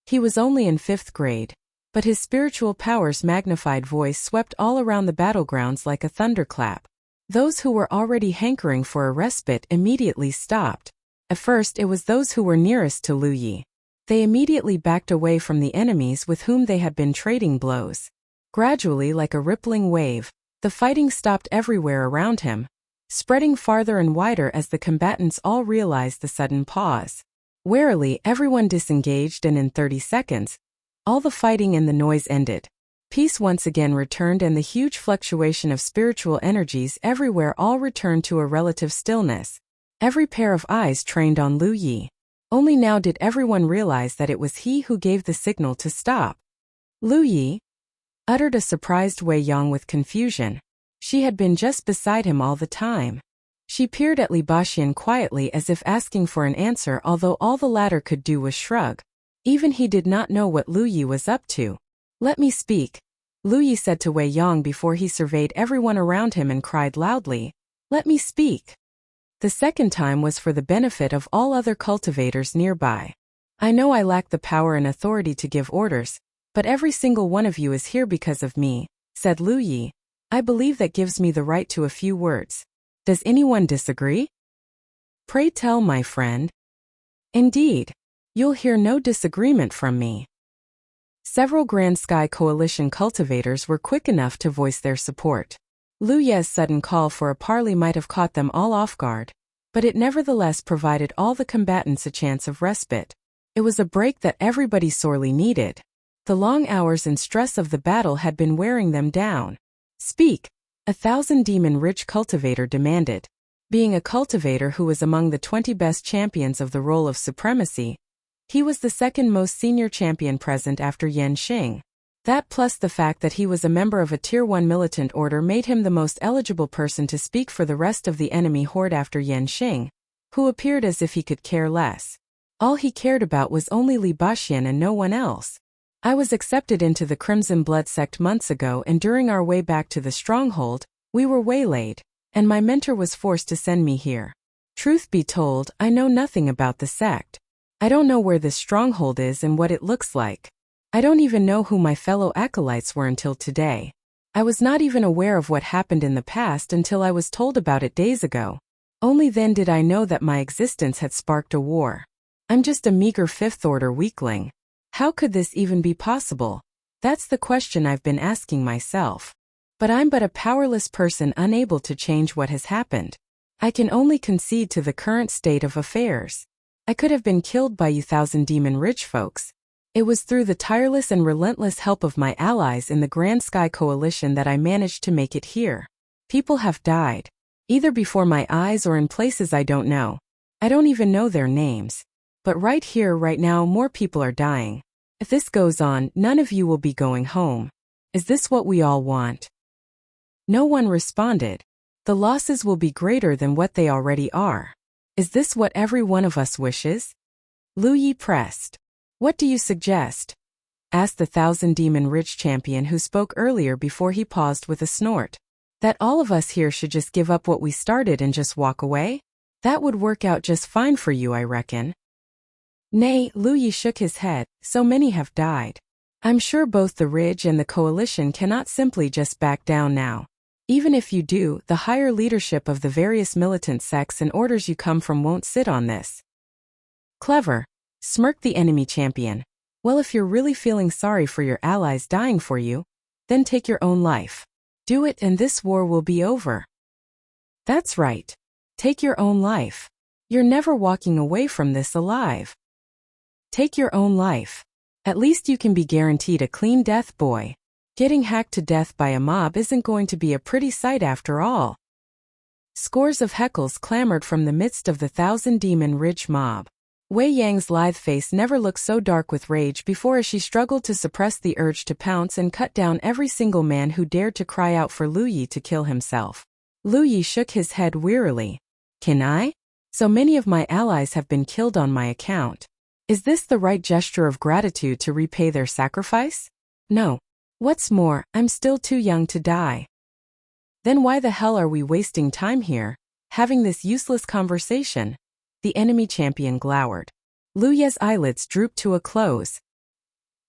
He was only in 5th grade. But his spiritual powers' magnified voice swept all around the battlegrounds like a thunderclap. Those who were already hankering for a respite immediately stopped. At first it was those who were nearest to Lu Yi. They immediately backed away from the enemies with whom they had been trading blows. Gradually, like a rippling wave, the fighting stopped everywhere around him, spreading farther and wider as the combatants all realized the sudden pause. Warily, everyone disengaged, and in 30 seconds, all the fighting and the noise ended. Peace once again returned, and the huge fluctuation of spiritual energies everywhere all returned to a relative stillness. Every pair of eyes trained on Lu Yi. Only now did everyone realize that it was he who gave the signal to stop. "Lu Yi?" uttered a surprised Wei Yong with confusion. She had been just beside him all the time. She peered at Li Baxian quietly as if asking for an answer, although all the latter could do was shrug. Even he did not know what Lu Yi was up to. "Let me speak," Lu Yi said to Wei Yong before he surveyed everyone around him and cried loudly, "Let me speak." The second time was for the benefit of all other cultivators nearby. "I know I lack the power and authority to give orders, but every single one of you is here because of me," said Lu Yi. "I believe that gives me the right to a few words. Does anyone disagree?" "Pray tell, my friend." "Indeed. You'll hear no disagreement from me." Several Grand Sky Coalition cultivators were quick enough to voice their support. Lu Ye's sudden call for a parley might have caught them all off guard, but it nevertheless provided all the combatants a chance of respite. It was a break that everybody sorely needed. The long hours and stress of the battle had been wearing them down. "Speak," a Thousand Demon Ridge cultivator demanded. Being a cultivator who was among the 20 best champions of the role of supremacy, he was the second most senior champion present after Yan Xing. That plus the fact that he was a member of a Tier 1 militant order made him the most eligible person to speak for the rest of the enemy horde after Yan Xing, who appeared as if he could care less. All he cared about was only Li Baxin and no one else. I was accepted into the Crimson Blood sect months ago, and during our way back to the stronghold, we were waylaid, and my mentor was forced to send me here. Truth be told, I know nothing about the sect. I don't know where this stronghold is and what it looks like. I don't even know who my fellow acolytes were until today. I was not even aware of what happened in the past until I was told about it days ago. Only then did I know that my existence had sparked a war. I'm just a meager fifth-order weakling. How could this even be possible? That's the question I've been asking myself. But I'm but a powerless person unable to change what has happened. I can only concede to the current state of affairs. I could have been killed by you thousand demon rich folks. It was through the tireless and relentless help of my allies in the Grand Sky Coalition that I managed to make it here. People have died, either before my eyes or in places I don't know. I don't even know their names. But right here, right now, more people are dying. If this goes on, none of you will be going home. Is this what we all want? No one responded. The losses will be greater than what they already are. Is this what every one of us wishes? Lu Yi pressed. What do you suggest? Asked the Thousand Demon Rich champion who spoke earlier before he paused with a snort. That all of us here should just give up what we started and just walk away? That would work out just fine for you, I reckon. Nay, Lu Yi shook his head, so many have died. I'm sure both the Ridge and the Coalition cannot simply just back down now. Even if you do, the higher leadership of the various militant sects and orders you come from won't sit on this. Clever, smirked the enemy champion. Well, if you're really feeling sorry for your allies dying for you, then take your own life. Do it and this war will be over. That's right. Take your own life. You're never walking away from this alive. Take your own life. At least you can be guaranteed a clean death, boy. Getting hacked to death by a mob isn't going to be a pretty sight after all. Scores of heckles clamored from the midst of the Thousand Demon Ridge mob. Wei Yang's lithe face never looked so dark with rage before as she struggled to suppress the urge to pounce and cut down every single man who dared to cry out for Lu Yi to kill himself. Lu Yi shook his head wearily. Can I? So many of my allies have been killed on my account. Is this the right gesture of gratitude to repay their sacrifice? No. What's more, I'm still too young to die. Then why the hell are we wasting time here, having this useless conversation? The enemy champion glowered. Lu Ye's eyelids drooped to a close.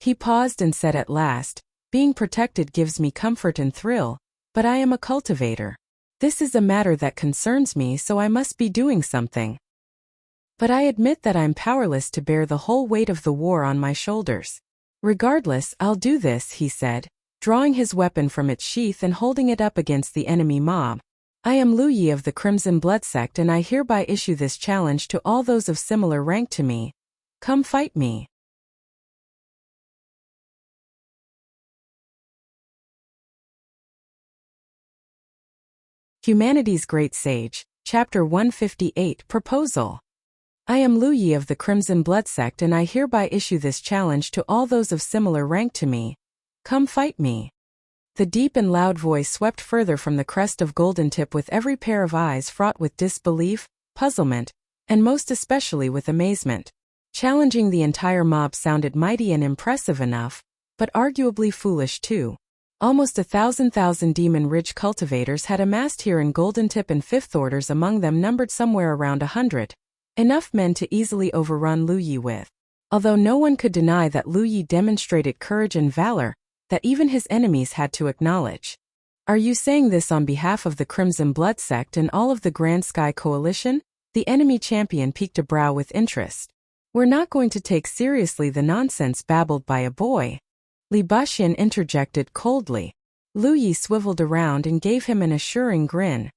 He paused and said at last, being protected gives me comfort and thrill, but I am a cultivator. This is a matter that concerns me, so I must be doing something. But I admit that I'm powerless to bear the whole weight of the war on my shoulders. Regardless, I'll do this, he said, drawing his weapon from its sheath and holding it up against the enemy mob. I am Lu Yi of the Crimson Blood sect, and I hereby issue this challenge to all those of similar rank to me. Come fight me. Humanity's Great Sage, Chapter 158, Proposal. I am Lu Yi of the Crimson Blood sect, and I hereby issue this challenge to all those of similar rank to me. Come fight me. The deep and loud voice swept further from the crest of Golden Tip with every pair of eyes fraught with disbelief, puzzlement, and most especially with amazement. Challenging the entire mob sounded mighty and impressive enough, but arguably foolish too. Almost 1,000 Demon Ridge cultivators had amassed here in Golden Tip, and Fifth Orders among them numbered somewhere around 100. Enough men to easily overrun Lu Yi with. Although no one could deny that Lu Yi demonstrated courage and valor that even his enemies had to acknowledge. Are you saying this on behalf of the Crimson Blood sect and all of the Grand Sky Coalition? The enemy champion peeked a brow with interest. We're not going to take seriously the nonsense babbled by a boy. Li Baxin interjected coldly. Lu Yi swiveled around and gave him an assuring grin.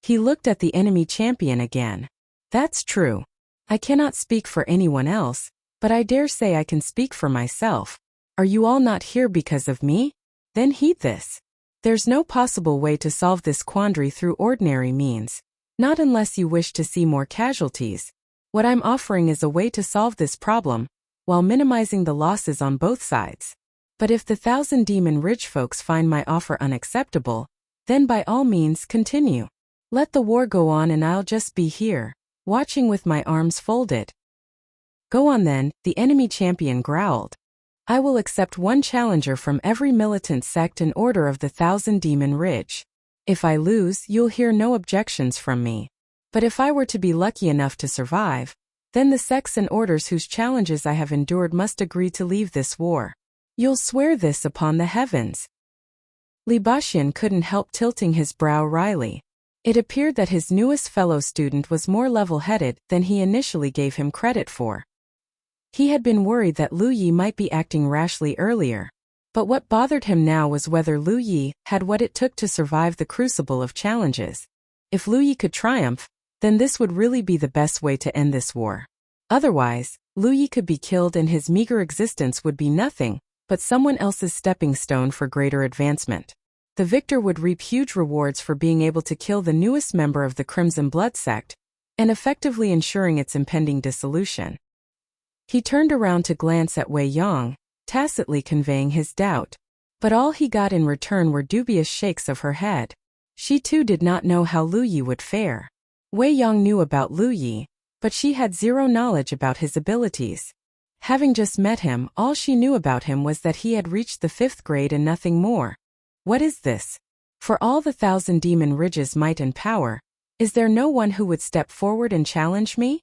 He looked at the enemy champion again. That's true. I cannot speak for anyone else, but I dare say I can speak for myself. Are you all not here because of me? Then heed this. There's no possible way to solve this quandary through ordinary means. Not unless you wish to see more casualties. What I'm offering is a way to solve this problem, while minimizing the losses on both sides. But if the 1,000 Demon Ridge folks find my offer unacceptable, then by all means continue. Let the war go on and I'll just be here, watching with my arms folded. Go on then, the enemy champion growled. I will accept one challenger from every militant sect and order of the 1,000 Demon Ridge. If I lose, you'll hear no objections from me. But if I were to be lucky enough to survive, then the sects and orders whose challenges I have endured must agree to leave this war. You'll swear this upon the heavens. Li Baxian couldn't help tilting his brow wryly. It appeared that his newest fellow student was more level-headed than he initially gave him credit for. He had been worried that Lu Yi might be acting rashly earlier, but what bothered him now was whether Lu Yi had what it took to survive the crucible of challenges. If Lu Yi could triumph, then this would really be the best way to end this war. Otherwise, Lu Yi could be killed and his meager existence would be nothing but someone else's stepping stone for greater advancement. The victor would reap huge rewards for being able to kill the newest member of the Crimson Blood sect, and effectively ensuring its impending dissolution. He turned around to glance at Wei Yang, tacitly conveying his doubt. But all he got in return were dubious shakes of her head. She too did not know how Lu Yi would fare. Wei Yang knew about Lu Yi, but she had zero knowledge about his abilities. Having just met him, all she knew about him was that he had reached the 5th grade and nothing more. What is this? For all the 1,000 Demon Ridge's might and power, is there no one who would step forward and challenge me?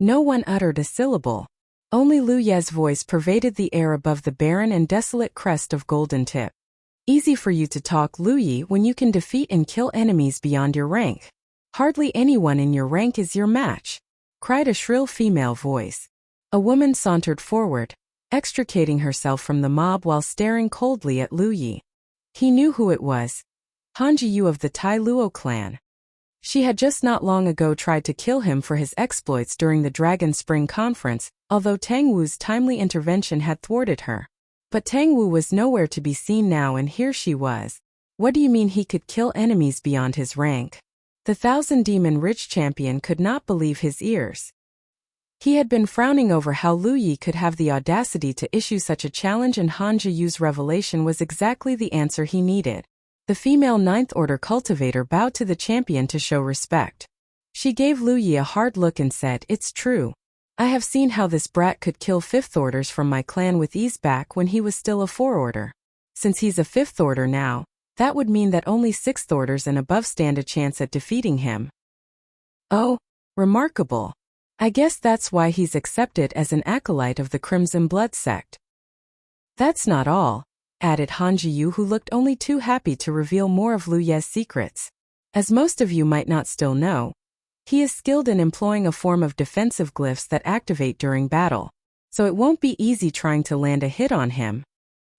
No one uttered a syllable. Only Lu Ye's voice pervaded the air above the barren and desolate crest of Golden Tip. Easy for you to talk, Lu Yi, when you can defeat and kill enemies beyond your rank. Hardly anyone in your rank is your match, cried a shrill female voice. A woman sauntered forward, extricating herself from the mob while staring coldly at Lu Yi. He knew who it was. Han Jiyu of the Tai Luo clan. She had just not long ago tried to kill him for his exploits during the Dragon Spring Conference, although Tang Wu's timely intervention had thwarted her. But Tang Wu was nowhere to be seen now, and here she was. What do you mean he could kill enemies beyond his rank? The 1,000 Demon Ridge champion could not believe his ears. He had been frowning over how Lu Yi could have the audacity to issue such a challenge, and Han Jiyu's revelation was exactly the answer he needed. The female 9th Order cultivator bowed to the champion to show respect. She gave Lu Yi a hard look and said, "It's true. I have seen how this brat could kill 5th Orders from my clan with ease back when he was still a 4 Order. Since he's a 5th Order now, that would mean that only 6th Orders and above stand a chance at defeating him." Oh, remarkable. I guess that's why he's accepted as an acolyte of the Crimson Blood sect. That's not all, added Han Jiyu, who looked only too happy to reveal more of Lu Ye's secrets. As most of you might not still know, he is skilled in employing a form of defensive glyphs that activate during battle, so it won't be easy trying to land a hit on him.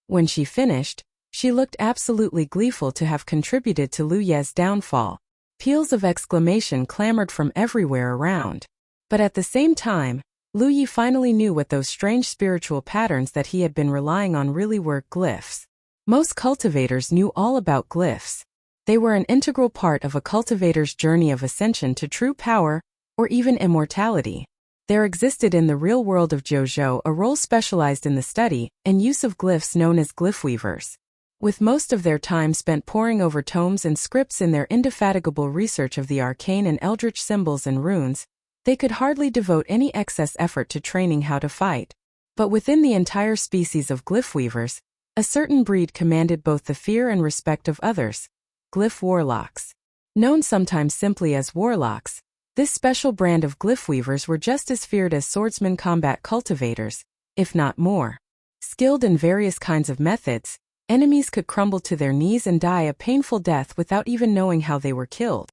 When she finished, she looked absolutely gleeful to have contributed to Lu Ye's downfall. Peals of exclamation clamored from everywhere around. But at the same time, Lu Yi finally knew what those strange spiritual patterns that he had been relying on really were: glyphs. Most cultivators knew all about glyphs. They were an integral part of a cultivator's journey of ascension to true power, or even immortality. There existed in the real world of Jojo a role specialized in the study and use of glyphs known as glyph weavers. With most of their time spent poring over tomes and scripts in their indefatigable research of the arcane and eldritch symbols and runes, they could hardly devote any excess effort to training how to fight. But within the entire species of glyph weavers, a certain breed commanded both the fear and respect of others: glyph warlocks. Known sometimes simply as warlocks, this special brand of glyph weavers were just as feared as swordsman combat cultivators, if not more. Skilled in various kinds of methods, enemies could crumble to their knees and die a painful death without even knowing how they were killed.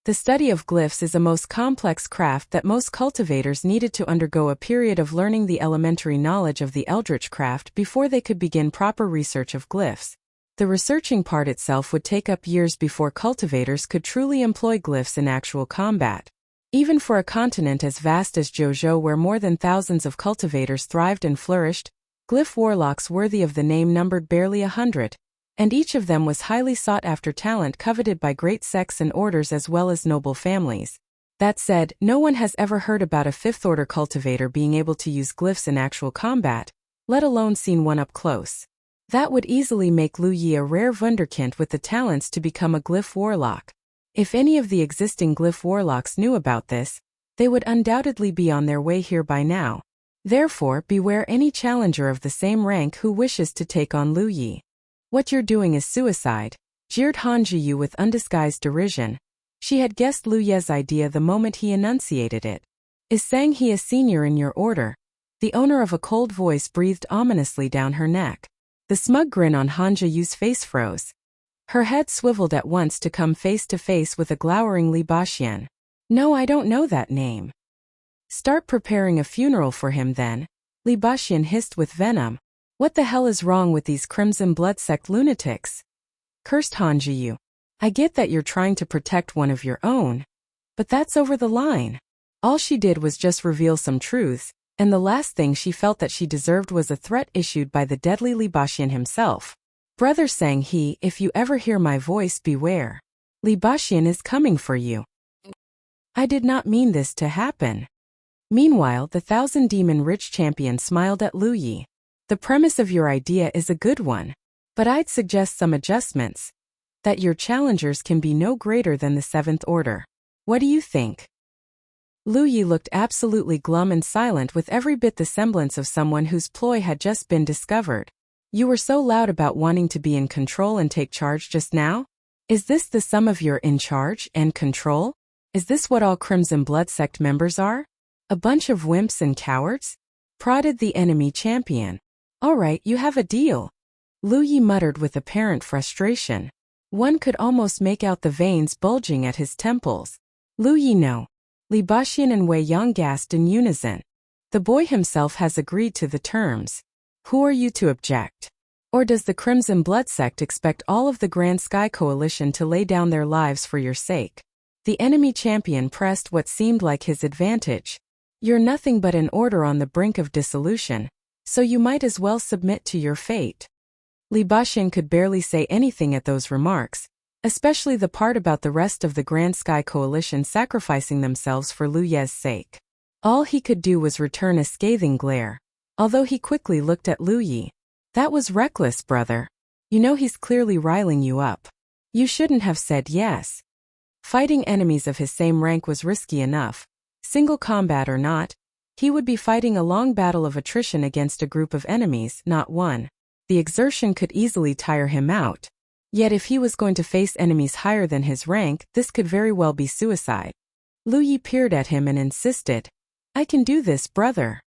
The study of glyphs is a most complex craft that most cultivators needed to undergo a period of learning the elementary knowledge of the eldritch craft before they could begin proper research of glyphs. The researching part itself would take up years before cultivators could truly employ glyphs in actual combat. Even for a continent as vast as Jojo, where more than thousands of cultivators thrived and flourished, glyph warlocks worthy of the name numbered barely 100. And each of them was highly sought-after talent coveted by great sects and orders as well as noble families. That said, no one has ever heard about a 5th Order cultivator being able to use glyphs in actual combat, let alone seen one up close. That would easily make Lu Yi a rare wunderkind with the talents to become a glyph warlock. If any of the existing glyph warlocks knew about this, They would undoubtedly be on their way here by now. Therefore, beware any challenger of the same rank who wishes to take on Lu Yi. What you're doing is suicide, jeered Han Jiyu with undisguised derision. She had guessed Lu Ye's idea the moment he enunciated it. Is saying he is senior in your order? The owner of a cold voice breathed ominously down her neck. The smug grin on Han Jiyu's face froze. Her head swiveled at once to come face to face with a glowering Li Baxian. No, I don't know that name. Start preparing a funeral for him then, Li Baxian hissed with venom. What the hell is wrong with these Crimson Blood sect lunatics? Cursed Han Jiyu. I get that you're trying to protect one of your own, but that's over the line. All she did was just reveal some truths, and the last thing she felt that she deserved was a threat issued by the deadly Li Baxian himself. Brother, sang he, if you ever hear my voice, beware. Li Baxian is coming for you. I did not mean this to happen. Meanwhile, the Thousand Demon Rich Champion smiled at Lu Yi. The premise of your idea is a good one, but I'd suggest some adjustments. That your challengers can be no greater than the Seventh Order. What do you think? Lu Yi looked absolutely glum and silent, with every bit the semblance of someone whose ploy had just been discovered. You were so loud about wanting to be in control and take charge just now? Is this the sum of your in charge and control? Is this what all Crimson Blood sect members are? A bunch of wimps and cowards? Prodded the enemy champion. All right, you have a deal. Lu Yi muttered with apparent frustration. One could almost make out the veins bulging at his temples. Lu Yi, no. Li Baxian and Wei Yang gasped in unison. The boy himself has agreed to the terms. Who are you to object? Or does the Crimson Blood sect expect all of the Grand Sky Coalition to lay down their lives for your sake? The enemy champion pressed what seemed like his advantage. You're nothing but an order on the brink of dissolution, so you might as well submit to your fate. Li Baxian could barely say anything at those remarks, especially the part about the rest of the Grand Sky Coalition sacrificing themselves for Lu Ye's sake. All he could do was return a scathing glare, although he quickly looked at Lu Yi. That was reckless, brother. You know he's clearly riling you up. You shouldn't have said yes. Fighting enemies of his same rank was risky enough. Single combat or not, he would be fighting a long battle of attrition against a group of enemies, not one. The exertion could easily tire him out. Yet if he was going to face enemies higher than his rank, this could very well be suicide. Lu Yi peered at him and insisted, I can do this, brother.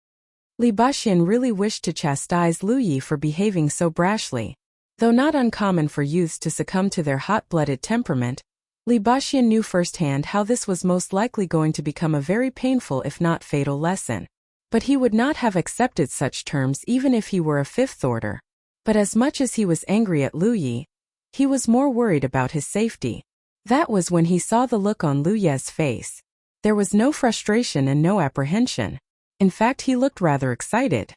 Li Baxian really wished to chastise Lu Yi for behaving so brashly. Though not uncommon for youths to succumb to their hot-blooded temperament, Li Baxian knew firsthand how this was most likely going to become a very painful if not fatal lesson. But he would not have accepted such terms even if he were a fifth order. But as much as he was angry at Lu Yi, he was more worried about his safety. That was when he saw the look on Lu Ye's face. There was no frustration and no apprehension. In fact, he looked rather excited.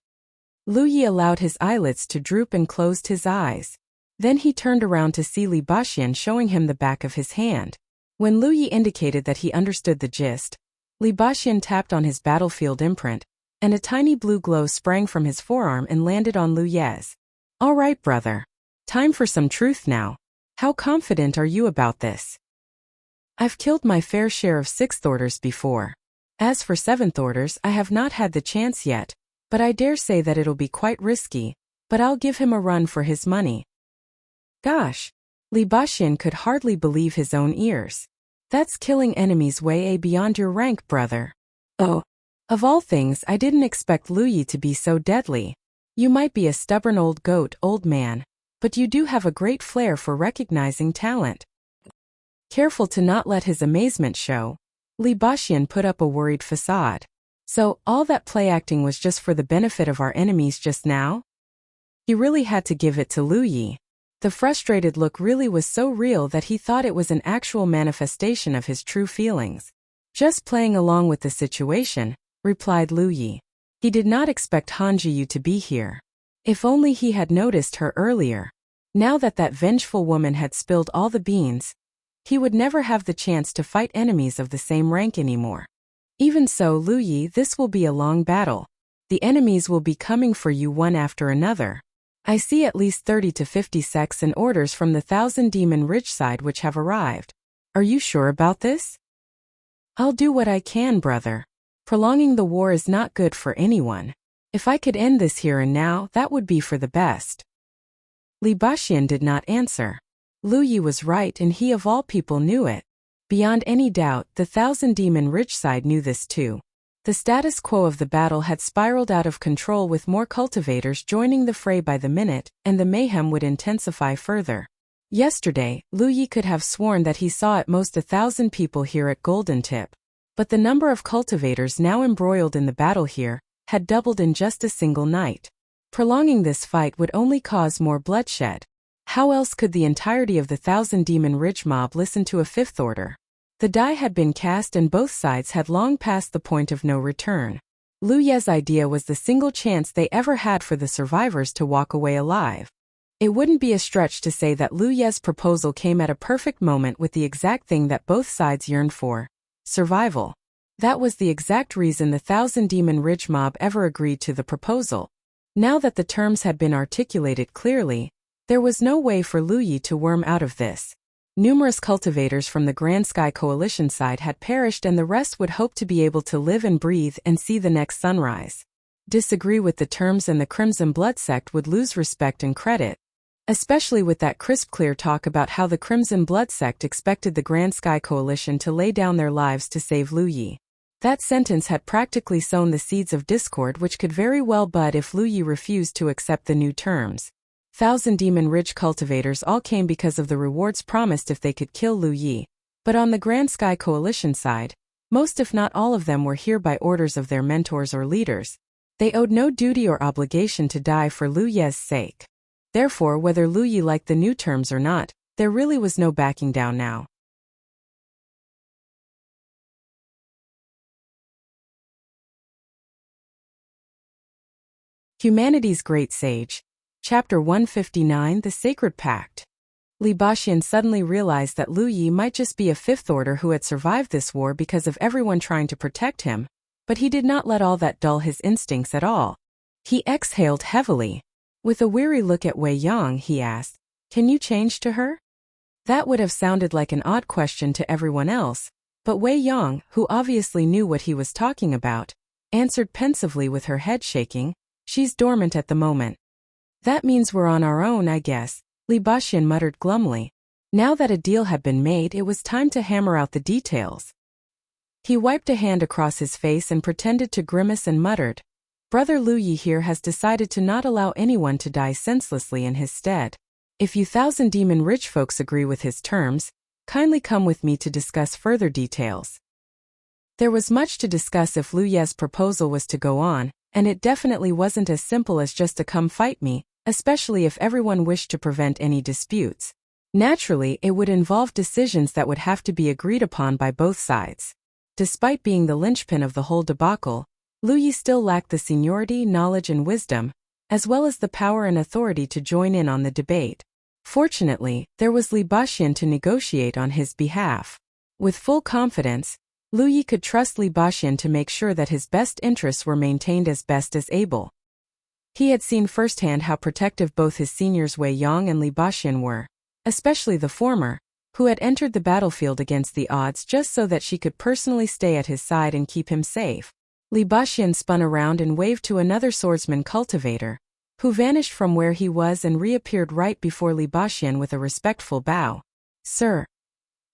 Lu Yi allowed his eyelids to droop and closed his eyes. Then he turned around to see Li Baxian showing him the back of his hand. When Lu Yi indicated that he understood the gist, Li Baxian tapped on his battlefield imprint, and a tiny blue glow sprang from his forearm and landed on Lu Ye's. All right, brother. Time for some truth now. How confident are you about this? I've killed my fair share of sixth orders before. As for seventh orders, I have not had the chance yet, but I dare say that it'll be quite risky, but I'll give him a run for his money. Gosh. Li Baxian could hardly believe his own ears. That's killing enemies way beyond your rank, brother. Oh. Of all things, I didn't expect Lu Yi to be so deadly. You might be a stubborn old goat, old man, but you do have a great flair for recognizing talent. Careful to not let his amazement show, Li Baxian put up a worried facade. So, all that play acting was just for the benefit of our enemies just now? He really had to give it to Lu Yi. The frustrated look really was so real that he thought it was an actual manifestation of his true feelings. Just playing along with the situation, replied Lu Yi. He did not expect Han Jiyu to be here. If only he had noticed her earlier. Now that that vengeful woman had spilled all the beans, he would never have the chance to fight enemies of the same rank anymore. Even so, Lu Yi, this will be a long battle. The enemies will be coming for you one after another. I see at least 30 to 50 sects and orders from the Thousand Demon Ridge side which have arrived. Are you sure about this? I'll do what I can, brother. Prolonging the war is not good for anyone. If I could end this here and now, that would be for the best. Li Baxuan did not answer. Lu Yi was right, and he of all people knew it. Beyond any doubt, the Thousand Demon Ridge side knew this too. The status quo of the battle had spiraled out of control, with more cultivators joining the fray by the minute, and the mayhem would intensify further. Yesterday, Lu Yi could have sworn that he saw at most 1,000 people here at Golden Tip. But the number of cultivators now embroiled in the battle here had doubled in just a single night. Prolonging this fight would only cause more bloodshed. How else could the entirety of the Thousand Demon Ridge mob listen to a fifth order? The die had been cast and both sides had long passed the point of no return. Lu Ye's idea was the single chance they ever had for the survivors to walk away alive. It wouldn't be a stretch to say that Lu Ye's proposal came at a perfect moment, with the exact thing that both sides yearned for: survival. That was the exact reason the Thousand Demon Ridge mob ever agreed to the proposal. Now that the terms had been articulated clearly, there was no way for Lu Yi to worm out of this. Numerous cultivators from the Grand Sky Coalition side had perished, and the rest would hope to be able to live and breathe and see the next sunrise. Disagree with the terms and the Crimson Blood sect would lose respect and credit. Especially with that crisp clear talk about how the Crimson Blood sect expected the Grand Sky Coalition to lay down their lives to save Lu Yi. That sentence had practically sown the seeds of discord, which could very well bud if Lu Yi refused to accept the new terms. Thousand Demon Ridge cultivators all came because of the rewards promised if they could kill Lu Yi. But on the Grand Sky Coalition side, most if not all of them were here by orders of their mentors or leaders. They owed no duty or obligation to die for Lu Ye's sake. Therefore, whether Lu Yi liked the new terms or not, there really was no backing down now. Humanity's Great Sage. Chapter 159, The Sacred Pact. Li Baxuan suddenly realized that Lu Yi might just be a fifth order who had survived this war because of everyone trying to protect him, but he did not let all that dull his instincts at all. He exhaled heavily. With a weary look at Wei Yang, he asked, "Can you change to her?" That would have sounded like an odd question to everyone else, but Wei Yang, who obviously knew what he was talking about, answered pensively with her head shaking, "She's dormant at the moment." "That means we're on our own, I guess," Li Baxuan muttered glumly. Now that a deal had been made, it was time to hammer out the details. He wiped a hand across his face and pretended to grimace and muttered, "Brother Lu Yi here has decided to not allow anyone to die senselessly in his stead. If you Thousand Demon Ridge folks agree with his terms, kindly come with me to discuss further details." There was much to discuss if Lu Ye's proposal was to go on, and it definitely wasn't as simple as just a "come fight me," especially if everyone wished to prevent any disputes. Naturally, it would involve decisions that would have to be agreed upon by both sides. Despite being the linchpin of the whole debacle, Lu Yi still lacked the seniority, knowledge and wisdom, as well as the power and authority to join in on the debate. Fortunately, there was Li Baxuan to negotiate on his behalf. With full confidence, Lu Yi could trust Li Baxuan to make sure that his best interests were maintained as best as able. He had seen firsthand how protective both his seniors Wei Yang and Li Baxuan were, especially the former, who had entered the battlefield against the odds just so that she could personally stay at his side and keep him safe. Li Baxuan spun around and waved to another swordsman cultivator, who vanished from where he was and reappeared right before Li Baxuan with a respectful bow. "Sir,"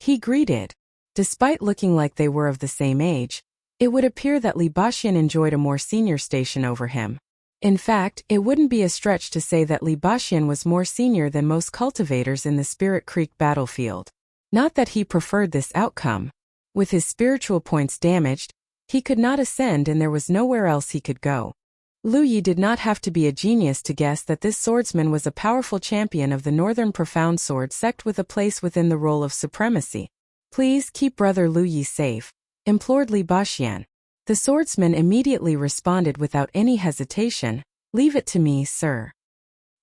he greeted. Despite looking like they were of the same age, it would appear that Li Baxuan enjoyed a more senior station over him. In fact, it wouldn't be a stretch to say that Li Baxuan was more senior than most cultivators in the Spirit Creek battlefield. Not that he preferred this outcome. With his spiritual points damaged, he could not ascend and there was nowhere else he could go. Lu Yi did not have to be a genius to guess that this swordsman was a powerful champion of the Northern Profound Sword sect with a place within the role of supremacy. "Please keep Brother Lu Yi safe," implored Li Baxuan. The swordsman immediately responded without any hesitation, "Leave it to me, sir."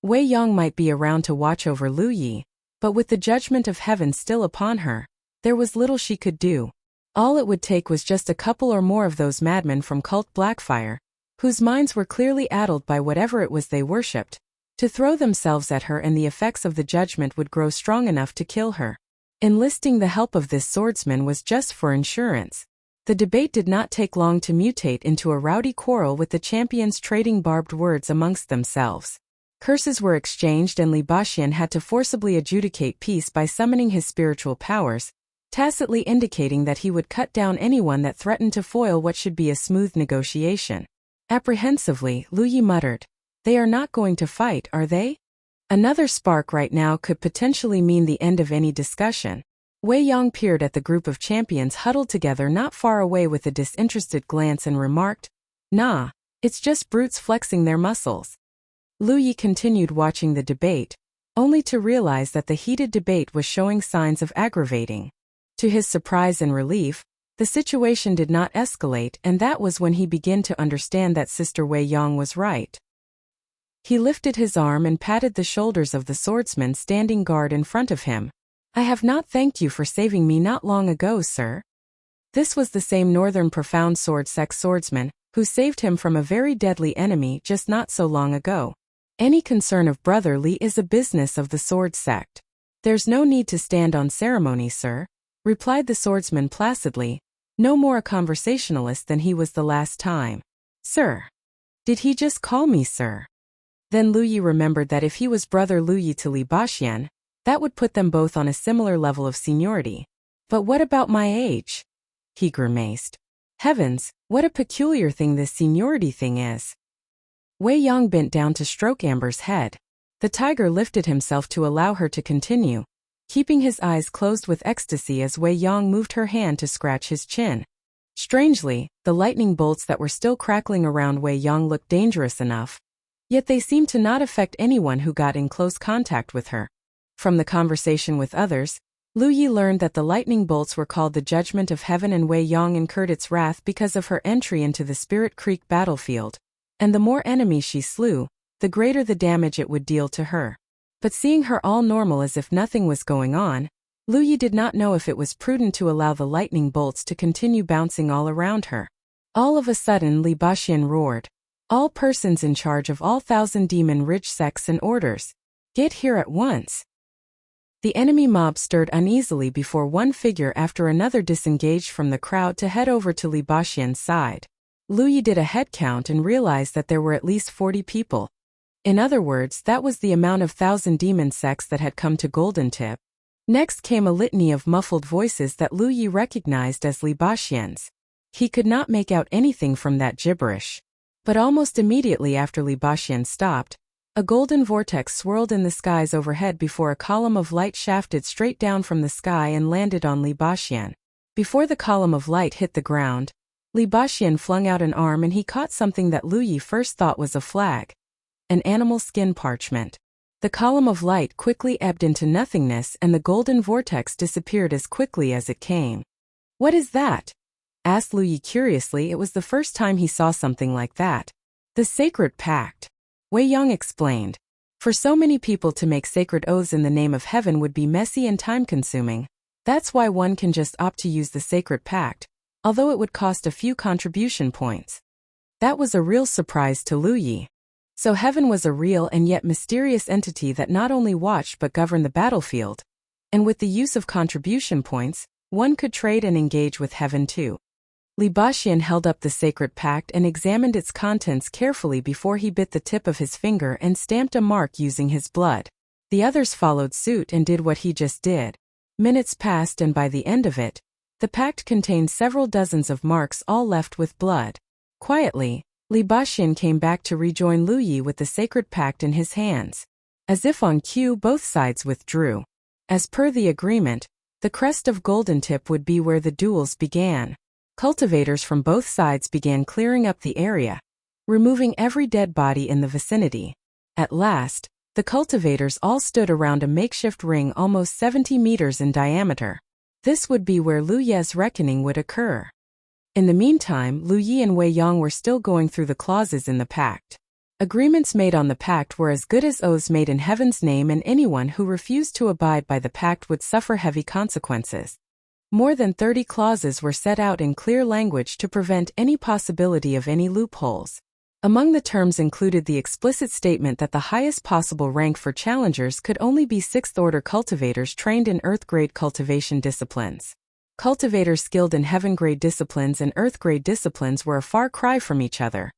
Wei Yang might be around to watch over Lu Yi, but with the judgment of heaven still upon her, there was little she could do. All it would take was just a couple or more of those madmen from Cult Blackfire, whose minds were clearly addled by whatever it was they worshipped, to throw themselves at her, and the effects of the judgment would grow strong enough to kill her. Enlisting the help of this swordsman was just for insurance. The debate did not take long to mutate into a rowdy quarrel with the champions trading barbed words amongst themselves. Curses were exchanged and Li Baxian had to forcibly adjudicate peace by summoning his spiritual powers, tacitly indicating that he would cut down anyone that threatened to foil what should be a smooth negotiation. Apprehensively, Lu Yi muttered, "They are not going to fight, are they?" Another spark right now could potentially mean the end of any discussion. Wei Yong peered at the group of champions huddled together not far away with a disinterested glance and remarked, "Nah, it's just brutes flexing their muscles." Lu Yi continued watching the debate, only to realize that the heated debate was showing signs of aggravating. To his surprise and relief, the situation did not escalate, and that was when he began to understand that Sister Wei Yong was right. He lifted his arm and patted the shoulders of the swordsman standing guard in front of him. "I have not thanked you for saving me not long ago, sir." This was the same northern profound sword sect swordsman, who saved him from a very deadly enemy just not so long ago. "Any concern of Brother Li is a business of the sword sect. There's no need to stand on ceremony, sir," replied the swordsman placidly, no more a conversationalist than he was the last time. "Sir? Did he just call me sir?" Then Lu Yi remembered that if he was Brother Lu Yi to Li Baxian, that would put them both on a similar level of seniority. "But what about my age?" he grimaced. "Heavens, what a peculiar thing this seniority thing is." Wei Yong bent down to stroke Amber's head. The tiger lifted himself to allow her to continue, keeping his eyes closed with ecstasy as Wei Yong moved her hand to scratch his chin. Strangely, the lightning bolts that were still crackling around Wei Yong looked dangerous enough, yet they seemed to not affect anyone who got in close contact with her. From the conversation with others, Lu Yi learned that the lightning bolts were called the Judgment of Heaven, and Wei Yong incurred its wrath because of her entry into the Spirit Creek battlefield, and the more enemies she slew, the greater the damage it would deal to her. But seeing her all normal as if nothing was going on, Lu Yi did not know if it was prudent to allow the lightning bolts to continue bouncing all around her. All of a sudden Li Baxian roared, "All persons in charge of all 1,000 demon ridge sects and orders, get here at once." The enemy mob stirred uneasily before one figure after another disengaged from the crowd to head over to Li Baxian's side. Lu Yi did a head count and realized that there were at least 40 people. In other words, that was the amount of 1,000 demon sects that had come to Golden Tip. Next came a litany of muffled voices that Lu Yi recognized as Li Baxian's. He could not make out anything from that gibberish. But almost immediately after Li Baxian stopped, a golden vortex swirled in the skies overhead before a column of light shafted straight down from the sky and landed on Li Baxian. Before the column of light hit the ground, Li Baxian flung out an arm and he caught something that Lu Yi first thought was a flag. An animal skin parchment. The column of light quickly ebbed into nothingness and the golden vortex disappeared as quickly as it came. "What is that?" asked Lu Yi curiously. It was the first time he saw something like that. "The sacred pact," Wei Yong explained. "For so many people to make sacred oaths in the name of heaven would be messy and time-consuming. That's why one can just opt to use the sacred pact, although it would cost a few contribution points." That was a real surprise to Lu Yi. So heaven was a real and yet mysterious entity that not only watched but governed the battlefield. And with the use of contribution points, one could trade and engage with heaven too. Li Baxian held up the sacred pact and examined its contents carefully before he bit the tip of his finger and stamped a mark using his blood. The others followed suit and did what he just did. Minutes passed and by the end of it, the pact contained several dozens of marks all left with blood. Quietly, Li Baxian came back to rejoin Lu Yi with the sacred pact in his hands. As if on cue, both sides withdrew. As per the agreement, the crest of Golden Tip would be where the duels began. Cultivators from both sides began clearing up the area, removing every dead body in the vicinity. At last, the cultivators all stood around a makeshift ring almost 70 meters in diameter. This would be where Lu Ye's reckoning would occur. In the meantime, Lu Yi and Wei Yong were still going through the clauses in the pact. Agreements made on the pact were as good as oaths made in heaven's name, and anyone who refused to abide by the pact would suffer heavy consequences. More than 30 clauses were set out in clear language to prevent any possibility of any loopholes. Among the terms included the explicit statement that the highest possible rank for challengers could only be 6th-order cultivators trained in earth-grade cultivation disciplines. Cultivators skilled in heaven-grade disciplines and earth-grade disciplines were a far cry from each other.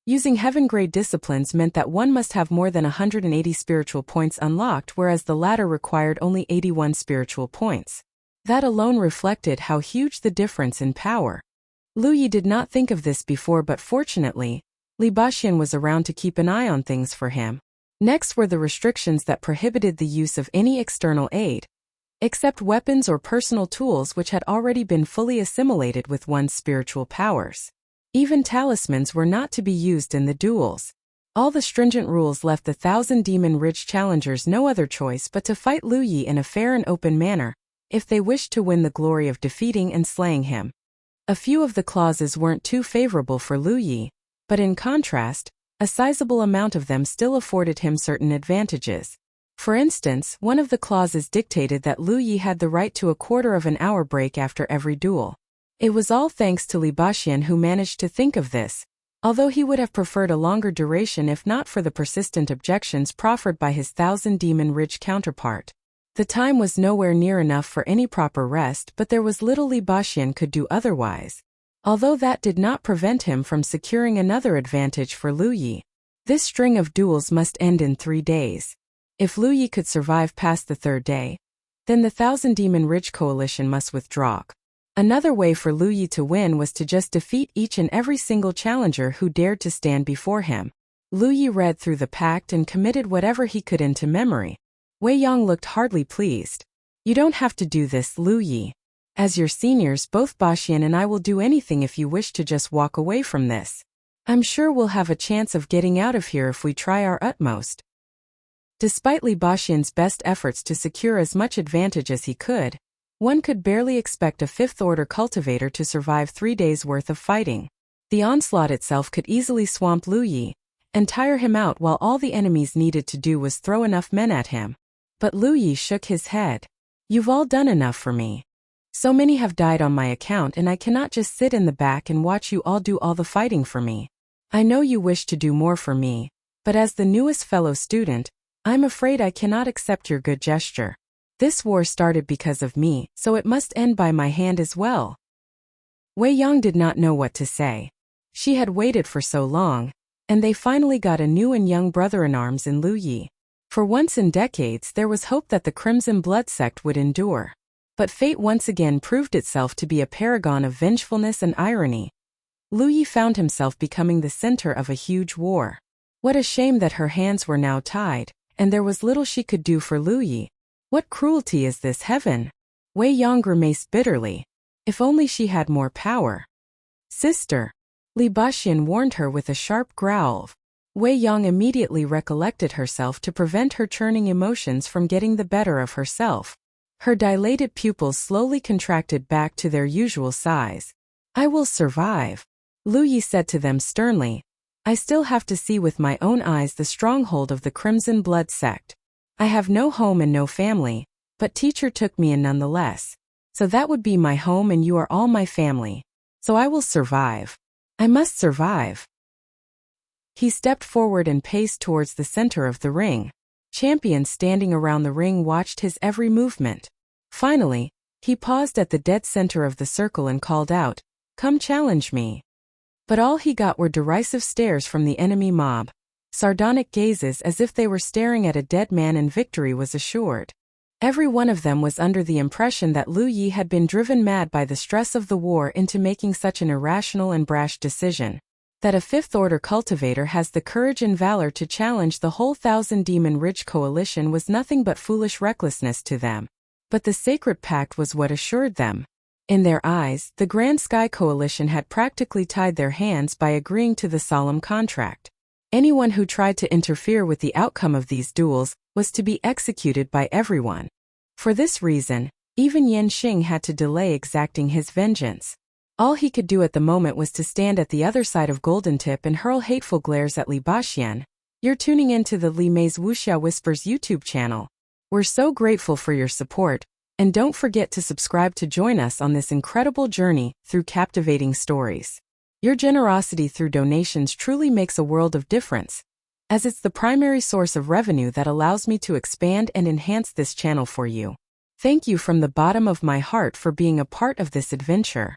Using heaven-grade disciplines meant that one must have more than 180 spiritual points unlocked, whereas the latter required only 81 spiritual points. That alone reflected how huge the difference in power. Lu Yi did not think of this before, but fortunately, Li Baxian was around to keep an eye on things for him. Next were the restrictions that prohibited the use of any external aid, except weapons or personal tools which had already been fully assimilated with one's spiritual powers. Even talismans were not to be used in the duels. All the stringent rules left the 1,000 demon-ridge challengers no other choice but to fight Lu Yi in a fair and open manner, if they wished to win the glory of defeating and slaying him. A few of the clauses weren't too favorable for Lu Yi, but in contrast, a sizable amount of them still afforded him certain advantages. For instance, one of the clauses dictated that Lu Yi had the right to a quarter of an hour break after every duel. It was all thanks to Li Baxian who managed to think of this, although he would have preferred a longer duration if not for the persistent objections proffered by his 1,000 demon-ridge counterpart. The time was nowhere near enough for any proper rest, but there was little Li Baxian could do otherwise. Although that did not prevent him from securing another advantage for Lu Yi. This string of duels must end in 3 days. If Lu Yi could survive past the 3rd day, then the 1,000 demon-ridge coalition must withdraw. Another way for Lu Yi to win was to just defeat each and every single challenger who dared to stand before him. Lu Yi read through the pact and committed whatever he could into memory. Wei Yang looked hardly pleased. You don't have to do this, Lu Yi. As your seniors, both Baxian and I will do anything if you wish to just walk away from this. I'm sure we'll have a chance of getting out of here if we try our utmost. Despite Li Baxian's best efforts to secure as much advantage as he could, one could barely expect a 5th-order cultivator to survive 3 days' worth of fighting. The onslaught itself could easily swamp Lu Yi and tire him out, while all the enemies needed to do was throw enough men at him. But Lu Yi shook his head. You've all done enough for me. So many have died on my account, and I cannot just sit in the back and watch you all do all the fighting for me. I know you wish to do more for me, but as the newest fellow student, I'm afraid I cannot accept your good gesture. This war started because of me, so it must end by my hand as well. Wei Yang did not know what to say. She had waited for so long, and they finally got a new and young brother-in-arms in Lu Yi. For once in decades there was hope that the Crimson Blood sect would endure. But fate once again proved itself to be a paragon of vengefulness and irony. Lu Yi found himself becoming the center of a huge war. What a shame that her hands were now tied, and there was little she could do for Lu Yi. What cruelty is this, heaven? Wei Yang grimaced bitterly. If only she had more power. Sister. Li Baxian warned her with a sharp growl. Wei Yang immediately recollected herself to prevent her churning emotions from getting the better of herself. Her dilated pupils slowly contracted back to their usual size. I will survive, Lu Yi said to them sternly. I still have to see with my own eyes the stronghold of the Crimson Blood sect. I have no home and no family, but teacher took me in nonetheless. So that would be my home, and you are all my family. So I will survive. I must survive. He stepped forward and paced towards the center of the ring. Champions standing around the ring watched his every movement. Finally, he paused at the dead center of the circle and called out, "Come challenge me." But all he got were derisive stares from the enemy mob. Sardonic gazes as if they were staring at a dead man, and victory was assured. Every one of them was under the impression that Lu Yi had been driven mad by the stress of the war into making such an irrational and brash decision. That a 5th-order cultivator has the courage and valor to challenge the whole 1,000 demon-ridge coalition was nothing but foolish recklessness to them. But the sacred pact was what assured them. In their eyes, the Grand Sky Coalition had practically tied their hands by agreeing to the solemn contract. Anyone who tried to interfere with the outcome of these duels was to be executed by everyone. For this reason, even Yan Xing had to delay exacting his vengeance. All he could do at the moment was to stand at the other side of Golden Tip and hurl hateful glares at Li Baxian. You're tuning into the Li Mei's Wuxia Whispers YouTube channel. We're so grateful for your support, and don't forget to subscribe to join us on this incredible journey through captivating stories. Your generosity through donations truly makes a world of difference, as it's the primary source of revenue that allows me to expand and enhance this channel for you. Thank you from the bottom of my heart for being a part of this adventure.